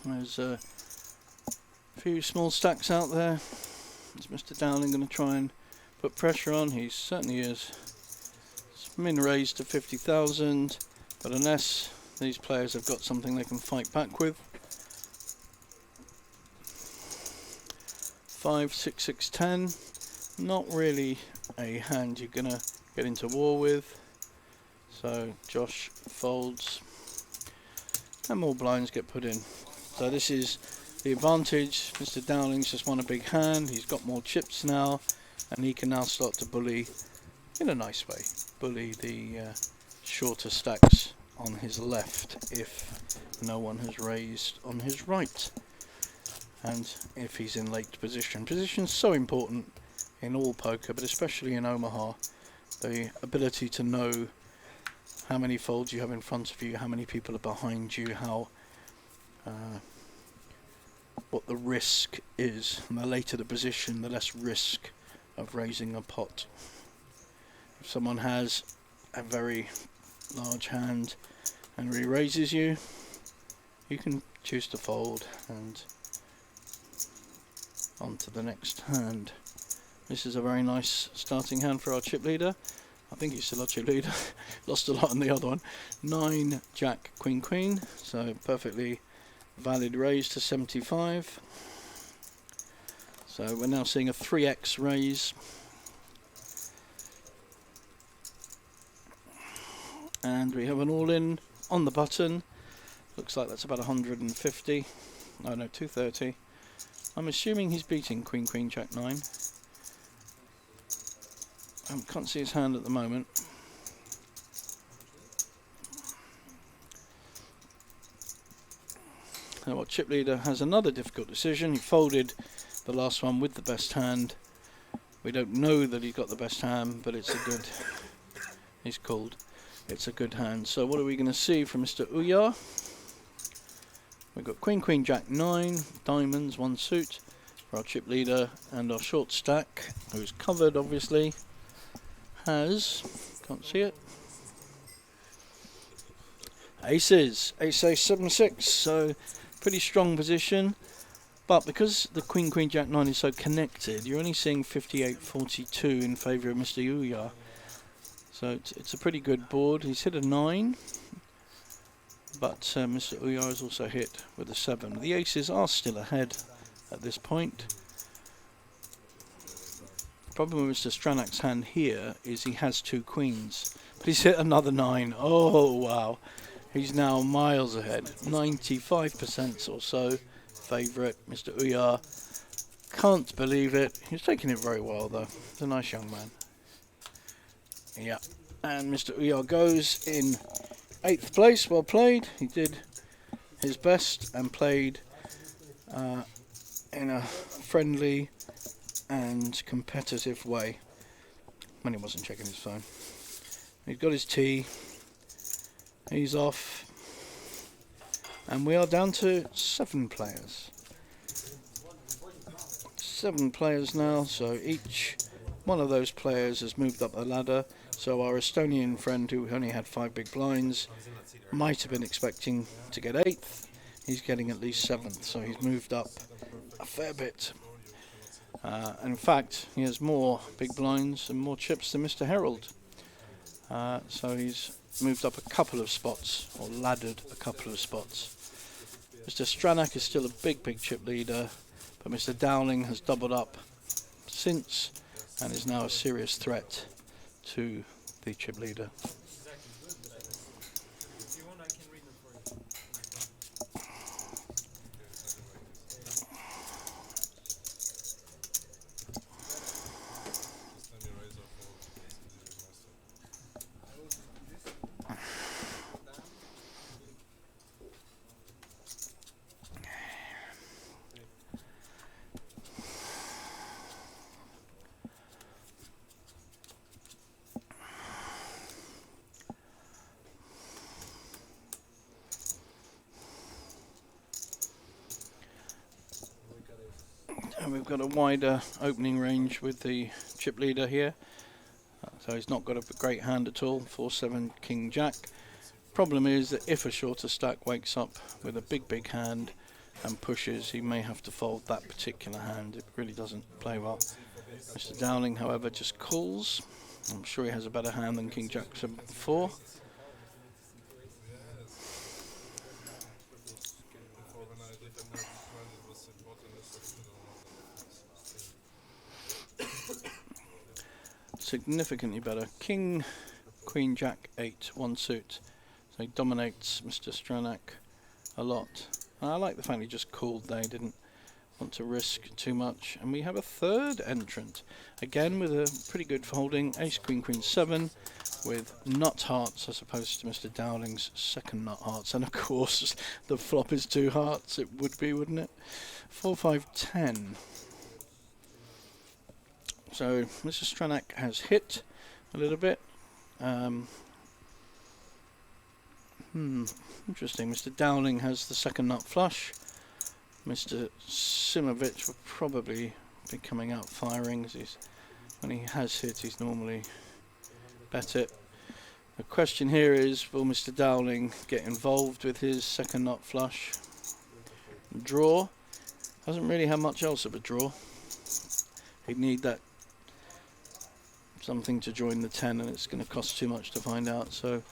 There's a few small stacks out there. Is Mr. Dowling going to try and put pressure on? He certainly is. It's min raised to 50,000, but unless these players have got something they can fight back with. 5, 6, 6, 10. Not really a hand you're going to get into war with. So Josh folds. And more blinds get put in. So this is the advantage. Mr. Dowling's just won a big hand. He's got more chips now, and he can now start to bully, in a nice way, bully the shorter stacks on his left if no one has raised on his right, and if he's in late position. Position's so important in all poker, but especially in Omaha. The ability to know how many folds you have in front of you, how many people are behind you, how what the risk is, and the later the position, the less risk of raising a pot. If someone has a very large hand and re-raises you, you can choose to fold and on to the next hand. This is a very nice starting hand for our chip leader. I think he's still our chip leader. Lost a lot on the other one. 9 Jack Queen Queen, so perfectly valid raise to 75. So we're now seeing a 3x raise. And we have an all-in on the button. Looks like that's about 150. Oh no, 230. I'm assuming he's beating Queen Queen Jack 9. Can't see his hand at the moment. Now our chip leader has another difficult decision. He folded the last one with the best hand. We don't know that he got the best hand, but it's a good... He's called. It's a good hand. So what are we going to see from Mr. Uyar? We've got Queen Queen Jack 9, diamonds, 1 suit for our chip leader, and our short stack, who's covered obviously, has, can't see it, aces, ace 7-6, so pretty strong position, but because the Queen Queen Jack 9 is so connected, you're only seeing 58-42 in favour of Mr. Uyar. So it's a pretty good board. He's hit a 9, but Mr. Uyar has also hit with a 7. The aces are still ahead at this point. The problem with Mr. Stranak's hand here is he has 2 queens, but he's hit another 9. Oh wow, he's now miles ahead, 95% or so favourite. Mr. Uyar can't believe it. He's taking it very well though. He's a nice young man. Yeah, and Mr. Uyar goes in 8th place. Well played. He did his best and played in a friendly and competitive way when he wasn't checking his phone. He's got his tee. He's off. And we are down to 7 players. 7 players now, so each one of those players has moved up the ladder. So our Estonian friend, who only had 5 big blinds, might have been expecting to get 8th. He's getting at least 7th, so he's moved up a fair bit. In fact, he has more big blinds and more chips than Mr. Herald. So he's moved up a couple of spots, or laddered a couple of spots. Mr. Stranak is still a big chip leader, but Mr. Dowling has doubled up since and is now a serious threat to the chip leader. And we've got a wider opening range with the chip leader here, so he's not got a great hand at all. 4-7 King Jack. Problem is that if a shorter stack wakes up with a big hand and pushes, he may have to fold that particular hand. It really doesn't play well. Mr. Dowling, however, just calls. I'm sure he has a better hand than King Jack 7-4. Significantly better. King, Queen, Jack, 8, 1 suit. So he dominates Mr. Stranak a lot. And I like the fact he just called there. He didn't want to risk too much. And we have a third entrant, again with a pretty good folding. Ace, Queen, Queen 7 with nut hearts as opposed to Mr. Dowling's second nut hearts. And of course the flop is 2 hearts. It would be, wouldn't it? 4, 5, 10. So Mr. Stranak has hit a little bit. Interesting. Mr. Dowling has the second nut flush. Mr. Simovic will probably be coming out firing. When he has hit, he's normally bet it. The question here is, will Mr. Dowling get involved with his second nut flush? Draw. Doesn't really have much else of a draw. He'd need that something to join the 10, and it's going to cost too much to find out. So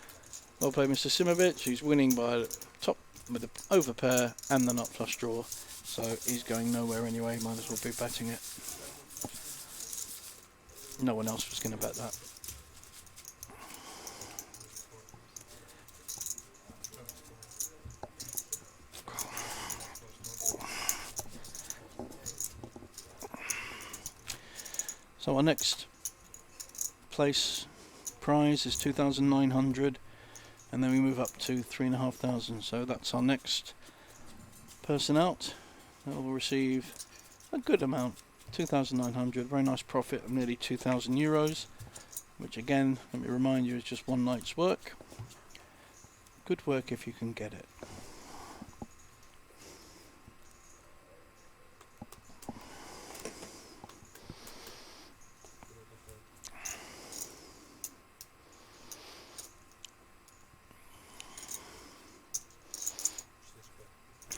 well played, Mr. Simovic. He's winning by the top with the overpair and the nut flush draw. So he's going nowhere anyway. Might as well be betting it. No one else was going to bet that. So our next place prize is 2,900, and then we move up to 3,500. So that's our next person out. That will receive a good amount, 2,900. Very nice profit of nearly 2,000 euros, which again, let me remind you, is just one night's work. Good work if you can get it.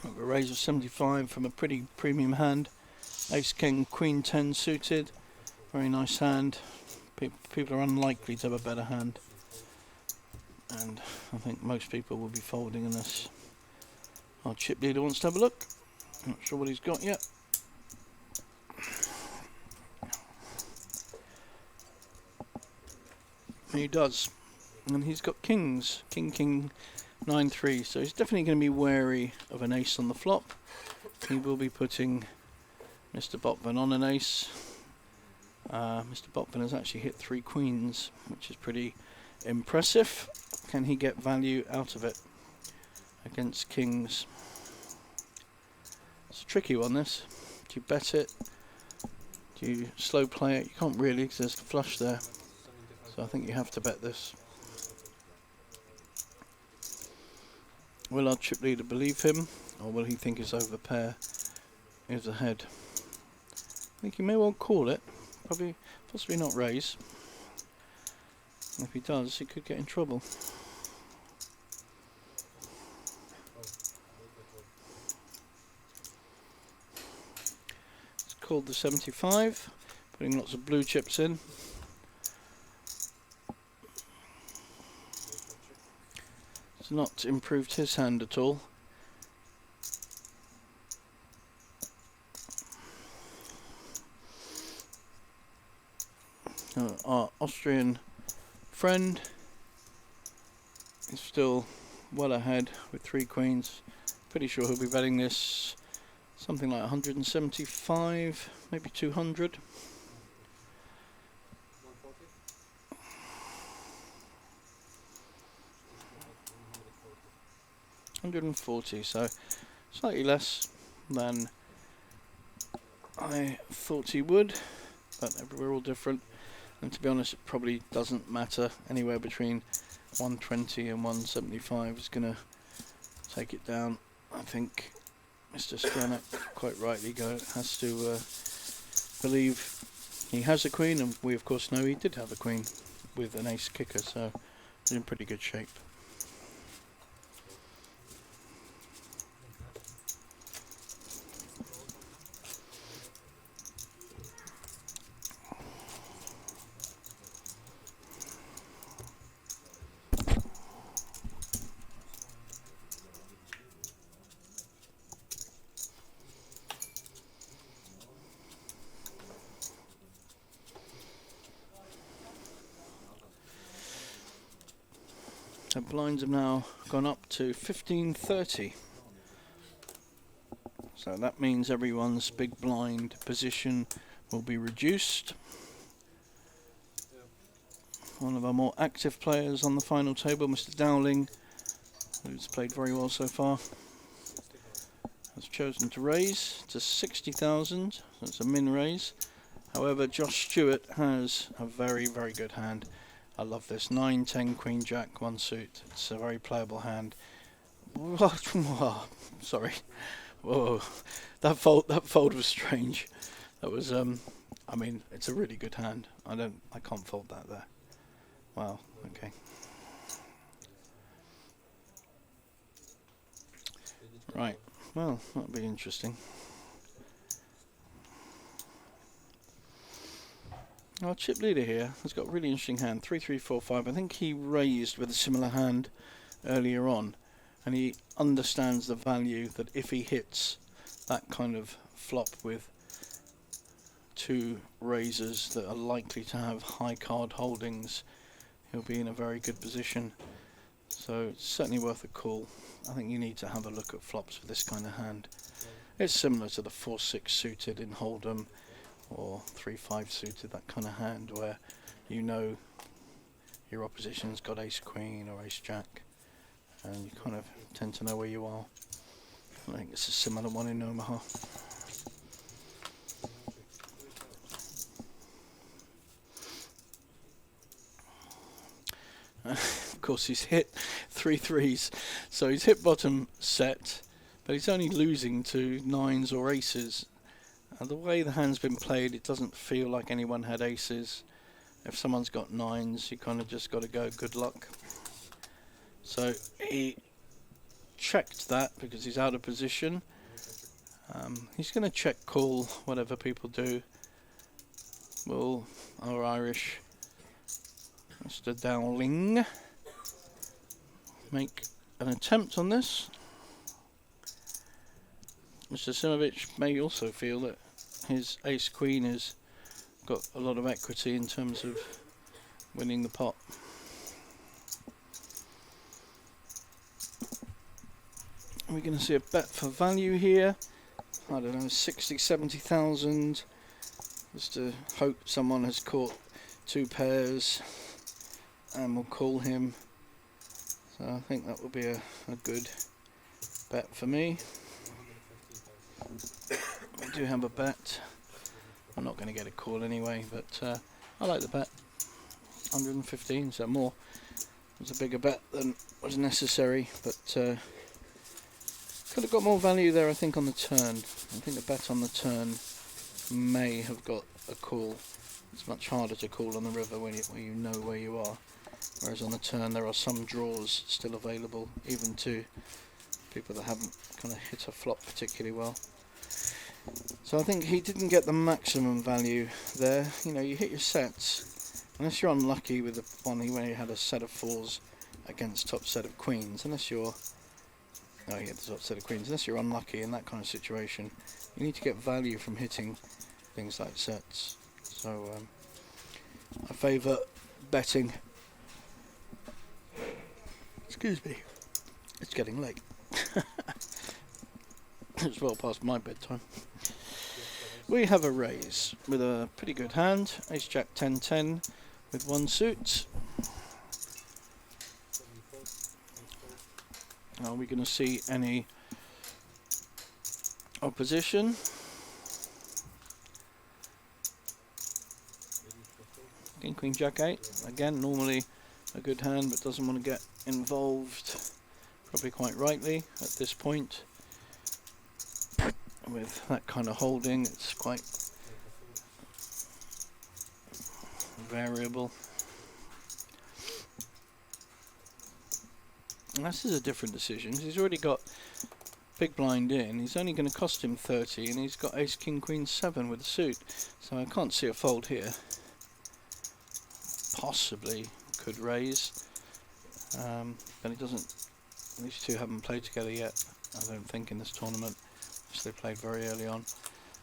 A raise of 75 from a pretty premium hand. Ace King Queen 10 suited. Very nice hand. People are unlikely to have a better hand, and I think most people will be folding unless our chip leader wants to have a look. Not sure what he's got yet. He does, and he's got kings. King 9-3, so he's definitely going to be wary of an ace on the flop. He will be putting Mr. Botvan on an ace. Mr. Botvan has actually hit 3 queens, which is pretty impressive. Can he get value out of it against kings? It's a tricky one, this. Do you bet it? Do you slow play it? You can't really, because there's the flush there. So I think you have to bet this. Will our chip leader believe him, or will he think his overpair is ahead? I think he may well call it, possibly not raise. And if he does, he could get in trouble. It's called the 75, putting lots of blue chips in. Not improved his hand at all. Our Austrian friend is still well ahead with 3 queens. Pretty sure he'll be betting this something like 175, maybe 200. 140, so slightly less than I thought he would, but we're all different, and to be honest, it probably doesn't matter. Anywhere between 120 and 175 is going to take it down. I think Mr. Stranak quite rightly has to believe he has a queen, and we of course know he did have a queen with an ace kicker, so he's in pretty good shape. So blinds have now gone up to 1530. So that means everyone's big blind position will be reduced. One of our more active players on the final table, Mr. Dowling, who's played very well so far, has chosen to raise to 60,000. So it's a min raise. However, Josh Stewart has a very, very good hand. I love this. 9, 10, Queen, Jack, 1 suit. It's a very playable hand. Sorry. Whoa. That fold was strange. That was I mean, it's a really good hand. I can't fold that there. Wow. Okay. Right. Well, that'll be interesting. Our chip leader here has got a really interesting hand. 3, 3, 4, 5. I think he raised with a similar hand earlier on, and he understands the value that if he hits that kind of flop with 2 raisers that are likely to have high card holdings, he'll be in a very good position. So it's certainly worth a call. I think you need to have a look at flops for this kind of hand. It's similar to the 4-6 suited in Hold'em, or 3-5 suited, that kind of hand where you know your opposition's got ace queen or ace jack, and you kind of tend to know where you are. I think it's a similar one in Omaha. Of course, he's hit 3 threes, so he's hit bottom set, but he's only losing to 9s or aces. And the way the hand's been played, it doesn't feel like anyone had aces. If someone's got 9s, you kind of just got to go good luck. So he checked that because he's out of position. He's going to check call whatever people do. Will our Irish Mr. Dowling make an attempt on this? Mr. Simovic may also feel that his ace queen has got a lot of equity in terms of winning the pot. We're going to see a bet for value here. I don't know, 60, 70,000. Just to hope someone has caught 2 pairs and will call him. So I think that will be a good bet for me. I do have a bet. I'm not going to get a call anyway, but I like the bet. 115, so more. It was a bigger bet than was necessary, but could have got more value there, I think, on the turn. I think a bet on the turn may have got a call. It's much harder to call on the river when you know where you are, whereas on the turn there are some draws still available, even to people that haven't kind of hit a flop particularly well. So I think he didn't get the maximum value there. You know, you hit your sets, unless you're unlucky with the one when he had a set of 4s against top set of queens, unless you're he had the top set of queens, unless you're unlucky in that kind of situation, you need to get value from hitting things like sets. So I favour betting. Excuse me, it's getting late. It's well past my bedtime. We have a raise with a pretty good hand, ace jack 10-10 with 1 suit. Are we going to see any opposition? King, Queen, Jack 8. Again, normally a good hand, but doesn't want to get involved, probably quite rightly at this point. With that kind of holding, it's quite variable. And this is a different decision. He's already got big blind in. He's only going to cost him 30, and he's got ace, king, queen, 7 with a suit. So I can't see a fold here. Possibly could raise, but it doesn't. These two haven't played together yet, I don't think, in this tournament. They played very early on.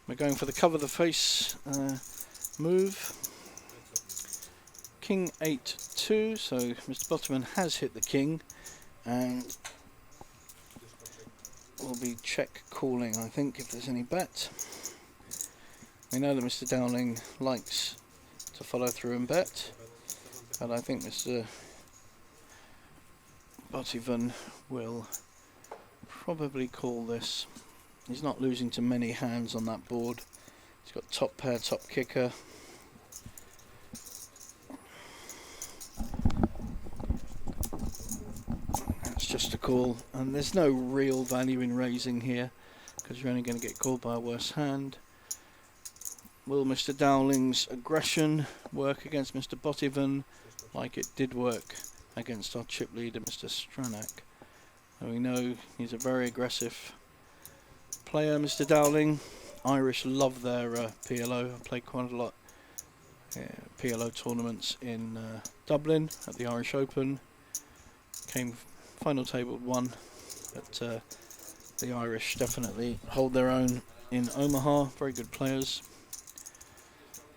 We're going for the cover the face move. King 8-2, so Mr. Bottoman has hit the king, and will be check calling, I think, if there's any bet. We know that Mr. Dowling likes to follow through and bet, but I think Mr. Botivan will probably call this. He's not losing to many hands on that board. He's got top pair, top kicker. That's just a call, and there's no real value in raising here because you're only going to get called by a worse hand. Will Mr. Dowling's aggression work against Mr. Botivan like it did work against our chip leader, Mr. Stranak? And we know he's a very aggressive player, Mr. Dowling. Irish love their PLO. I played quite a lot PLO tournaments in Dublin at the Irish Open. Came final table 1, but the Irish definitely hold their own in Omaha. Very good players.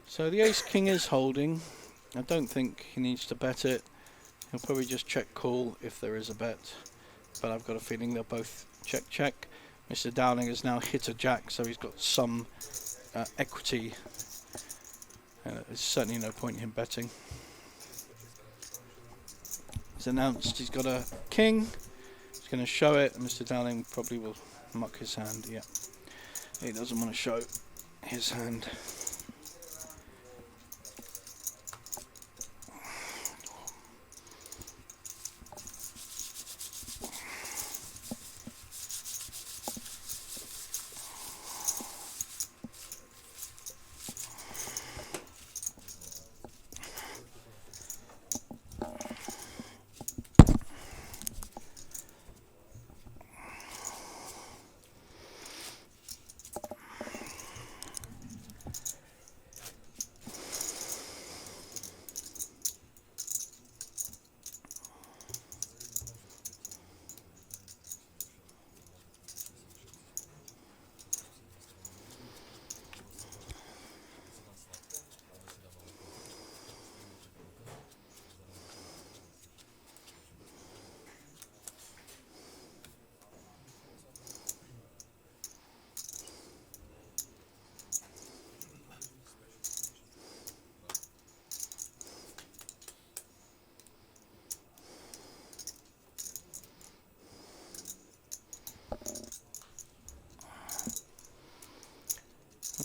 So the ace-king is holding. I don't think he needs to bet it. He'll probably just check call if there is a bet. But I've got a feeling they'll both check. Mr. Dowling has now hit a jack, so he's got some equity. There's certainly no point in him betting. He's announced he's got a king. He's going to show it, and Mr. Dowling probably will muck his hand. Yeah, he doesn't want to show his hand.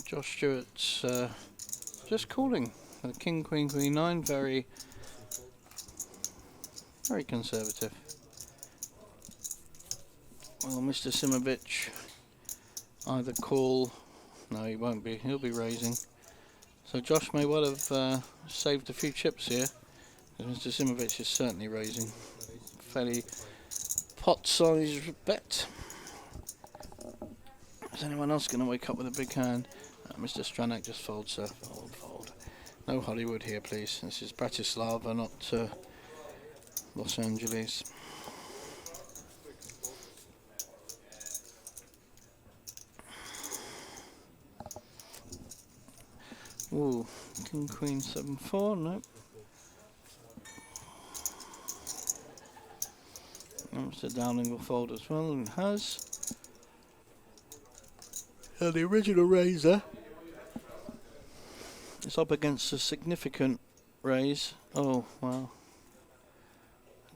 Josh Stewart's just calling for the king, queen, queen, 9. Very conservative. Well, Mr. Simovic either call. No, he won't be. He'll be raising. So Josh may well have saved a few chips here. Mr. Simovic is certainly raising. Fairly pot-sized bet. Is anyone else going to wake up with a big hand? Mr. Stranak just folds, sir. Fold. No Hollywood here, please. This is Bratislava, not Los Angeles. Ooh, king, queen, 7-4. Nope. Mr. Dowling will fold as well, and has. The original raiser is up against a significant raise. Oh, wow.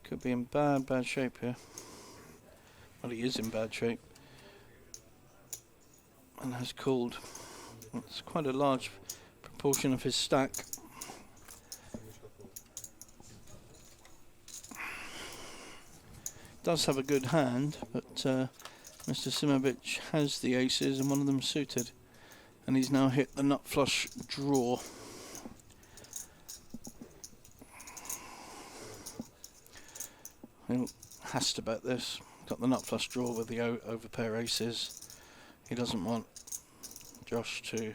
Could be in bad shape here. Well, he is in bad shape. And has called. It's quite a large proportion of his stack. Does have a good hand, but Mr. Simovic has the aces and one of them suited. And he's now hit the nut flush draw. He has to bet this. Got the nut flush draw with the overpair aces. He doesn't want Josh to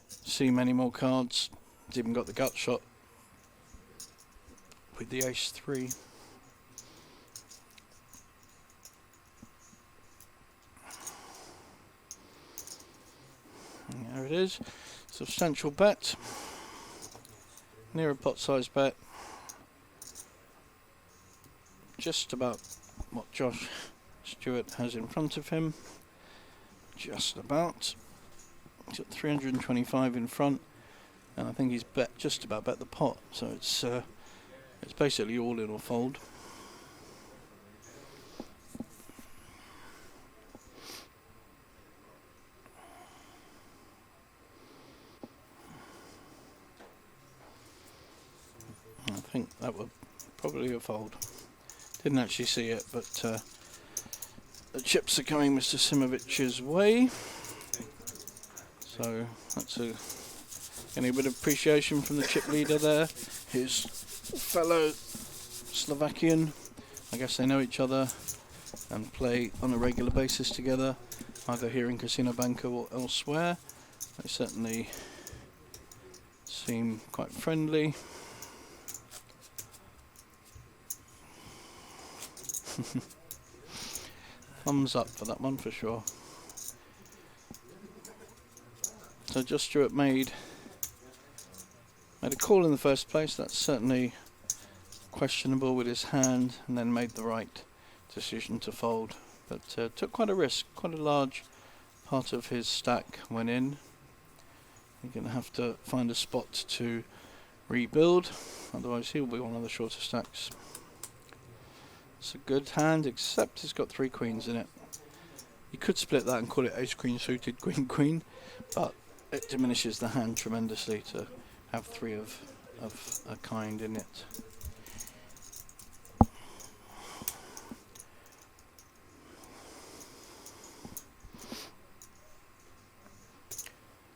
see many more cards. He's even got the gut shot with the ace 3. There it is. Substantial bet. Near a pot size bet. Just about what Josh Stewart has in front of him. Just about. He's got 325 in front, and I think he's just about bet the pot. So it's basically all in or fold. I think that would probably a fold. Didn't actually see it, but the chips are coming Mr. Simovic's way. So that's getting a bit of appreciation from the chip leader there. His fellow Slovakian. I guess they know each other and play on a regular basis together, either here in Casino Banco or elsewhere. They certainly seem quite friendly. Thumbs up for that one for sure. So Josh Stewart made a call in the first place. That's certainly questionable with his hand, and then made the right decision to fold. But took quite a risk. Quite a large part of his stack went in. You're going to have to find a spot to rebuild, otherwise he'll be one of the shorter stacks. It's a good hand, except it's got 3 queens in it. You could split that and call it ace queen suited queen queen, but it diminishes the hand tremendously to have 3 of a kind in it.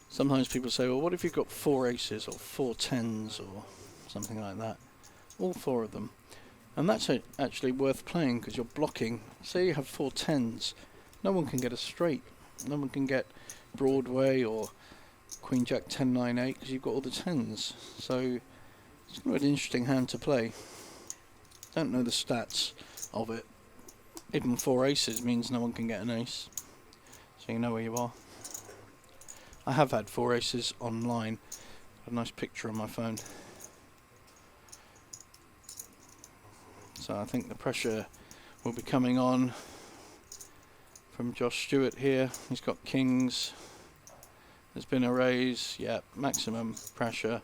Sometimes people say, well, what if you've got 4 aces or 4 tens or something like that? All 4 of them. And that's actually worth playing because you're blocking. Say you have 4 tens, no one can get a straight. No one can get Broadway or Queen Jack 10 9 8 because you've got all the tens. So it's quite an interesting hand to play. Don't know the stats of it. Even 4 aces means no one can get an ace, so you know where you are. I have had 4 aces online. Got a nice picture on my phone. So I think the pressure will be coming on from Josh Stewart here. He's got kings. There's been a raise. Yeah, maximum pressure.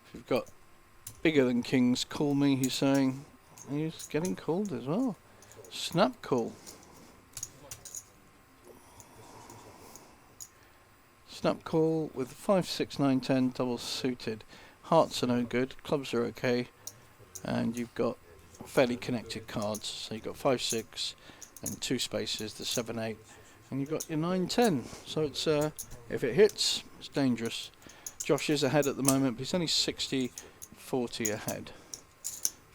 If you've got bigger than kings, call me, he's saying. He's getting called as well. Snap call. Snap call with 5, 6, 9, 10 double suited. Hearts are no good. Clubs are okay. And you've got fairly connected cards, so you've got 5, 6 and 2 spaces, the 7, 8, and you've got your 9, 10. So it's if it hits, it's dangerous. Josh is ahead at the moment, but he's only 60, 40 ahead.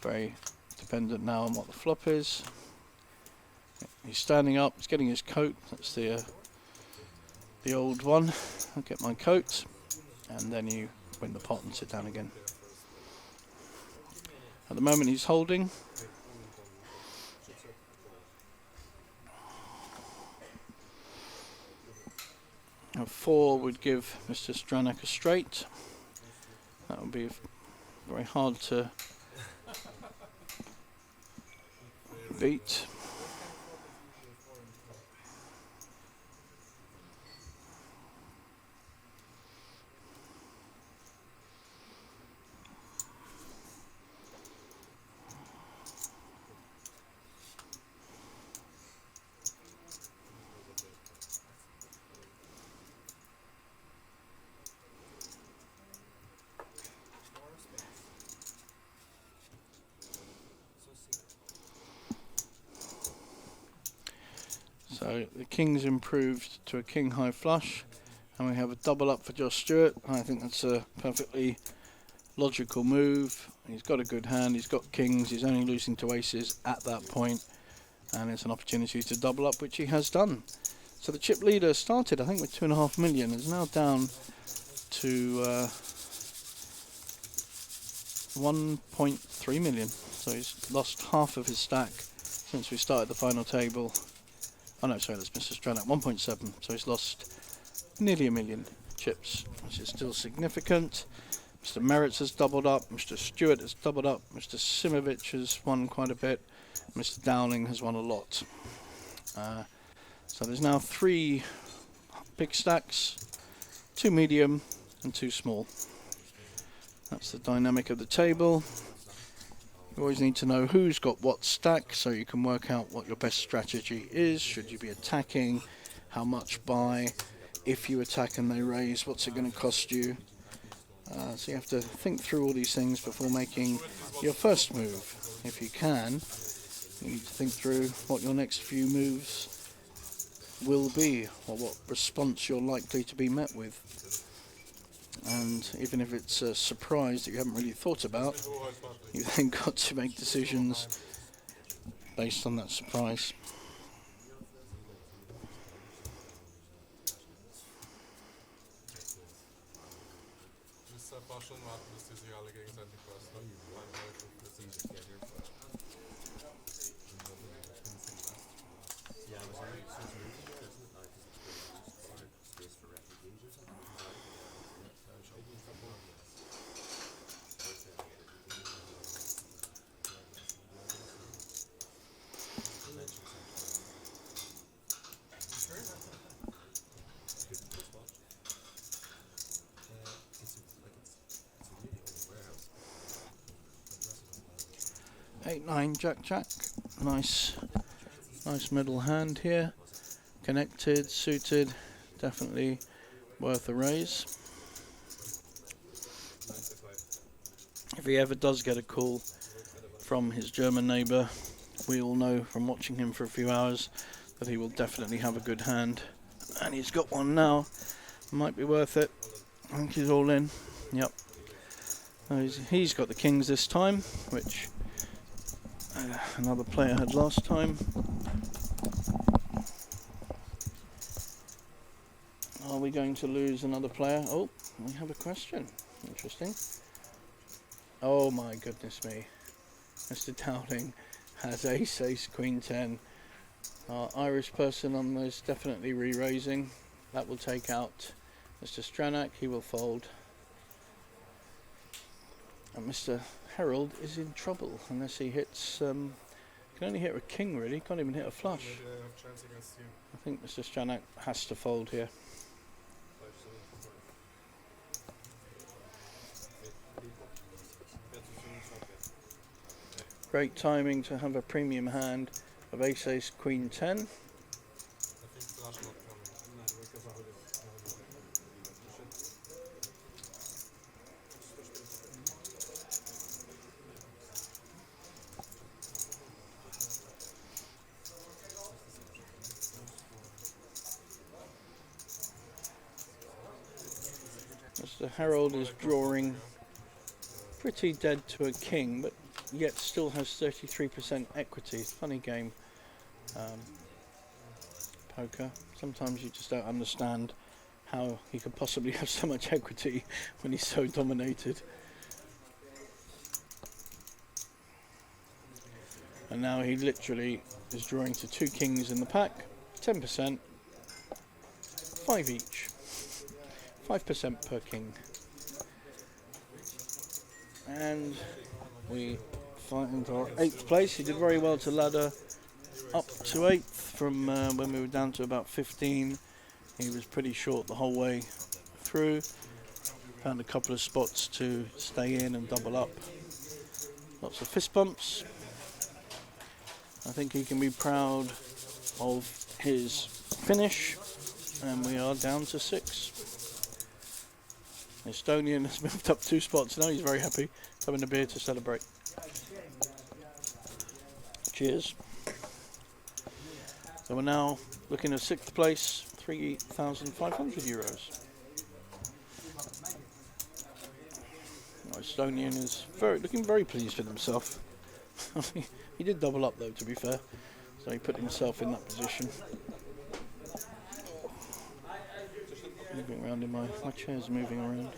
Very dependent now on what the flop is. He's standing up, he's getting his coat. That's the old one. I'll get my coat, and then you win the pot and sit down again. At the moment he's holding. A 4 would give Mr. Stranak a straight. That would be very hard to beat. So the king's improved to a king high flush, and we have a double up for Josh Stewart. I think that's a perfectly logical move. He's got a good hand, he's got kings, he's only losing to aces at that point, and it's an opportunity to double up, which he has done. So the chip leader started, I think, with 2.5 million, is now down to 1.3 million. So he's lost half of his stack since we started the final table. Oh no, sorry, that's Mr. Stranak, 1.7. So he's lost nearly 1 million chips, which is still significant. Mr. Merritts has doubled up, Mr. Stewart has doubled up, Mr. Simovic has won quite a bit, Mr. Dowling has won a lot. So there's now 3 big stacks, 2 medium and 2 small. That's the dynamic of the table. You always need to know who's got what stack so you can work out what your best strategy is. Should you be attacking? How much buy? If you attack and they raise, what's it going to cost you? So you have to think through all these things before making your first move. If you can, you need to think through what your next few moves will be, or what response you're likely to be met with. And even if it's a surprise that you haven't really thought about, you've then got to make decisions based on that surprise. Eight, 9, Jack, Jack. Nice middle hand here. Connected, suited, definitely worth a raise. If he ever does get a call from his German neighbour, we all know from watching him for a few hours that he will definitely have a good hand. And he's got one now. Might be worth it. I think he's all in. Yep. He's got the kings this time, which another player had last time. Are we going to lose another player? Oh, we have a question. Interesting. Oh my goodness me. Mr. Dowling has ace, ace, queen 10. Our Irish person on those definitely re-raising. That will take out Mr. Stranak. He will fold. And Mr. Herald is in trouble unless he hits... can only hit a king really, can't even hit a flush. I think Mr. Stranak has to fold here. Great timing to have a premium hand of ace, ace, queen 10. Mr. Harold is drawing pretty dead to a king, but yet still has 33% equity. Funny game, poker. Sometimes you just don't understand how he could possibly have so much equity when he's so dominated. And now he literally is drawing to 2 kings in the pack, 10%, 5 each, 5% per king. And we find our 8th place. He did very well to ladder up to 8th from when we were down to about 15. He was pretty short the whole way through. Found a couple of spots to stay in and double up. Lots of fist bumps. I think he can be proud of his finish. And we are down to 6. Estonian has moved up 2 spots. Now he's very happy, having a beer to celebrate. Cheers. So we're now looking at 6th place, 3,500 euros. Estonian is looking very pleased with himself. He did double up though, to be fair, so he put himself in that position. Moving around in my chair's moving around.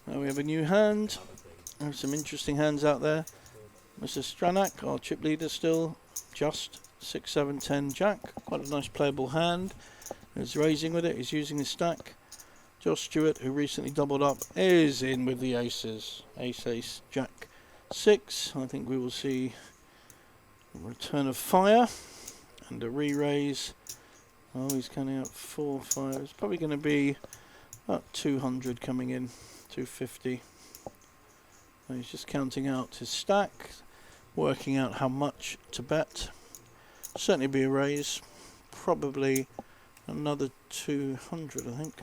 Now we have a new hand. There are some interesting hands out there. Mr. Stranak, our chip leader still, just 6, 7, 10 jack. Quite a nice playable hand. He's raising with it, he's using his stack. Josh Stewart, who recently doubled up, is in with the aces. Ace, ace, jack, 6. I think we will see a return of fire and a re-raise. Oh, he's coming out 4, 5. It's probably going to be about 200 coming in, 250. And he's just counting out his stack, working out how much to bet. Certainly be a raise, probably another 200, I think.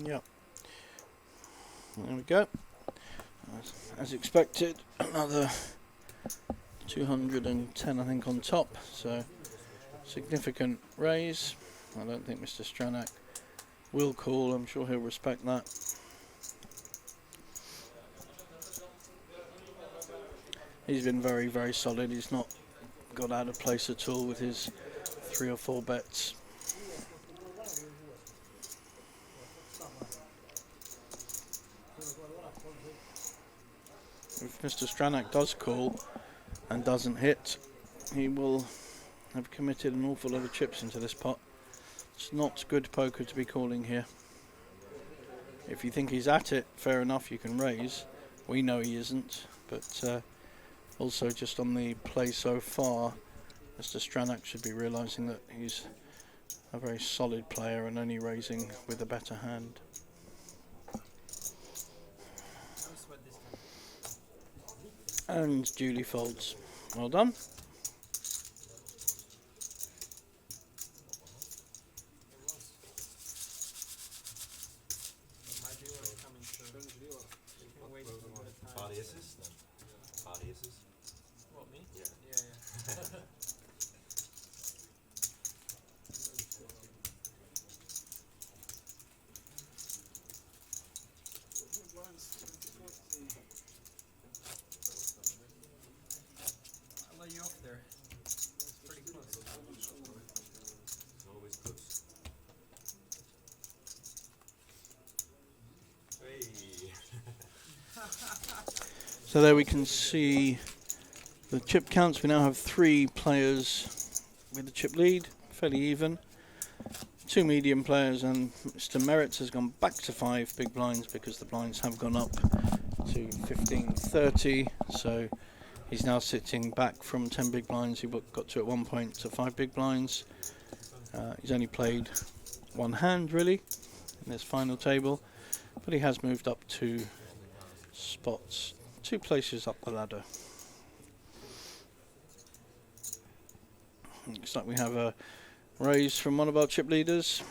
Yep. There we go. As expected, another 210, I think, on top. So significant raise. I don't think Mr. Stranak will call. I'm sure he'll respect that. He's been very, very solid. He's not got out of place at all with his 3 or 4 bets. If Mr. Stranak does call and doesn't hit, he will have committed an awful lot of chips into this pot. It's not good poker to be calling here. If you think he's at it, fair enough, you can raise. We know he isn't, but also just on the play so far, Mr. Stranak should be realising that he's a very solid player and only raising with a better hand. And duly folds. Well done. Body aces then? Body aces? What, me? Yeah. Yeah. I'll let you off there. It's pretty close. It's always close. Hey. So there we can see the chip counts. We now have 3 players with the chip lead, fairly even. 2 medium players, and Mr. Merritts has gone back to 5 big blinds because the blinds have gone up to 15-30. So he's now sitting back from 10 big blinds. He got to at one point to 5 big blinds. He's only played 1 hand really in this final table, but he has moved up 2 spots, 2 places up the ladder. Looks like we have a raise from one of our chip leaders.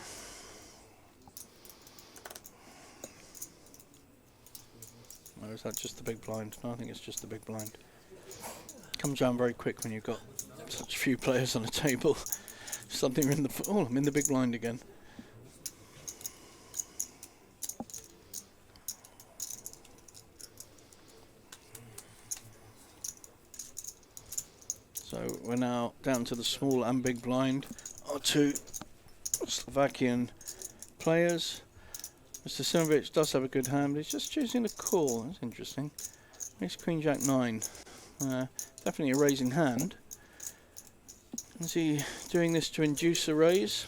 Or is that just the big blind? No, I think it's just the big blind. Comes down very quick when you've got such few players on a table. Something in the... Oh, I'm in the big blind again. So we're now down to the small and big blind. Our 2 Slovakian players. Mr. Simovic does have a good hand, but he's just choosing to call. That's interesting. Ace Queen Jack 9. Definitely a raising hand. Is he doing this to induce a raise?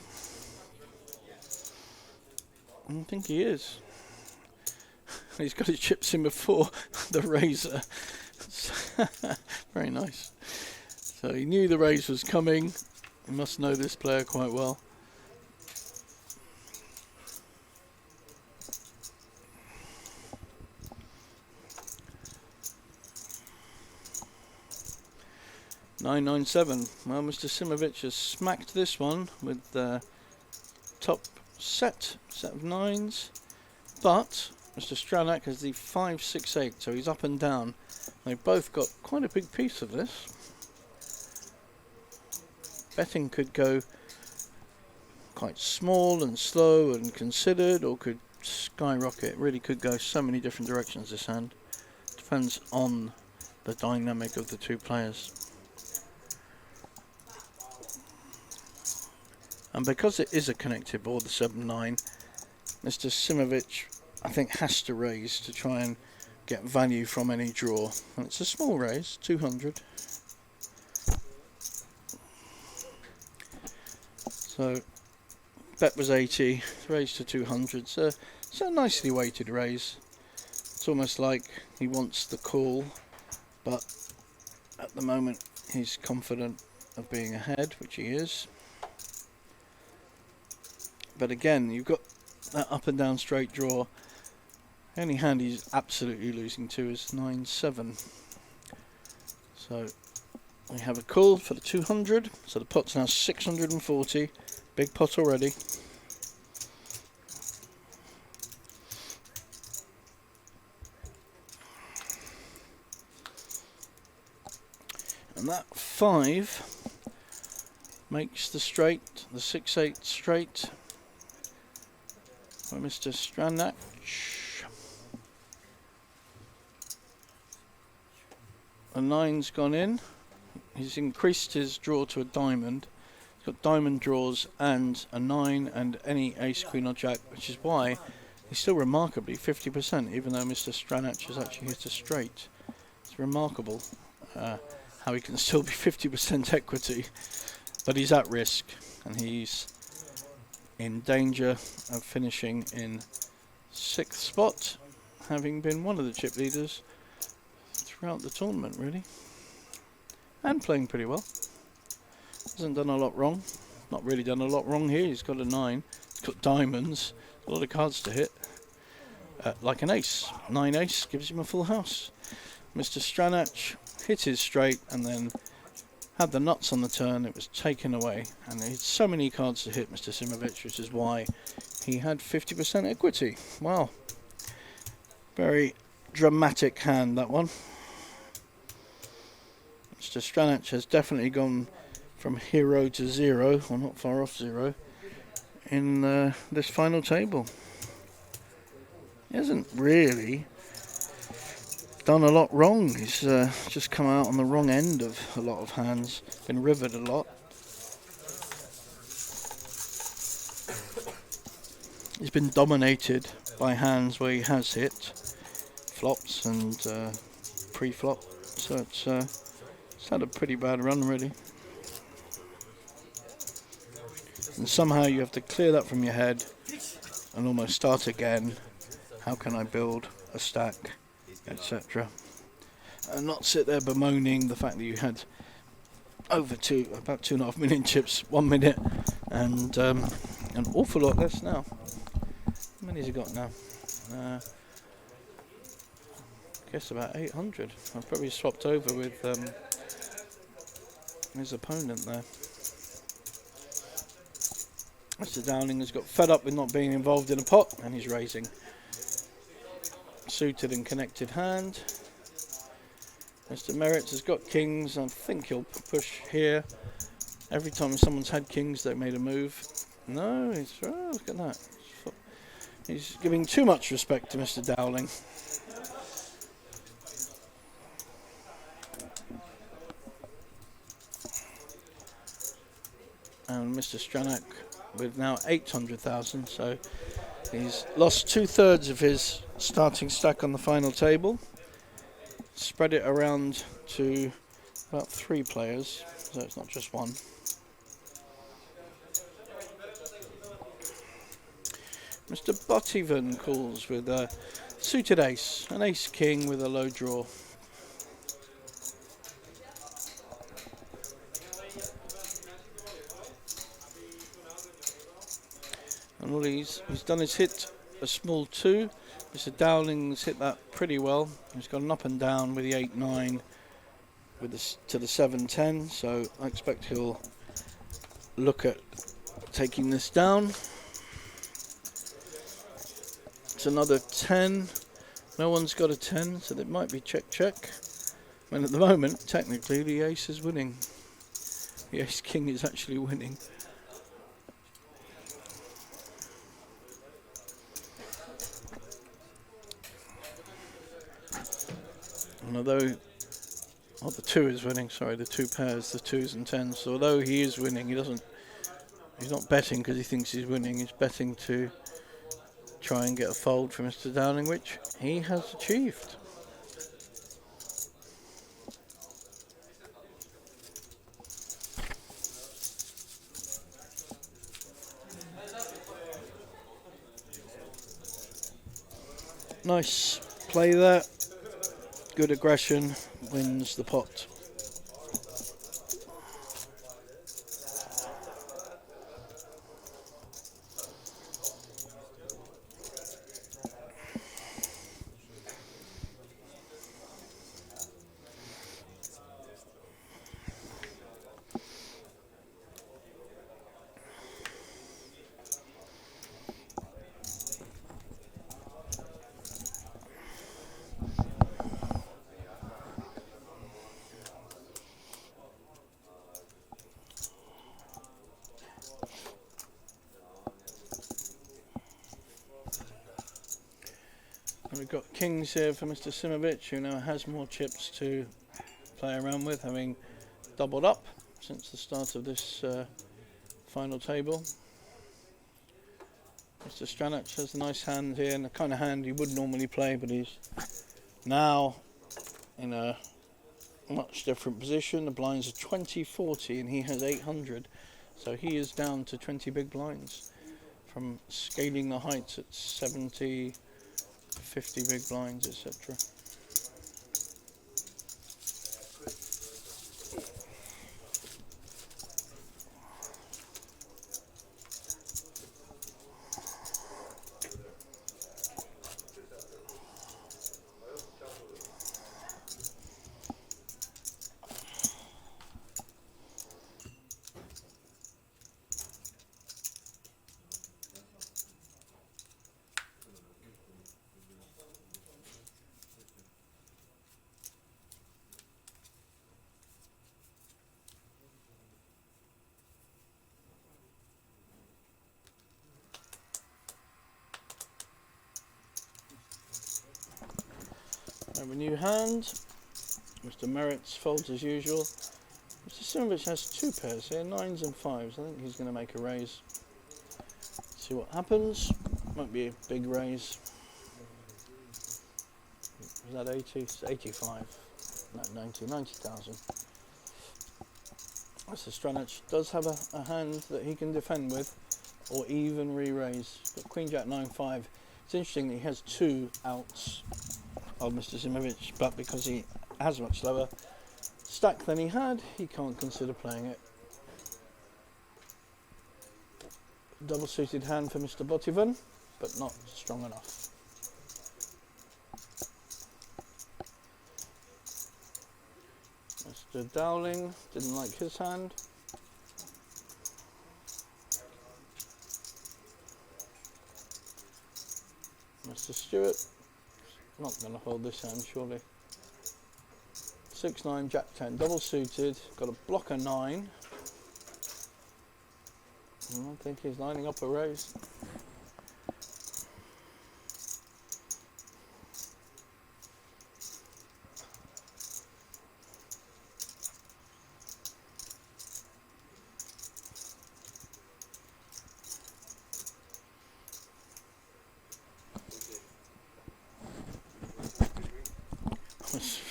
I don't think he is. He's got his chips in before the raiser. Very nice. So he knew the raise was coming. He must know this player quite well. $9.97. Well, Mr. Simovic has smacked this one with the top set of 9s, but Mr. Stranak has the 5, 6, 8, so he's up and down. They've both got quite a big piece of this. Betting could go quite small and slow and considered, or could skyrocket. It really could go so many different directions, this hand. Depends on the dynamic of the 2 players. And because it is a connected board, the 7-9, Mr. Simovic, I think, has to raise to try and get value from any draw. And it's a small raise, 200. So bet was 80, raised to 200. So it's a nicely weighted raise. It's almost like he wants the call, but at the moment he's confident of being ahead, which he is. But again, you've got that up and down straight draw. The only hand he's absolutely losing to is 9-7. So we have a call for the 200. So the pot's now 640. Big pot already. And that 5 makes the straight, the 6-8 straight for Mr. Stranac. A 9's gone in. He's increased his draw to a diamond. He's got diamond draws and a 9 and any ace, queen or jack, which is why he's still remarkably 50%, even though Mr. Stranac has actually hit a straight. It's remarkable how he can still be 50% equity, but he's at risk and he's in danger of finishing in 6th spot, having been one of the chip leaders throughout the tournament, really, and playing pretty well. Hasn't done a lot wrong. Not really done a lot wrong here. He's got a 9. He's got diamonds. A lot of cards to hit. Like an ace. 9 ace gives him a full house. Mr. Stranac hit his straight and then had the nuts on the turn. It was taken away. And he had so many cards to hit, Mr. Simovic, which is why he had 50% equity. Wow. Very dramatic hand, that one. Mr. Stranac has definitely gone from hero to 0, or not far off 0, in this final table. He hasn't really done a lot wrong. He's just come out on the wrong end of a lot of hands, been rivered a lot. He's been dominated by hands where he has hit flops and pre-flop, so it's had a pretty bad run, really. And somehow you have to clear that from your head and almost start again. How can I build a stack, etc. And not sit there bemoaning the fact that you had about 2.5 million chips 1 minute and an awful lot less now. How many has he got now? I guess about 800. I've probably swapped over with his opponent there. Mr. Downing has got fed up with not being involved in a pot and he's raising. Suited and connected hand. Mr. Merritts has got kings. I think he'll push here. Every time someone's had kings, they made a move. No, he's look at that. He's giving too much respect to Mr. Dowling. And Mr. Stranac with now 800,000, so he's lost 2/3 of his starting stack on the final table. Spread it around to about 3 players, so it's not just one. Mr. Bottivan calls with a suited ace, an ace king with a low draw. And all he's done is hit a small 2. Mr. Dowling's hit that pretty well. He's got an up and down with the 8-9 with to the 7-10. So I expect he'll look at taking this down. It's another 10. No one's got a 10, so it might be check. And at the moment, technically, the ace is winning. The ace king is actually winning. And although, the 2 is winning, sorry, the 2 pairs, the 2s and 10s. So although he is winning, he doesn't He's not betting because he thinks he's winning. He's betting to try and get a fold for Mr. Dowling, which he has achieved. Nice play there. Good aggression wins the pot. And we've got kings here for Mr. Simovic, who now has more chips to play around with, having doubled up since the start of this final table. Mr. Stranac has a nice hand here, and the kind of hand he would normally play, but he's now in a much different position. The blinds are 20-40 and he has 800, so he is down to 20 big blinds from scaling the heights at 70, 50 big blinds, etc. Have a new hand. Mr. Merritt's folds as usual. Mr. Simovic has two pairs here, 9s and 5s. I think he's going to make a raise. See what happens. Might be a big raise. Is that 80? It's 85. No, 90,000. Mr. Stranac does have a hand that he can defend with, or even re-raise. Got Queen Jack 9-5. It's interesting that he has two outs of Mr. Simovic, but because he has much lower stack than he had, he can't consider playing it. Double suited hand for Mr. Botivan, but not strong enough. Mr. Dowling didn't like his hand. Mr. Stewart not going to hold this hand, surely. 6-9, Jack 10, double suited, got a blocker 9. I think he's lining up a raise.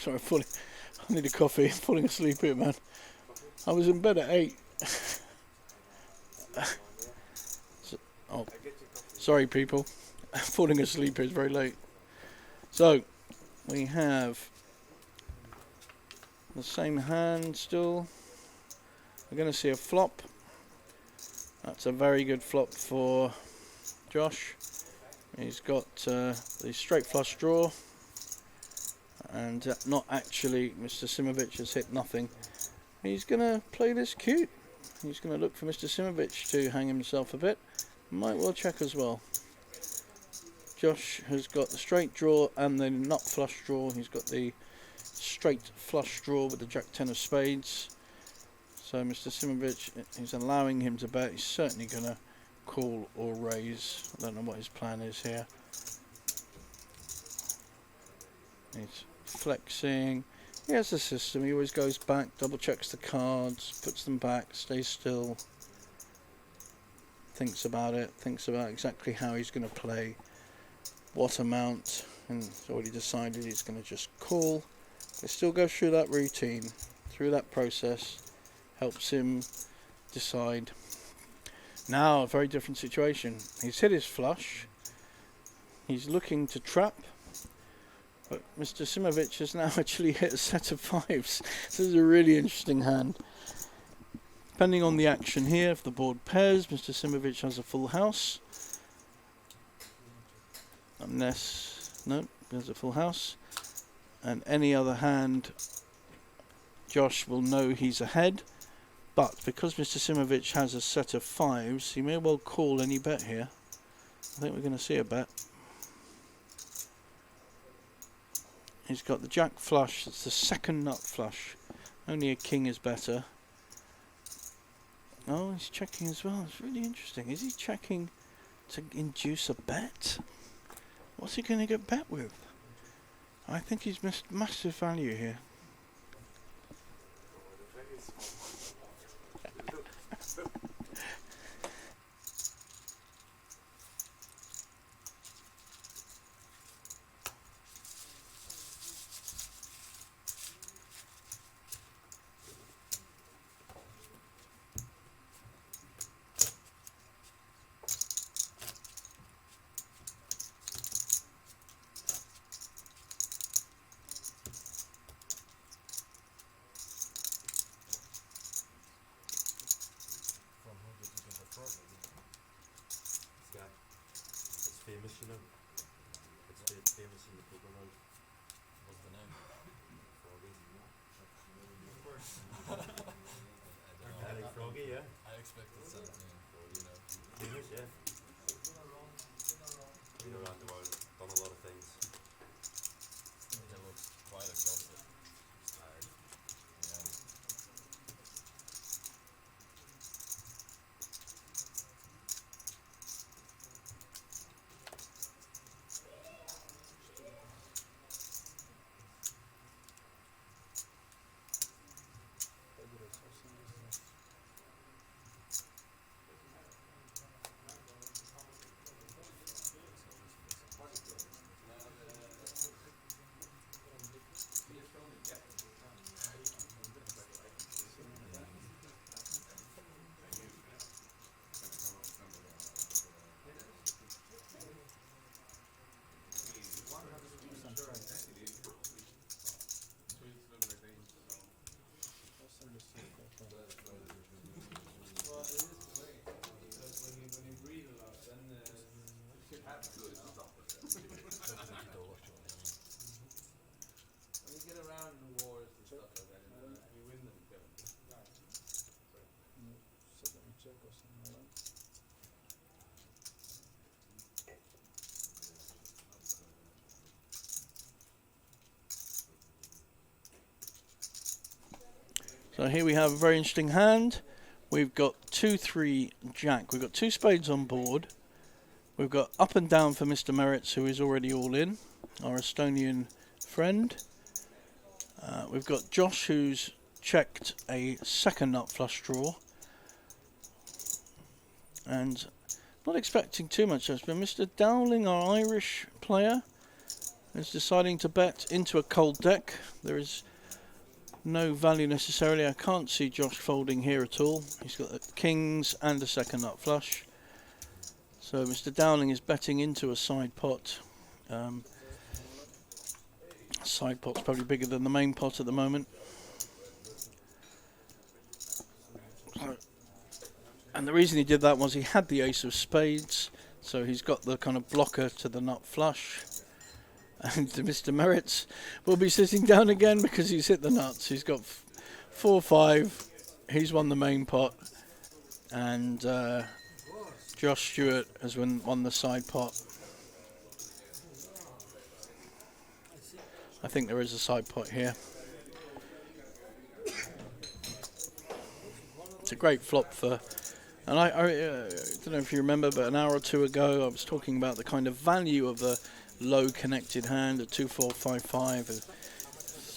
Sorry, I need a coffee. I'm falling asleep here, man. I was in bed at 8. Oh, sorry, people. Falling asleep here is very late. So, we have the same hand still. We're going to see a flop. That's a very good flop for Josh. He's got the straight flush draw. And not actually, Mr. Simovic has hit nothing. He's going to play this cute. He's going to look for Mr. Simovic to hang himself a bit. Might well check as well. Josh has got the straight draw and the nut flush draw. He's got the straight flush draw with the Jack 10 of spades. So Mr. Simovic, he's allowing him to bet. He's certainly going to call or raise. I don't know what his plan is here. He's flexing. He has the system. He always goes back, double checks the cards, puts them back, stays still. thinks about it, thinks about exactly how he's going to play, what amount, and he's already decided he's going to just call. They still go through that routine, through that process, helps him decide. Now a very different situation. He's hit his flush, he's looking to trap, but Mr. Simovic has now actually hit a set of fives. This is a really interesting hand. Depending on the action here, if the board pairs, Mr. Simovic has a full house. Unless, no, there's a full house. And any other hand, Josh will know he's ahead. But because Mr. Simovic has a set of fives, he may well call any bet here. I think we're going to see a bet. He's got the jack flush, it's the second nut flush. Only a king is better. Oh, he's checking as well. It's really interesting. Is he checking to induce a bet? What's he going to get bet with? I think he's missed massive value here. Famous, you know. It's famous in the poker world. What's the name? Froggy. Of course. Alex Froggy, yeah. I expected something, you know. Famous, yeah. Been around the world, done a lot of things. He looks quite exhausted. Tired. Yeah. So here we have a very interesting hand. We've got 2-3 jack. We've got two spades on board. We've got up and down for Mr. Merritts, who is already all in, our Estonian friend. We've got Josh, who's checked a second nut flush draw. And not expecting too much else, but Mr. Dowling, our Irish player, is deciding to bet into a cold deck. There is no value necessarily. I can't see Josh folding here at all. He's got the kings and a second nut flush. So Mr. Dowling is betting into a side pot. Side pot's probably bigger than the main pot at the moment. And the reason he did that was he had the ace of spades, so he's got the kind of blocker to the nut flush. And Mr. Merritts will be sitting down again because he's hit the nuts. He's got 4-5. He's won the main pot. And Josh Stewart has won the side pot. I think there is a side pot here. It's a great flop for... And I don't know if you remember, but an hour or two ago I was talking about the kind of value of a low connected hand, a 2-4-5-5, a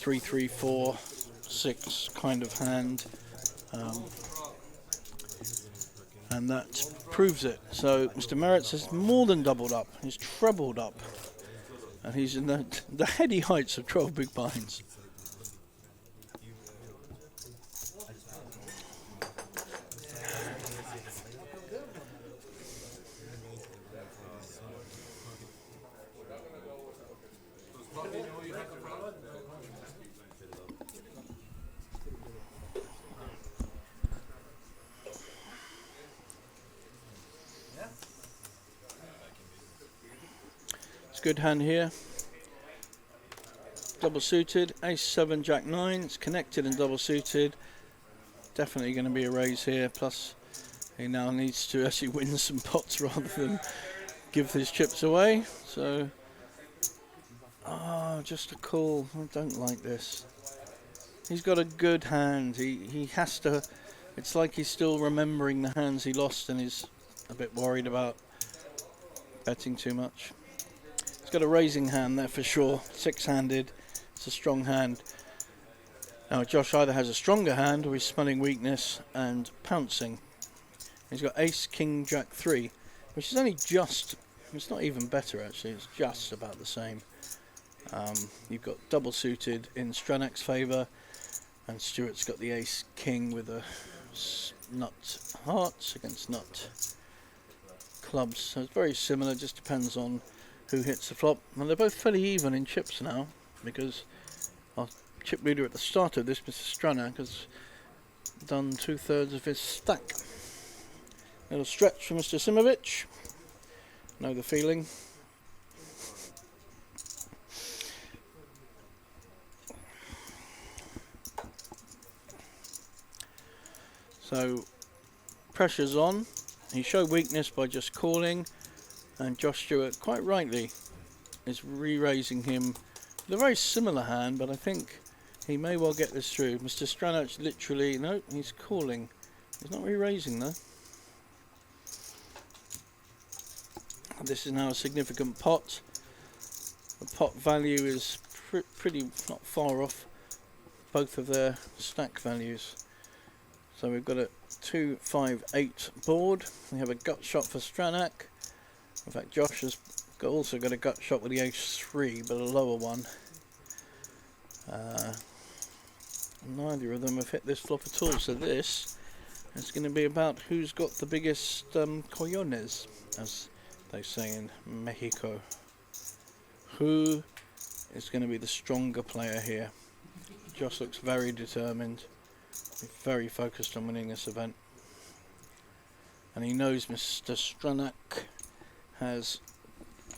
3-3-4-6 kind of hand. And that proves it. So Mr. Merritt's has more than doubled up. He's trebled up. And he's in the heady heights of 12 big blinds. It's a good hand here. Double suited, ace 7, jack 9. It's connected and double suited. Definitely going to be a raise here. Plus, he now needs to actually win some pots rather than give his chips away. So, just a call. I don't like this. He's got a good hand. He has to. It's like he's still remembering the hands he lost and he's a bit worried about betting too much. He's got a raising hand there for sure. 6-handed. It's a strong hand. Now Josh either has a stronger hand or he's smelling weakness and pouncing. He's got ace, king, jack 3, which is only just, it's not even better actually, it's just about the same. You've got double suited in Stranak's favour, and Stuart's got the ace, king with a nut hearts against nut clubs. So it's very similar, just depends on who hits the flop. And they're both fairly even in chips now, because our chip leader at the start of this, Mr. Stranak, has done 2/3 of his stack. Little stretch for Mr. Simovic. Know the feeling. So pressure's on. He showed weakness by just calling, and Josh Stewart, quite rightly, is re-raising him with a very similar hand, but I think he may well get this through. Mr. Stranach literally, no, he's calling. He's not re-raising though. This is now a significant pot. The pot value is pretty not far off both of their stack values. So we've got a 2-5-8 board. We have a gut shot for Stranak. In fact, Josh has also got a gut shot with the ace 3, but a lower one. Neither of them have hit this flop at all, so this is going to be about who's got the biggest cojones, as they say in Mexico. Who is going to be the stronger player here? Josh looks very determined, very focused on winning this event. And he knows Mr. Stranak has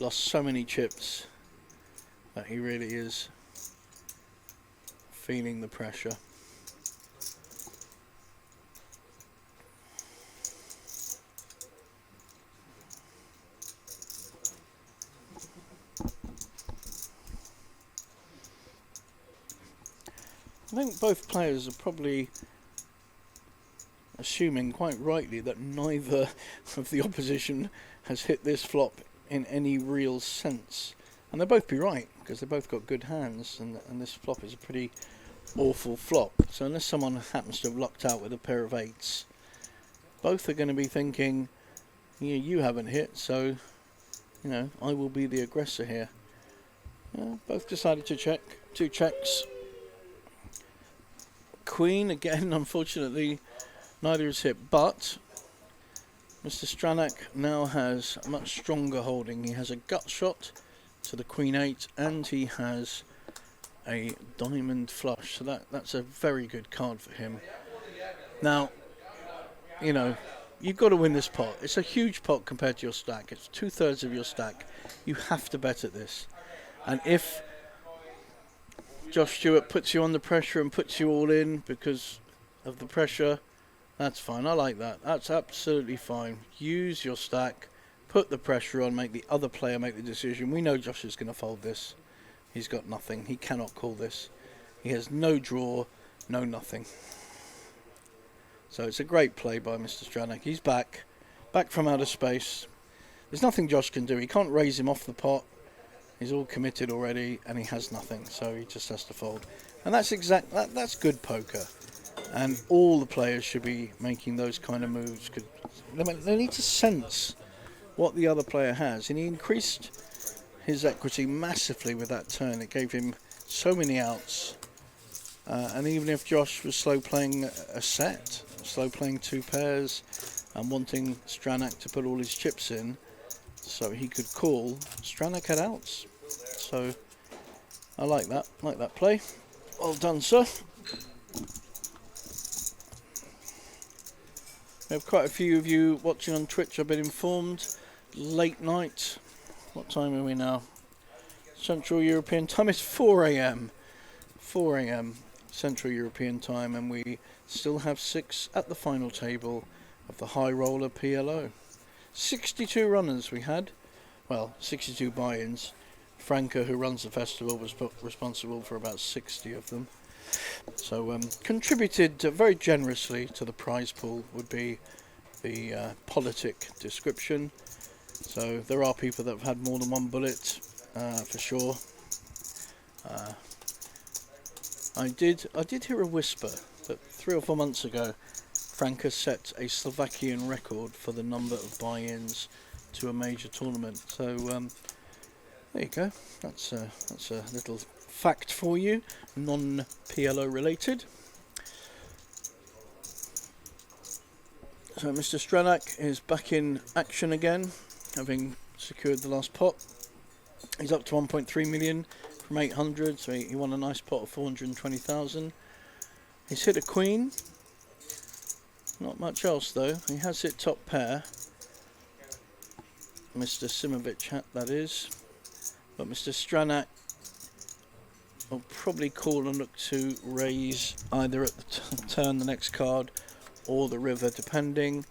lost so many chips that he really is feeling the pressure. I think both players are probably assuming quite rightly that neither of the opposition has hit this flop in any real sense. And they'll both be right, because they both got good hands, and this flop is a pretty awful flop. So unless someone happens to have lucked out with a pair of 8s, both are going to be thinking, yeah, you haven't hit, so, you know, I will be the aggressor here. Both decided to check. 2 checks. Queen, again, unfortunately, neither is hit, but Mr. Stranak now has a much stronger holding. He has a gut shot to the Queen 8, and he has a diamond flush, so that's a very good card for him. Now, you know, you've got to win this pot. It's a huge pot compared to your stack. It's 2/3 of your stack. You have to bet at this. And if Josh Stewart puts you under pressure and puts you all in because of the pressure, that's fine. I like that. That's absolutely fine. Use your stack, put the pressure on, make the other player make the decision. We know Josh is going to fold this. He's got nothing. He cannot call this. He has no draw, no nothing. So it's a great play by Mr. Stranak. He's back from outer space. There's nothing Josh can do. He can't raise him off the pot. He's all committed already, and he has nothing, so he just has to fold. And that's that's good poker. And all the players should be making those kind of moves. They need to sense what the other player has, and he increased his equity massively with that turn. It gave him so many outs, and even if Josh was slow playing a set, slow playing 2 pairs, and wanting Stranak to put all his chips in so he could call, Stranak had outs. So I like that play. Well done, sir. We have quite a few of you watching on Twitch, I've been informed. Late night. What time are we now? Central European time is 4 a.m. 4 a.m. Central European time, and we still have 6 at the final table of the high roller PLO. 62 runners we had. Well, 62 buy-ins. Franca, who runs the festival, was responsible for about 60 of them. So contributed very generously to the prize pool would be the politic description. So there are people that have had more than 1 bullet, for sure. I did hear a whisper that 3 or 4 months ago, Franca set a Slovakian record for the number of buy-ins to a major tournament. So there you go. That's a little fact for you, non-PLO related. So Mr. Stranak is back in action again, having secured the last pot. He's up to 1.3 million from 800, so he won a nice pot of 420,000. He's hit a queen. Not much else though. He has hit top pair. Mr. Simovic, that is. But Mr. Stranak will probably call and look to raise either at the turn, the next card, or the river, depending.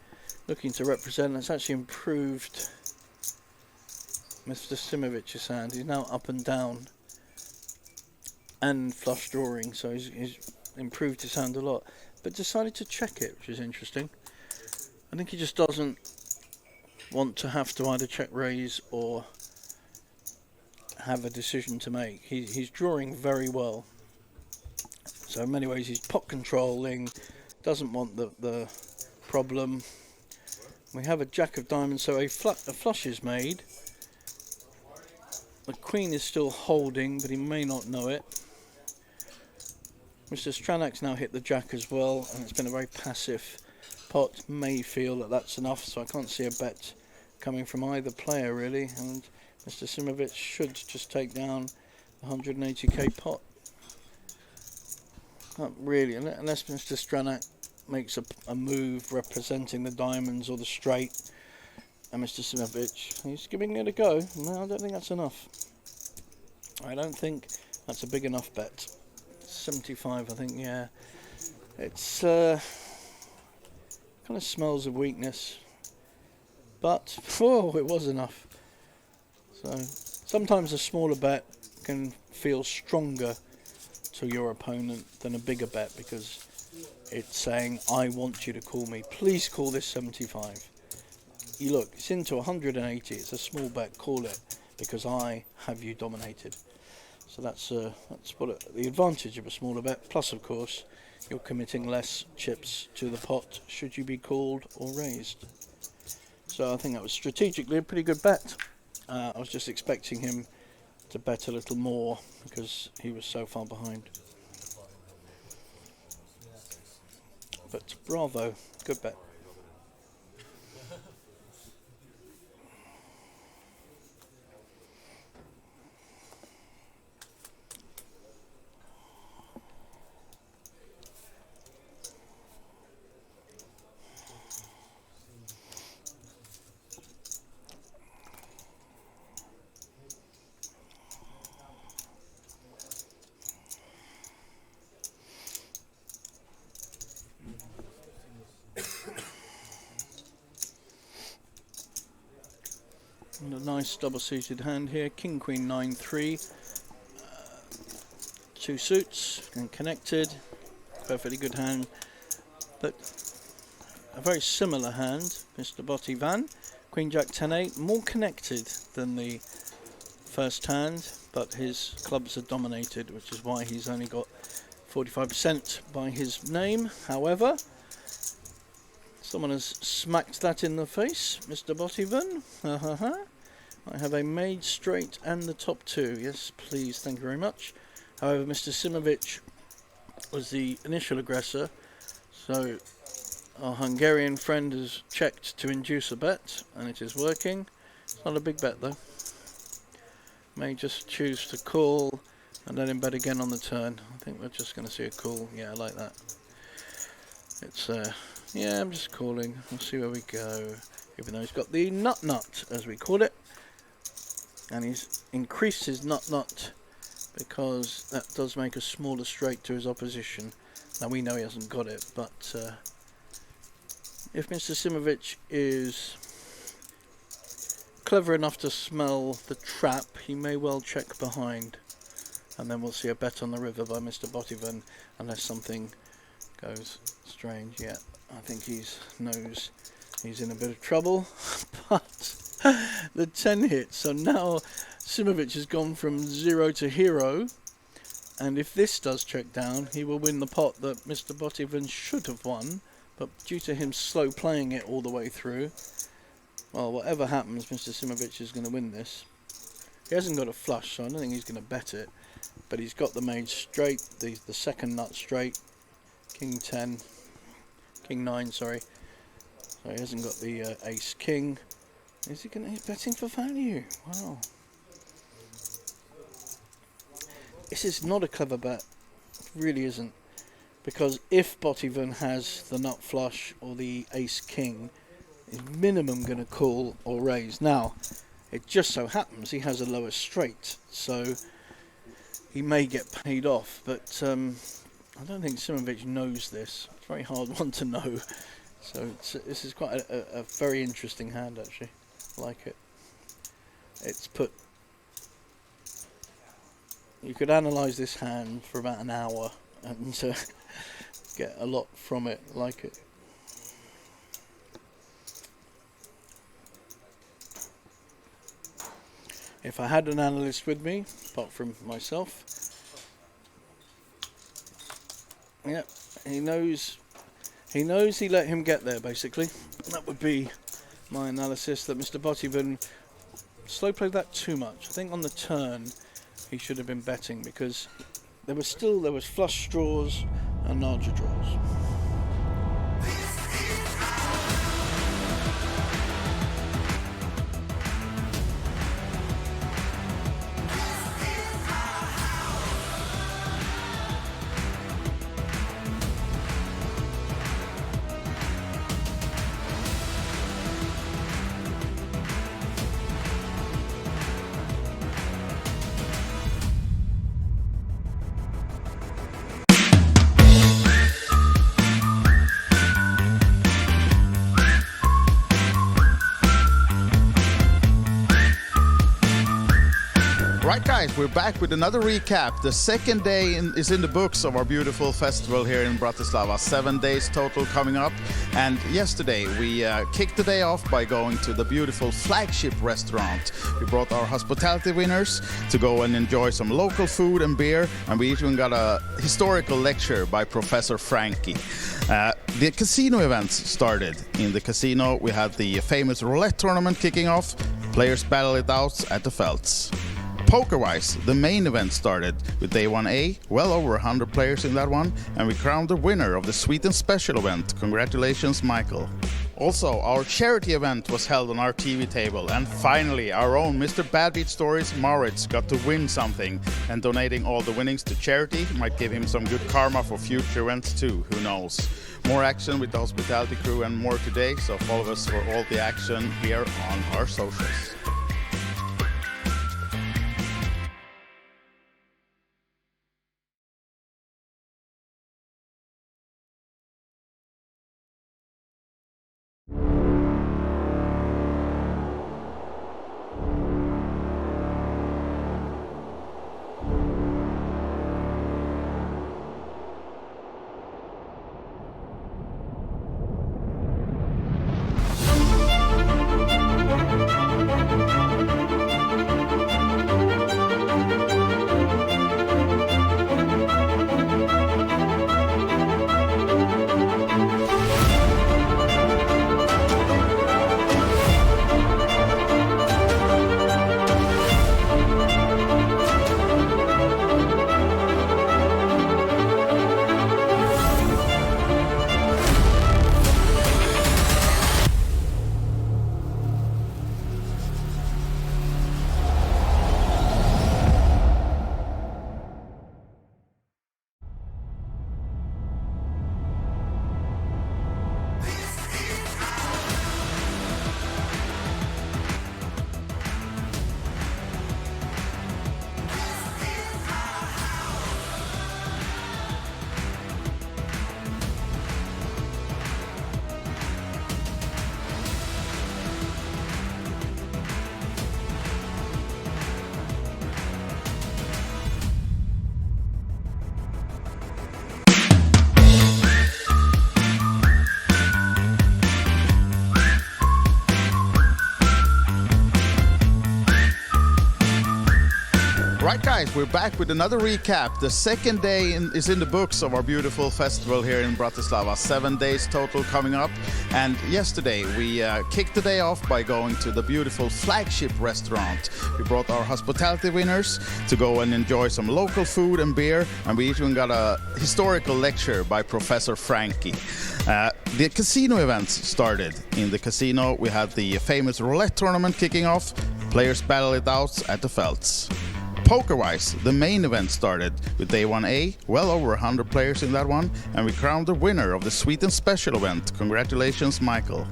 Looking to represent. It's actually improved Mr. Simovic's hand. He's now up and down and flush drawing, so he's improved his hand a lot. But decided to check it, which is interesting. I think he just doesn't want to have to either check raise or have a decision to make. He's drawing very well. So in many ways he's pot controlling, doesn't want the problem. We have a jack of diamonds, so a flush is made. The queen is still holding, but he may not know it. Mr. Stranak's now hit the jack as well, and it's been a very passive pot. May feel that that's enough, so I can't see a bet coming from either player really. And Mr. Simovic should just take down the 180k pot. Not really, unless Mr. Stranak makes a move representing the diamonds or the straight, and Mr. Simovic, he's giving it a go. No, I don't think that's enough. I don't think that's a big enough bet. 75, I think, yeah. It's kind of smells of weakness, but oh, it was enough. So sometimes a smaller bet can feel stronger to your opponent than a bigger bet, because it's saying, I want you to call me, please call this 75. You look, it's into 180, it's a small bet, call it, because I have you dominated. So that's what the advantage of a smaller bet. Plus, of course, you're committing less chips to the pot should you be called or raised. So I think that was strategically a pretty good bet. I was just expecting him to bet a little more because he was so far behind. But bravo, good bet. And a nice double-suited hand here, King Queen 9-3, 2 suits and connected, perfectly good hand, but a very similar hand, Mr. Botti Van, Queen Jack 10-8, more connected than the first hand, but his clubs are dominated, which is why he's only got 45% by his name. However, someone has smacked that in the face. Mr. Botivan. I have a made straight and the top two. Yes, please. Thank you very much. However, Mr. Simovic was the initial aggressor. So our Hungarian friend has checked to induce a bet, and it is working. It's not a big bet though. May just choose to call and let him bet again on the turn. I think we're just going to see a call. Yeah, I like that. It's yeah, I'm just calling. We'll see where we go. Even though he's got the nut, as we call it, and he's increased his nut because that does make a smaller straight to his opposition. Now we know he hasn't got it, but if Mr. Simovic is clever enough to smell the trap, he may well check behind, and then we'll see a bet on the river by Mr. Botivan, unless something goes strange. Yeah, I think he knows he's in a bit of trouble, but the 10 hits, so now Simovic has gone from 0 to hero, and if this does check down, he will win the pot that Mr. Botivan should have won, but due to him slow playing it all the way through, well, whatever happens, Mr. Simovic is going to win this. He hasn't got a flush, so I don't think he's going to bet it, but he's got the made straight, the second nut straight, King 10, King 9, sorry. So he hasn't got the ace king. Is he going to? He's betting for value. Wow. This is not a clever bet. It really isn't. Because if Botivan has the nut flush or the ace king, he's minimum going to call or raise. Now, it just so happens he has a lower straight, so he may get paid off. But I don't think Simovic knows this. It's a very hard one to know. So this is quite a very interesting hand, actually. I like it. It's put... You could analyse this hand for about an hour and get a lot from it. I like it. If I had an analyst with me, apart from myself, yeah, he knows he let him get there, basically. That would be my analysis, that Mr. Botivan slow played that too much. I think on the turn he should have been betting, because there was flush draws and larger draws. Right, guys, we're back with another recap. The second day is in the books of our beautiful festival here in Bratislava. 7 days total coming up. And yesterday we kicked the day off by going to the beautiful flagship restaurant. We brought our hospitality winners to go and enjoy some local food and beer. And we even got a historical lecture by Professor Frankie. The casino events started. In the casino we had the famous roulette tournament kicking off. Players battle it out at the Felts. Poker-wise, the main event started with Day 1A, well over 100 players in that one, and we crowned the winner of the Sweden Special event. Congratulations, Michael. Also, our charity event was held on our TV table, and finally, our own Mr. Bad Beat Stories, Maurits, got to win something, and donating all the winnings to charity might give him some good karma for future events too, who knows. More action with the hospitality crew and more today, so follow us for all the action here on our socials. Right, guys, we're back with another recap. The second day is in the books of our beautiful festival here in Bratislava. 7 days total coming up. And yesterday we kicked the day off by going to the beautiful flagship restaurant. We brought our hospitality winners to go and enjoy some local food and beer. And we even got a historical lecture by Professor Frankie. The casino events started. In the casino we had the famous roulette tournament kicking off. Players battle it out at the Felts. Poker-wise, the main event started with Day 1A, well over 100 players in that one, and we crowned the winner of the Sweet and Special event. Congratulations, Michael.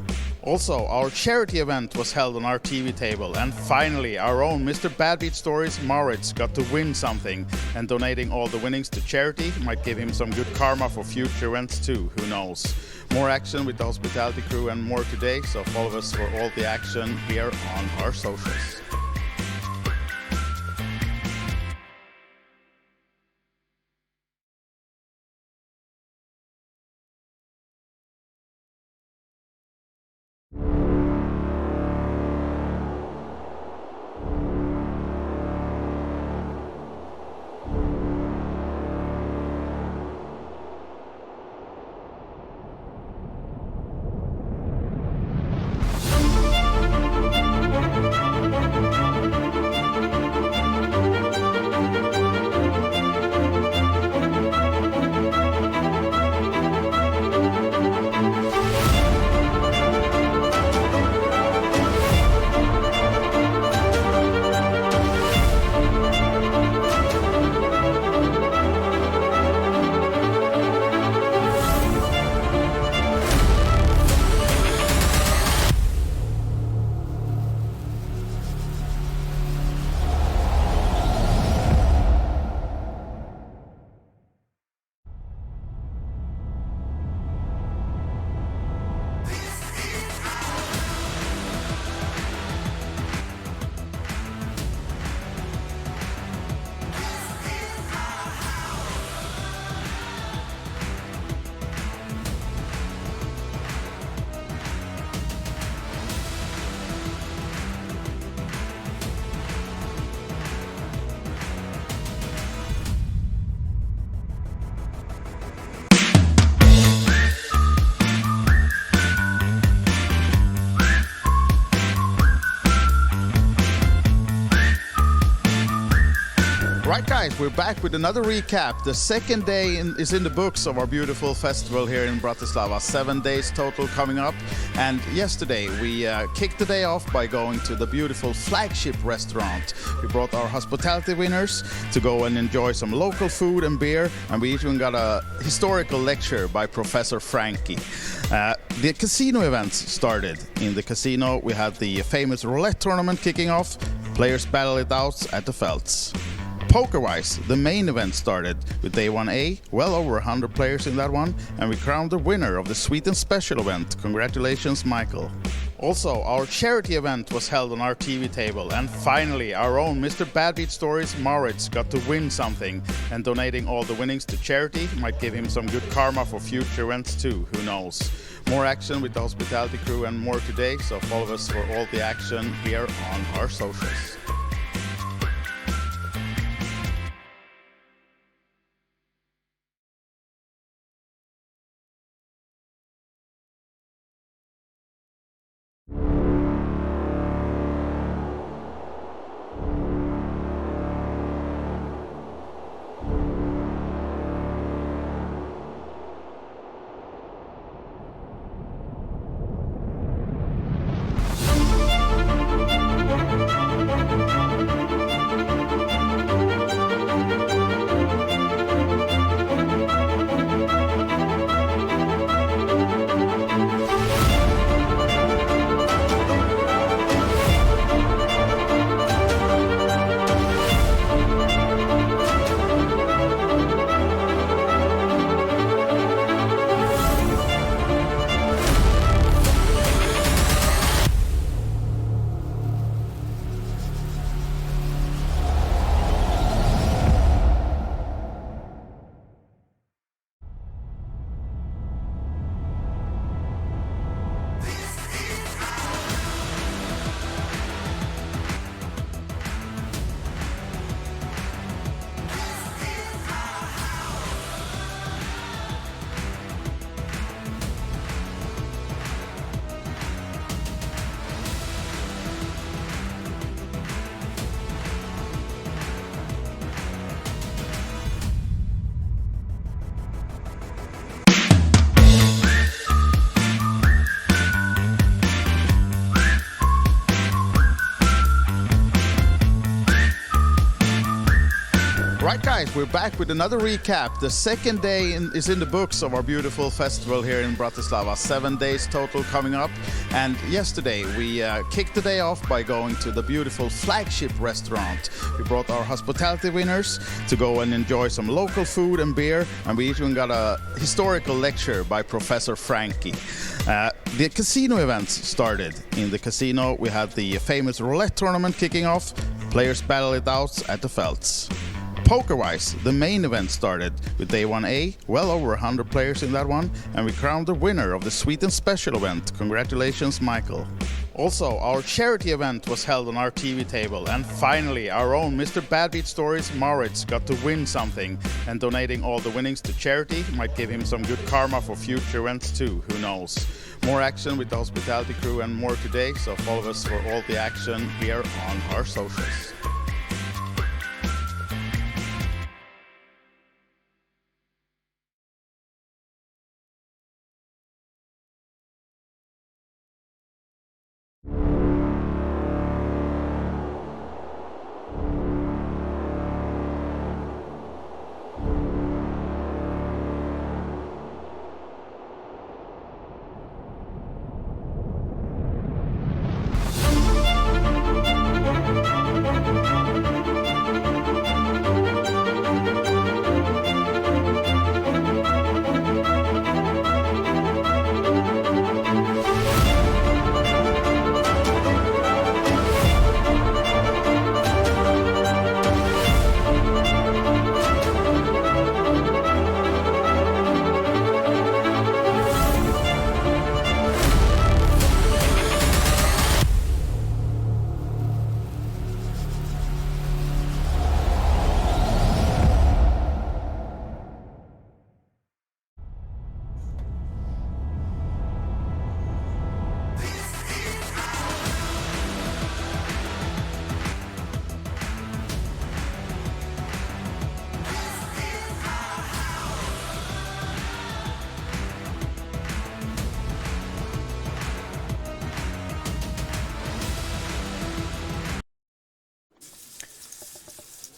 Also, our charity event was held on our TV table, and finally, our own Mr. Bad Beat Stories, Maurits, got to win something, and donating all the winnings to charity might give him some good karma for future events too, who knows. More action with the hospitality crew and more today, so follow us for all the action here on our socials. Right, guys, we're back with another recap. The second day is in the books of our beautiful festival here in Bratislava. 7 days total coming up. And yesterday we kicked the day off by going to the beautiful flagship restaurant. We brought our hospitality winners to go and enjoy some local food and beer. And we even got a historical lecture by Professor Frankie. The casino events started. In the casino we had the famous roulette tournament kicking off. Players battle it out at the Felts. Poker-wise, the main event started with Day 1A, well over 100 players in that one, and we crowned the winner of the Sweet and Special event. Congratulations, Michael. Also, our charity event was held on our TV table, and finally, our own Mr. Bad Beat Stories, Maurits, got to win something, and donating all the winnings to charity might give him some good karma for future events too, who knows. More action with the hospitality crew and more today, so follow us for all the action here on our socials. Right, guys, we're back with another recap. The second day is in the books of our beautiful festival here in Bratislava. 7 days total coming up. And yesterday we kicked the day off by going to the beautiful flagship restaurant. We brought our hospitality winners to go and enjoy some local food and beer. And we even got a historical lecture by Professor Frankie. The casino events started. In the casino, we had the famous roulette tournament kicking off. Players battle it out at the Felts. Poker-wise, the main event started with day 1A, well over 100 players in that one, and we crowned the winner of the Sweden Special event. Congratulations, Michael. Also, our charity event was held on our TV table, and finally, our own Mr. Bad Beat Stories, Maurits, got to win something, and donating all the winnings to charity might give him some good karma for future events too, who knows. More action with the hospitality crew and more today, so follow us for all the action here on our socials.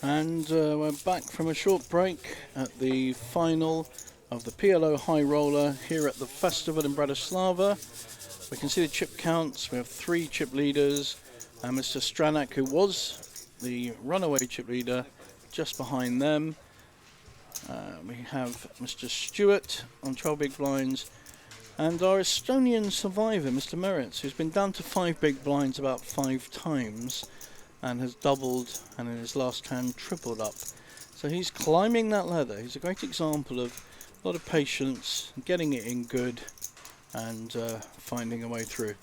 And we're back from a short break at the final of the PLO High Roller here at the festival in Bratislava. We can see the chip counts. We have 3 chip leaders, and Mr. Stranak, who was the runaway chip leader, just behind them. We have Mr. Stewart on 12 big blinds, and our Estonian survivor, Mr. Meritz, who's been down to 5 big blinds about 5 times and has doubled, and in his last hand tripled up. So he's climbing that ladder. He's a great example of a lot of patience, getting it in good, and finding a way through.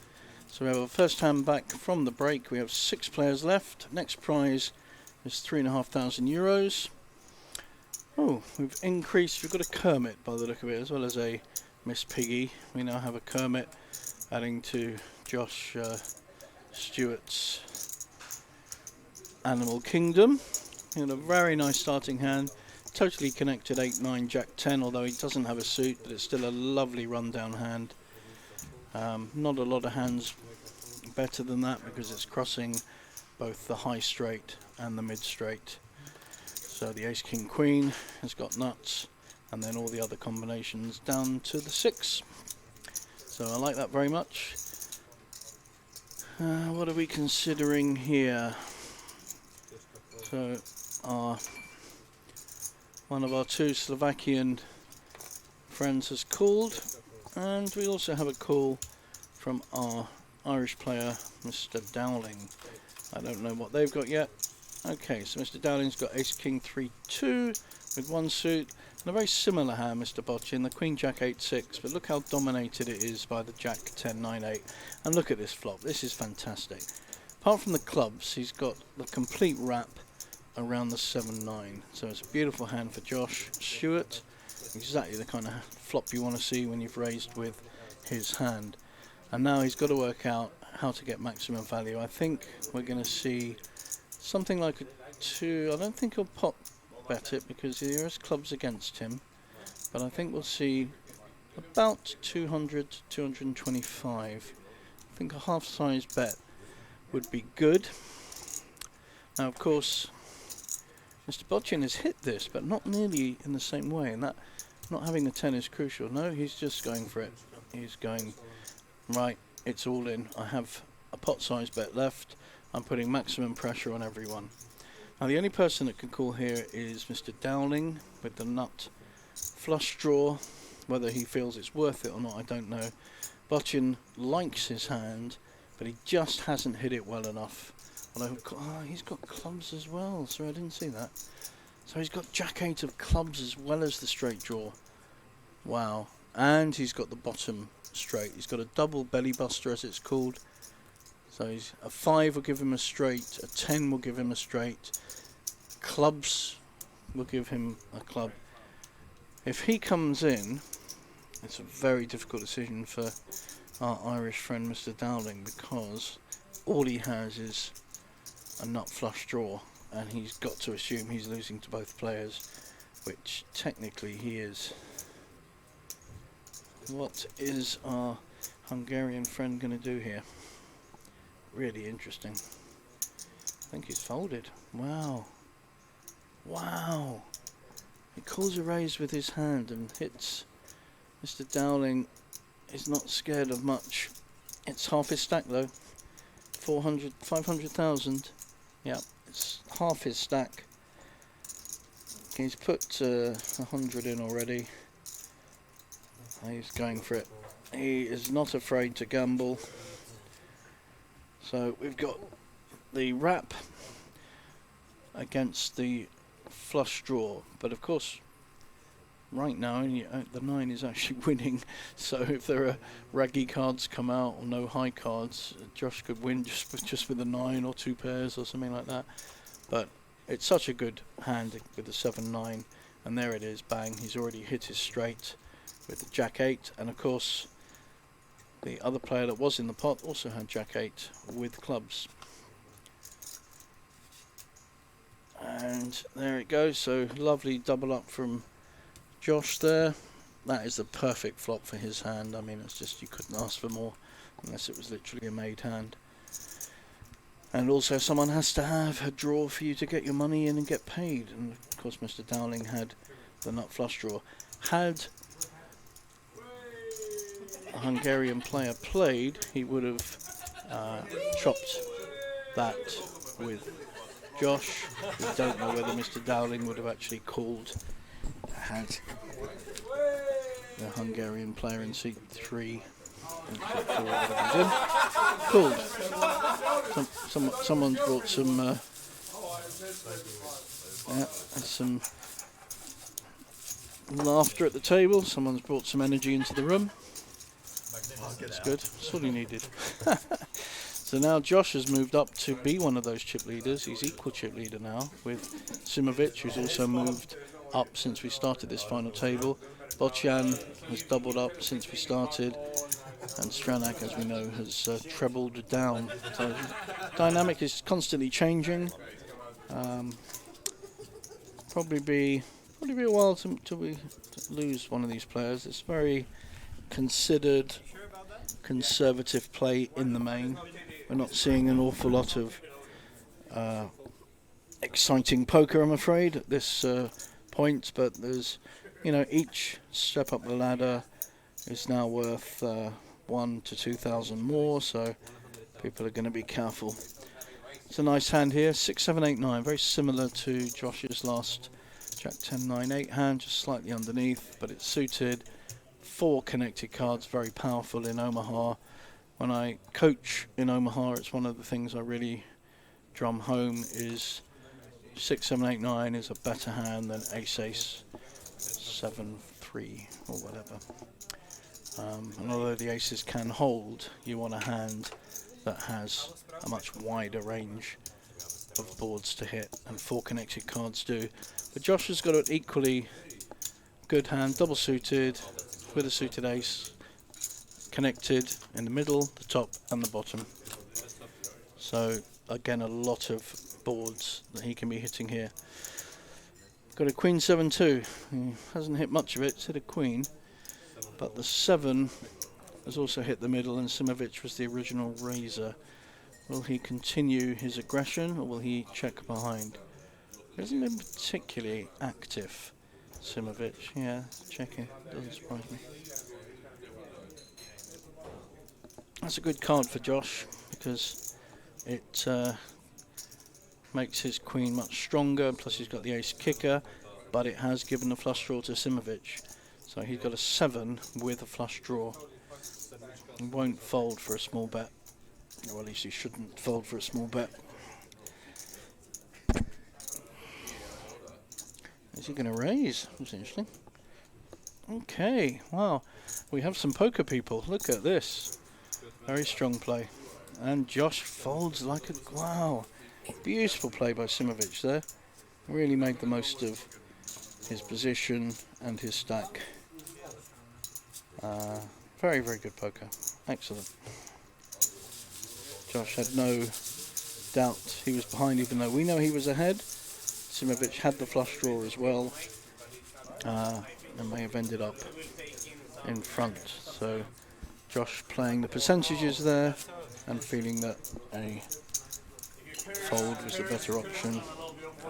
So we have our first hand back from the break. We have 6 players left. Next prize is €3,500. Oh, we've increased. We've got a Kermit by the look of it, as well as a Miss Piggy. We now have a Kermit, adding to Josh Stewart's Animal Kingdom. In a very nice starting hand, totally connected 8-9 Jack 10, although he doesn't have a suit, but it's still a lovely rundown hand. Not a lot of hands better than that because it's crossing both the high straight and the mid straight. So the Ace King Queen has got nuts, and then all the other combinations down to the 6. So I like that very much. What are we considering here? So one of our 2 Slovakian friends has called, and we also have a call from our Irish player, Mr. Dowling. I don't know what they've got yet. Okay, so Mr. Dowling's got Ace King 3-2 with 1 suit, and a very similar hand, Mr. Bochin, the Queen Jack 8-6, but look how dominated it is by the Jack 10-9-8. And look at this flop, this is fantastic. Apart from the clubs, he's got the complete wrap around the 7-9. So it's a beautiful hand for Josh Stewart. Exactly the kind of flop you want to see when you've raised with his hand. And now he's got to work out how to get maximum value. I think we're going to see something like a 2. I don't think he'll pop bet it because there is clubs against him. But I think we'll see about 200 to 225. I think a half-size bet would be good. Now, of course, Mr. Bochin has hit this, but not nearly in the same way, and that not having a 10 is crucial. No, he's just going for it. He's going, right, it's all in. I have a pot size bet left. I'm putting maximum pressure on everyone. Now the only person that can call here is Mr. Dowling with the nut flush draw. Whether he feels it's worth it or not, I don't know. Bochin likes his hand, but he just hasn't hit it well enough. Although, he's got clubs as well. Sorry, I didn't see that. So he's got Jack-8 of clubs as well as the straight draw. Wow. And he's got the bottom straight. He's got a double belly buster, as it's called. So he's a 5 will give him a straight, a 10 will give him a straight, clubs will give him a club. If he comes in, it's a very difficult decision for our Irish friend Mr. Dowling, because all he has is a nut flush draw, and he's got to assume he's losing to both players, which technically he is. What is our Hungarian friend going to do here? Really interesting. I think he's folded. Wow. Wow. He calls a raise with his hand and hits. Mr. Dowling is not scared of much. It's half his stack though. 500,000. Yeah, it's half his stack. He's put 100 in already. He's going for it. He is not afraid to gamble. So we've got the wrap against the flush draw, but of course right now the 9 is actually winning, so if there are raggy cards come out or no high cards, Josh could win just with a 9 or 2 pairs or something like that. But it's such a good hand with the 7-9, and there it is, bang, he's already hit his straight with the Jack-8, and of course the other player that was in the pot also had Jack-8 with clubs. And there it goes, so lovely double up from Josh there. That is the perfect flop for his hand. I mean, it's just, you couldn't ask for more, unless it was literally a made hand. And also someone has to have a draw for you to get your money in and get paid, and of course Mr. Dowling had the nut flush draw. Had a Hungarian player played, he would have chopped that with Josh. We don't know whether Mr. Dowling would have actually called had the Hungarian player in seat 3 and seat 4 whatever he's in. Called. Someone's brought some some laughter at the table. Someone's brought some energy into the room. That's good. That's all he needed. So now Josh has moved up to be one of those chip leaders. He's equal chip leader now with Simovic, who's also moved up since we started this final table. Bochan has doubled up since we started, and Stranak, as we know, has trebled down. So dynamic is constantly changing. Probably be a while till we lose one of these players. It's very considered, conservative play in the main. We're not seeing an awful lot of exciting poker, I'm afraid, at this point. But there's, each step up the ladder is now worth 1,000 to 2,000 more. So people are going to be careful. It's a nice hand here, 6, 7, 8, 9, very similar to Josh's last Jack 10, 9, 8 hand, just slightly underneath, but it's suited. 4 connected cards, very powerful in Omaha. When I coach in Omaha, it's one of the things I really drum home is 6, 7, 8, 9 is a better hand than ace, 7, 3 or whatever. And although the aces can hold, you want a hand that has a much wider range of boards to hit, and 4 connected cards do. But Josh has got an equally good hand, double suited with a suited ace, connected in the middle, the top and the bottom. So again, a lot of boards that he can be hitting here. Got a queen 7-2. He hasn't hit much of it, it's hit a queen, but the 7 has also hit the middle, and Simovic was the original raiser. Will he continue his aggression, or will he check behind? He hasn't been particularly active, Simovic. Yeah, checking. Doesn't surprise me. That's a good card for Josh because it makes his queen much stronger. Plus, he's got the ace kicker, but it has given the flush draw to Simovic. So he's got a 7 with a flush draw. He won't fold for a small bet. Well, at least he shouldn't fold for a small bet. Is he going to raise? That's interesting. Okay, wow. We have some poker people. Look at this. Very strong play. And Josh folds like a... Wow. Beautiful play by Simovic there. Really made the most of his position and his stack. Very, very good poker. Excellent. Josh had no doubt he was behind, even though we know he was ahead. Simovic had the flush draw as well, and may have ended up in front. So Josh playing the percentages there and feeling that a fold was the better option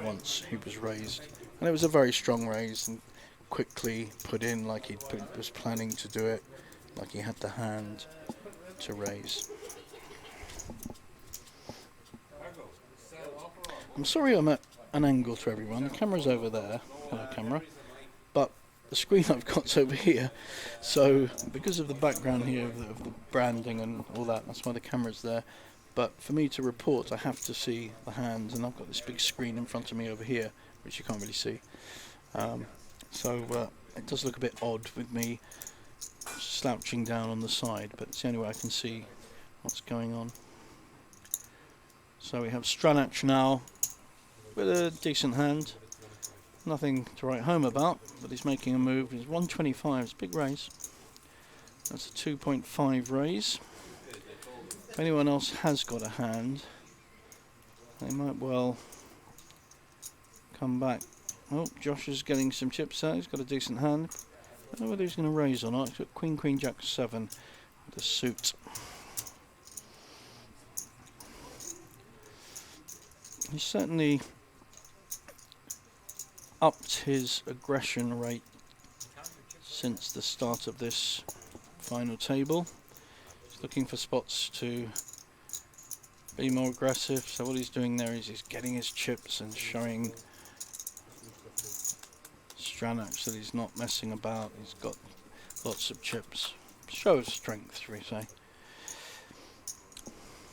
once he was raised. And it was a very strong raise and quickly put in like he was planning to do it, like he had the hand to raise. I'm sorry I'm at an angle to everyone. The camera's over there. Hello, camera. But the screen I've got's over here. So because of the background here of the branding and all that, that's why the camera's there. But for me to report, I have to see the hands, and I've got this big screen in front of me over here, which you can't really see. So it does look a bit odd with me slouching down on the side, but it's the only way I can see what's going on. So we have Stranach now with a decent hand. Nothing to write home about, but he's making a move. He's 125, it's a big raise. That's a 2.5 raise. If anyone else has got a hand, they might well come back. Oh, Josh is getting some chips out. He's got a decent hand. I don't know whether he's going to raise or not. He's got Queen, Queen, Jack 7 with a suit. He's certainly upped his aggression rate since the start of this final table. He's looking for spots to be more aggressive. So what he's doing there is he's getting his chips and showing Stranach that he's not messing about. He's got lots of chips. Show of strength, shall we say.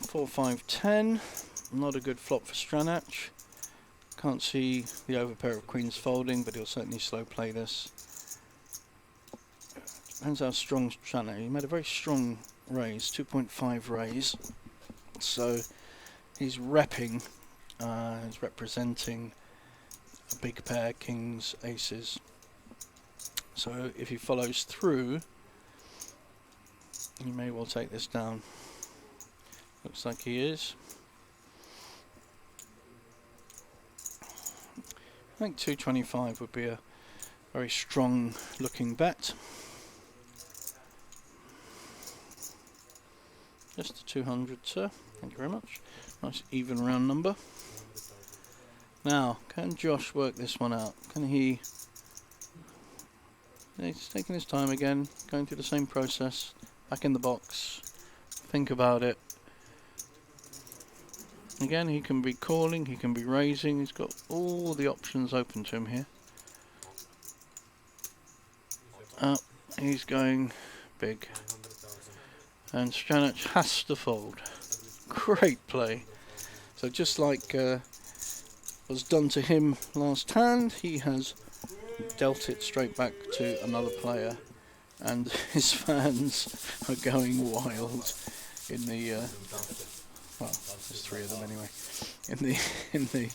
4, 5, 10. Not a good flop for Stranach. Can't see the overpair of queens folding, but he'll certainly slow play this. Depends how strong Stranach. He made a very strong raise, 2.5 raise. So he's repping, he's representing a big pair, kings, aces. So if he follows through, he may well take this down. Looks like he is. I think 225 would be a very strong looking bet. Just the 200, sir. Thank you very much. Nice even round number. Now, can Josh work this one out? Can he... He's taking his time again, going through the same process. Back in the box. Think about it. Again, he can be calling, he can be raising. He's got all the options open to him here. He's going big. And Stranach has to fold. Great play. So just like was done to him last hand, he has dealt it straight back to another player. And his fans are going wild in the... well, there's 3 of them anyway, in the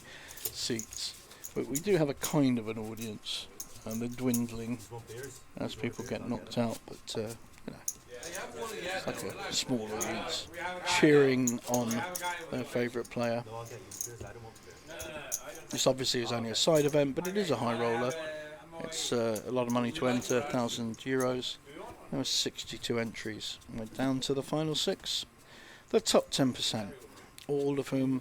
seats. But we do have a kind of an audience, and they're dwindling as people get knocked out. But you know, it's like a small audience cheering on their favourite player. This obviously is only a side event, but it is a high roller. It's a lot of money to enter, €1,000. There were 62 entries. We're down to the final 6. The top 10%, all of whom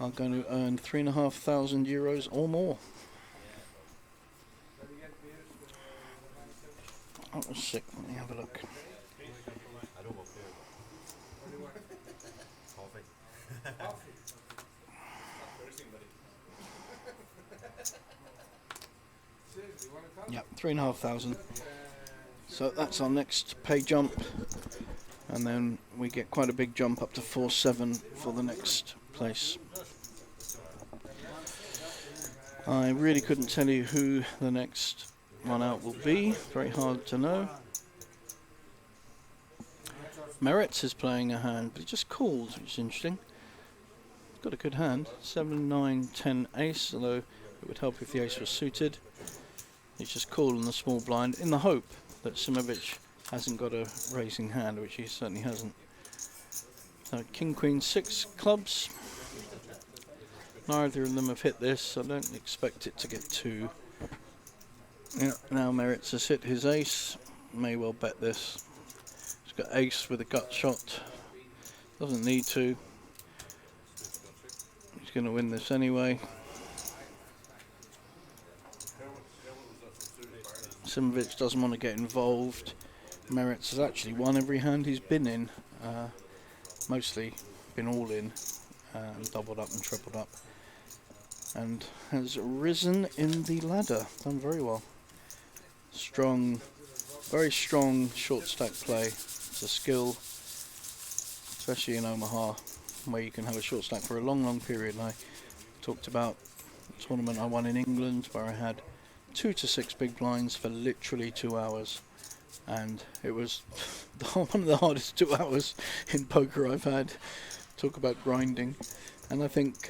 are going to earn €3,500 or more. That was sick. Let me have a look. I don't want coffee. Yep, 3,500. So that's our next pay jump, and then we get quite a big jump up to 4,700 for the next place. I really couldn't tell you who the next one out will be. Very hard to know. Meretz is playing a hand, but he just called, which is interesting. Got a good hand. 7, 9, 10 ace, although it would help if the ace was suited. He's just called on the small blind in the hope that Simovic hasn't got a raising hand, which he certainly hasn't. So King, Queen, 6 clubs. Neither of them have hit this. I don't expect it to get 2. Yeah, now Meretz has hit his ace. May well bet this. He's got ace with a gut shot. Doesn't need to. He's going to win this anyway. Simovic doesn't want to get involved. Meretz has actually won every hand he's been in. Mostly been all in. Doubled up and tripled up. And has risen in the ladder. Done very well. Strong, very strong short stack play. It's a skill, especially in Omaha, where you can have a short stack for a long, long period. And I talked about a tournament I won in England where I had 2 to 6 big blinds for literally 2 hours, and it was one of the hardest 2 hours in poker I've had. Talk about grinding. And I think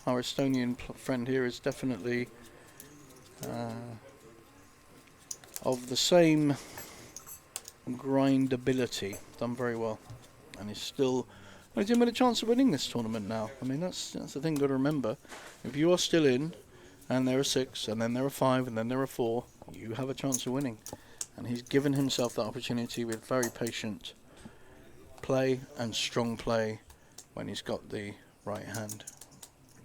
our Estonian friend here is definitely of the same grindability. Done very well, and he's still with a chance of winning this tournament now. I mean, that's the thing you've got to remember. If you are still in, and there are 6, and then there are 5, and then there are 4, you have a chance of winning. And he's given himself that opportunity with very patient play and strong play when he's got the right hand.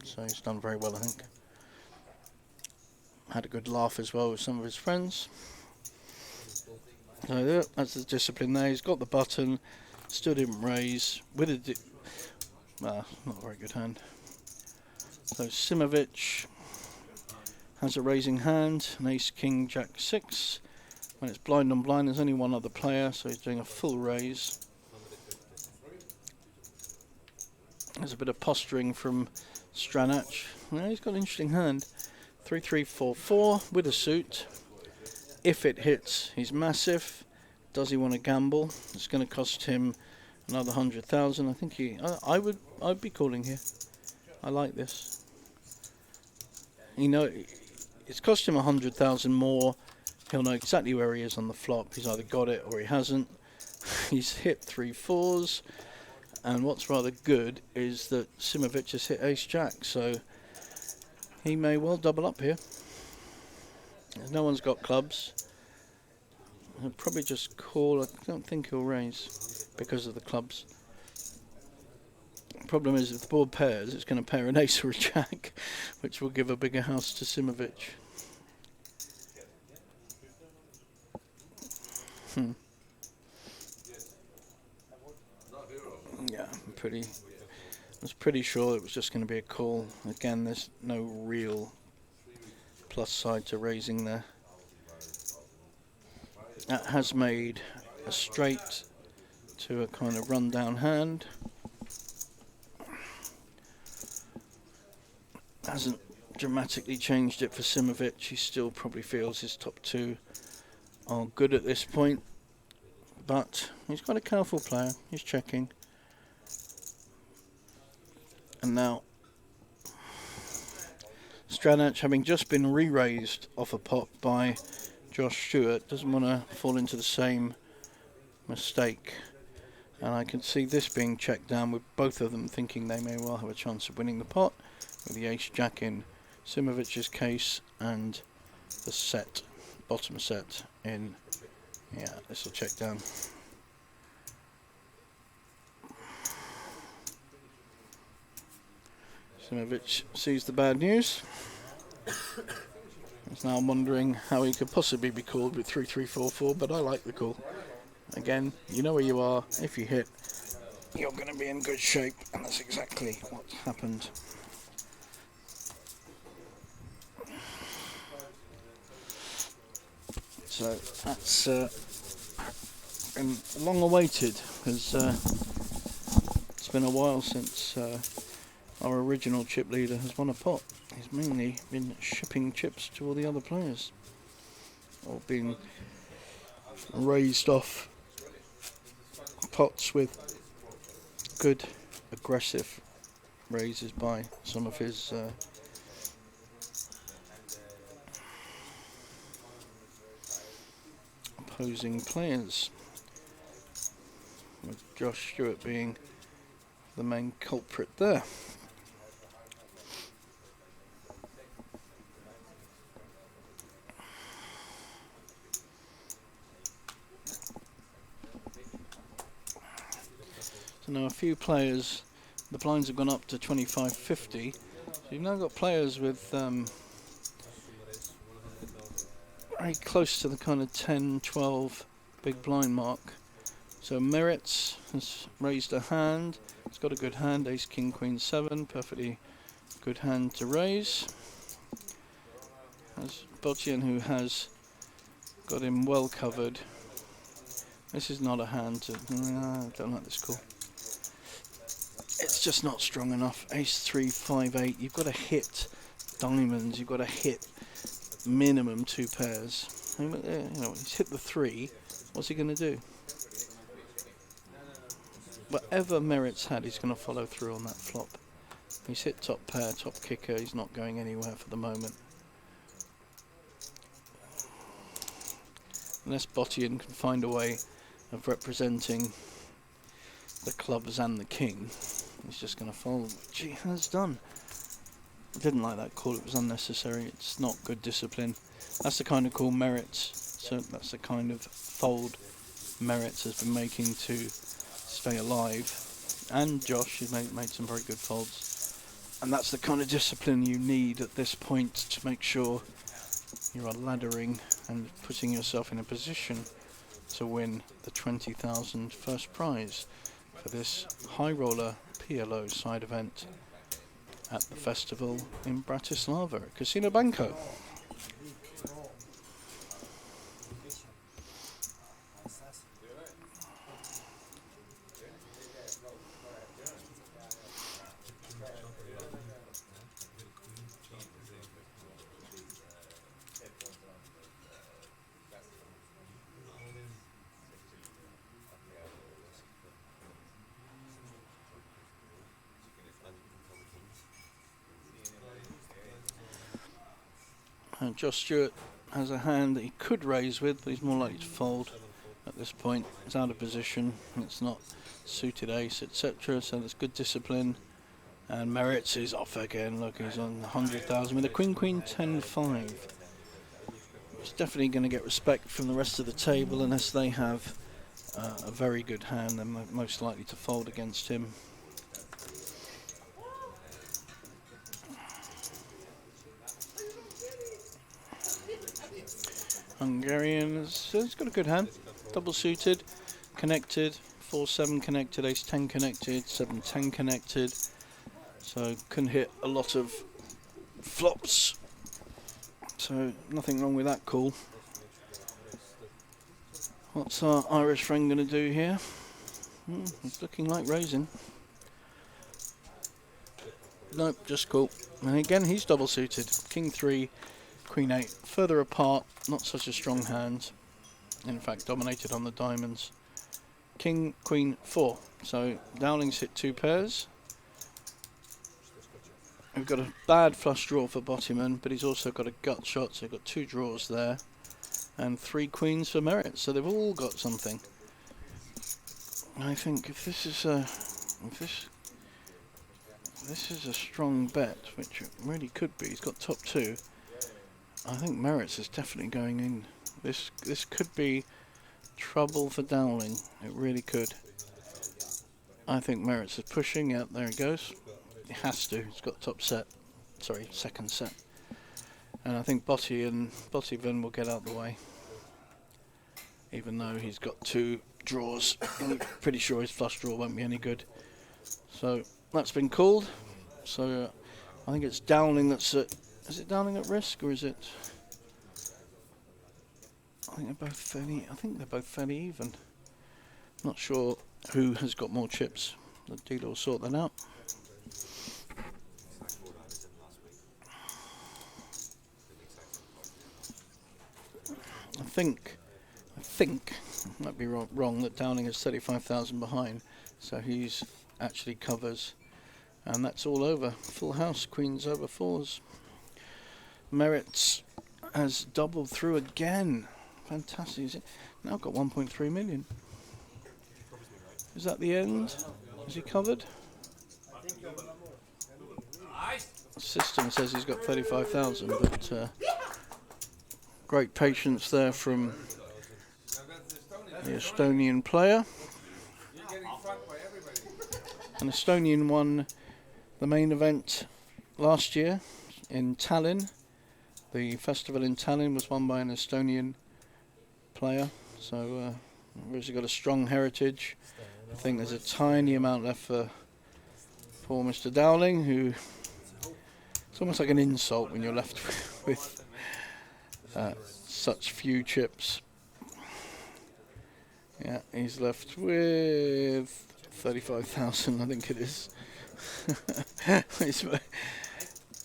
So he's done very well, I think. Had a good laugh as well with some of his friends. So yeah, that's the discipline there. He's got the button, still didn't raise with a not a very good hand. So Simovic has a raising hand, an ace, king, jack, 6. When it's blind on blind, there's only one other player, so he's doing a full raise. There's a bit of posturing from Stranac. Yeah, he's got an interesting hand. 3, 3, 4, 4 with a suit. If it hits, he's massive. Does he want to gamble? It's going to cost him another 100,000. I think I'd be calling here. I like this. You know, it's cost him 100,000 more. He'll know exactly where he is on the flop. He's either got it or he hasn't. He's hit 3 4s. And what's rather good is that Simovic has hit ace jack, so he may well double up here. No one's got clubs. He'll probably just call. I don't think he'll raise because of the clubs. Problem is, if the board pairs, it's going to pair an ace or a jack, which will give a bigger house to Simovic. Yeah, I was pretty sure it was just going to be a call. Again, there's no real plus side to raising there. That has made a straight to a kind of rundown hand. Hasn't dramatically changed it for Simovic. He still probably feels his top 2 are good at this point, but he's got a careful player. He's checking. And now Stranac, having just been re-raised off a pot by Josh Stewart, doesn't want to fall into the same mistake. And I can see this being checked down with both of them thinking they may well have a chance of winning the pot, with the ace jack in Simovic's case and the set, bottom set in. Yeah, this will check down. Simovic sees the bad news. He's now wondering how he could possibly be called with 3-3-4-4, but I like the call. Again, you know where you are. If you hit, you're going to be in good shape, and that's exactly what's happened. So that's been long awaited, because it's been a while since our original chip leader has won a pot. He's mainly been shipping chips to all the other players, or being raised off pots with good aggressive raises by some of his opposing players, with Josh Stewart being the main culprit there. So now a few players, the blinds have gone up to 25.50, so you've now got players with very close to the kind of 10-12 big blind mark. So Merritts has raised a hand. He's got a good hand, ace, king, queen, 7, perfectly good hand to raise. As Botian, who has got him well covered. This is not a hand to, I don't like this call. It's just not strong enough. Ace, 3, 5, 8, you've got to hit diamonds, you've got to hit minimum 2 pairs. You know, he's hit the 3, what's he going to do? Whatever Merritts had, he's going to follow through on that flop. He's hit top pair, top kicker, he's not going anywhere for the moment. Unless Botian can find a way of representing the clubs and the king, he's just going to fold, which he has done. I didn't like that call, it was unnecessary, it's not good discipline. That's the kind of call Merritts, so that's the kind of fold Merritts has been making to stay alive, and Josh has made some very good folds, and that's the kind of discipline you need at this point to make sure you are laddering and putting yourself in a position to win the 20,000 first prize for this high roller PLO side event at the festival in Bratislava at Casino Banco. And Josh Stewart has a hand that he could raise with, but he's more likely to fold at this point. It's out of position, it's not suited ace, etc. So there's good discipline. And Merritts is off again. Look, he's on 100,000 with a queen, queen, 10-5. He's definitely going to get respect from the rest of the table unless they have a very good hand. They're most likely to fold against him. Hungarian has got a good hand, double suited, connected, 4-7 connected, ace-10 connected, 7-10 connected, so can hit a lot of flops, so nothing wrong with that call. What's our Irish friend going to do here? It's looking like raising. Nope, just call. And again, he's double suited, king 3, queen 8, further apart, not such a strong hand, in fact dominated on the diamonds. King, queen, 4, so Dowling's hit 2 pairs. We've got a bad flush draw for Bottiman, but he's also got a gut shot, so we've got 2 draws there, and 3 queens for Merritt, so they've all got something. I think if this is a strong bet, which it really could be, he's got top 2. I think Merritts is definitely going in. This could be trouble for Dowling. It really could. I think Merritts is pushing. Yep, there he goes. He has to. He's got top set. Sorry, second set. And I think Bottivan will get out the way. Even though he's got 2 draws. I'm pretty sure his flush draw won't be any good. So that's been called. So I think it's Dowling that's at... Is it Dowling at risk, or is it... I think they're both fairly even. Not sure who has got more chips. The dealer will sort that out. I think might be wrong that Dowling is 35,000 behind, so he's actually covers, and that's all over. Full house, queens over 4s. Merritt's has doubled through again. Fantastic. Is it now got 1.3 million? Is that the end? Is he covered? The system says he's got 35,000, but great patience there from the Estonian player. An Estonian won the main event last year in Tallinn. The festival in Tallinn was won by an Estonian player, so he's got a strong heritage. I think there's a tiny amount left for poor Mr. Dowling, who it's almost like an insult when you're left with such few chips. Yeah, he's left with 35,000, I think it is.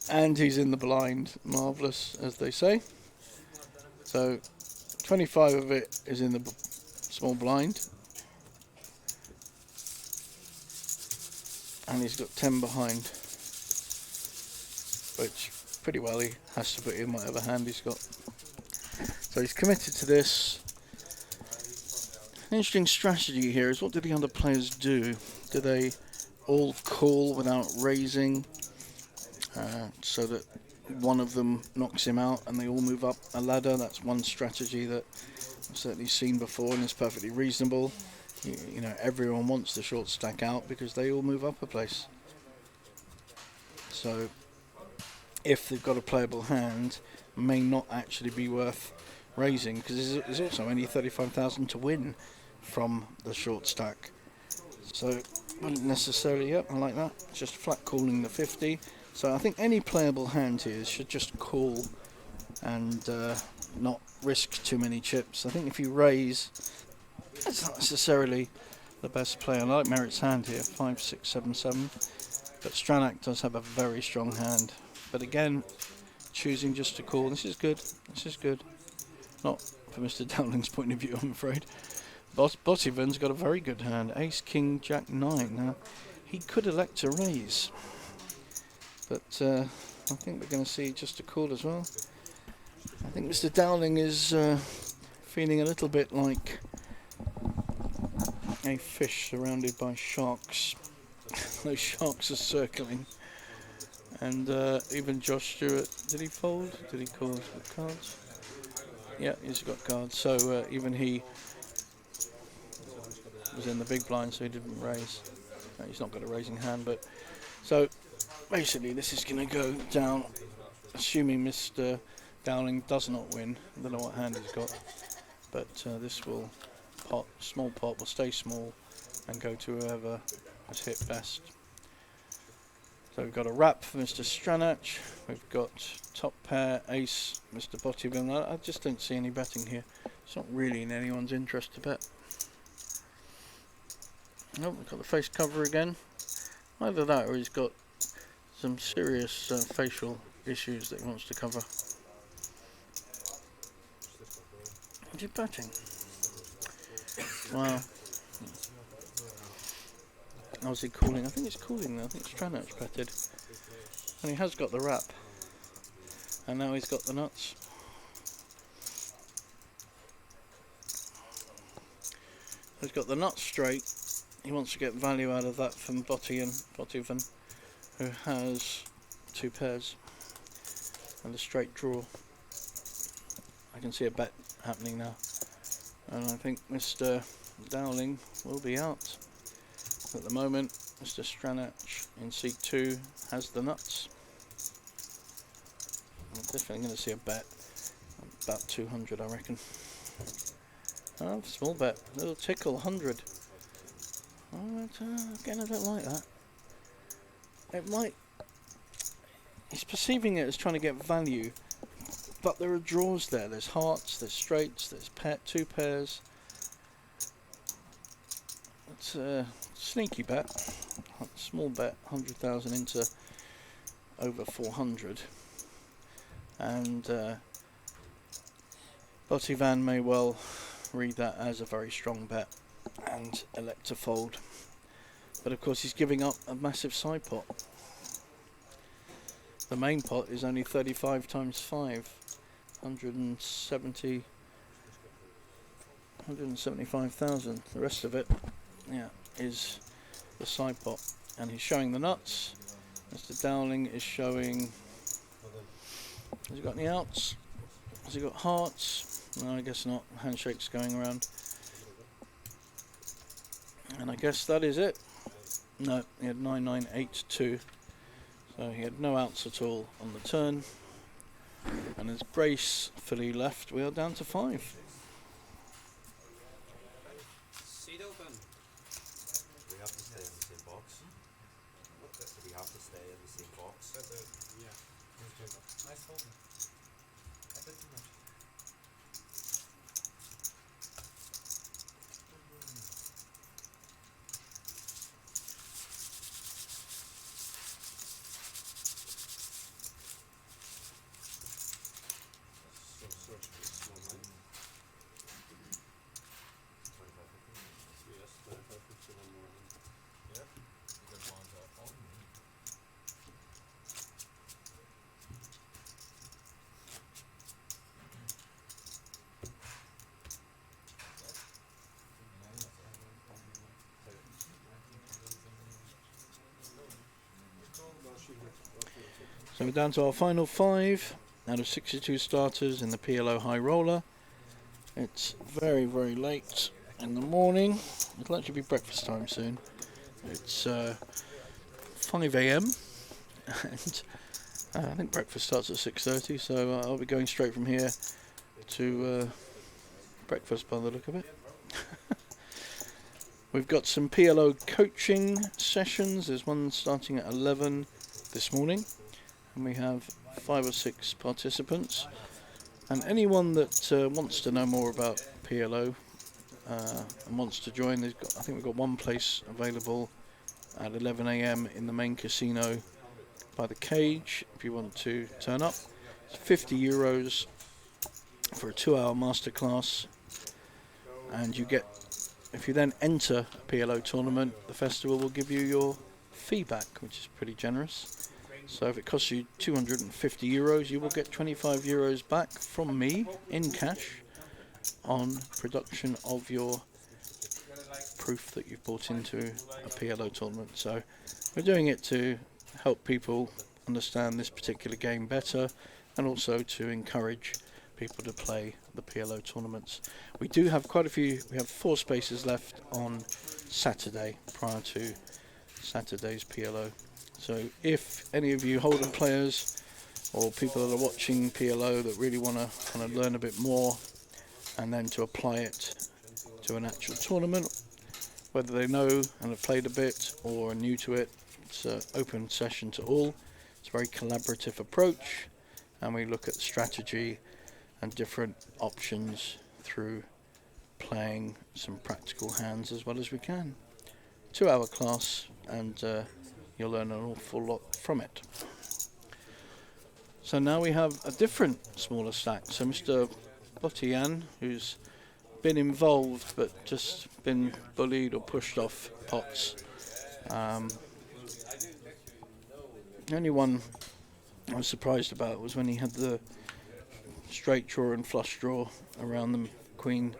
And he's in the blind. Marvellous, as they say. So 25 of it is in the small blind. And he's got 10 behind. Which, pretty well, he has to put in whatever hand he's got. So he's committed to this. An interesting strategy here is, what do the other players do? Do they all call without raising, so that one of them knocks him out and they all move up a ladder? That's one strategy that I've certainly seen before and is perfectly reasonable. You know, everyone wants the short stack out because they all move up a place. So if they've got a playable hand, it may not actually be worth raising, because there's also only 35,000 to win from the short stack. So wouldn't necessarily, yep, I like that. Just flat calling the 50. So I think any playable hand here should just call and not risk too many chips. I think if you raise, that's not necessarily the best play. I like Merritt's hand here, 5, 6, 7, 7. But Stranak does have a very strong hand. But again, choosing just to call. This is good. This is good. Not from Mr. Dowling's point of view, I'm afraid. Bottivan's got a very good hand. Ace, King, Jack, 9. Now, he could elect to raise. But I think we're going to see just a call as well. I think Mr. Dowling is feeling a little bit like a fish surrounded by sharks. Those sharks are circling. And even Josh Stewart, did he fold? Did he call with cards? Yeah, he's got cards. So even he was in the big blind, so he didn't raise. No, he's not got a raising hand, but so basically this is going to go down, assuming Mr. Dowling does not win. I don't know what hand he's got, but this will small pot will stay small and go to whoever has hit best. So we've got a wrap for Mr. Stranach. We've got top pair, ace, Mr. Bottivan. I just don't see any betting here. It's not really in anyone's interest to bet. Oh, we've got the face cover again. Either that or he's got some serious facial issues that he wants to cover. Is he betting? Wow. How's he calling? I think he's calling though. I think Stranach betted. And he has got the wrap. And now he's got the nuts. He's got the nuts straight. He wants to get value out of that from Bottivan, who has 2 pairs and a straight draw. I can see a bet happening now. And I think Mr. Dowling will be out. At the moment, Mr. Stranach in seat 2 has the nuts. I'm definitely going to see a bet. About 200, I reckon. Oh, small bet. Little tickle, 100. Oh, again, I don't like that. It might... He's perceiving it as trying to get value. But there are draws there. There's hearts, there's straights, there's two pairs. It's a sneaky bet. Small bet, 100,000 into over 400. And Lottie Van may well read that as a very strong bet and elect to fold. But of course he's giving up a massive side pot. The main pot is only 35 times 5. 175,000. The rest of it, yeah, is the side pot. And he's showing the nuts. Mr. Dowling is showing... Has he got any outs? Has he got hearts? No, I guess not. Handshake's going around. And I guess that is it. No, he had 9982. So he had no outs at all on the turn. And as gracefully left, we are down to 5. Seat open. We have to stay in the same box. We have to stay in the same box. Yeah. Nice folding. I bet too much. So we're down to our final 5 out of 62 starters in the PLO High Roller. It's very, very late in the morning. It'll actually be breakfast time soon. It's 5 AM and I think breakfast starts at 6:30, so I'll be going straight from here to breakfast by the look of it. We've got some PLO coaching sessions. There's one starting at 11 this morning. And we have 5 or 6 participants, and anyone that wants to know more about PLO and wants to join, I think we've got one place available at 11 AM in the main casino by the cage if you want to turn up. It's €50 for a 2-hour masterclass, and you get, if you then enter a PLO tournament, the festival will give you your fee back, which is pretty generous. So if it costs you €250, you will get €25 back from me in cash on production of your proof that you've bought into a PLO tournament. So we're doing it to help people understand this particular game better, and also to encourage people to play the PLO tournaments. We do have quite a few. We have 4 spaces left on Saturday prior to Saturday's PLO. So if any of you Hold'em players or people that are watching PLO that really want to kind of learn a bit more and then to apply it to an actual tournament, whether they know and have played a bit or are new to it, it's an open session to all. It's a very collaborative approach, and we look at strategy and different options through playing some practical hands as well as we can. 2-hour class, and you'll learn an awful lot from it. So now we have a different smaller stack. So Mr. Botian, who's been involved but just been bullied or pushed off pots. The only one I was surprised about was when he had the straight draw and flush draw around the Queen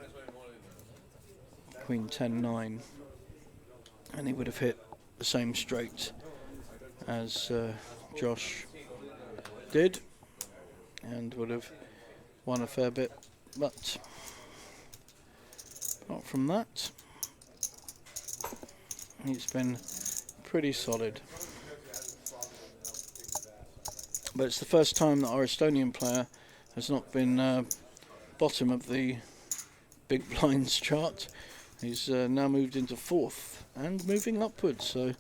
10-9, and he would have hit the same straight as Josh did and would have won a fair bit, but apart from that, he's been pretty solid. But it's the first time that our Estonian player has not been bottom of the big blinds chart. He's now moved into 4th and moving upwards, so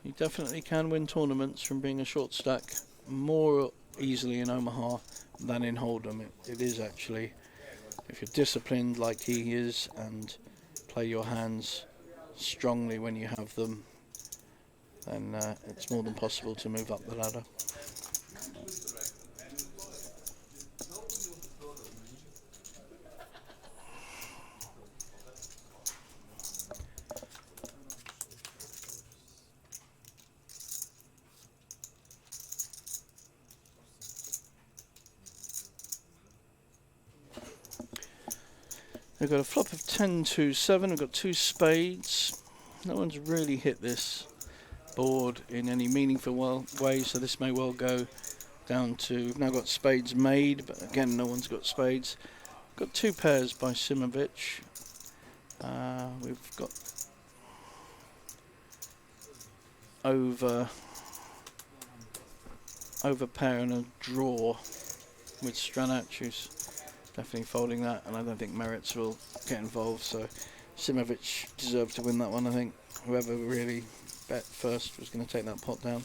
he definitely can win tournaments from being a short stack more easily in Omaha than in Hold'em. It is actually, if you're disciplined like he is and play your hands strongly when you have them, then it's more than possible to move up the ladder. We've got a flop of 10-2-7, we've got 2 spades. No one's really hit this board in any meaningful way, so this may well go down to, we've now got spades made, but again no one's got spades. Got 2 pairs by Simovic. We've got over pair and a draw with Stranac, who's definitely folding that, and I don't think Merits will get involved, so Simovic deserved to win that one. I think whoever really bet first was going to take that pot down.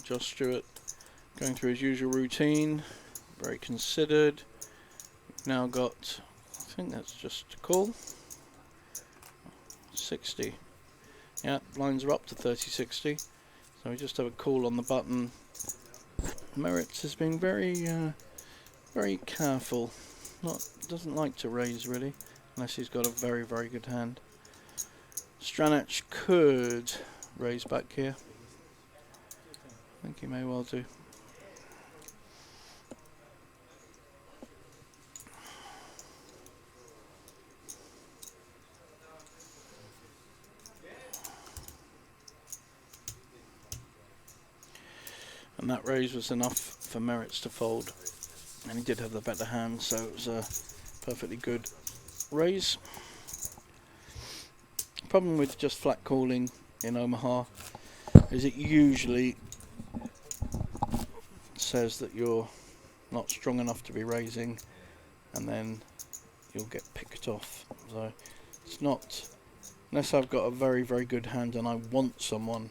Josh Stewart going through his usual routine, very considered. We've now got, I think that's just a call, 60. Yeah, blinds are up to 30-60, so we just have a call on the button. Merits has been very careful, doesn't like to raise really, unless he's got a very good hand. Stranac could raise back here. I think he may well do. And that raise was enough for Merits to fold. And he did have the better hand, so it was a perfectly good raise. Problem with just flat calling in Omaha is it usually says that you're not strong enough to be raising, and then you'll get picked off. So it's not, unless I've got a very good hand and I want someone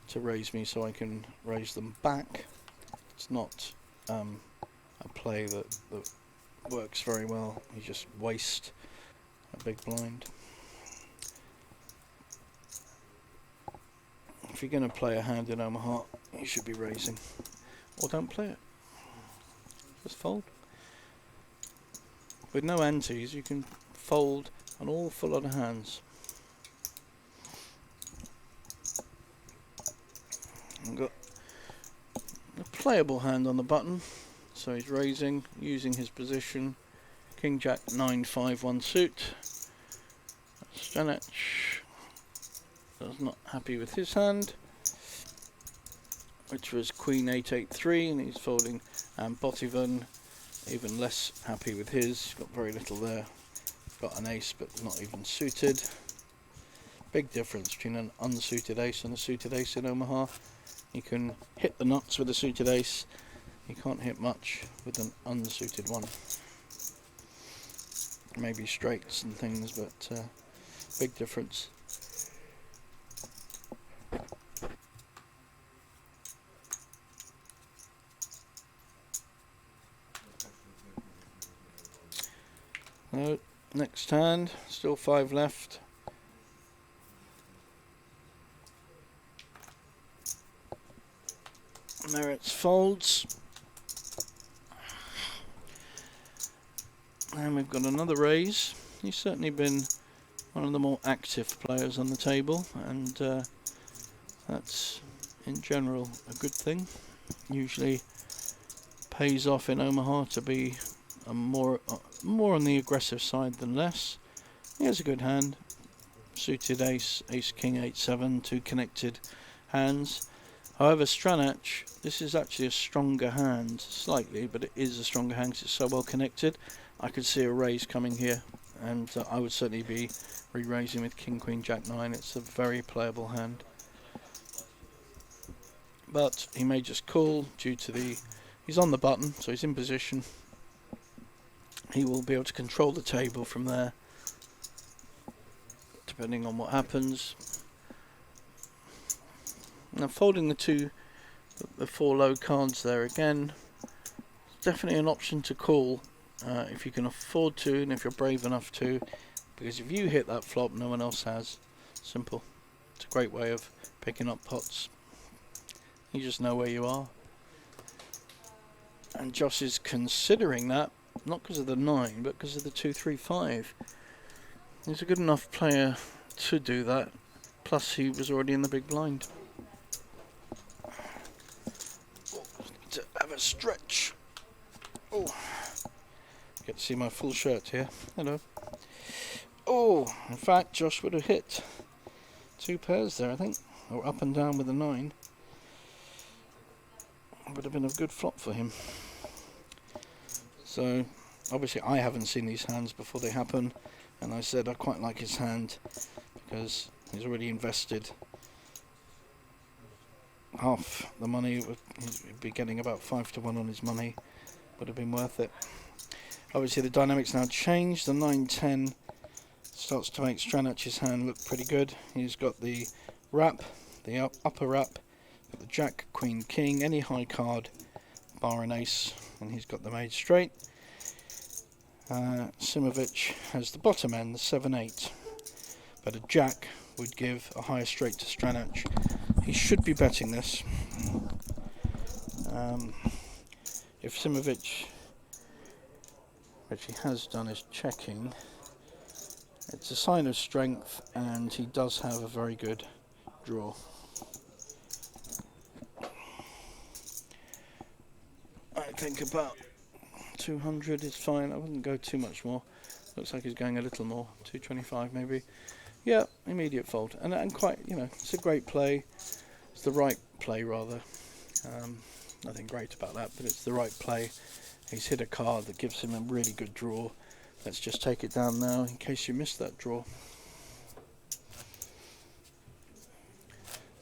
to raise me so I can raise them back, it's not a play that works very well. You just waste a big blind. If you're going to play a hand in Omaha, you should be raising. Or don't play it. Just fold. With no antes, you can fold an awful lot of hands. I've got a playable hand on the button, so he's raising, using his position. King Jack 9-5-1 suit. Stranac is not happy with his hand, which was Queen 8-8-3, and he's folding. And Botivan, even less happy with his. He's got very little there. Got an ace, but not even suited. Big difference between an unsuited ace and a suited ace in Omaha. You can hit the nuts with a suited ace. You can't hit much with an unsuited one. Maybe straights and things, but big difference. No, next hand, still 5 left. Merits folds. And we've got another raise. He's certainly been one of the more active players on the table, and that's in general a good thing. Usually pays off in Omaha to be more on the aggressive side than less. He has a good hand. Suited ace, ace king, 8-7, two connected hands. However, Stranach, this is actually a stronger hand, slightly, but it is a stronger hand because it's so well connected. I could see a raise coming here, and I would certainly be re-raising with king, queen, jack, 9. It's a very playable hand. But he may just call due to he's on the button, so he's in position. He will be able to control the table from there, depending on what happens. Now folding the 4 low cards there again, definitely an option to call if you can afford to and if you're brave enough to, because if you hit that flop no one else has. Simple. It's a great way of picking up pots. You just know where you are. And Josh is considering that, not because of the 9 but because of the 2-3-5. He's a good enough player to do that, plus he was already in the big blind. To have a stretch. Oh, get to see my full shirt here. Hello. Oh, in fact Josh would have hit 2 pairs there, I think, or up and down with a 9. Would have been a good flop for him. So obviously I haven't seen these hands before they happen, and I said I quite like his hand because he's already invested half the money. He'd be getting about 5-1 on his money. Would have been worth it. Obviously the dynamics now change. The 9-10 starts to make Stranach's hand look pretty good. He's got the wrap, the upper wrap, the jack, queen, king, any high card bar an ace, and he's got the made straight. Simovic has the bottom end, the 7-8, but a jack would give a higher straight to Stranach. He should be betting this. If Simovic, which he has done, is checking, it's a sign of strength, and he does have a very good draw. I think about 200 is fine. I wouldn't go too much more. Looks like he's going a little more, 225 maybe. Yeah, immediate fold, and quite, it's a great play. It's the right play rather. Nothing great about that, but it's the right play. He's hit a card that gives him a really good draw. Let's just take it down now in case you missed that draw.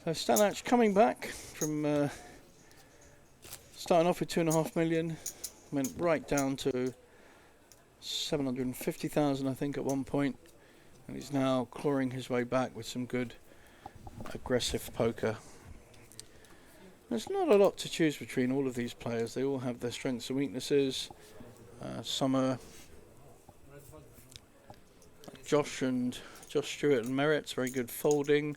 So Stranach coming back from starting off with 2.5 million, went right down to 750,000 I think at one point, and he's now clawing his way back with some good aggressive poker. There's not a lot to choose between all of these players. They all have their strengths and weaknesses. Some are Josh Stewart and Merritt's very good folding.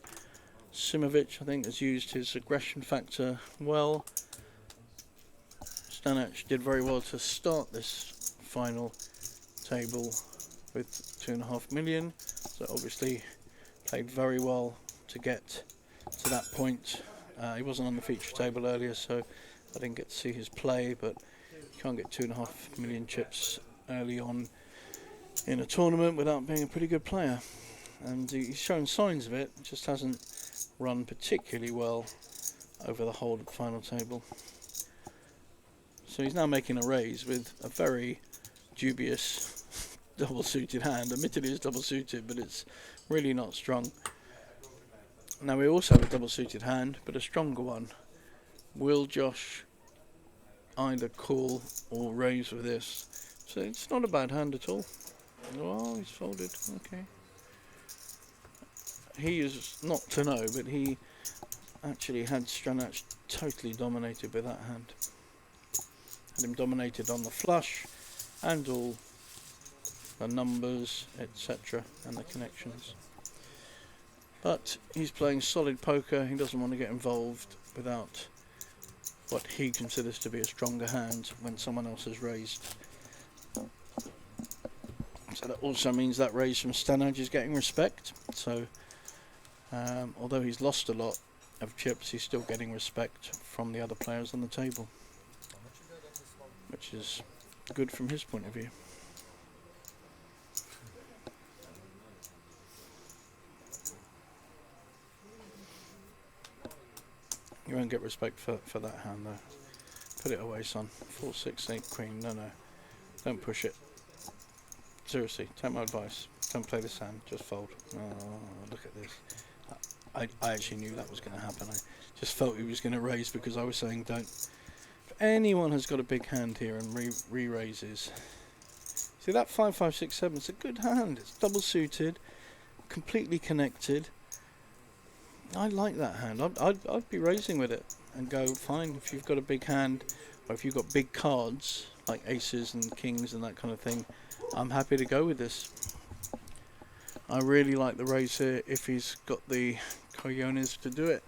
Simovic, I think, has used his aggression factor well. Stranach did very well to start this final table with 2.5 million, so obviously played very well to get to that point. He wasn't on the feature table earlier, so I didn't get to see his play, but you can't get 2.5 million chips early on in a tournament without being a pretty good player. And he's shown signs of it, just hasn't run particularly well over the whole of the final table. So he's now making a raise with a very dubious double suited hand. Admittedly it's double suited, but it's really not strong. Now we also have a double suited hand, but a stronger one. Will Josh either call or raise with this? So it's not a bad hand at all. Oh, he's folded. Okay. He is not to know, but he actually had Stranach totally dominated with that hand. Had him dominated on the flush and all the numbers, etc., and the connections. But he's playing solid poker. He doesn't want to get involved without what he considers to be a stronger hand when someone else has raised. So that also means that raise from Stanage is getting respect. So although he's lost a lot of chips, he's still getting respect from the other players on the table, which is good from his point of view. You won't get respect for that hand though. Put it away, son. 4, 6, 8, queen. No, no. Don't push it. Seriously, take my advice. Don't play this hand. Just fold. Oh, look at this. I actually knew that was going to happen. I just felt he was going to raise because I was saying don't. If anyone has got a big hand here and re-raises. See that 5, 5, 6, 7? It's a good hand. It's double suited, completely connected. I like that hand. I'd be raising with it and go fine if you've got a big hand, or if you've got big cards like aces and kings and that kind of thing. I'm happy to go with this. I really like the raise here if he's got the cojones to do it.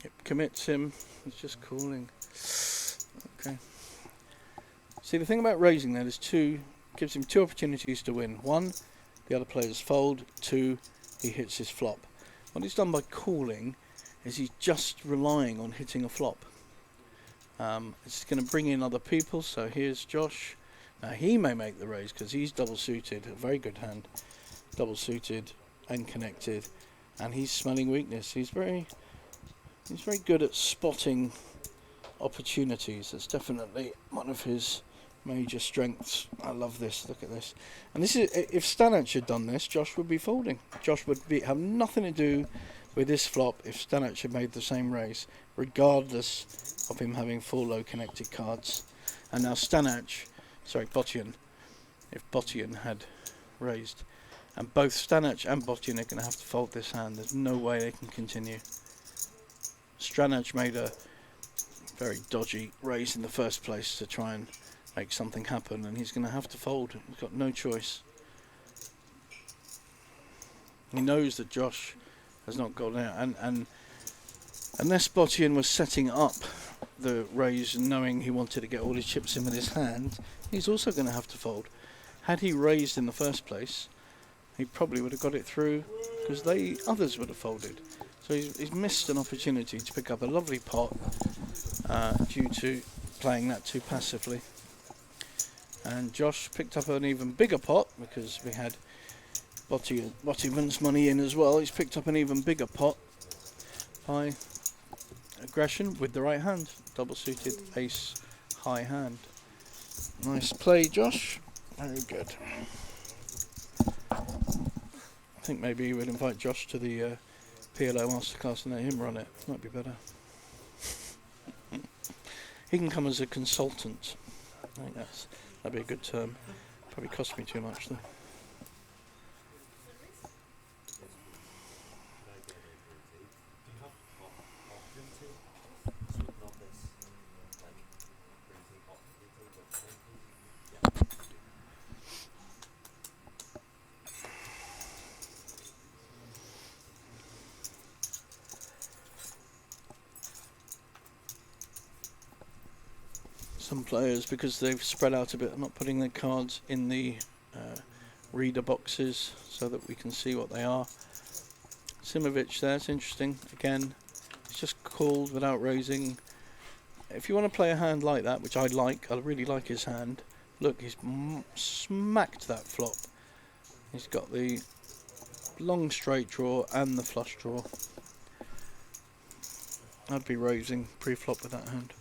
It commits him. He's just calling. Okay. See, the thing about raising there is gives him 2 opportunities to win. 1, the other players fold. 2, he hits his flop. What he's done by calling is he's just relying on hitting a flop. It's going to bring in other people. So here's Josh. Now he may make the raise because he's double suited. A very good hand, double suited and connected, and he's smelling weakness. He's very good at spotting opportunities. That's definitely one of his major strengths. I love this. Look at this. And this is, if Stanage had done this, Josh would be folding. Josh would have nothing to do with this flop if Stanage had made the same raise, regardless of him having 4 low connected cards. And now Botyan, if Botyan had raised, and both Stanage and Botyan are going to have to fold this hand. There's no way they can continue. Stanage made a very dodgy raise in the first place to try and make something happen, and he's going to have to fold. He's got no choice. He knows that Josh has not got out, and unless Botyan was setting up the raise knowing he wanted to get all his chips in with his hand, he's also going to have to fold. Had he raised in the first place, he probably would have got it through because others would have folded. So he's missed an opportunity to pick up a lovely pot due to playing that too passively. And Josh picked up an even bigger pot because we had Bottyman's money in as well. He's picked up an even bigger pot by aggression with the right hand. Double suited ace high hand. Nice play, Josh. Very good. I think maybe you would invite Josh to the PLO masterclass and let him run it. Might be better. He can come as a consultant. I think that'd be a good term. Probably cost me too much though. Some players, because they've spread out a bit, are not putting their cards in the reader boxes so that we can see what they are. Simovic there, it's interesting. Again, it's just called without raising. If you want to play a hand like that, which I really like his hand. Look, he's smacked that flop. He's got the long straight draw and the flush draw. I'd be raising pre-flop with that hand.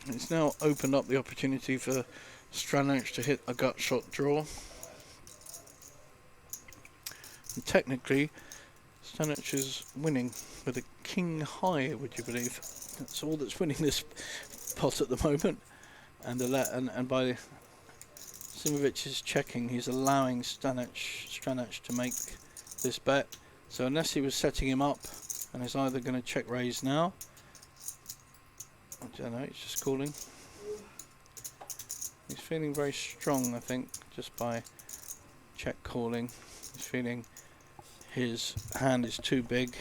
It's now opened up the opportunity for Stanage to hit a gut shot draw. And technically, Stanage is winning with a king high, would you believe? That's all that's winning this pot at the moment. And by Simovic is checking, he's allowing Stanage to make this bet. So unless he was setting him up, and he's either going to check raise now, I don't know, he's just calling. He's feeling very strong, I think, just by check calling. He's feeling his hand is too big,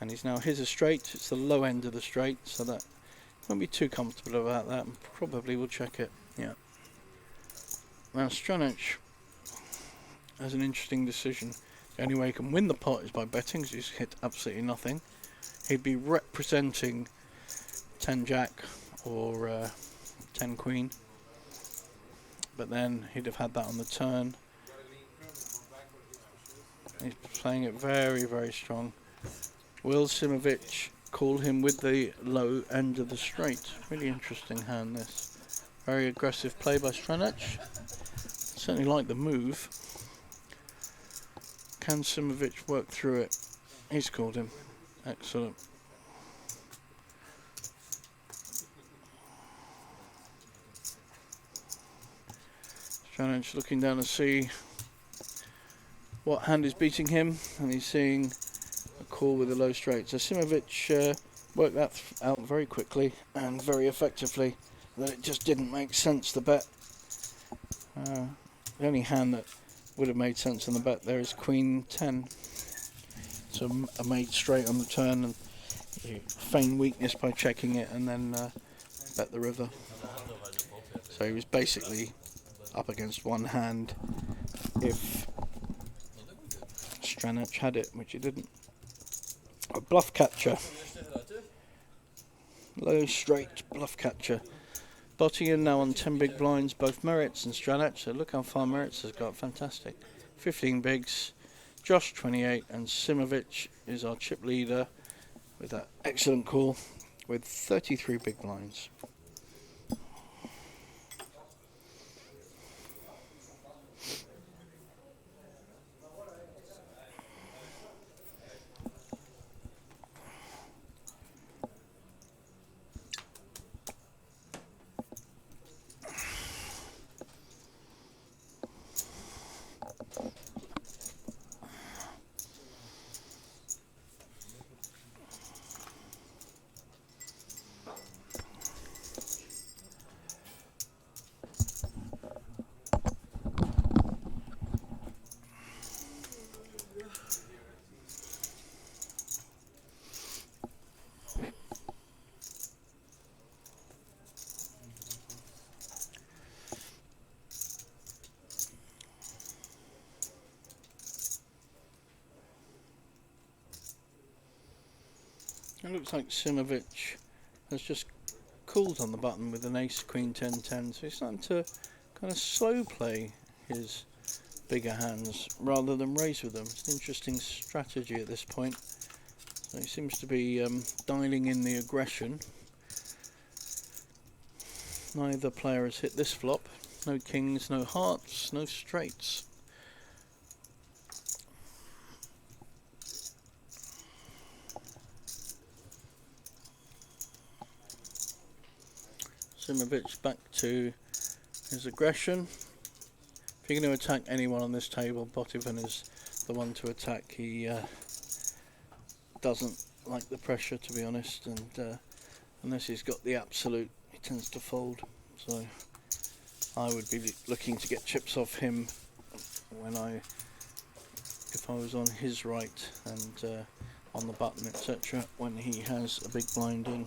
and he's now his a straight. It's the low end of the straight, so that Won't be too comfortable about that, and probably will check it. Yeah. Now Stranic has an interesting decision. The only way he can win the pot is by betting, because he's hit absolutely nothing. He'd be representing 10 Jack or 10 Queen, but then he'd have had that on the turn. He's playing it very, very strong. Will Simovic call him with the low end of the straight? Really interesting hand, this. Very aggressive play by Stranic. Certainly like the move. Can Simovic work through it? He's called him. Excellent. Stranic looking down to see what hand is beating him, and he's seeing a call with a low straight. So Simovic worked that out very quickly and very effectively, that it just didn't make sense to bet. The only hand that would have made sense on the bet there is Queen 10. So a made straight on the turn, and you feign weakness by checking it and then bet the river. So he was basically up against one hand if Stranic had it, which he didn't. A bluff catcher. Low straight bluff catcher. Botting in now on 10 big blinds, both Merritts and Stranic. So look how far Merritts has got. Fantastic. 15 bigs. Josh 28, and Simovic is our chip leader with that excellent call with 33 big blinds. It looks like Simovic has just called on the button with an ace, queen, 10, 10. So he's starting to kind of slow play his bigger hands rather than raise with them. It's an interesting strategy at this point. So he seems to be dialing in the aggression. Neither player has hit this flop. No kings, no hearts, no straights. Simovic back to his aggression. If you're going to attack anyone on this table, Botivan is the one to attack. He doesn't like the pressure, to be honest, and unless he's got the absolute, he tends to fold. So I would be looking to get chips off him if I was on his right and on the button, etc., when he has a big blind in.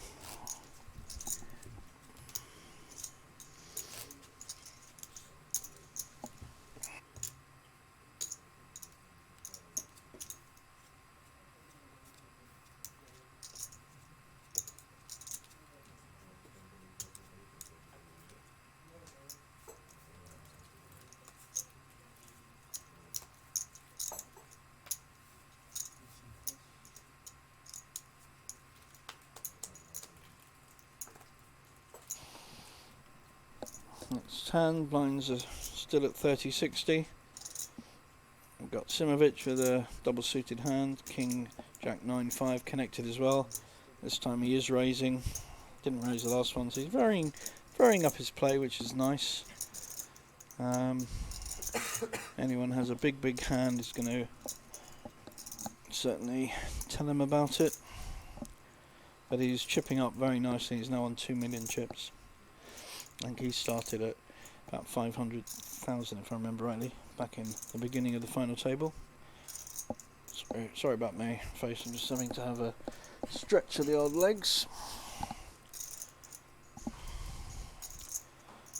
Next hand, blinds are still at 30-60. We've got Simovic with a double suited hand, King, Jack 9-5 connected as well. This time he is raising. Didn't raise the last one, so he's varying up his play, which is nice. Anyone has a big hand is going to certainly tell him about it. But he's chipping up very nicely. He's now on 2 million chips. I think he started at about 500,000, if I remember rightly, back in the beginning of the final table. Sorry about my face, I'm just having to have a stretch of the old legs.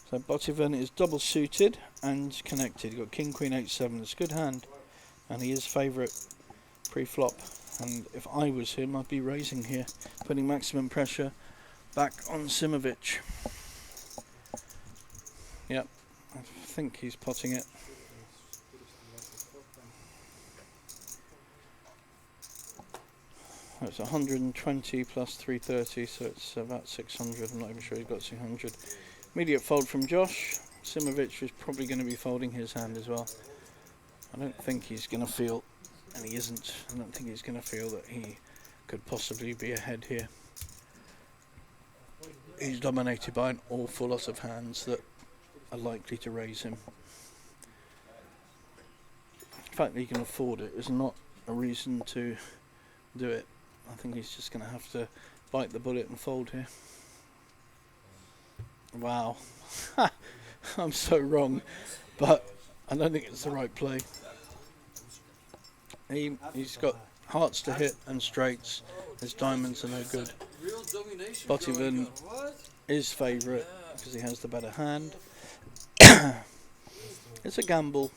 So Botivan is double suited and connected. You've got King Queen H7. It's a good hand, and he is favourite pre-flop. And if I was him, I'd be raising here, putting maximum pressure back on Simovic. Yep, I think he's potting it. It's 120 plus 330, so it's about 600. I'm not even sure he's got 600. Immediate fold from Josh. Simovic is probably going to be folding his hand as well. I don't think he's going to feel, and he isn't, I don't think he's going to feel that he could possibly be ahead here. He's dominated by an awful lot of hands that are likely to raise him. The fact that he can afford it is not a reason to do it. I think he's just going to have to bite the bullet and fold here. Wow. I'm so wrong, but I don't think it's the right play. He's got hearts to hit and straights. His diamonds are no good. Botivan is favourite because he has the better hand. It's a gamble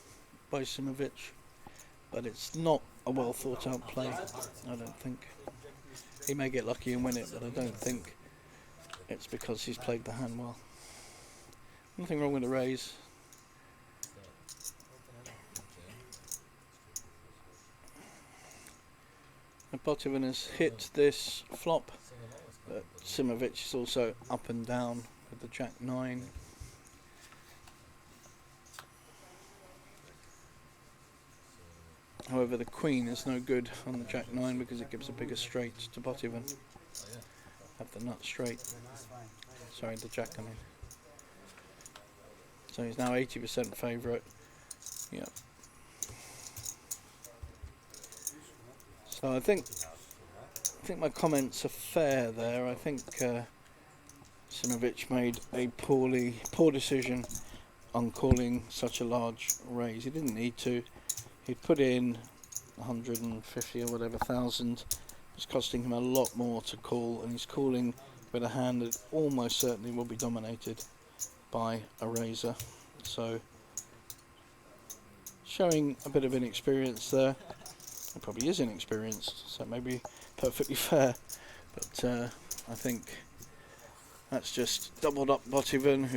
by Simovic, but it's not a well thought out play, I don't think. He may get lucky and win it, but I don't think it's because he's played the hand well. Nothing wrong with the raise. And Botivan has hit this flop, but Simovic is also up and down with the Jack 9. However, the Queen is no good on the Jack 9 because it gives a bigger straight to Botivan. Have the nut straight. Sorry, the Jack, I mean. So he's now 80% favourite. Yep. So I think my comments are fair there. I think Simovic made a poor decision on calling such a large raise. He didn't need to. He put in 150 or whatever thousand. It's costing him a lot more to call, and he's calling with a hand that almost certainly will be dominated by a raiser. So showing a bit of inexperience there. He probably is inexperienced, so maybe perfectly fair, but I think that's just doubled up Botivan,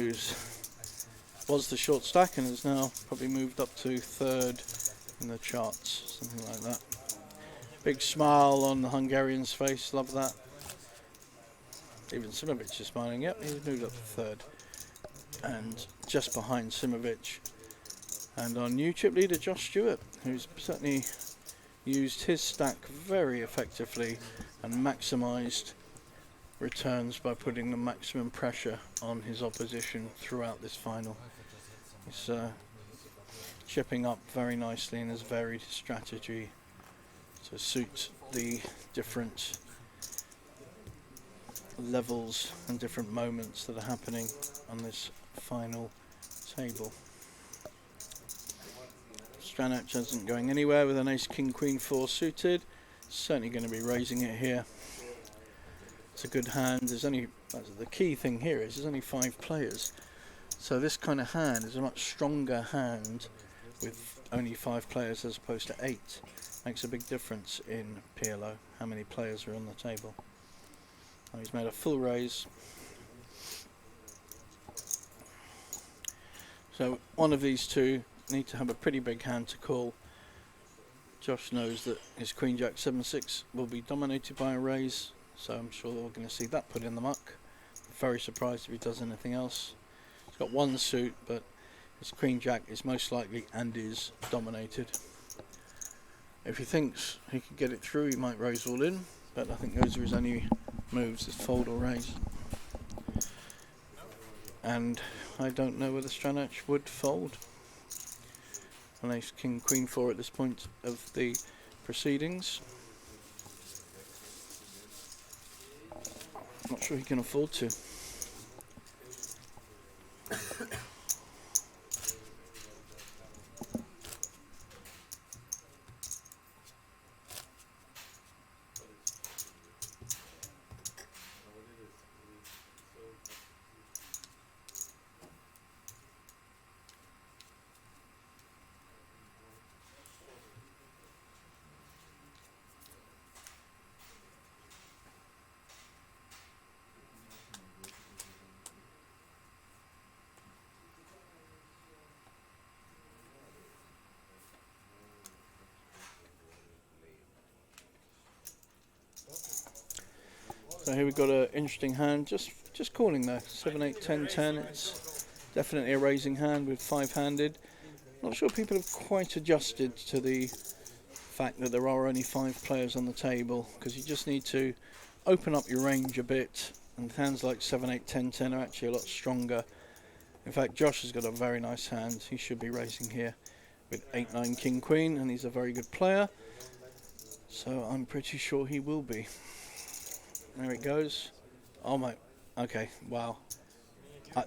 was the short stack and has now probably moved up to third in the charts, something like that. Big smile on the Hungarian's face, love that. Even Simovic is smiling. Yep, he's moved up to third, and just behind Simovic and our new chip leader Josh Stewart, who's certainly used his stack very effectively and maximised returns by putting the maximum pressure on his opposition throughout this final. He's chipping up very nicely and has varied his strategy to suit the different levels and different moments that are happening on this final table. Stranac isn't going anywhere with an ace king queen 4 suited. Certainly going to be raising it here. It's a good hand. There's only, the key thing here is there's only 5 players, so this kind of hand is a much stronger hand with only 5 players as opposed to 8. Makes a big difference in PLO, how many players are on the table. Now he's made a full raise. So one of these two need to have a pretty big hand to call. Josh knows that his Queen Jack 7-6 will be dominated by a raise, so I'm sure we're going to see that put in the muck. Very surprised if he does anything else. He's got one suit, but his Queen Jack is most likely and is dominated. If he thinks he could get it through, he might raise all in, but I think those are his only moves, is fold or raise. And I don't know whether Stranac would fold. An ace king queen 4 at this point of the proceedings. Not sure he can afford to. So here we've got an interesting hand, just calling there, 7, 8, 10, 10. It's definitely a raising hand with 5-handed. Not sure people have quite adjusted to the fact that there are only 5 players on the table, because you just need to open up your range a bit, and hands like 7, 8, 10, 10 are actually a lot stronger. In fact, Josh has got a very nice hand. He should be raising here with 8, 9, King, Queen, and he's a very good player. So I'm pretty sure he will be. There it goes. Oh my, okay, wow.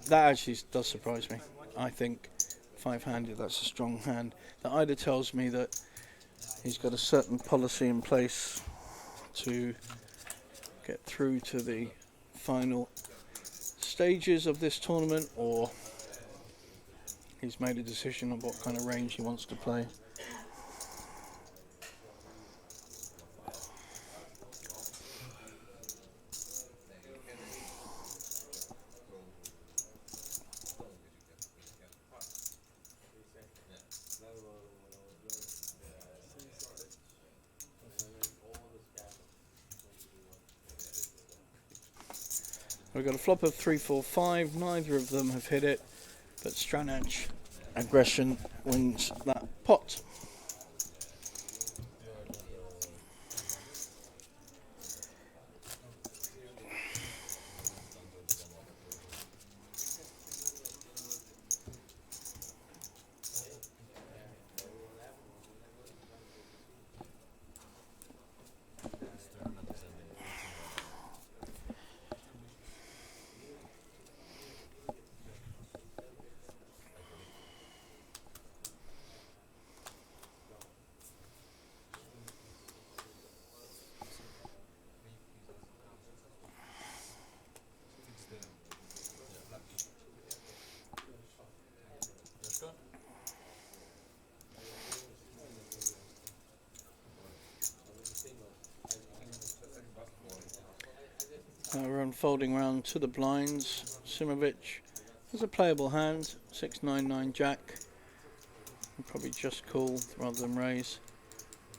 That actually does surprise me. I think 5-handed, that's a strong hand. That either tells me that he's got a certain policy in place to get through to the final stages of this tournament, or he's made a decision on what kind of range he wants to play. We've got a flop of 3, 4, 5. Neither of them have hit it, but Stranach aggression wins that pot. We're unfolding round to the blinds. Simovic has a playable hand, 6, 9, 9 Jack. He'll probably just call rather than raise.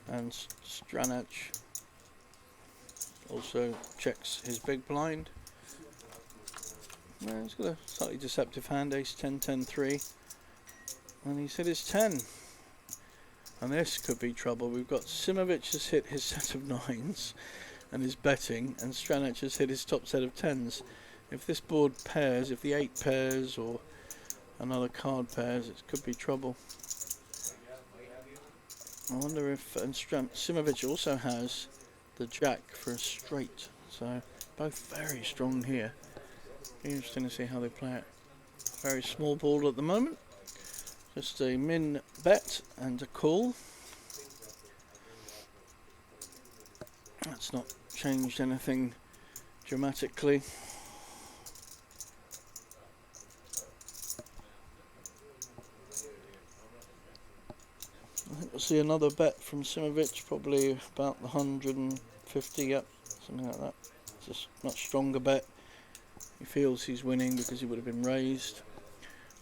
And Stranach also checks his big blind. He's got a slightly deceptive hand, ace 10, 10, 3. And he's hit his 10. And this could be trouble. We've got Simovic has hit his set of 9s and is betting, and Stranach has hit his top set of 10s. If this board pairs, if the 8 pairs or another card pairs, it could be trouble. I wonder if Simovic also has the Jack for a straight, so both very strong here. Be interesting to see how they play it. Very small board at the moment. Just a min bet and a call. That's not changed anything dramatically. I think we'll see another bet from Simovic, probably about the 150, yep, something like that. It's a much stronger bet. He feels he's winning because he would have been raised.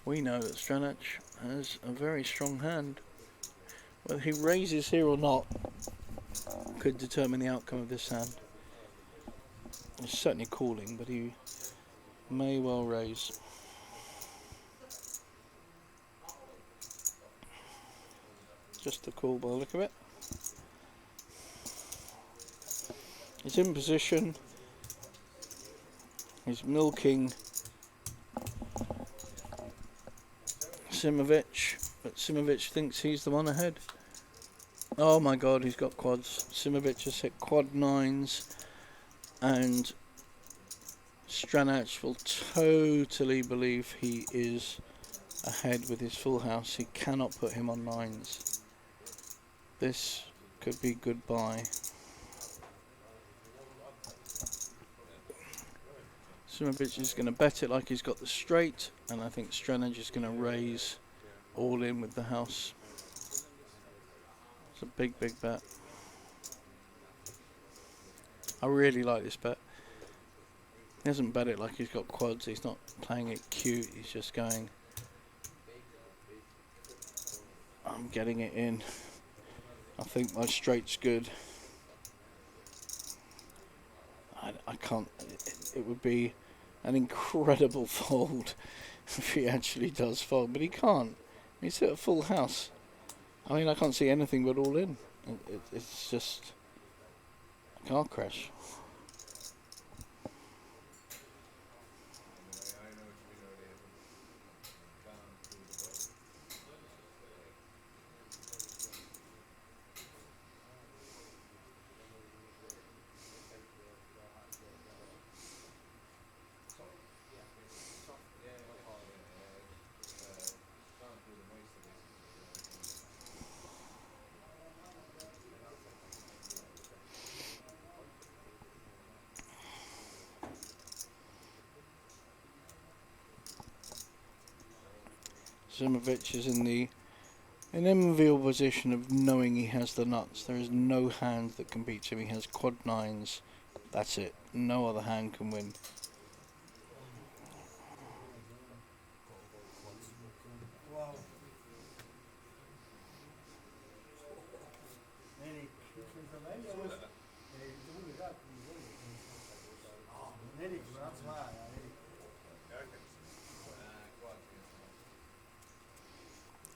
We know that Stranach has a very strong hand. Whether he raises here or not could determine the outcome of this hand. He's certainly calling, but he may well raise. Just the call by the look of it. He's in position. He's milking Simovic, but Simovic thinks he's the one ahead. Oh my god, he's got quads. Simovic has hit quad 9s, and Stranach will totally believe he is ahead with his full house. He cannot put him on 9s. This could be goodbye. Simovic is going to bet it like he's got the straight, and I think Stranach is going to raise all in with the house. It's a big, big bet. I really like this bet. He hasn't bet it like he's got quads. He's not playing it cute. He's just going, I'm getting it in. I think my straight's good. I can't. It would be an incredible fold if he actually does fold, but he can't. He's at a full house. I mean, I can't see anything but all in. It's just a car crash. Zimovic is in the enviable position of knowing he has the nuts. There is no hand that can beat him. He has quad nines. That's it. No other hand can win. Wow.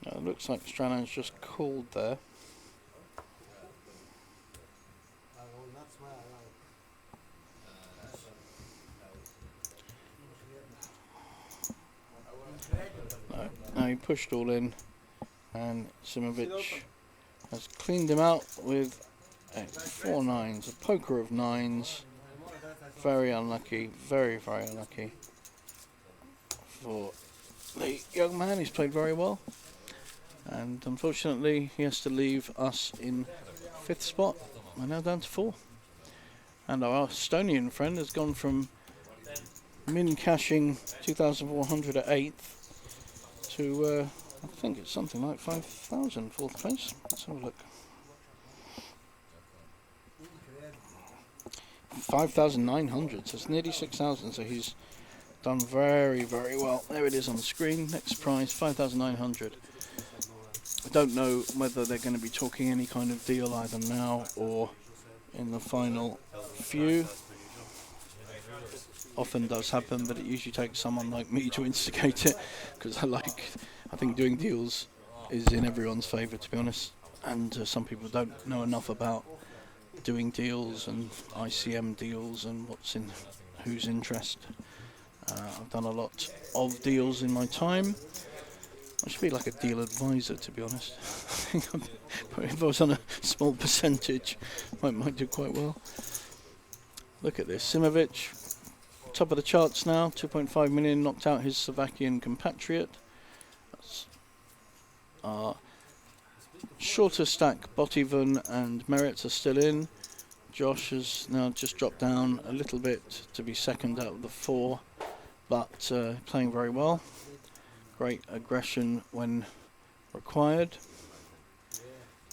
It looks like Stranahan's just called there. No, he pushed all in, and Simovic has cleaned him out with four nines, a poker of nines. Very unlucky, very, very unlucky for the young man. He's played very well, and unfortunately he has to leave us in 5th spot. We're now down to 4, and our Estonian friend has gone from min cashing 2,400 at 8th to I think it's something like 5,000 4th place. Let's have a look. 5,900, so it's nearly 6,000, so he's done very, very well. There it is on the screen. Next prize, 5,900. I don't know whether they're going to be talking any kind of deal either now or in the final few. Often does happen, but it usually takes someone like me to instigate it, because I think doing deals is in everyone's favour, to be honest, and some people don't know enough about doing deals and ICM deals and what's in whose interest. I've done a lot of deals in my time. I should be like a deal advisor, to be honest. If I was on a small percentage, I might do quite well. Look at this, Simovic, top of the charts now, 2.5 million, knocked out his Slovakian compatriot. Shorter stack, Botivun and Merritt are still in. Josh has now just dropped down a little bit to be second out of the 4, but playing very well. Great aggression when required.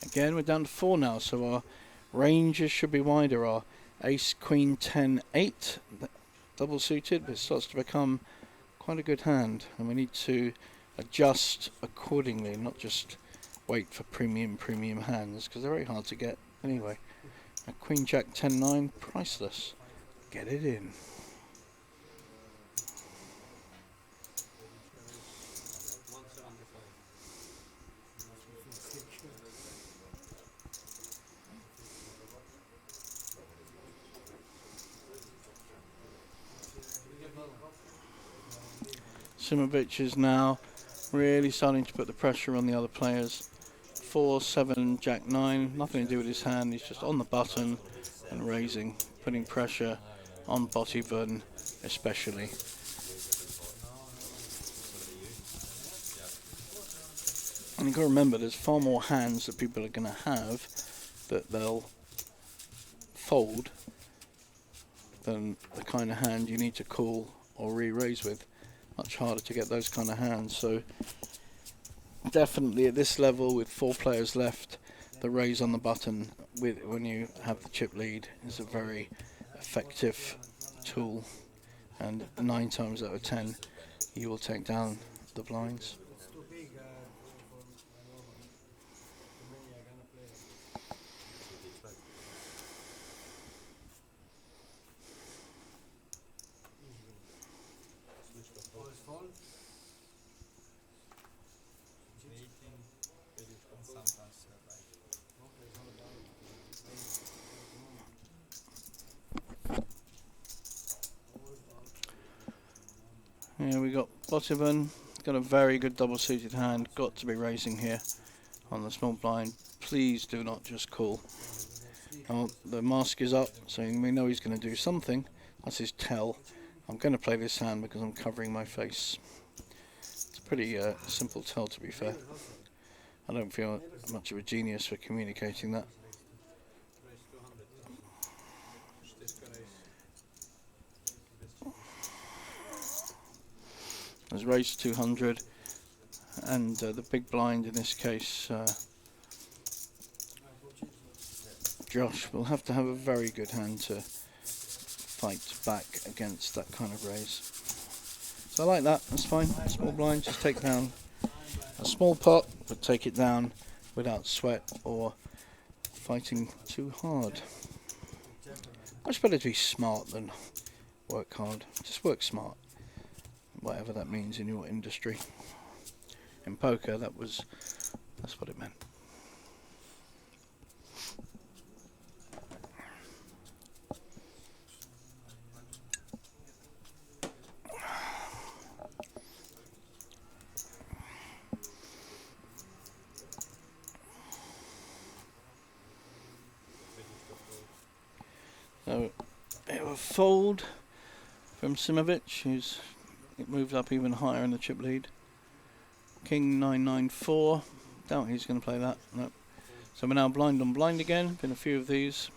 Again, we're down to 4 now, so our ranges should be wider. Our ace, queen, 10, 8, double suited, but it starts to become quite a good hand, and we need to adjust accordingly, not just wait for premium hands, because they're very hard to get anyway. A queen, jack, 10, 9, priceless. Get it in. Simovic is now really starting to put the pressure on the other players. 4, 7, jack 9, nothing to do with his hand, he's just on the button and raising, putting pressure on Botivun especially. And you've got to remember, there's far more hands that people are going to have that they'll fold than the kind of hand you need to call or re-raise with. Much harder to get those kind of hands, so definitely at this level with 4 players left, the raise on the button when you have the chip lead is a very effective tool, and 9 times out of 10 you will take down the blinds. Here we got Botivan, got a very good double-suited hand, got to be raising here on the small blind. Please do not just call. Oh, the mask is up, so we know he's going to do something. That's his tell. I'm going to play this hand because I'm covering my face. It's a pretty simple tell, to be fair. I don't feel much of a genius for communicating that. There's raise 200, and the big blind in this case, Josh will have to have a very good hand to fight back against that kind of raise. So I like that, that's fine. Small blind, just take down a small pot, but take it down without sweat or fighting too hard. Much better to be smart than work hard. Just work smart, whatever that means in your industry. In poker, that's what it meant. So it will fold from Simovic, who's moved up even higher in the chip lead. King 994. Doubt he's going to play that. Nope. So we're now blind on blind again. Been a few of these.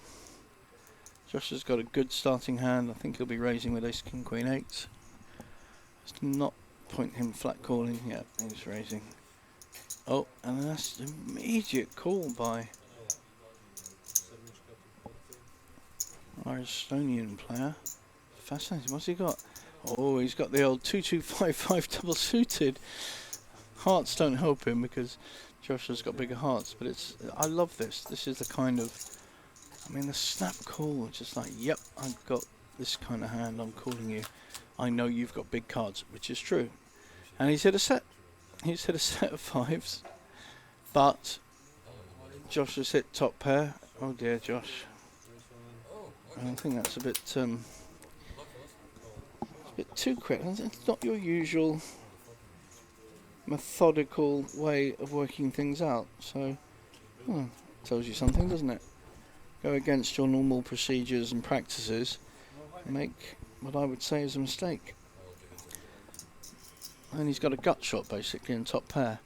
Josh has got a good starting hand. I think he'll be raising with ace king queen 8. Let's not point him flat calling. Yeah, he's raising. Oh, and that's an immediate call by our Estonian player. Fascinating. What's he got? Oh, he's got the old 2255 double suited. Hearts don't help him because Josh has got bigger hearts, but I love this. This is the kind of, I mean, the snap call, just like, yep, I've got this kind of hand, I'm calling you. I know you've got big cards, which is true. And he's hit a set. He's hit a set of fives, but Josh has hit top pair. Oh dear, Josh. I think that's a bit too quick. It's not your usual methodical way of working things out. So, tells you something, doesn't it? Go against your normal procedures and practices, and make what I would say is a mistake. And he's got a gut shot basically in top pair.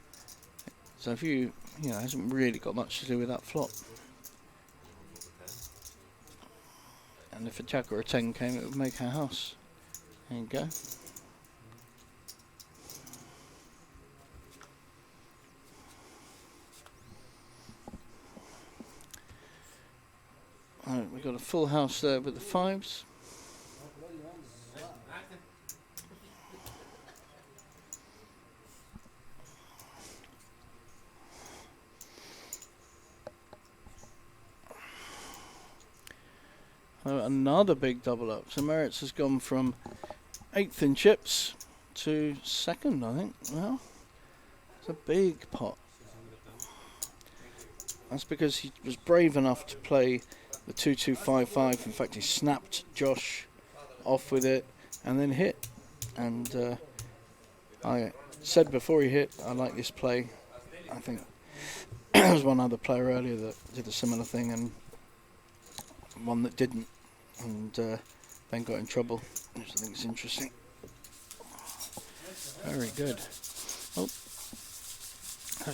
So if you know, hasn't really got much to do with that flop. And if a jack or a 10 came, it would make a house. There you go. Alright, we've got a full house there with the fives. Another big double up. So Merritt's has gone from 8th in chips to 2nd, I think. Well, it's a big pot. That's because he was brave enough to play the 2255. In fact, he snapped Josh off with it and then hit. And I said before he hit, I like this play. I think there was one other player earlier that did a similar thing and one that didn't, and then got in trouble, which I think is interesting. Very good. Oh,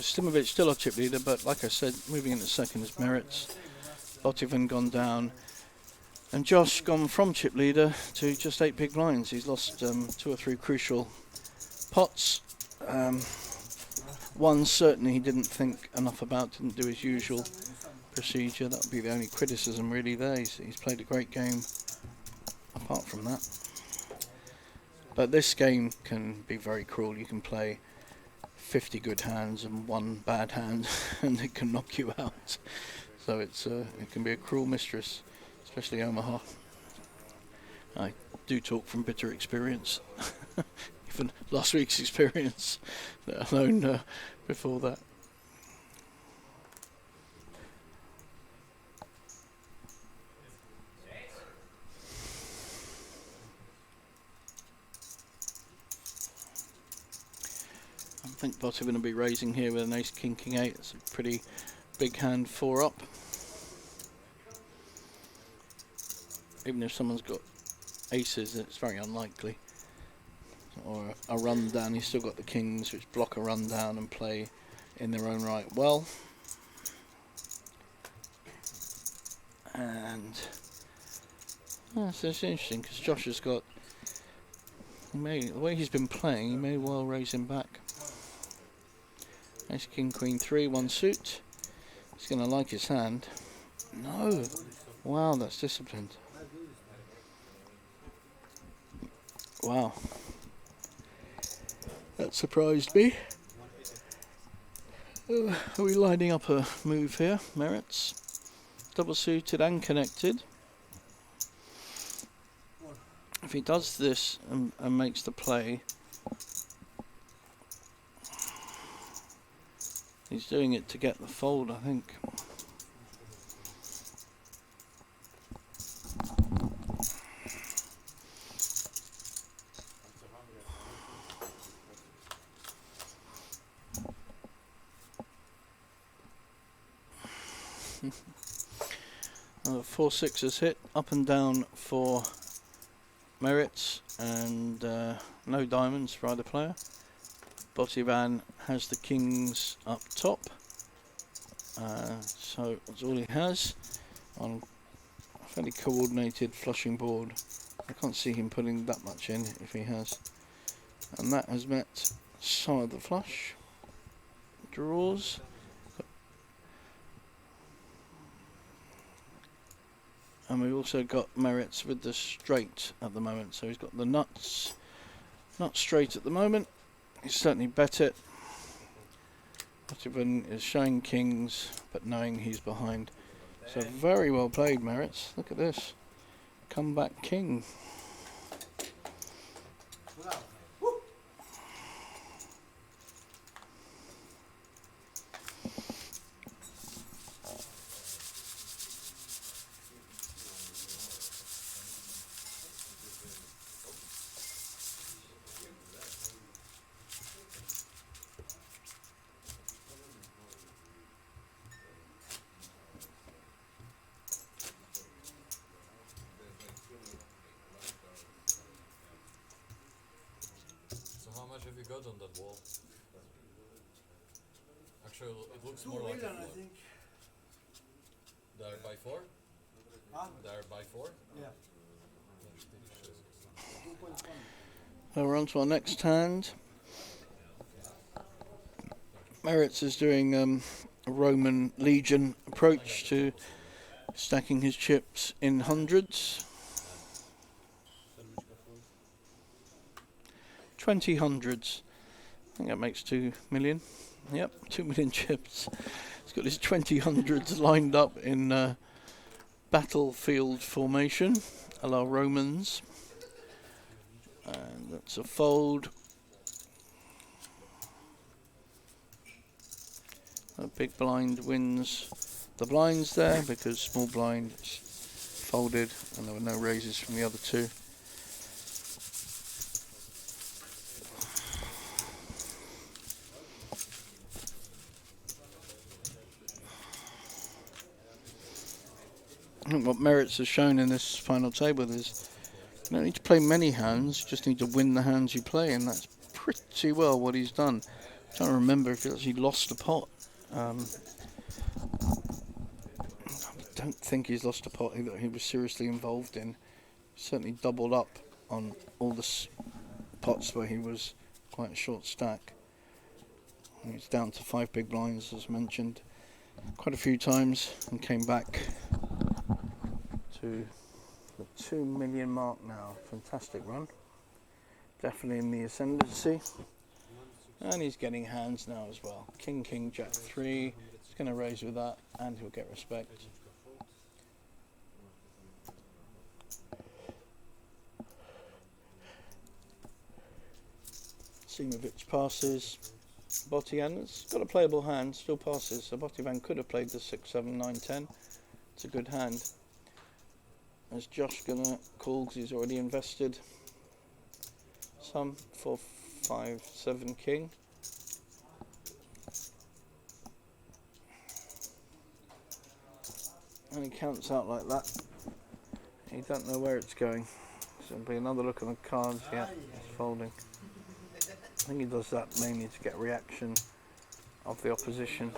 Stimovic still a chip leader, but like I said, moving into second is Merritt's. Botivan gone down, and Josh gone from chip leader to just 8 big blinds. He's lost 2 or 3 crucial pots. One certainly he didn't think enough about, didn't do his usual procedure. That would be the only criticism really there. He's played a great game apart from that. But this game can be very cruel. You can play 50 good hands and 1 bad hand and it can knock you out. So it can be a cruel mistress, especially Omaha. I do talk from bitter experience. Even last week's experience, let alone before that. think Botti going to be raising here with an ace, king, king 8. It's a pretty big hand 4 up. Even if someone's got aces, it's very unlikely. Or a run down, he's still got the kings which block a run down and play in their own right well. And so it's interesting because Josh has got, the way he's been playing, he may well raise him back. Ace, king, queen 3, 1 suit. He's going to like his hand. No! Wow, that's disciplined. Wow. That surprised me. Are we lining up a move here? Merits. Double suited and connected. If he does this and makes the play, he's doing it to get the fold, I think. Four sixes hit, up and down for Merits, and no diamonds for either player. Botivan has the kings up top, so that's all he has on a fairly coordinated flushing board. I can't see him putting that much in if he has, and that has met some of the flush draws. And we've also got Merits with the straight at the moment, so he's got the nuts not straight at the moment. He's certainly bet it. Botivan is showing kings but knowing he's behind, so very well played, Merits. Look at this, comeback king. Have you got on that wall? Actually, it looks more like a floor. I think. They are by 4? Huh? They are by 4? Yeah. Well, we're on to our next hand. Merits is doing a Roman legion approach to stacking his chips in hundreds. 20 hundreds. I think that makes 2 million. Yep, 2 million chips. He's got his 20 hundreds lined up in battlefield formation, a la Romans. And that's a fold. A big blind wins the blinds there because small blind folded and there were no raises from the other two. I think what Merits has shown in this final table is you don't need to play many hands, you just need to win the hands you play, and that's pretty well what he's done. I'm trying to remember if he actually lost a pot. I don't think he's lost a pot that he was seriously involved in. Certainly doubled up on all the pots where he was quite a short stack. He was down to 5 big blinds, as mentioned, quite a few times, and came back to the 2 million mark now. Fantastic run. Definitely in the ascendancy. And he's getting hands now as well. King, king, jack 3. He's going to raise with that and he'll get respect. Simovic passes. Botivan's got a playable hand, still passes. So Botivan could have played the 6, 7, 9, 10. It's a good hand. Is Josh gonna call because he's already invested some 4, 5, 7 king? and he counts out like that. You don't know where it's going. So it'll be another look at the cards. Yeah, it's folding. I think he does that mainly to get reaction of the opposition.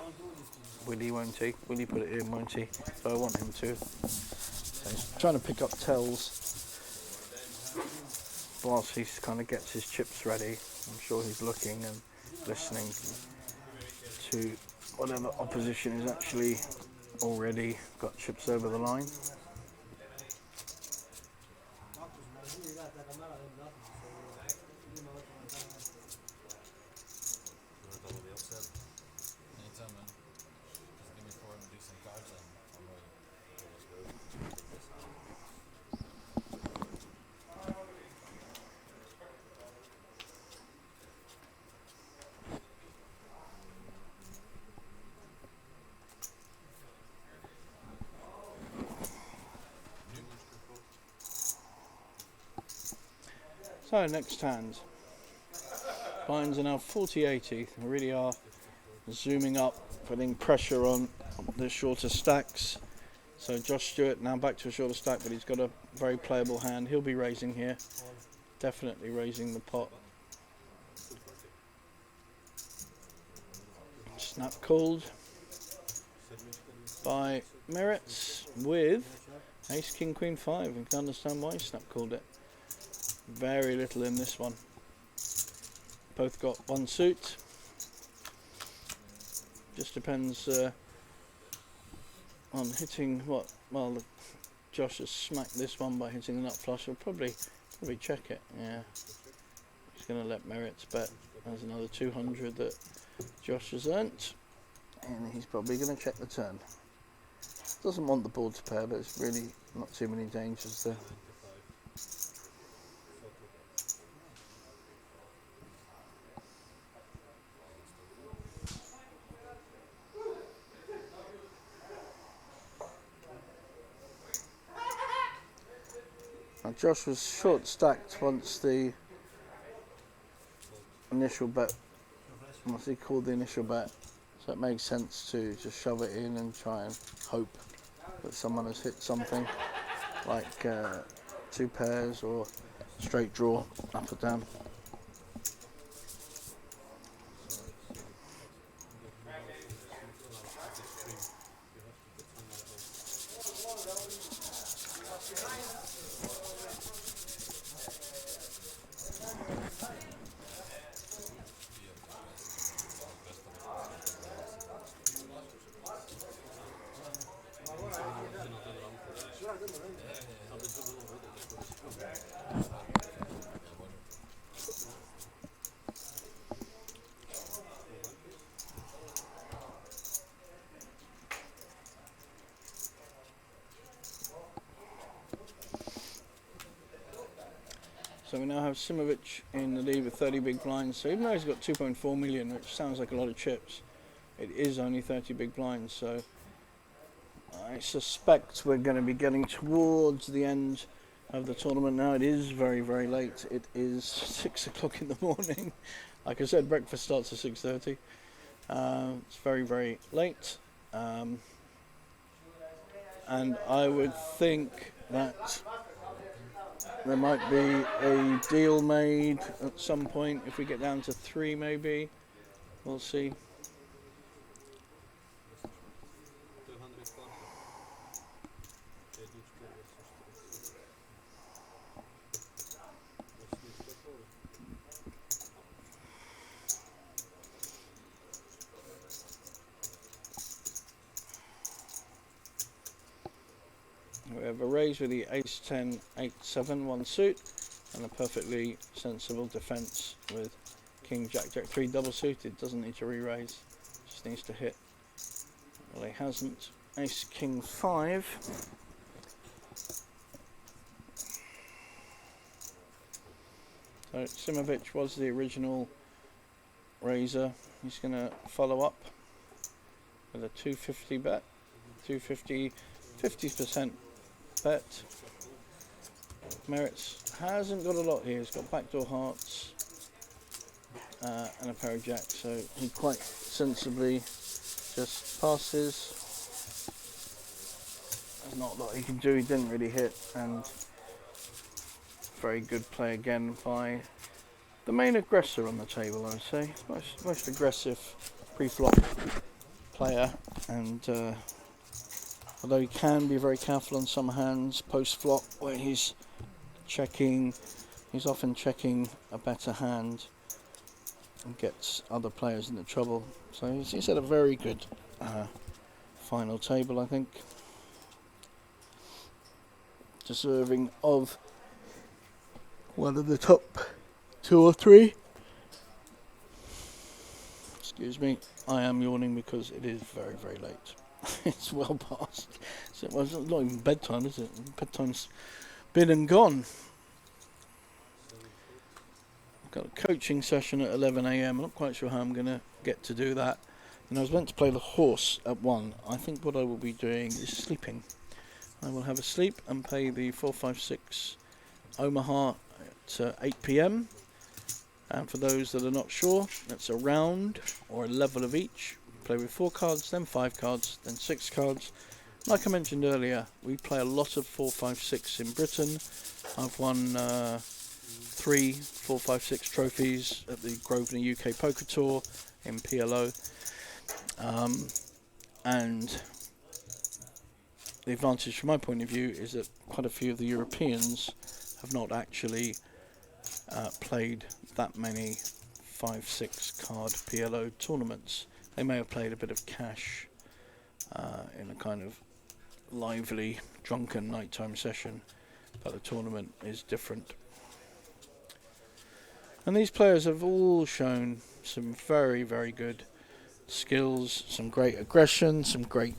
Will he, won't he? Will he put it in, won't he? So I want him to. So he's trying to pick up tells whilst he kind of gets his chips ready. I'm sure he's looking and listening to whatever opposition is actually already got chips over the line. Anytime, man. Just give me 4 decent cards and I'm ready. So next hand. Blinds are now 40-80. They really are zooming up, putting pressure on the shorter stacks. So Josh Stewart now back to a shorter stack, but he's got a very playable hand. He'll be raising here. Definitely raising the pot. Snap called by Merritts with Ace, King, Queen, 5. You can understand why he snap called it. Very little in this one. Both got one suit. Just depends on hitting what. Well, Josh has smacked this one by hitting the nut flush. He'll probably check it. Yeah, he's going to let Merritts bet. There's another 200 that Josh has earned, and he's probably going to check the turn. Doesn't want the board to pair, but it's really not too many dangers there. Now Josh was short stacked once the initial bet, once he called the initial bet, so it makes sense to just shove it in and try and hope that someone has hit something like 2 pairs or straight draw up or down. So we now have Simovic in the lead with 30 big blinds. So even though he's got 2.4 million, which sounds like a lot of chips, it is only 30 big blinds. So I suspect we're going to be getting towards the end of the tournament now. It is very, very late. It is 6 o'clock in the morning. Like I said, breakfast starts at 6:30. It's very, very late. And I would think that there might be a deal made at some point if we get down to 3 maybe. We'll see. We have a raise with the ace 10, 8, 7, 1 suit, and a perfectly sensible defense with king, jack, jack 3 double suited. Doesn't need to re-raise, just needs to hit. Well, he hasn't. Ace, king, 5. So Simovic was the original raiser. He's going to follow up with a 250 bet, 250, 50% bet. Merritts hasn't got a lot here. He's got backdoor hearts and a pair of jacks, so he quite sensibly just passes. there's not a lot he can do. He didn't really hit, and very good play again by the main aggressor on the table, I would say. Most aggressive pre-flop player, and although he can be very careful on some hands post-flop where he's often checking a better hand and gets other players into trouble. So he's had a very good final table, I think. Deserving of one of the top 2 or 3. Excuse me, I am yawning because it is very, very late. It's well past. So, well, it's not even bedtime, is it? Bedtime's been and gone. I've got a coaching session at 11 AM. I'm not quite sure how I'm going to get to do that. And I was meant to play the horse at 1. I think what I will be doing is sleeping. I will have a sleep and play the 456 Omaha at 8 PM. And for those that are not sure, that's a round or a level of each. Play with 4 cards, then 5 cards, then 6 cards. Like I mentioned earlier, we play a lot of 456 in Britain. I've won 3 456 trophies at the Grosvenor UK Poker Tour in PLO. And the advantage from my point of view is that quite a few of the Europeans have not actually played that many 5-6 card PLO tournaments. They may have played a bit of cash in a kind of lively, drunken nighttime session, but the tournament is different. And these players have all shown some very, very good skills, some great aggression, some great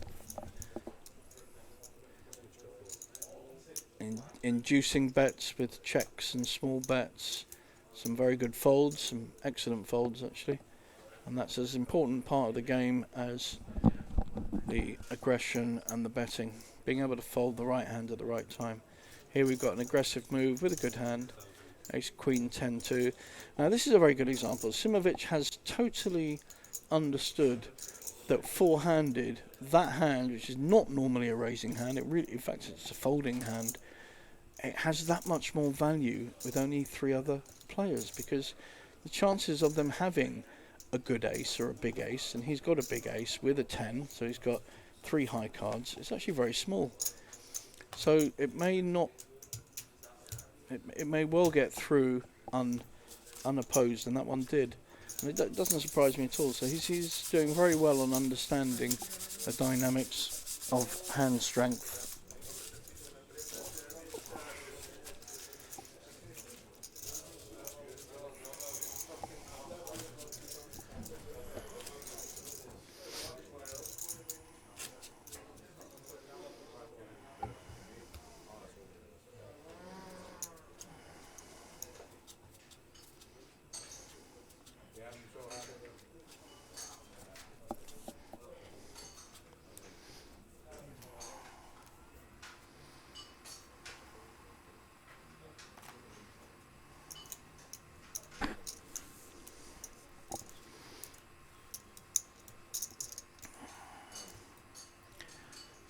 inducing bets with checks and small bets, some very good folds, some excellent folds actually, and that's as important part of the game as the aggression and the betting, being able to fold the right hand at the right time. Here we've got an aggressive move with a good hand, ace queen 10-2. Now this is a very good example. Simovic has totally understood that four-handed, that hand, which is not normally a raising hand, in fact it's a folding hand, it has that much more value with only 3 other players, because the chances of them having a good ace or a big ace, and he's got a big ace with a 10, so he's got 3 high cards, it's actually very small. So it may not, it may well get through unopposed, and that one did. And it doesn't surprise me at all. So he's doing very well on understanding the dynamics of hand strength.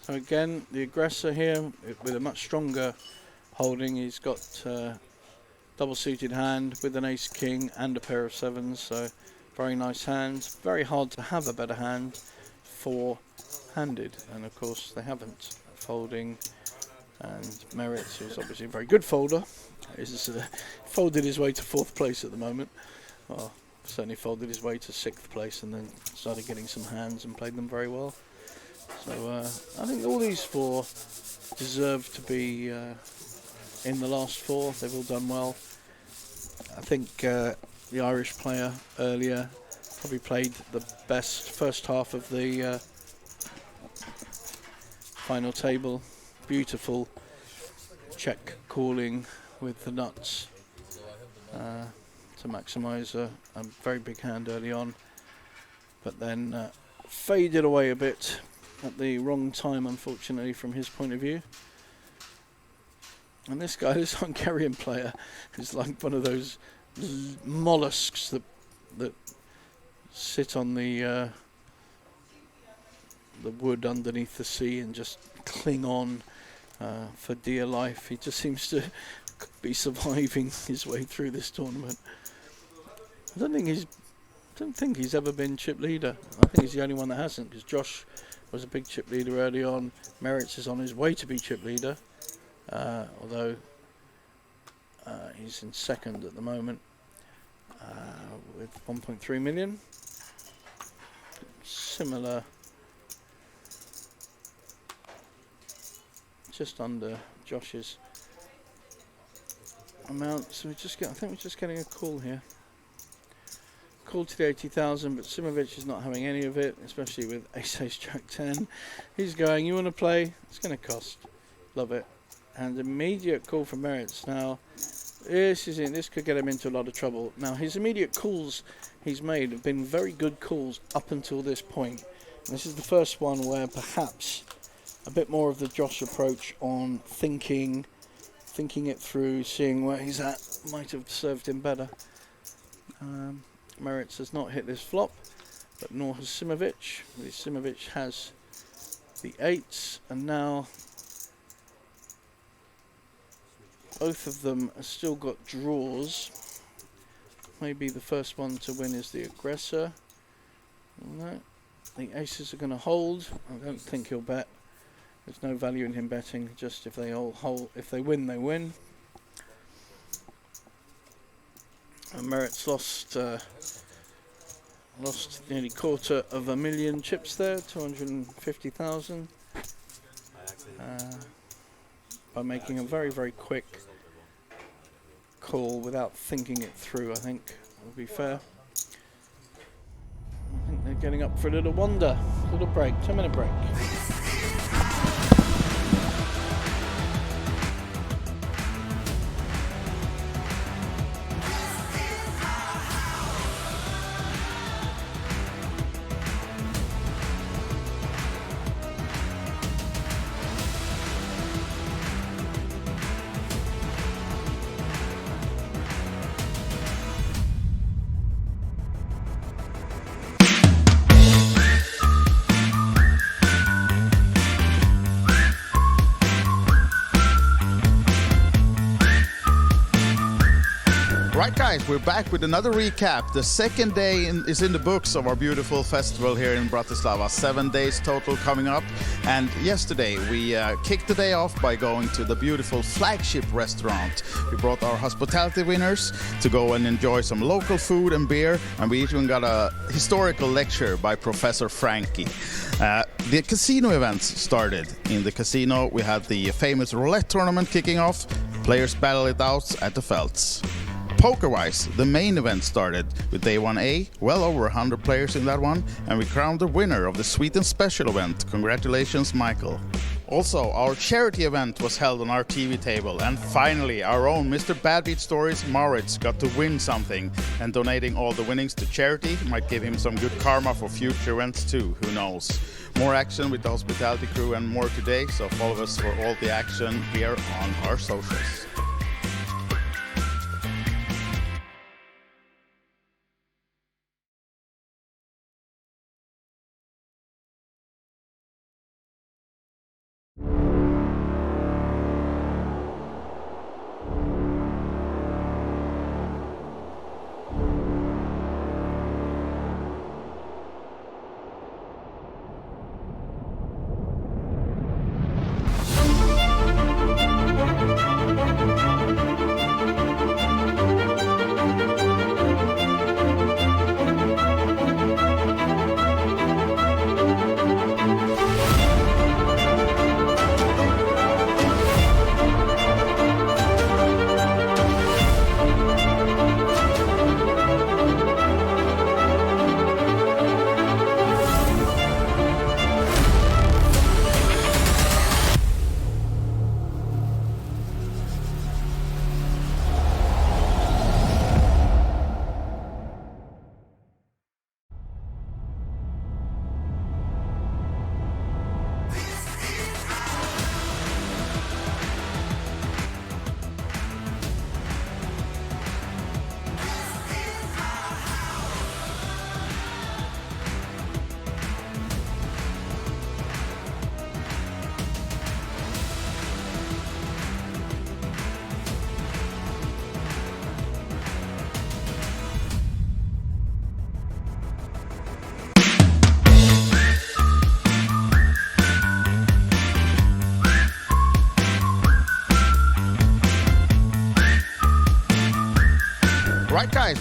So again, the aggressor here with a much stronger holding. He's got double-suited hand with an ace-king and a pair of 7s. So very nice hand. Very hard to have a better hand four-handed, and of course they haven't. Folding, and Merritt, who's obviously a very good folder, is folded his way to 4th place at the moment. Well, certainly folded his way to 6th place, and then started getting some hands and played them very well. So I think all these 4 deserve to be in the last 4. They've all done well. I think the Irish player earlier probably played the best first half of the final table. Beautiful check calling with the nuts to maximise a very big hand early on, but then faded away a bit at the wrong time, unfortunately, from his point of view. And this guy, this Hungarian player, is like one of those mollusks that sit on the wood underneath the sea and just cling on for dear life. He just seems to be surviving his way through this tournament. I don't think he's ever been chip leader. I think he's the only one that hasn't, because Josh was a big chip leader early on. Merritt's is on his way to be chip leader, although he's in second at the moment with 1.3 million. Similar, just under Josh's amount. So I think we're just getting a call here. Call to the 80,000, but Simovic is not having any of it, especially with ace jack 10. He's going, you want to play? It's going to cost. Love it. And immediate call from Merritt's. Now, this could get him into a lot of trouble. Now, his immediate calls he's made have been very good calls up until this point. And this is the first one where perhaps a bit more of the Josh approach on thinking it through, seeing where he's at, might have served him better. Merritt's has not hit this flop, but nor has Simovic. Simovic has the 8s, and now both of them have still got draws. Maybe the first one to win is the aggressor. No, the aces are going to hold. I don't think he'll bet. There's no value in him betting. Just if they all hold, if they win, they win. And Merritt's lost nearly $250,000 chips there, 250,000, by making a very, very quick call without thinking it through. I think would be fair. I think they're getting up for a little wander, little break, 10-minute break. Right, guys, we're back with another recap. The second day is in the books of our beautiful festival here in Bratislava. 7 days total coming up. And yesterday we kicked the day off by going to the beautiful flagship restaurant. We brought our hospitality winners to go and enjoy some local food and beer. And we even got a historical lecture by Professor Frankie. The casino events started. In the casino we had the famous roulette tournament kicking off. Players battle it out at the Felts. Poker-wise, the main event started with day 1A, well over 100 players in that one, and we crowned the winner of the Sweet and Special event. Congratulations, Michael. Also, our charity event was held on our TV table, and finally, our own Mr. Badbeat Stories, Maurits, got to win something, and donating all the winnings to charity might give him some good karma for future events too, who knows. More action with the hospitality crew and more today, so follow us for all the action here on our socials.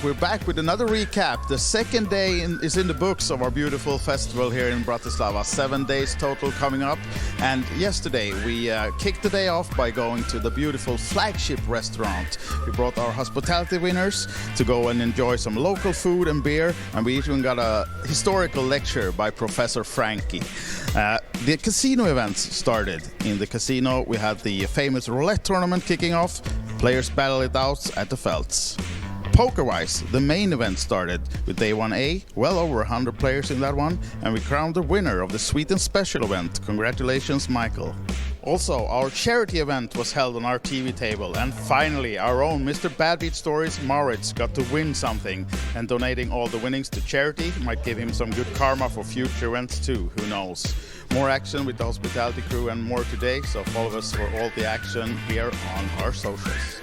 we're back with another recap. The second day is in the books of our beautiful festival here in Bratislava. 7 days total coming up. And yesterday we kicked the day off by going to the beautiful flagship restaurant. We brought our hospitality winners to go and enjoy some local food and beer. And we even got a historical lecture by Professor Frankie. The casino events started. In the casino we had the famous roulette tournament kicking off. Players battle it out at the Felts. Poker-wise, the main event started with day 1A, well over 100 players in that one, and we crowned the winner of the Sweet and Special event. Congratulations, Michael. Also, our charity event was held on our TV table, and finally, our own Mr. Bad Beat Stories, Maurits, got to win something, and donating all the winnings to charity might give him some good karma for future events too, who knows. More action with the hospitality crew and more today, so follow us for all the action here on our socials.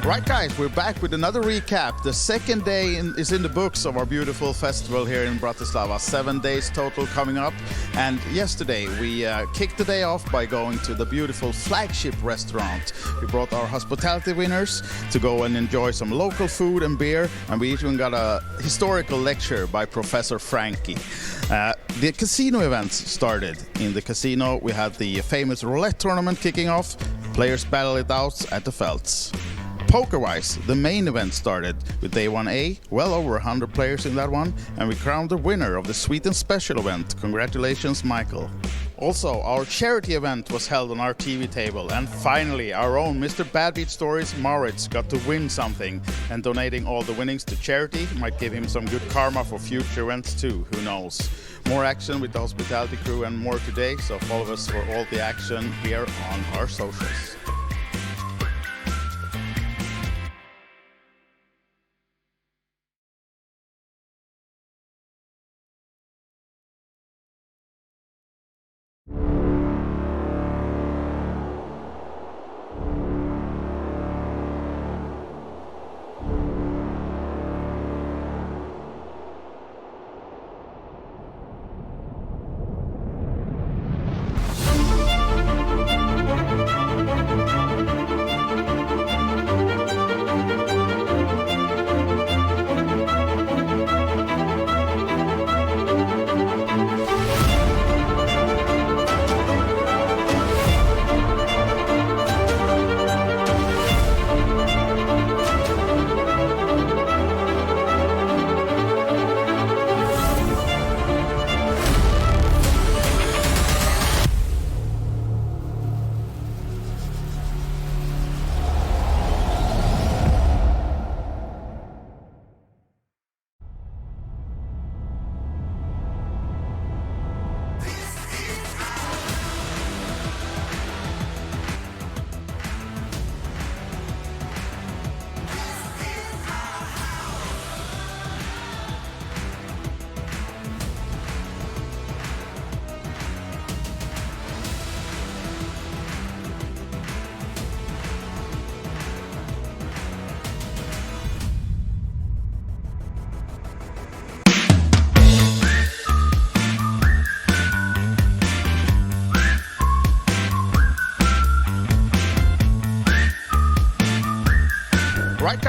Right guys, we're back with another recap. The second day is in the books of our beautiful festival here in Bratislava. 7 days total coming up. And yesterday we kicked the day off by going to the beautiful flagship restaurant. We brought our hospitality winners to go and enjoy some local food and beer. And we even got a historical lecture by Professor Frankie. The casino events started. In the casino we had the famous roulette tournament kicking off. Players battle it out at the Felts. Poker-wise, the main event started with day 1A, well over 100 players in that one, and we crowned the winner of the Sweet and Special event. Congratulations, Michael. Also, our charity event was held on our TV table, and finally, our own Mr. Bad Beat Stories, Maurits, got to win something, and donating all the winnings to charity might give him some good karma for future events too, who knows. More action with the hospitality crew and more today, so follow us for all the action here on our socials.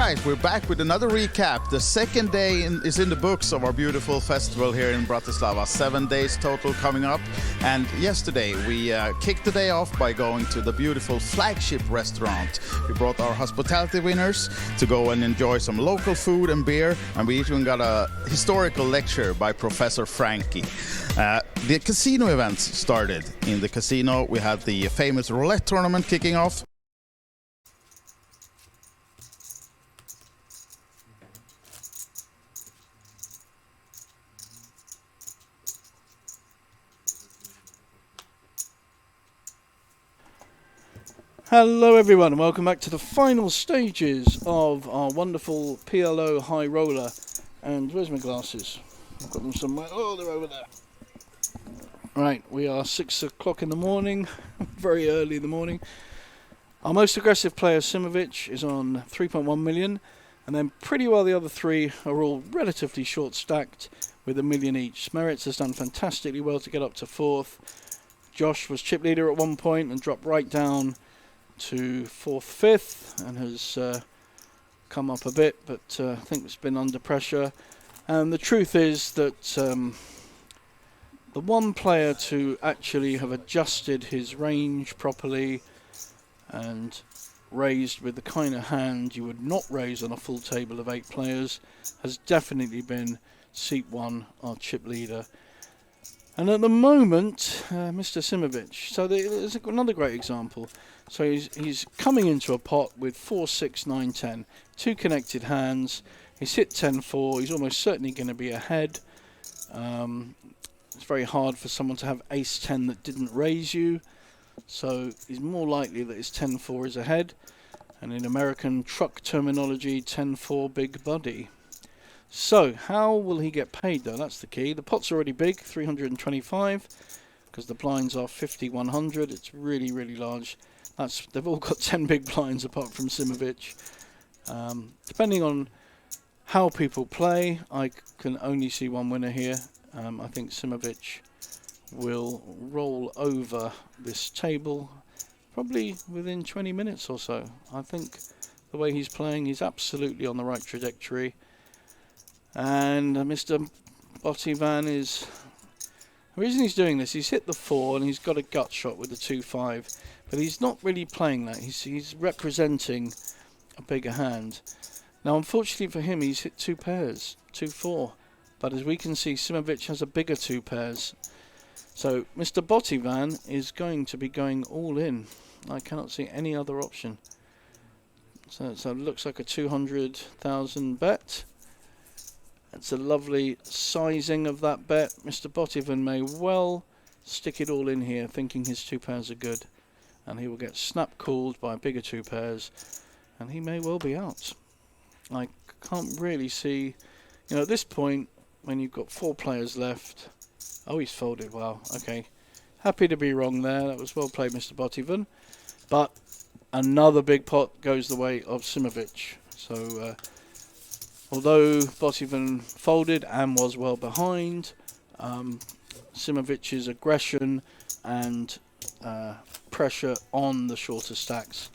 right, we're back with another recap. The second day is in the books of our beautiful festival here in Bratislava. 7 days total coming up. And yesterday we kicked the day off by going to the beautiful flagship restaurant. We brought our hospitality winners to go and enjoy some local food and beer. And we even got a historical lecture by Professor Frankie. The casino events started. In the casino we had the famous roulette tournament kicking off. Hello everyone and welcome back to the final stages of our wonderful PLO high roller. And where's my glasses? I've got them somewhere. Oh, they're over there. Right, we are 6 o'clock in the morning, very early in the morning. Our most aggressive player, Simovic, is on 3.1 million, and then pretty well the other three are all relatively short stacked with 1 million each. Merits has done fantastically well to get up to 4th. Josh was chip leader at one point and dropped right down to 4th, 5th, and has come up a bit, but I think it's been under pressure. And the truth is that the one player to actually have adjusted his range properly and raised with the kind of hand you would not raise on a full table of 8 players has definitely been seat 1, our chip leader. And at the moment, Mr. Simovic. So there's another great example. So he's coming into a pot with 4, 6, 9, 10. 2 connected hands. He's hit 10-4. He's almost certainly going to be ahead. It's very hard for someone to have ace-10 that didn't raise you. So it's more likely that his 10-4 is ahead. And in American truck terminology, 10-4 big buddy. So, how will he get paid though? That's the key. The pot's already big, 325, because the blinds are 50, 100. It's really, really large. They've all got 10 big blinds apart from Simovic. Depending on how people play, I can only see one winner here. I think Simovic will roll over this table probably within 20 minutes or so. I think the way he's playing, he's absolutely on the right trajectory. And Mr. Botivan is... The reason he's doing this, he's hit the 4 and he's got a gut shot with the 2-5. But he's not really playing that. He's representing a bigger hand. Now, unfortunately for him, he's hit 2 pairs, 2-4. But as we can see, Simovic has a bigger 2 pairs. So Mr. Botivan is going to be going all in. I cannot see any other option. So it looks like a 200,000 bet. It's a lovely sizing of that bet. Mr. Botivan may well stick it all in here, thinking his 2 pairs are good. And he will get snap called by bigger 2 pairs. And he may well be out. I can't really see... You know, at this point, when you've got 4 players left... Oh, he's folded. Wow, okay. Happy to be wrong there. That was well played, Mr. Botivan. But another big pot goes the way of Simovic. So... although Botivan folded and was well behind, Simovic's aggression and pressure on the shorter stacks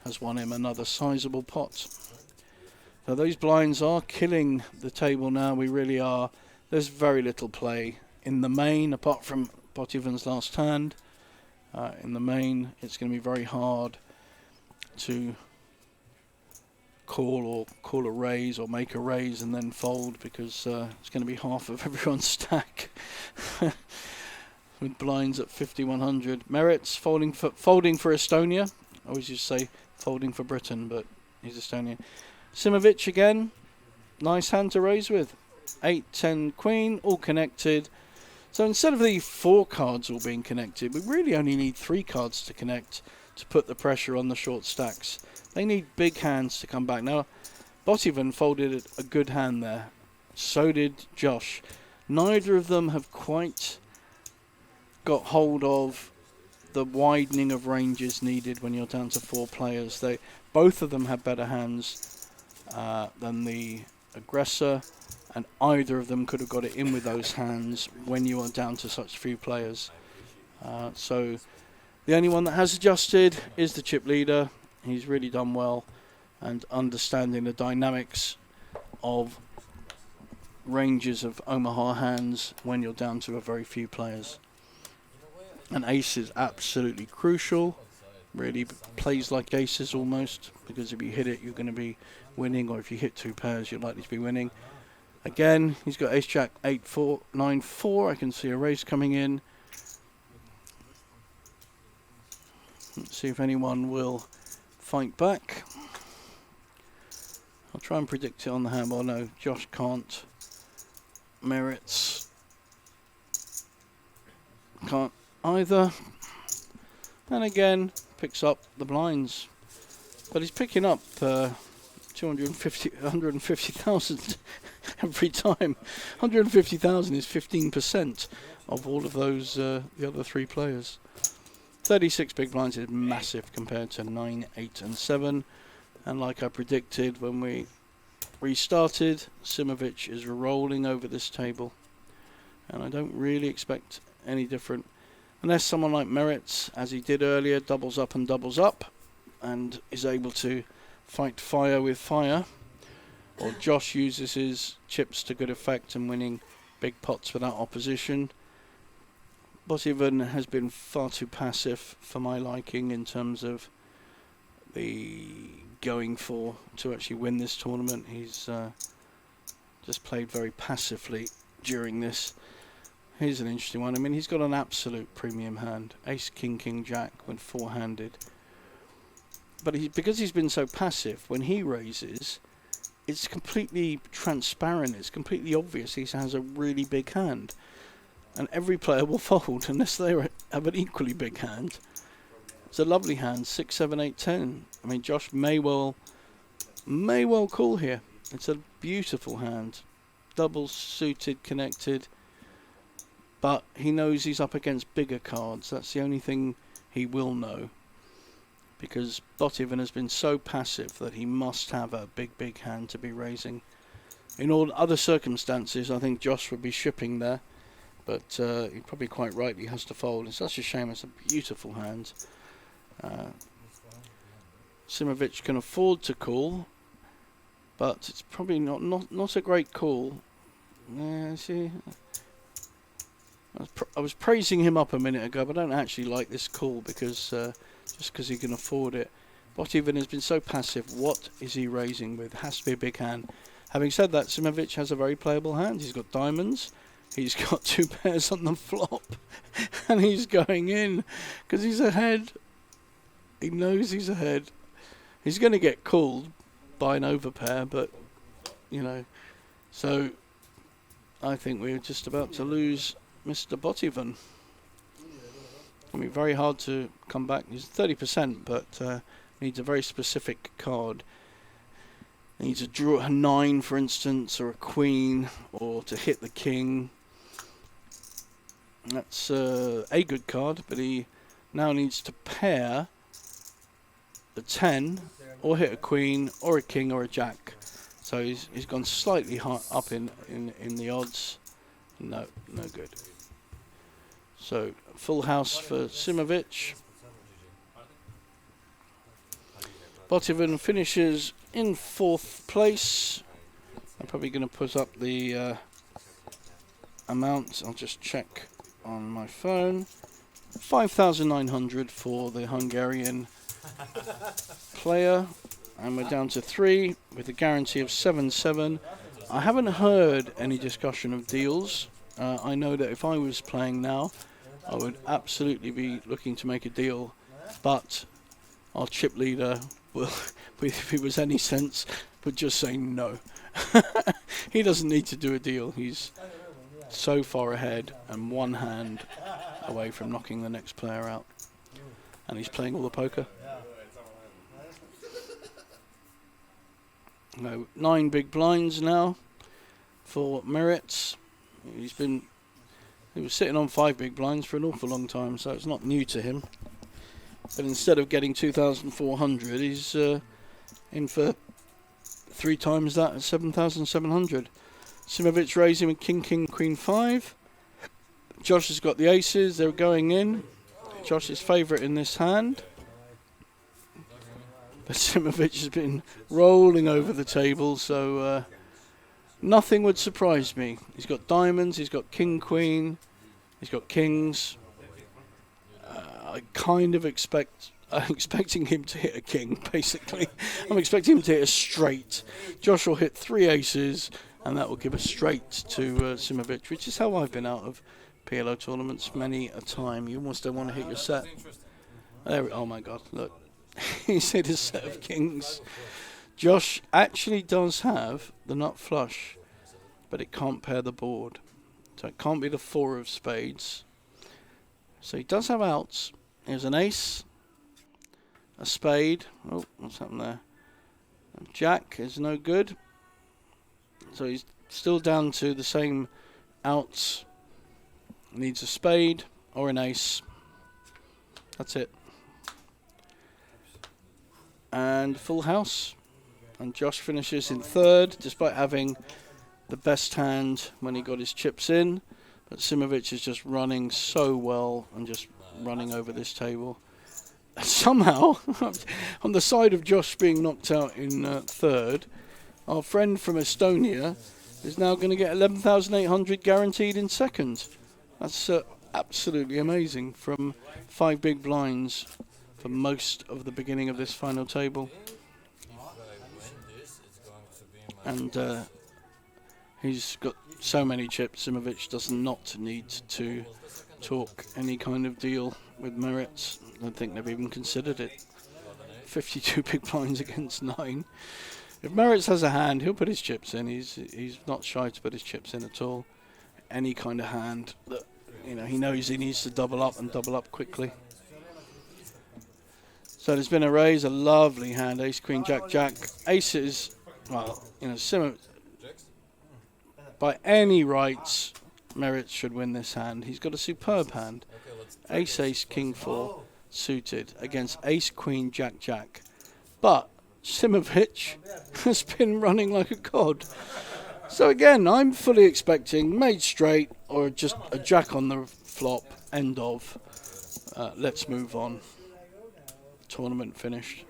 has won him another sizable pot. So those blinds are killing the table now. We really are. There's very little play in the main, apart from Botivan's last hand. In the main, it's going to be very hard to call a raise or make a raise and then fold, because it's going to be half of everyone's stack with blinds at 50, 100. Merits folding for Estonia. I always used to say folding for Britain, but he's Estonian. Simovic again, nice hand to raise with. 8, 10, queen, all connected. So instead of the 4 cards all being connected, we really only need 3 cards to connect to put the pressure on the short stacks. They need big hands to come back. Now, Botivan folded a good hand there. So did Josh. Neither of them have quite got hold of the widening of ranges needed when you're down to 4 players. Both of them have better hands than the aggressor, and either of them could have got it in with those hands when you are down to such few players. So the only one that has adjusted is the chip leader. He's really done well. and understanding the dynamics of ranges of Omaha hands when you're down to a very few players. And ace is absolutely crucial. Really plays like aces almost, because if you hit it you're going to be winning, or if you hit two pairs you're likely to be winning. Again, he's got ace jack 8-4, 9-4. I can see a raise coming in. Let's see if anyone will fight back. I'll try and predict it on the hand. Well, no, Josh can't. Merits can't either. And again, picks up the blinds. But he's picking up 150,000 every time. 150,000 is 15% of all of those, the other three players. 36 big blinds is massive compared to 9, 8 and 7. And like I predicted when we restarted, Simovic is rolling over this table. And I don't really expect any different. Unless someone like Merits, as he did earlier, doubles up and is able to fight fire with fire. Or Josh uses his chips to good effect and winning big pots without opposition. Botivan has been far too passive for my liking in terms of the going for to actually win this tournament. He's just played very passively during this. Here's an interesting one. I mean, he's got an absolute premium hand. Ace, king, king, jack when four-handed. But because he's been so passive, when he raises, it's completely transparent. It's completely obvious he has a really big hand. And every player will fold unless they have an equally big hand. It's a lovely hand, 6, 7, 8, 10. I mean, Josh may well call here. It's a beautiful hand. Double suited, connected. But he knows he's up against bigger cards. That's the only thing he will know. Because Botivan has been so passive that he must have a big hand to be raising. In all other circumstances, I think Josh would be shipping there. But he probably quite rightly has to fold. It's such a shame. It's a beautiful hand. Simovic can afford to call, but it's probably not a great call. See, I was praising him up a minute ago, but I don't actually like this call because just because he can afford it. Botivan has been so passive. What is he raising with? Has to be a big hand. Having said that, Simovic has a very playable hand. He's got diamonds. He's got two pairs on the flop, and he's going in because he's ahead. He knows he's ahead. He's going to get called by an overpair, but, you know, so I think we're just about to lose Mr. Botivan. It'll be very hard to come back. He's 30%, but needs a very specific card. He needs to draw a 9, for instance, or a queen, or to hit the king. That's a good card, but he now needs to pair a 10, or hit a queen, or a king, or a jack. So he's gone slightly up in the odds. No good. So full house for Simovic. Botivan finishes in 4th place. I'm probably going to put up the amount. I'll just check on my phone. 5,900 for the Hungarian player, and we're down to 3 with a guarantee of 7-7. I haven't heard any discussion of deals. I know that if I was playing now, I would absolutely be looking to make a deal, but our chip leader will, if he was any sense, would just say no. He doesn't need to do a deal. He's so far ahead and one hand away from knocking the next player out, and he's playing all the poker. No, 9 big blinds now for Merits. He was sitting on 5 big blinds for an awful long time, so it's not new to him. But instead of getting 2,400, he's in for 3 times that at 7,700. Simovic raising with king, king, queen 5. Josh has got the aces. They're going in. Josh's favourite in this hand. But Simovic has been rolling over the table, so nothing would surprise me. He's got diamonds, he's got king, queen, he's got kings. I kind of I'm expecting him to hit a king, basically. I'm expecting him to hit a straight. Josh will hit 3 aces, and that will give a straight to Simovic, which is how I've been out of PLO tournaments many a time. You almost don't want to hit your set. Oh my God, look. He's hit a set of kings. Josh actually does have the nut flush, but it can't pair the board. So it can't be the 4 of spades. So he does have outs. Here's an ace, a spade. Oh, what's happened there? Jack is no good. So he's still down to the same outs. Needs a spade or an ace. That's it. And full house. And Josh finishes in third, despite having the best hand when he got his chips in. But Simovic is just running so well and just running over this table. Somehow, on the side of Josh being knocked out in third, our friend from Estonia is now going to get 11,800 guaranteed in second. That's absolutely amazing from 5 big blinds for most of the beginning of this final table. And he's got so many chips, Simovic does not need to talk any kind of deal with Merritt. I don't think they've even considered it. 52 big blinds against 9. If Merritt has a hand, he'll put his chips in. He's not shy to put his chips in at all. Any kind of hand that he knows he needs to double up and double up quickly. So there's been a raise, a lovely hand, ace, queen, jack, jack. Aces, well, Simovic, by any rights, Merritt should win this hand. He's got a superb hand. Ace, ace, king, 4 suited against ace, queen, jack, jack. But Simovic has been running like a god. So again, I'm fully expecting made straight or just a jack on the flop, end of. Let's move on. Tournament finished.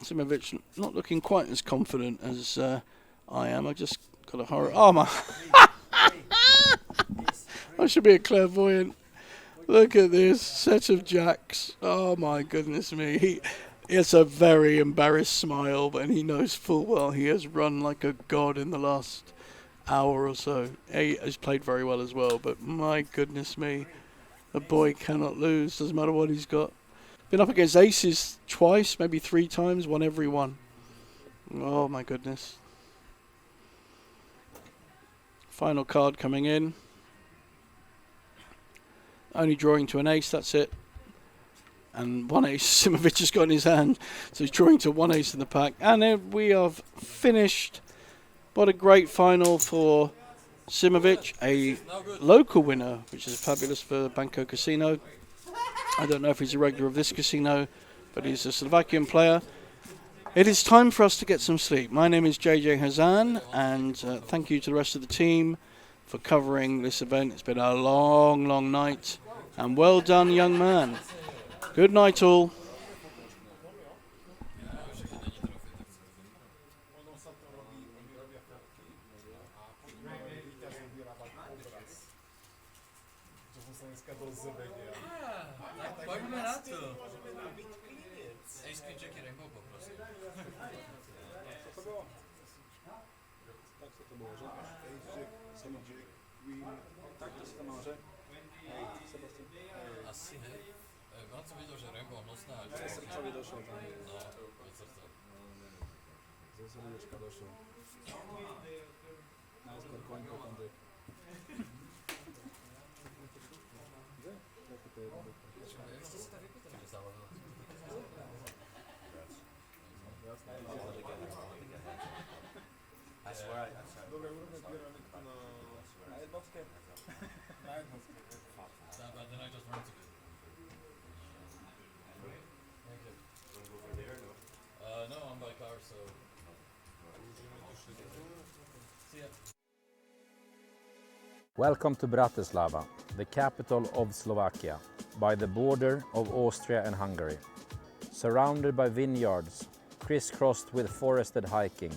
Simovic not looking quite as confident as I am. I just got a horror. Oh my! I should be a clairvoyant. Look at this set of jacks. Oh my goodness me! He has a very embarrassed smile, but he knows full well he has run like a god in the last hour or so. He has played very well as well, but my goodness me, the boy cannot lose. Doesn't matter what he's got. Been up against aces twice, maybe 3 times, won every one. Oh my goodness. Final card coming in. Only drawing to an ace, that's it. And 1 ace Simovic has got in his hand. So he's drawing to 1 ace in the pack. And then we have finished. What a great final for Simovic. A local winner, which is fabulous for Banco Casino. I don't know if he's a regular of this casino, but he's a Slovakian player. It is time for us to get some sleep. My name is JJ Hazan, and thank you to the rest of the team for covering this event. It's been a long, long night, and well done, young man. Good night, all. Pojďme na to. Ace Queen Jack je Rainbow, prosím. Co to bylo? Tak co to bylo, že? Ace Jack, Semi Jack, Queen, tak to se tam má, že? Sebastian. Asi ne. On jsem viděl, že Rainbow nosná. Ze srdcovi došel tam. No, od srdca. Ze srdečka došel. Najskôr Queen, potom Jack. I swear Dobre, urobme pyramidku na jednotke. Na jednotke. But then I just run to it. No, I'm by car, so. See ya. Welcome to Bratislava, the capital of Slovakia, by the border of Austria and Hungary. surrounded by vineyards, crisscrossed with forested hiking,